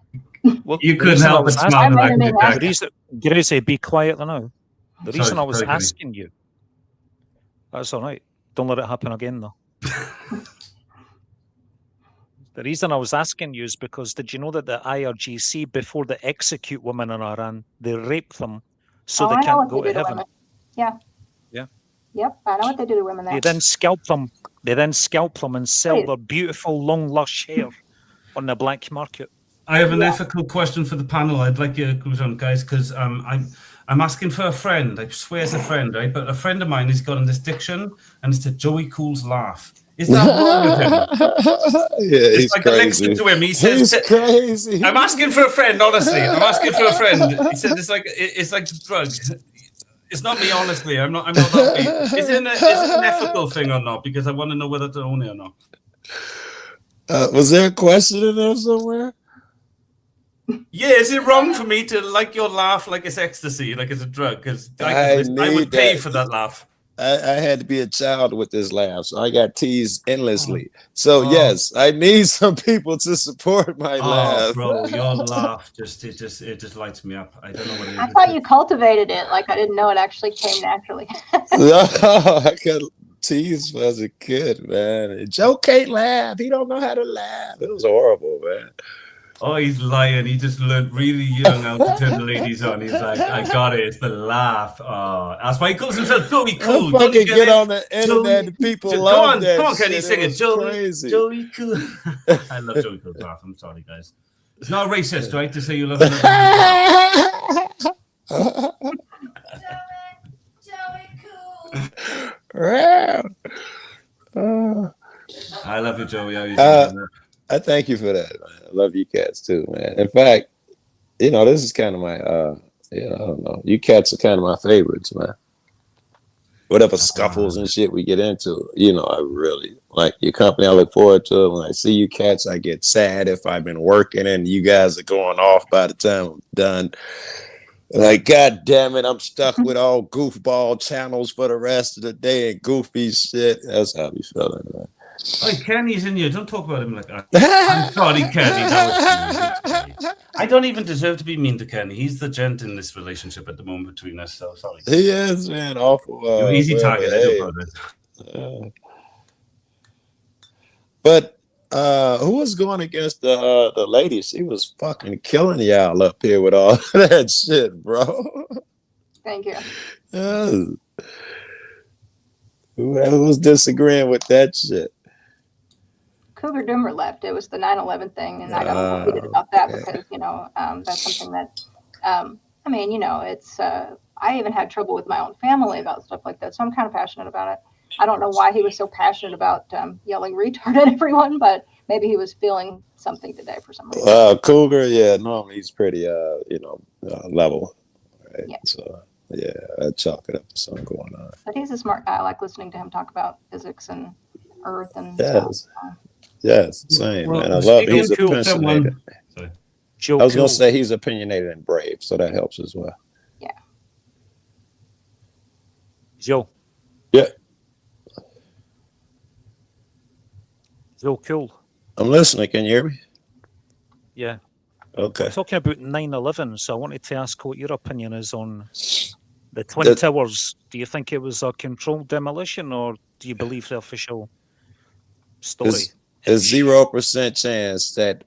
Well, you couldn't help but smile like that. Did I say be quiet now? The reason Sorry, I was sorry, asking you, that's all right. Don't let it happen again, though. The reason I was asking you is because did you know that the IRGC, before they execute women in Iran, they rape them so they can't go to heaven? Yeah. Yeah. Yep, I know what they do to women there. They then scalp them. They then scalp them and sell their beautiful, long, lush hair on the black market. I have an ethical question for the panel. I'd like you to go on, guys, because I'm asking for a friend. I swear it's a friend, right? But a friend of mine has got in this diction, and it's to Joey Cool's laugh. Is that wrong with him? Yeah, it's he's like crazy. To him. He says, he's crazy. I'm asking for a friend, honestly. I'm asking for a friend. He said it's like a drug. It's not me, honestly. I'm not that big. Is it an ethical thing or not? Because I want to know whether to own it or not. Was there a question in there somewhere? Yeah, is it wrong for me to like your laugh like it's ecstasy, like it's a drug? Because I would pay for that laugh. I had to be a child with this laugh, so I got teased endlessly. So yes, I need some people to support my laugh. Bro, your laugh it just lights me up. I don't know what it is. I thought you cultivated it. Like I didn't know it actually came naturally. I got teased as a kid, man. Joe can't laugh. He don't know how to laugh. It was horrible, man. Oh, he's lying. He just learned really young how to turn the ladies on. He's like, I got it. It's the laugh. Oh, that's why he calls himself Joey Cool. Fucking get on the internet and people love that. Come on, Kenny, sing it. Crazy. Joey Cool. I love Joey Cool's laugh. I'm sorry, guys. It's not racist, right, to say you love another I love you, Joey. How you doing? I thank you for that, man. I love you cats too, man. In fact, this is kind of my I don't know. You cats are kind of my favorites, man. Whatever scuffles and shit we get into, I really like your company. I look forward to it. When I see you cats, I get sad if I've been working and you guys are going off by the time I'm done. Like, God damn it, I'm stuck with all goofball channels for the rest of the day and goofy shit. That's how I be feeling, man. Oh, Kenny's in here. Don't talk about him like that. I'm sorry, Kenny. I don't even deserve to be mean to Kenny. He's the gent in this relationship at the moment between us. So sorry. He is, man. Awful. You're easy target. I do apologize. But who was going against the lady? She was fucking killing y'all up here with all that shit, bro. Thank you. Who was disagreeing with that shit? Cougar Doomer left. It was the 9/11 thing, and I got a little heated about that because that's something that it's I even had trouble with my own family about stuff like that, so I'm kind of passionate about it. I don't know why he was so passionate about yelling retard at everyone, but maybe he was feeling something today for some reason. Cougar, yeah, normally he's pretty level, right? Yeah. So yeah, I'd chalk it up to something going on. But he's a smart guy. I like listening to him talk about physics and Earth and stuff. Yes, same, man. I love he's opinionated. I was going to say he's opinionated and brave, so that helps as well. Yeah. Joe. Yeah. Joe Cool. I'm listening. Can you hear me? Yeah. Okay. Talking about 9/11, so I wanted to ask what your opinion is on the Twin Towers. Do you think it was a controlled demolition, or do you believe the official story? There's 0% chance that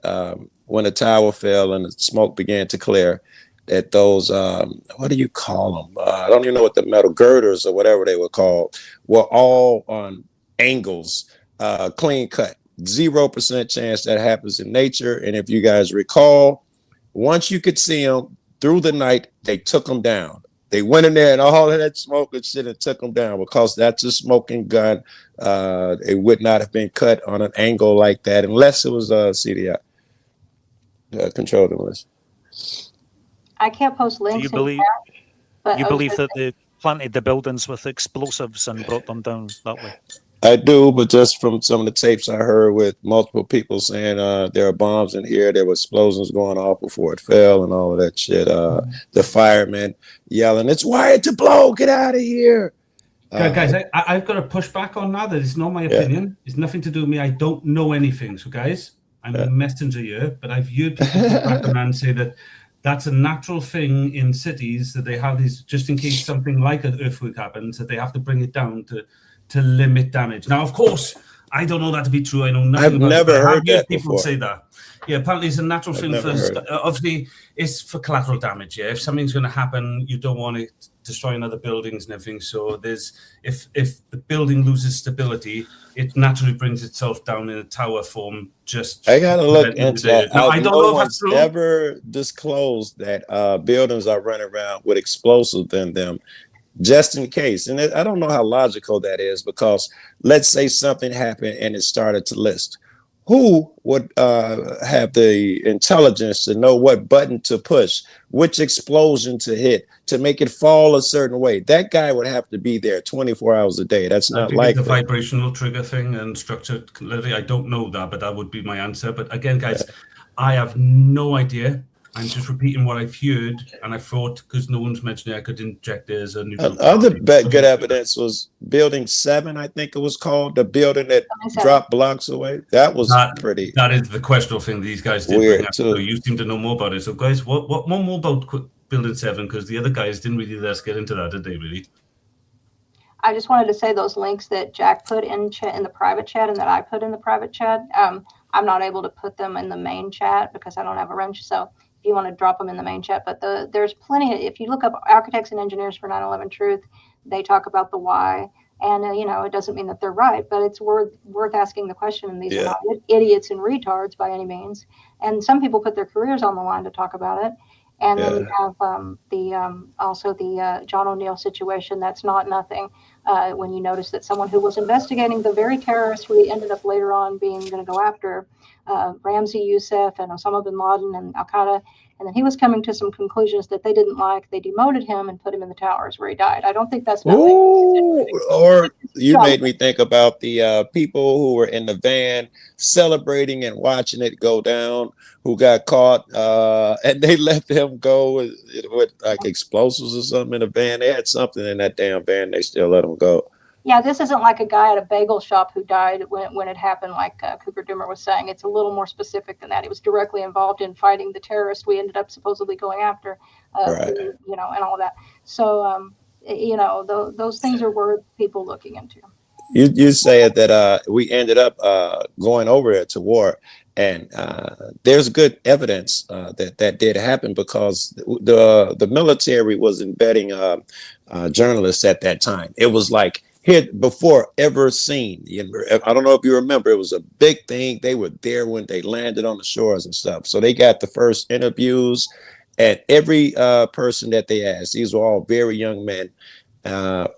when the tower fell and the smoke began to clear, that those what do you call them? I don't even know what the metal girders or whatever they were called were all on angles, clean cut. 0% chance that happens in nature. And if you guys recall, once you could see them through the night, they took them down. They went in there and all of that smoke and shit and took them down because that's a smoking gun. It would not have been cut on an angle like that unless it was CDI controlled demolition. I can't post links. Do you believe? You believe that they planted the buildings with explosives and brought them down that way? I do, but just from some of the tapes I heard with multiple people saying there are bombs in here, there were explosions going off before it fell and all of that shit. The firemen yelling, "It's wired to blow, get out of here." Guys, I've got to push back on that. It's not my opinion. It's nothing to do with me. I don't know anything. So guys, I'm a messenger here, but I've heard people push back on and say that that's a natural thing in cities, that they have these, just in case something like an earthquake happens, that they have to bring it down to limit damage. Now, of course, I don't know that to be true. I know nothing I've about never it. heard that people before. say that. Yeah, apparently it's a natural thing for, obviously, it's for collateral damage. Yeah, if something's going to happen, you don't want to destroy another buildings and everything. So there's, if the building loses stability, it naturally brings itself down in a tower form. Just I gotta look into that. Now, I don't know if that's true. Ever disclosed that buildings are running around with explosives in them, just in case. And I don't know how logical that is, because let's say something happened and it started to list. Who would have the intelligence to know what button to push, which explosion to hit, to make it fall a certain way? That guy would have to be there 24 hours a day. That's not likely. The vibrational trigger thing and structured. I don't know that, but that would be my answer. But again, guys, I have no idea. I'm just repeating what I've heard, and I thought because no one's mentioned it, I could inject it as a neutral. Other good evidence was Building 7, I think it was called, the building that dropped blocks away. That was pretty. That is the questionable thing these guys did weird bring up. too. So you seem to know more about it. So guys, what more about Building 7? Because the other guys didn't really let us get into that, did they? Really? I just wanted to say those links that Jack put in the private chat and that I put in the private chat. I'm not able to put them in the main chat because I don't have a wrench. So if you want to drop them in the main chat, but there's plenty. If you look up Architects and Engineers for 9/11 Truth, they talk about the why. And it doesn't mean that they're right, but it's worth asking the question. And these are not idiots and retards by any means. And some people put their careers on the line to talk about it. And then you have also the John O'Neill situation. That's not nothing. When you notice that someone who was investigating the very terrorists we ended up later on being going to go after, Ramzi Youssef and Osama bin Laden and Al Qaeda, and then he was coming to some conclusions that they didn't like. They demoted him and put him in the towers where he died. I don't think that's nothing. Or you made me think about the people who were in the van celebrating and watching it go down, who got caught, and they let them go with like explosives or something in the van. They had something in that damn van. They still let them go. Yeah, this isn't like a guy at a bagel shop who died when it happened, like Cooper Doomer was saying. It's a little more specific than that. He was directly involved in fighting the terrorist we ended up supposedly going after, and all of that. So, those things are worth people looking into. You said that we ended up going over it to war, and there's good evidence that did happen because the military was embedding journalists at that time. It was like hit before ever seen. I don't know if you remember, it was a big thing. They were there when they landed on the shores and stuff. So they got the first interviews, and every person that they asked, these were all very young men. Why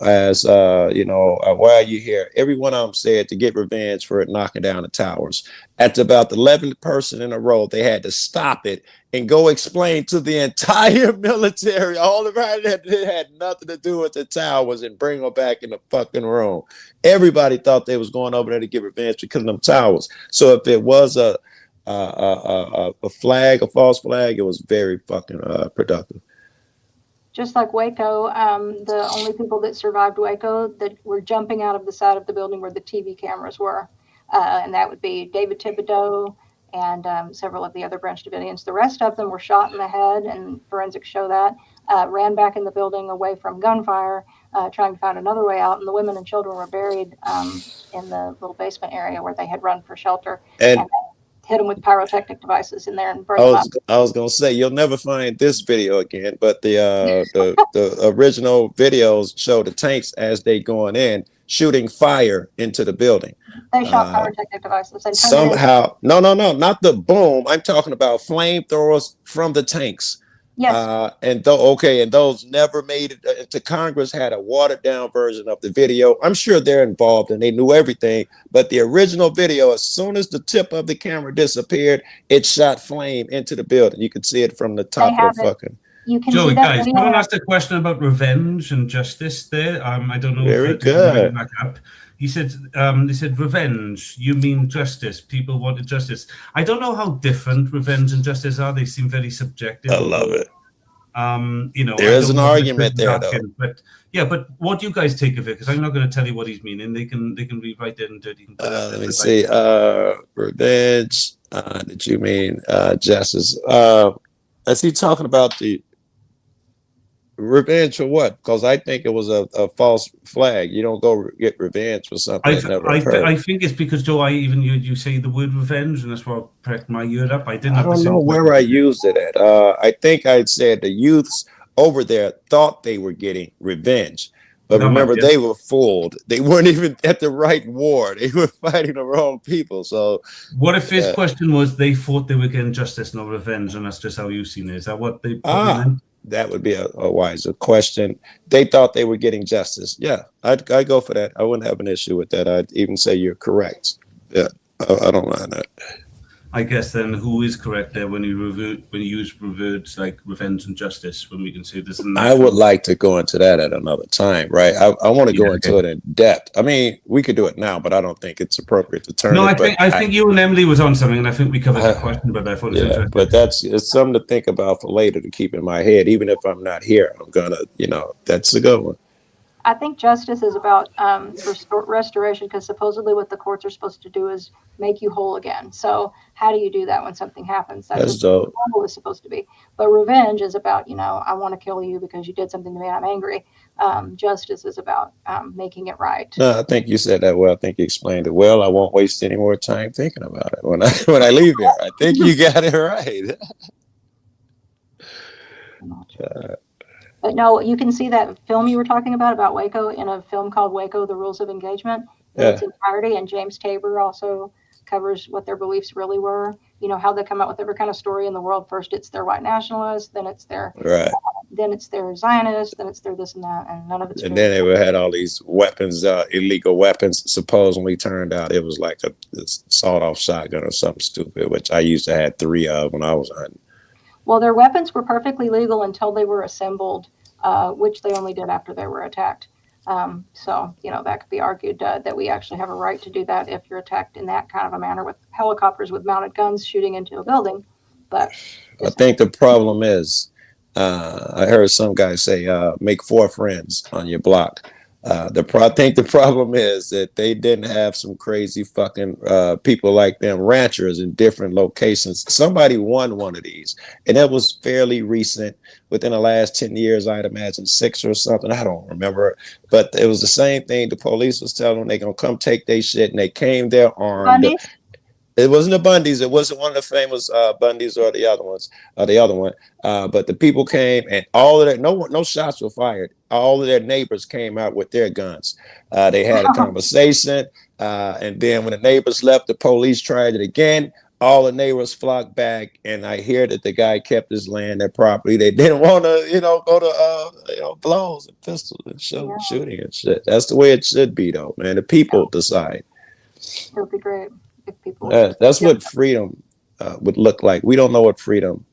are you here? Every one of them said to get revenge for knocking down the towers. At about the 11th person in a row, they had to stop it and go explain to the entire military, all the right that it had nothing to do with the towers, and bring them back in the fucking room. Everybody thought they was going over there to get revenge because of them towers. So if it was a flag, a false flag, it was very fucking productive. Just like Waco, the only people that survived Waco that were jumping out of the side of the building where the TV cameras were. And that would be David Thibodeau and several of the other Branch Davidians. The rest of them were shot in the head, and forensics show that, ran back in the building away from gunfire, trying to find another way out. And the women and children were buried in the little basement area where they had run for shelter. And hit them with pyrotechnic devices in there and burn them up. I was gonna say you'll never find this video again, but the original videos show the tanks as they going in shooting fire into the building. They shot pyrotechnic devices. And somehow, no, not the boom. I'm talking about flamethrowers from the tanks. Yes. And those never made it to Congress. Had a watered down version of the video. I'm sure they're involved and they knew everything, but the original video, as soon as the tip of the camera disappeared, it shot flame into the building. You could see it from the top of the fucking. Joey, guys, someone asked a question about revenge and justice there. I don't know. Very good. He said, revenge, you mean justice. People wanted justice. I don't know how different revenge and justice are. They seem very subjective. I love it. There is an argument there, though. But what do you guys take of it? Because I'm not going to tell you what he's meaning. They can rewrite it and do it. Let me see. Revenge. Did you mean justice? Is he talking about the revenge for what? Because I think it was a false flag. You don't go get revenge for something that never occurred. I think it's because, Joe, you say the word revenge, and that's what cracked my ear up. I don't know where I used it at. I think I said the youths over there thought they were getting revenge. But remember, they were fooled. They weren't even at the right war. They were fighting the wrong people. So what if his question was they thought they were getting justice, not revenge, and that's just how you've seen it? Is that what they meant? That would be a wiser question. They thought they were getting justice. Yeah, I'd go for that. I wouldn't have an issue with that. I'd even say you're correct. Yeah, I don't mind that. I guess then who is correct there when you use words like revenge and justice, when we can say this? I would like to go into that at another time, right? I want to go into it in depth. I mean, we could do it now, but I don't think it's appropriate to turn No, it. I think you and Emily was on something, and I think we covered that question, but I thought it was interesting. But it's something to think about for later to keep in my head. Even if I'm not here, I'm gonna, that's a good one. I think justice is about restoration, because supposedly what the courts are supposed to do is make you whole again. So how do you do that when something happens? That's what normal is supposed to be. But revenge is about, I want to kill you because you did something to me and I'm angry. Justice is about making it right. No, I think you said that well. I think you explained it well. I won't waste any more time thinking about it when I leave here. I think you got it right. But no, you can see that film you were talking about Waco, in a film called Waco, The Rules of Engagement, in its entirety. And James Tabor also covers what their beliefs really were. How they come out with every kind of story in the world. First, it's their white nationalists, then it's their then it's their Zionists, then it's their this and that, and none of it's. And then they had all these weapons, illegal weapons. Supposedly turned out it was like a sawed-off shotgun or something stupid, which I used to have 3 of when I was hunting. Well, their weapons were perfectly legal until they were assembled, which they only did after they were attacked. So, that could be argued that we actually have a right to do that if you're attacked in that kind of a manner with helicopters with mounted guns shooting into a building. But I think the problem is, I heard some guy say, make 4 friends on your block. I think the problem is that they didn't have some crazy fucking people like them, ranchers in different locations. Somebody won one of these, and it was fairly recent, within the last 10 years, I'd imagine 6 or something. I don't remember, but it was the same thing. The police was telling them they're gonna come take their shit, and they came there armed. Bundy's? It wasn't the Bundys. It wasn't one of the famous Bundys or the other ones, or the other one. But the people came, and all of that, no shots were fired. All of their neighbors came out with their guns. They had a conversation, and then when the neighbors left, the police tried it again. All the neighbors flocked back, and I hear that the guy kept his land, their property. They didn't want to, go to, blows and pistols and shooting and shit. That's the way it should be, though, man. The people decide. It would be great. That's what freedom would look like. We don't know what freedom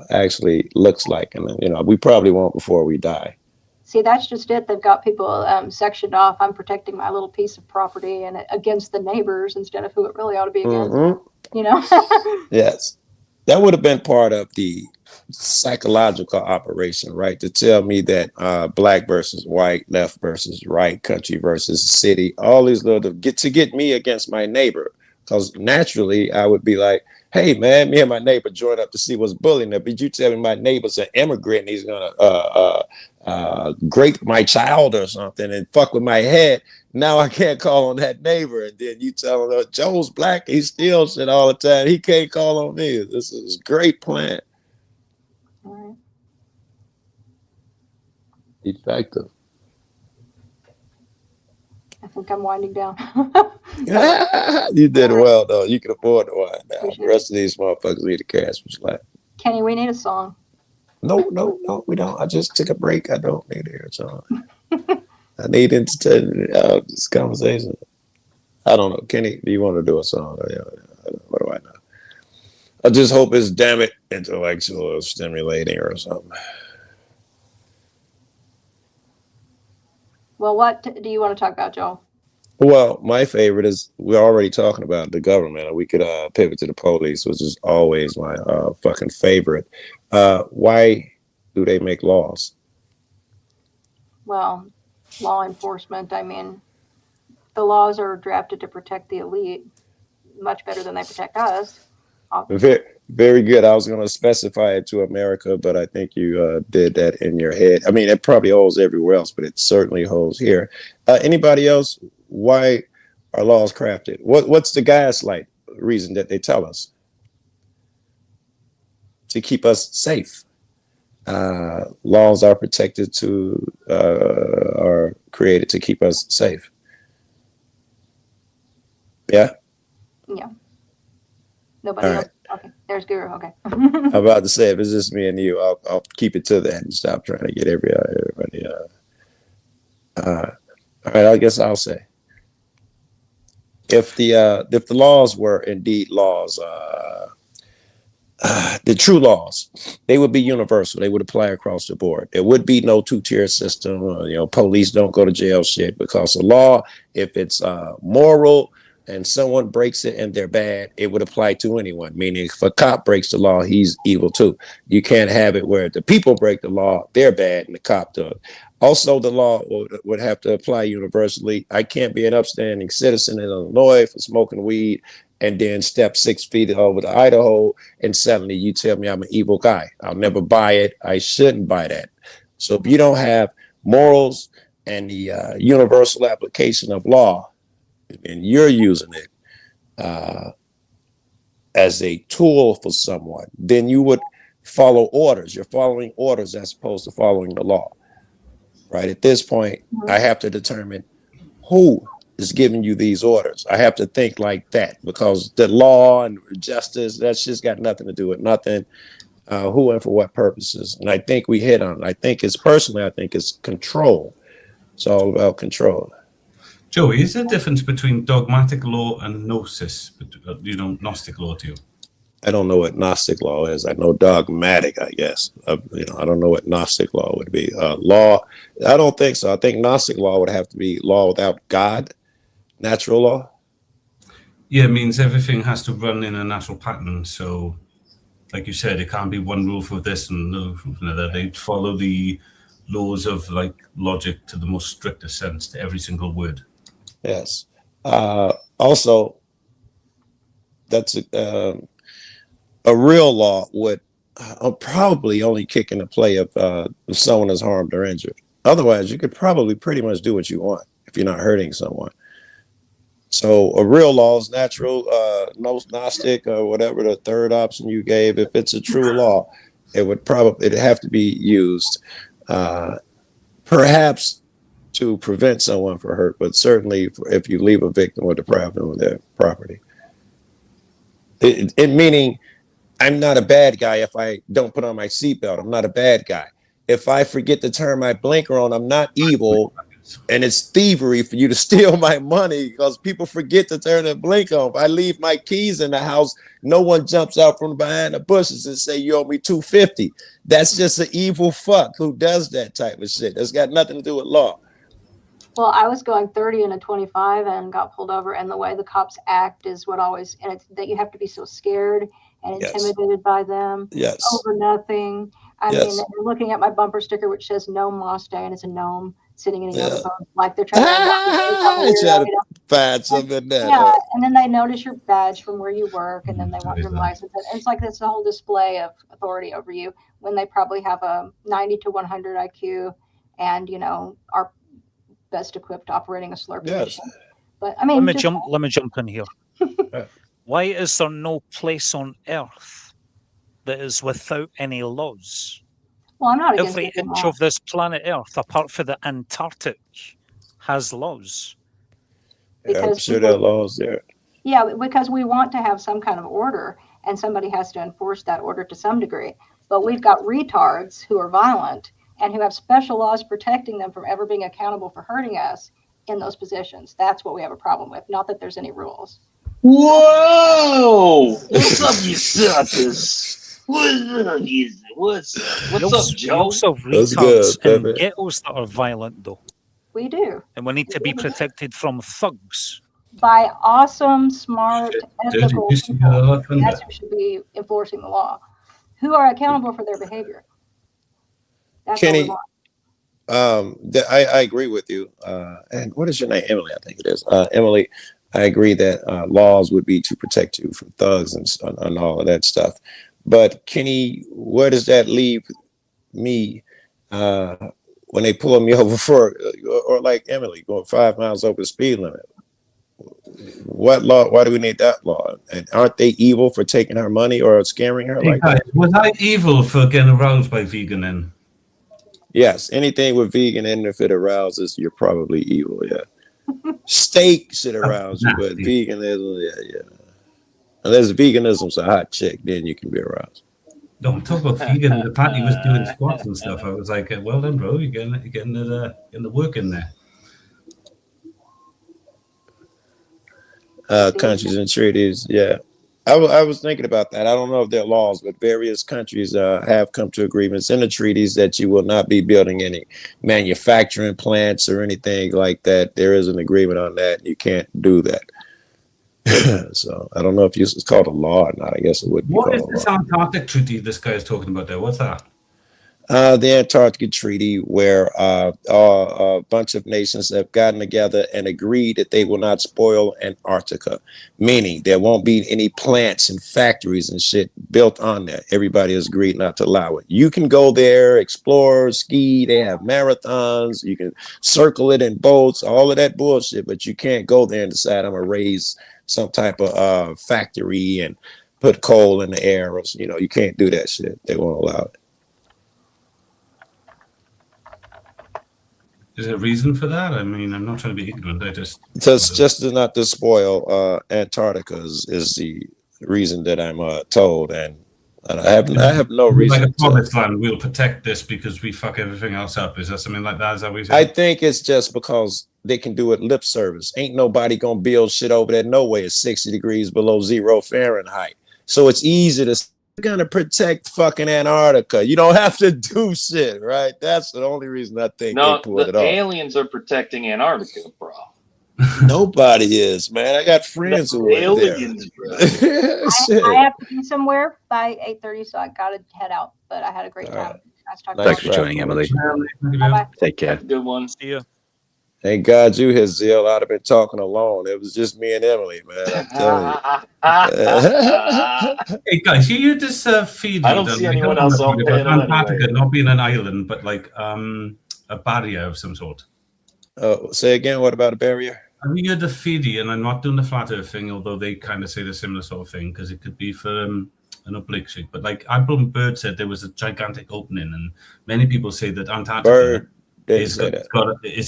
actually looks like, and we probably won't before we die. See, that's just it. They've got people sectioned off. I'm protecting my little piece of property and against the neighbors instead of who it really ought to be against. Yes, that would have been part of the psychological operation, right? To tell me that black versus white, left versus right, country versus city, all these little get me against my neighbor. Because naturally, I would be like, hey, man, me and my neighbor joined up to see what's bullying them. But you tell me my neighbor's an immigrant and he's going to grape my child or something and fuck with my head. Now I can't call on that neighbor. And then you tell him, Joe's black. He steals shit all the time. He can't call on me. This is a great plan. All right. Effective. I think I'm winding down. You did well, though. You can afford to wind down. The rest of these motherfuckers need to cash some slack. Kenny, we need a song. No, we don't. I just took a break. I don't need to hear a song. I need this conversation. I don't know. Kenny, do you want to do a song? What do I know? I just hope it's damn it intellectual or stimulating or something. Well, what do you want to talk about, Joel? Well, my favorite is, we're already talking about the government, and we could pivot to the police, which is always my fucking favorite. Why do they make laws? Well, law enforcement. I mean, the laws are drafted to protect the elite much better than they protect us. Very, very good. I was going to specify it to America, but I think you did that in your head. I mean, it probably holds everywhere else, but it certainly holds here. Anybody else? Why are laws crafted? What's the gaslight reason that they tell us? To keep us safe. Laws are are created to keep us safe. Yeah? Yeah. Nobody else? Okay, there's Guru. Okay. I'm about to say, if it's just me and you, I'll keep it to that and stop trying to get everybody. All right, I guess I'll say, if the laws were indeed laws, the true laws, they would be universal. They would apply across the board. There would be no two-tier system. Police don't go to jail shit, because the law, if it's moral and someone breaks it and they're bad, it would apply to anyone. Meaning, if a cop breaks the law, he's evil too. You can't have it where the people break the law, they're bad, and the cop does. Also, the law would have to apply universally. I can't be an upstanding citizen in Illinois for smoking weed and then step 6 feet over to Idaho, and suddenly you tell me I'm an evil guy. I'll never buy it. I shouldn't buy that. So if you don't have morals and the universal application of law, and you're using it as a tool for someone, then you would follow orders. You're following orders as opposed to following the law. Right? At this point, I have to determine who is giving you these orders. I have to think like that, because the law and justice, that's just got nothing to do with nothing. Who and for what purposes. And I think we hit on it. I think it's control. It's all about control. Joey, is there a difference between dogmatic law and gnosis? Gnostic law to you? I don't know what Gnostic law is. I know dogmatic, I guess. I don't know what Gnostic law would be. Law, I don't think so. I think Gnostic law would have to be law without God, natural law. Yeah, it means everything has to run in a natural pattern. So, like you said, it can't be one rule for this and another for another. They follow the laws of logic to the most strictest sense, to every single word. Yes. Also, that's a real law would probably only kick into play if someone is harmed or injured. Otherwise, you could probably pretty much do what you want if you're not hurting someone. So a real law is natural, Gnostic, or whatever the third option you gave. If it's a true law, it'd have to be used, perhaps to prevent someone from hurt, but certainly if you leave a victim or deprive them of their property. It meaning, I'm not a bad guy if I don't put on my seatbelt. I'm not a bad guy. If I forget to turn my blinker on, I'm not evil. And it's thievery for you to steal my money because people forget to turn their blinker on. If I leave my keys in the house, no one jumps out from behind the bushes and say, you owe me $250. That's just an evil fuck who does that type of shit. That's got nothing to do with law. Well, I was going 30 and a 25 and got pulled over. And the way the cops act is what always, and it's that you have to be so scared and intimidated by them over nothing. I mean, they're looking at my bumper sticker, which says Gnome Moss Day, and it's a gnome sitting in a yoga pose, like they're trying to find something there. Yeah, and then they notice your badge from where you work, and then they want your license. And it's like this whole display of authority over you when they probably have a 90 to 100 IQ and, are best equipped operating a Slurpee machine. But I mean, let me jump in here. Why is there no place on Earth that is without any laws? Well, I'm not against every inch of this planet Earth, apart from the Antarctic, has laws. Yeah, I'm sure there are laws there. Yeah, because we want to have some kind of order, and somebody has to enforce that order to some degree. But we've got retards who are violent and who have special laws protecting them from ever being accountable for hurting us in those positions. That's what we have a problem with, not that there's any rules. Whoa! What's up, you suckers? What's up, Joe? We also have retards in ghettos that are violent, though. We do. And we need to be protected from thugs. By awesome, smart, ethical people. That's who should be enforcing the law. Who are accountable for their behavior. That's Kenny, what we want. I agree with you. And what is your name? Emily, I think it is. Emily, I agree that laws would be to protect you from thugs and all of that stuff. But Kenny, where does that leave me when they pull me over for, or like Emily, going 5 miles over the speed limit? What law? Why do we need that law? And aren't they evil for taking her money or scaring her like that? Was I evil for getting aroused by vegan then? Yes, anything with vegan in, if it arouses, you're probably evil. Yeah, steak should arouse you, but veganism, yeah. Unless veganism's a hot chick, then you can be aroused. No, I'm talking about vegan. The party was doing squats and stuff. I was like, well done, bro. You're getting the work in there. countries and treaties. Yeah. I was thinking about that. I don't know if they're laws, but various countries have come to agreements in the treaties that you will not be building any manufacturing plants or anything like that. There is an agreement on that. You can't do that. So I don't know if it's called a law or not. I guess it would be What called is a this law. Antarctic treaty this guy is talking about there? What's that? The Antarctic Treaty, where a bunch of nations have gotten together and agreed that they will not spoil Antarctica, meaning there won't be any plants and factories and shit built on there. Everybody has agreed not to allow it. You can go there, explore, ski. They have marathons. You can circle it in boats, all of that bullshit, but you can't go there and decide I'm going to raise some type of factory and put coal in the air. Or, you can't do that shit. They won't allow it. Is there a reason for that? I mean, I'm not trying to be ignorant. I just Just not to spoil Antarctica is the reason that I'm told, and I have no reason. Like a promised land, we'll protect this because we fuck everything else up. Is that something like that? Is that what you say? I think it's just because they can do it lip service. Ain't nobody gonna build shit over there. No way. It's 60 degrees below 0 Fahrenheit, so it's easy to. You're gonna protect fucking Antarctica. You don't have to do shit, right? That's the only reason I think they pulled it the off. aliens are protecting Antarctica, bro. Nobody is, man. I got friends who went there. Aliens, bro. I have to be somewhere by 8:30, so I gotta head out. But I had a great time. Nice talking Thanks to for you. joining, Emily. Bye-bye. Take care. Good one. See ya. Thank God you here, Zill. I'd have been talking alone. It was just me and Emily, man. I'm telling you. Hey guys, you just Fiji. I don't see anyone else on panel Antarctica anyway. not being an island, but like a barrier of some sort. Say again, what about a barrier? I mean, you're the Fiji, and I'm not doing the flat earth thing, although they kind of say the similar sort of thing, because it could be for an oblique shape. But like Admiral Byrd said, there was a gigantic opening, and many people say that Antarctica it's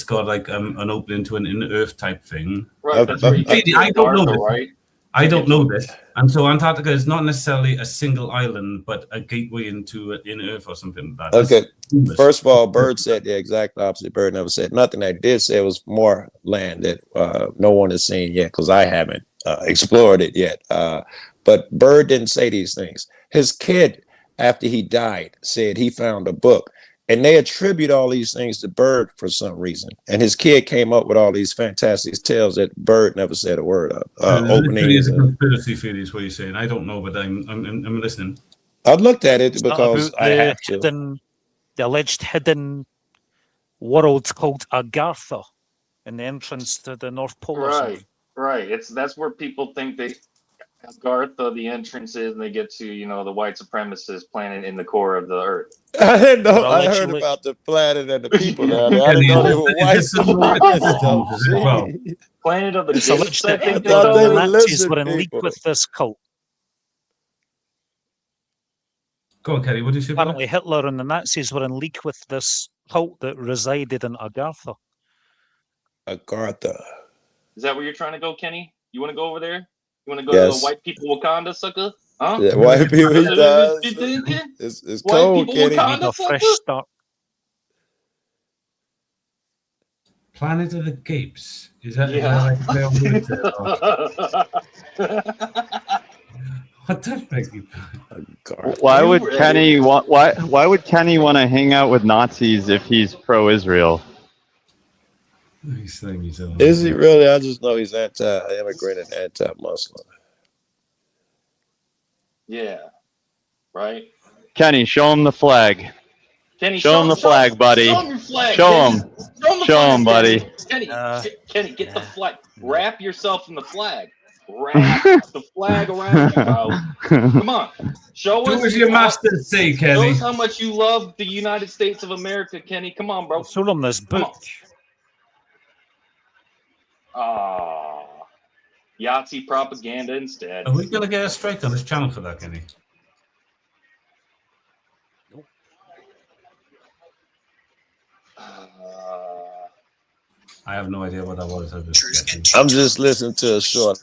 got like an opening to an in-earth type thing. Right, that's where you get to I don't know Antarctica, this. right? I don't know this. And so Antarctica is not necessarily a single island, but a gateway into in-earth or something like that. Okay. First of all, Bird said the exact opposite. Bird never said nothing. I did say it was more land that no one has seen yet because I haven't explored it yet. But Bird didn't say these things. His kid, after he died, said he found a book. And they attribute all these things to Bird for some reason. And his kid came up with all these fantastic tales that Bird never said a word of. Openings. Conspiracy theories, what you're saying. I don't know, but I'm listening. I looked at it because I have to. The alleged hidden world called Agartha in the entrance to the North Pole. Right. That's where people think Agartha, the entrance is, and they get to, the white supremacist planet in the core of the Earth. I didn't know. I heard about the planet and the people down there. I didn't know they were white supremacists. Planet of the It's alleged that I the Nazis were in league with this cult. Go on, Kenny. What do you say? Apparently, Hitler and the Nazis were in league with this cult that resided in Agartha. Agartha. Is that where you're trying to go, Kenny? You want to go over there? You want to go Yes. to the white people Wakanda, sucker? Huh? Yeah, white people. It's cold, Kenny. A fresh start. Planet of the Apes. Is that? Yeah. What the fuck? Why would Kenny why would Kenny want to hang out with Nazis if he's pro-Israel? Is he really? I just know he's anti-immigrant and anti-Muslim. Yeah. Right? Kenny, show him the flag. Kenny, show him the flag, buddy. Show him your flag. Show him. Show him, buddy. Kenny, Kenny, get the flag. Wrap yourself in the flag. Wrap the flag around you, bro. Come on. Show us. Do as your master say, Kenny. Show us how much you love the United States of America, Kenny. Come on, bro. Show them this book. Yahtzee propaganda instead. Are we going to get a strike on this channel for that, Kenny? I have no idea what that was. I'm just listening to a short.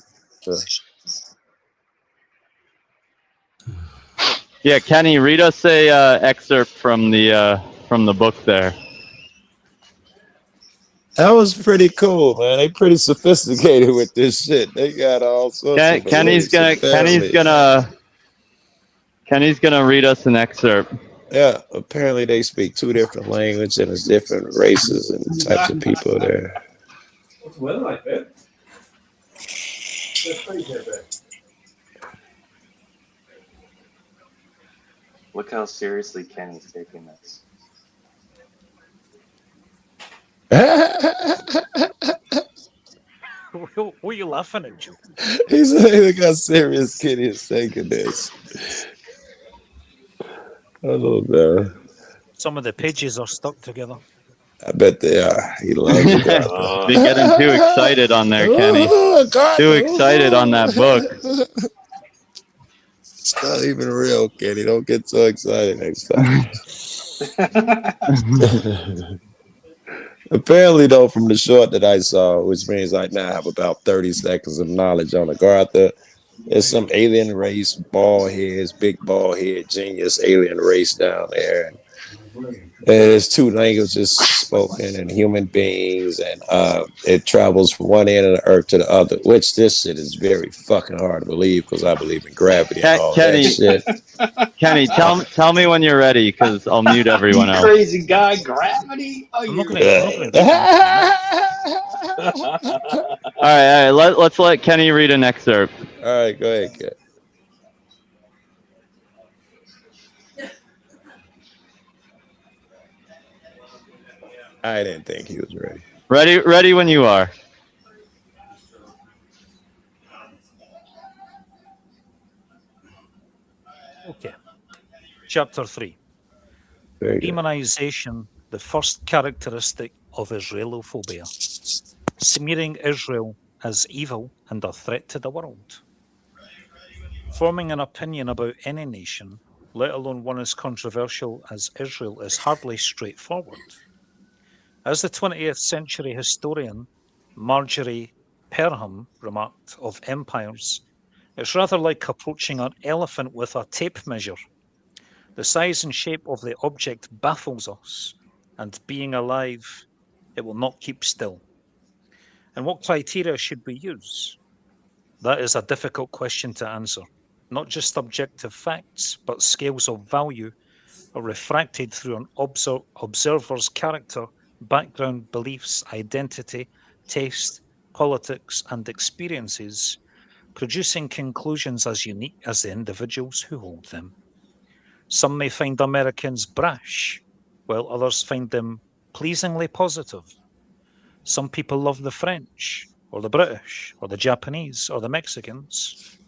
Yeah, Kenny, read us a excerpt from the book there. That was pretty cool, man. They pretty sophisticated with this shit. They got all sorts of Kenny's gonna read us an excerpt. Yeah, apparently they speak two different languages and there's different races and types of people there. What's the weather like, babe? That's pretty good, babe. Look how seriously Kenny's taking this. What are you laughing at, Joe? He said, look how serious Kenny is taking this. Hello there. Some of the pages are stuck together. I bet they are. He loves it. You're getting too excited on there, Kenny. Too excited on that book. It's not even real, Kenny. Don't get so excited next time. Apparently, though, from the short that I saw, which means I now have about 30 seconds of knowledge on Agartha, there's some alien race, bald heads, big bald head, genius alien race down there. And there's two languages spoken and human beings, and it travels from one end of the earth to the other, which this shit is very fucking hard to believe because I believe in gravity and all Kenny, that shit. Kenny, tell me when you're ready because I'll mute everyone else. Crazy guy, gravity. Oh, I'm looking All right. Let's let Kenny read an excerpt. All right, go ahead, Ken. I didn't think he was ready. Ready when you are. Okay. Chapter 3. Demonization, the first characteristic of Israelophobia. Smearing Israel as evil and a threat to the world. Forming an opinion about any nation, let alone one as controversial as Israel, is hardly straightforward. As the 20th century historian Marjorie Perham remarked of empires, it's rather like approaching an elephant with a tape measure. The size and shape of the object baffles us, and being alive, it will not keep still. And what criteria should we use? That is a difficult question to answer. Not just objective facts, but scales of value are refracted through an observer's character, background, beliefs, identity, taste, politics, and experiences, producing conclusions as unique as the individuals who hold them. Some may find Americans brash, while others find them pleasingly positive. Some people love the French, or the British, or the Japanese, or the Mexicans.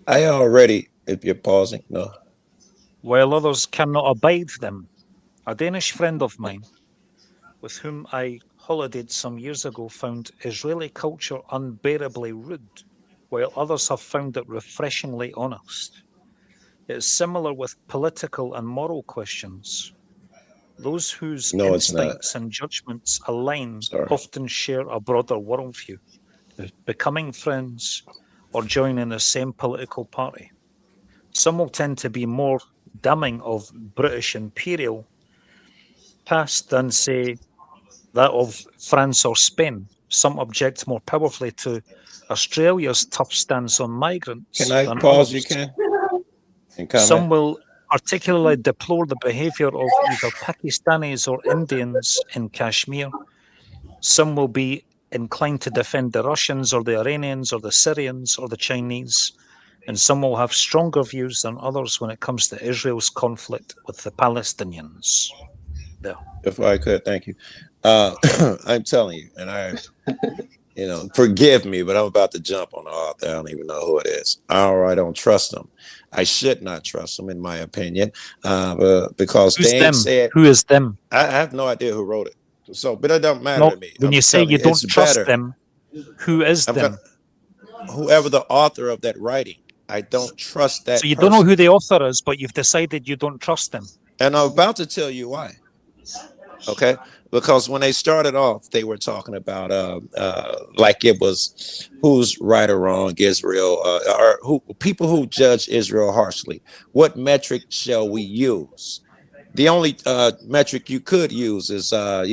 I already, if you're pausing, no. While others cannot abide them. A Danish friend of mine, with whom I holidayed some years ago, found Israeli culture unbearably rude, while others have found it refreshingly honest. It is similar with political and moral questions. Those whose instincts and judgments align often share a broader worldview, becoming friends or joining the same political party. Some will tend to be more damning of British imperial past than, say, that of France or Spain. Some object more powerfully to Australia's tough stance on migrants. Can I than pause others. you, Ken? Some will particularly deplore the behavior of either Pakistanis or Indians in Kashmir. Some will be inclined to defend the Russians or the Iranians or the Syrians or the Chinese. And some will have stronger views than others when it comes to Israel's conflict with the Palestinians. There. If I could, thank you. I'm telling you, and forgive me, but I'm about to jump on the author. I don't even know who it is. I don't trust them. I should not trust them, in my opinion, because Who's they them? said. Who is them? I have no idea who wrote it. So, but it don't matter to me. When you say you don't trust them, who is them? Whoever the author of that writing, I don't trust that. So you don't know who the author is, but you've decided you don't trust them. And I'm about to tell you why. Okay, because when they started off, they were talking about like it was who's right or wrong, Israel, or people who judge Israel harshly. What metric shall we use? The only metric you could use is, are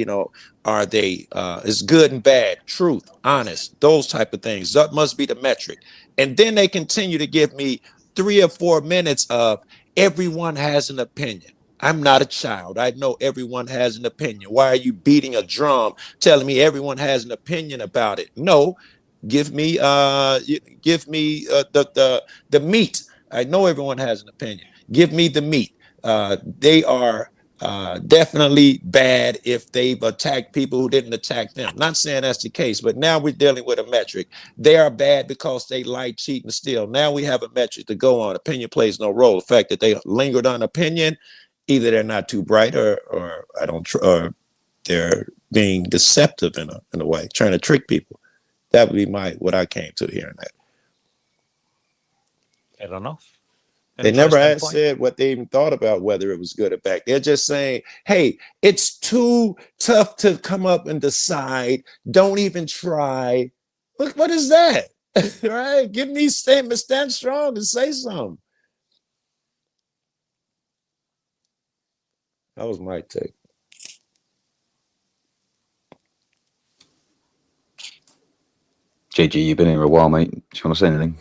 they is good and bad, truth, honest, those type of things. That must be the metric. And then they continue to give me 3 or 4 minutes of everyone has an opinion. I'm not a child. I know everyone has an opinion. Why are you beating a drum telling me everyone has an opinion about it? No, give me the meat. I know everyone has an opinion. Give me the meat. They are definitely bad if they've attacked people who didn't attack them. Not saying that's the case, but now we're dealing with a metric. They are bad because they lie, cheat, and steal. Now we have a metric to go on. Opinion plays no role. The fact that they lingered on opinion, either they're not too bright or or they're being deceptive in a way, trying to trick people. That would be what I came to hearing that. Fair enough. They never had said what they even thought about whether it was good or bad. They're just saying, hey, it's too tough to come up and decide. Don't even try. Look, what is that? Right? Give me statements, stand strong and say something. That was my take. JG, you've been here a while, mate. Do you want to say anything?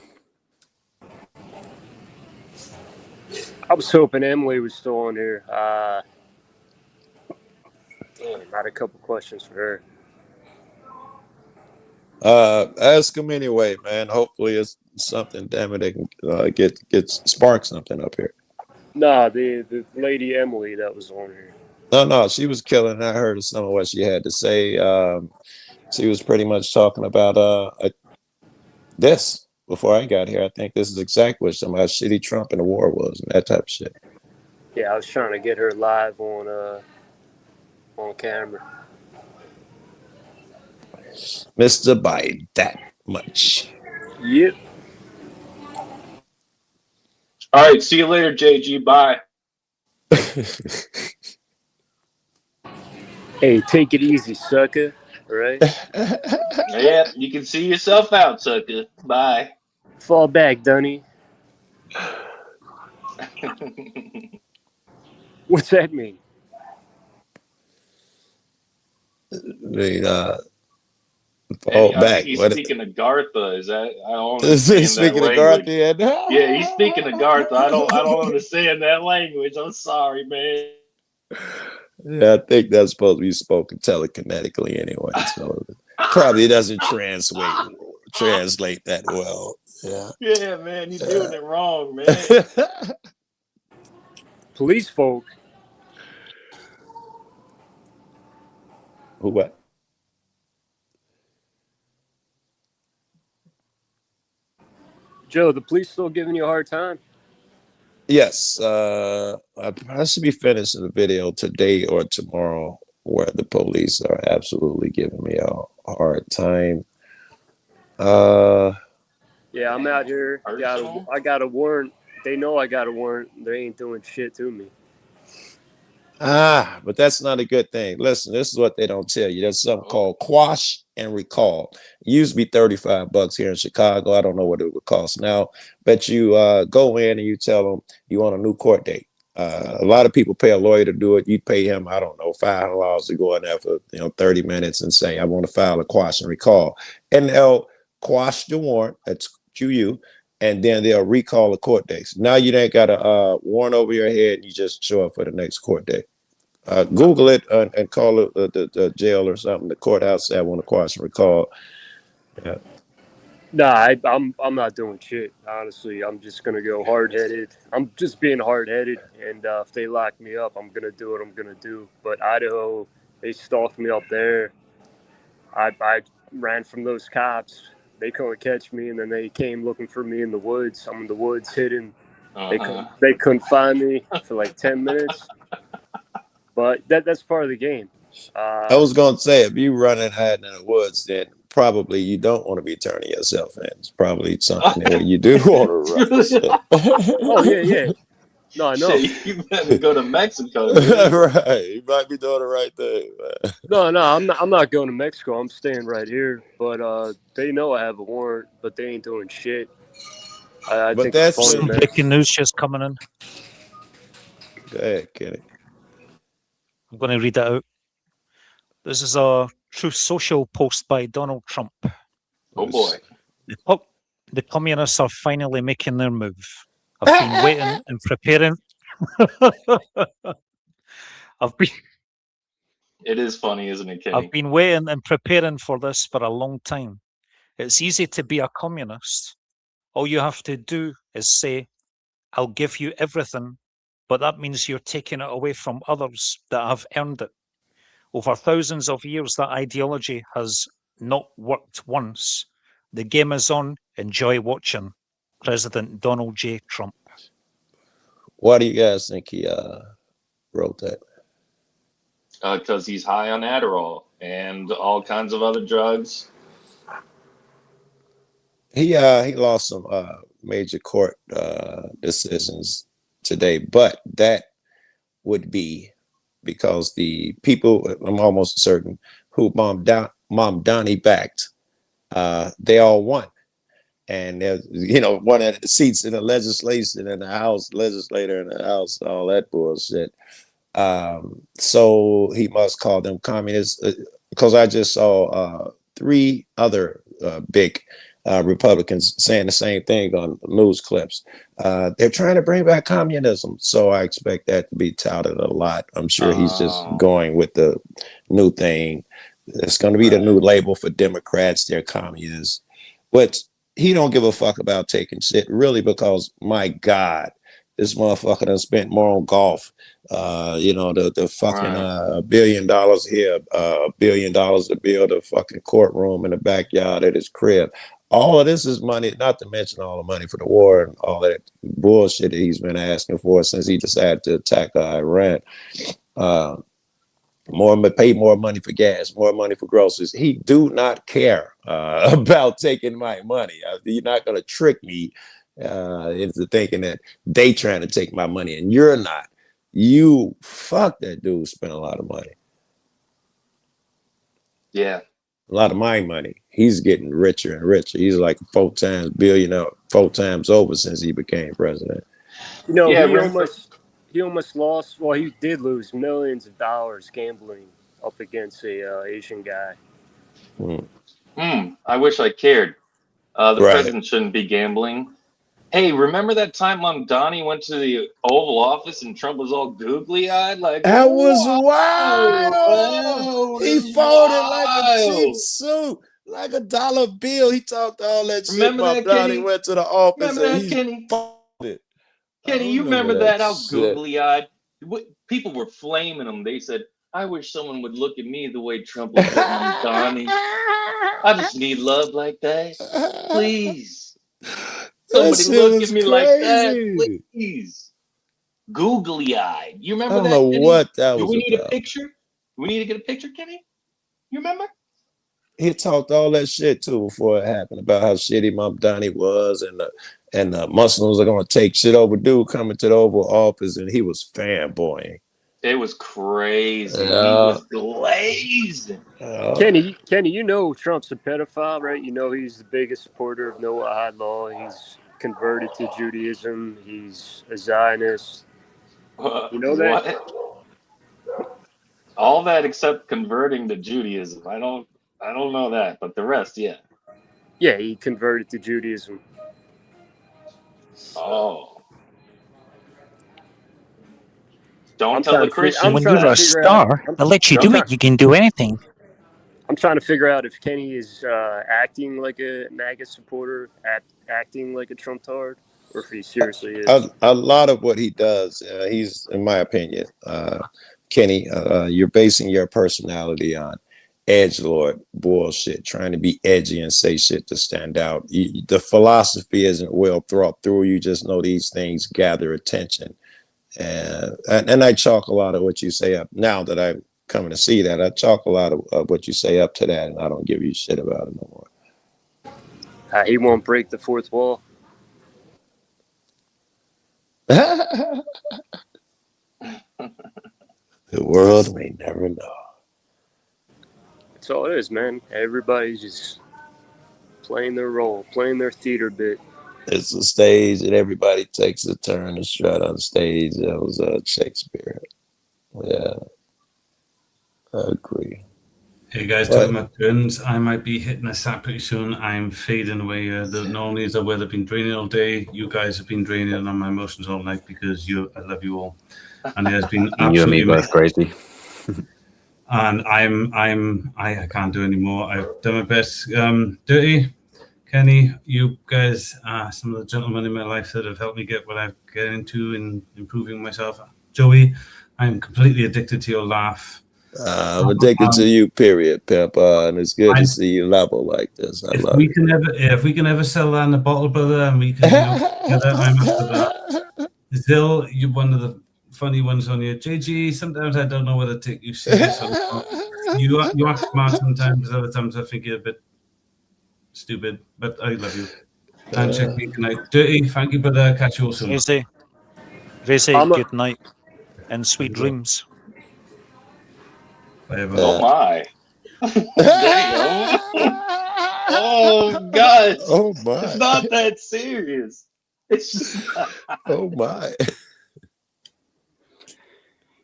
I was hoping Emily was still on here. I had a couple questions for her. Ask them anyway, man. Hopefully it's something, damn it, they can get spark something up here. Nah, the lady Emily that was on here. No, she was killing. I heard some of what she had to say. She was pretty much talking about this before I got here. I think this is exactly what some of how shitty Trump and the war was and that type of shit. Yeah, I was trying to get her live on camera. Mr. Biden, that much. Yep. All right, see you later, JG. Bye. Hey, take it easy, sucker. All right? Yeah, you can see yourself out, sucker. Bye. Fall back, Dunny. What's that mean? Hey, I back. think he's speaking to Gartha. Is that I don't understand speaking that to language. Gartha? Yeah, he's speaking to Gartha. I don't understand that language. I'm sorry, man. Yeah, I think that's supposed to be spoken telekinetically anyway. So probably doesn't translate that well. Yeah. Yeah, man, you're doing it wrong, man. Police folk. Who what? Joe, the police still giving you a hard time? Yes. I should be finishing the video today or tomorrow where the police are absolutely giving me a hard time. Yeah, I'm out here. I got a warrant. They know I got a warrant. They ain't doing shit to me. But that's not a good thing. Listen, this is what they don't tell you. There's something called quash and recall. It used to be $35 here in Chicago. I don't know what it would cost now. But you go in and you tell them you want a new court date. A lot of people pay a lawyer to do it. You pay him, I don't know, $500 to go in there for 30 minutes and say, I want to file a quash and recall. And they'll quash the warrant. That's QU. And then they'll recall the court dates. Now you ain't got a warrant over your head. You just show up for the next court date. Google it and call it the jail or something. The courthouse say I want to quash and recall. Yeah. Nah, I'm not doing shit. Honestly, I'm just gonna go hard-headed. I'm just being hard-headed, and if they lock me up, I'm gonna do what I'm gonna do. But Idaho, they stalked me up there. I ran from those cops. They couldn't catch me, and then they came looking for me in the woods. I'm in the woods hidden. They couldn't find me for like 10 minutes. But that's part of the game. I was going to say, if you run and hide in the woods, then probably you don't want to be turning yourself in. It's probably something that you do want to run. Oh, yeah. No, I know. Shit, you better go to Mexico. Right. You might be doing the right thing, man. No, I'm not going to Mexico. I'm staying right here. But they know I have a warrant, but they ain't doing shit. I think that's some breaking news just coming in. Go ahead, Kenny. I'm going to read it out. This is a Truth Social post by Donald Trump. Oh boy. The communists are finally making their move. I've been waiting and preparing. It is funny, isn't it, Kenny? I've been waiting and preparing for this for a long time. It's easy to be a communist. All you have to do is say, I'll give you everything, but that means you're taking it away from others that have earned it. Over thousands of years, that ideology has not worked once. The game is on. Enjoy watching. President Donald J. Trump. Why do you guys think he wrote that? Because he's high on Adderall and all kinds of other drugs. He lost some major court decisions today, but that would be because the people, I'm almost certain, who Mom Donnie backed, they all won. And there's, one of the seats in the legislation in the House, legislator in the House, all that bullshit. So he must call them communists, because I just saw 3 other big Republicans saying the same thing on news clips. They're trying to bring back communism. So I expect that to be touted a lot. I'm sure he's just going with the new thing. It's going to be the new label for Democrats. They're communists. But he don't give a fuck about taking shit, really, because, my God, this motherfucker done spent more on golf. The fucking $1 billion here, $1 billion to build a fucking courtroom in the backyard at his crib. All of this is money, not to mention all the money for the war and all that bullshit that he's been asking for since he decided to attack Iran. Pay more money for gas, more money for groceries. He do not care about taking my money. You're not going to trick me into thinking that they trying to take my money and you're not. You fuck that dude spent a lot of money. Yeah. A lot of my money. He's getting richer and richer. He's like 4 times billionaire, 4 times over since he became president. He almost lost. Well, he did lose millions of dollars gambling up against a Asian guy. I wish I cared. The president shouldn't be gambling. Hey, remember that time Donnie went to the Oval Office and Trump was all googly-eyed? Like, that was wild. He folded like a cheap suit, like a dollar bill. He talked all that shit. Donnie went to the office and he folded. Kenny, you remember that? How googly-eyed. People were flaming him. They said, I wish someone would look at me the way Trump looked at Donnie. I just need love like that. Please. Somebody look at me like that, please. Googly-eyed. You remember that? I don't know what that was. Do we need a picture? Do we need to get a picture, Kenny? You remember? He talked all that shit too before it happened about how shitty Mom Donnie was, and the Muslims are gonna take shit over. Dude coming to the Oval Office and he was fanboying. It was crazy. He was glazing. Kenny, Trump's a pedophile, right? He's the biggest supporter of no law. He's converted to Judaism. He's a Zionist. You know that? What? All that except converting to Judaism. I don't know that, but the rest, yeah. Yeah, he converted to Judaism. Oh. Don't tell the Christians. When you're a star, they'll let you do it. You can do anything. I'm trying to figure out if Kenny is acting like a MAGA supporter, acting like a Trump tard, or if he seriously is. A lot of what he does, he's, in my opinion, Kenny, you're basing your personality on edgelord bullshit, trying to be edgy and say shit to stand out. The philosophy isn't well thought through. You just know these things gather attention. And I chalk a lot of what you say up, now that I'm coming to see that, I chalk a lot of what you say up to that, and I don't give you shit about it no more. He won't break the fourth wall. The world may never know. That's all it is, man. Everybody's just playing their role, playing their theater bit. It's a stage, and everybody takes a turn to strut on stage. That was Shakespeare. Yeah. I agree. Hey guys, talking about twins, I might be hitting a sack pretty soon. I'm fading away. The normally the weather been draining all day. You guys have been draining on my emotions all night because I love you all, and it has been absolutely You and me both amazing. crazy. And I can't do anymore. I've done my best. Dirty, Kenny, you guys are some of the gentlemen in my life that have helped me get what I get into in improving myself. Joey, I'm completely addicted to your laugh. I'm addicted to you, period, Pimp. And it's good to see you level like this. I love it. If we can ever sell that in a bottle, brother, and we can together, I'm up for that. Still, you're one of the funny ones on here. JG, sometimes I don't know whether to take you serious or not. You act smart sometimes, other times I think you're a bit stupid, but I love you. And check me tonight. Dirty, thank you, brother. Catch you all soon. Gracie, good night and sweet dreams. Oh my. Damn. Oh gosh. Oh my. It's not that serious. It's just oh my.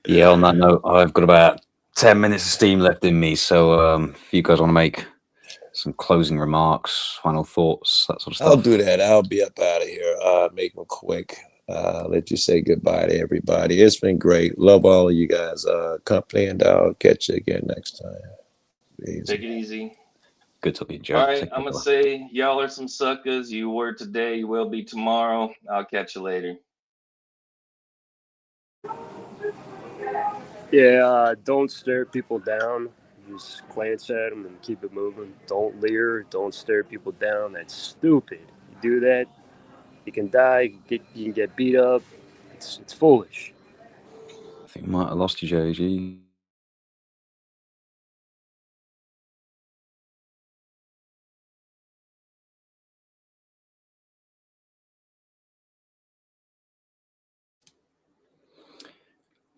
Yeah, on that note, I've got about 10 minutes of steam left in me. So if you guys want to make some closing remarks, final thoughts, that sort of stuff. I'll do that. I'll be up out of here. Make them quick. Let you say goodbye to everybody. It's been great. Love all of you guys' company, and I'll catch you again next time. take it easy. Good to be Joe. All right, I'm gonna say y'all are some suckers. You were today, you will be tomorrow. I'll catch you later. Yeah, don't stare people down. Just glance at them and keep it moving. Don't leer. Don't stare people down. That's stupid. You do that, you can die. You can get beat up. It's foolish. I think I might have lost you, JG.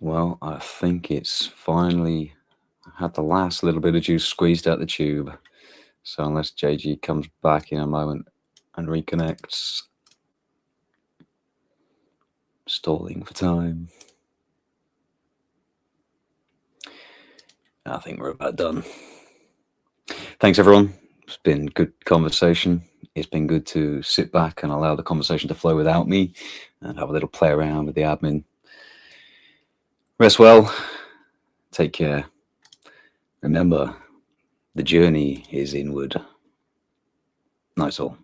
Well, I think it's finally had the last little bit of juice squeezed out the tube. So unless JG comes back in a moment and reconnects, stalling for time. I think we're about done. Thanks, everyone. It's been good conversation. It's been good to sit back and allow the conversation to flow without me and have a little play around with the admin. Rest well. Take care. Remember, the journey is inward. Nice all.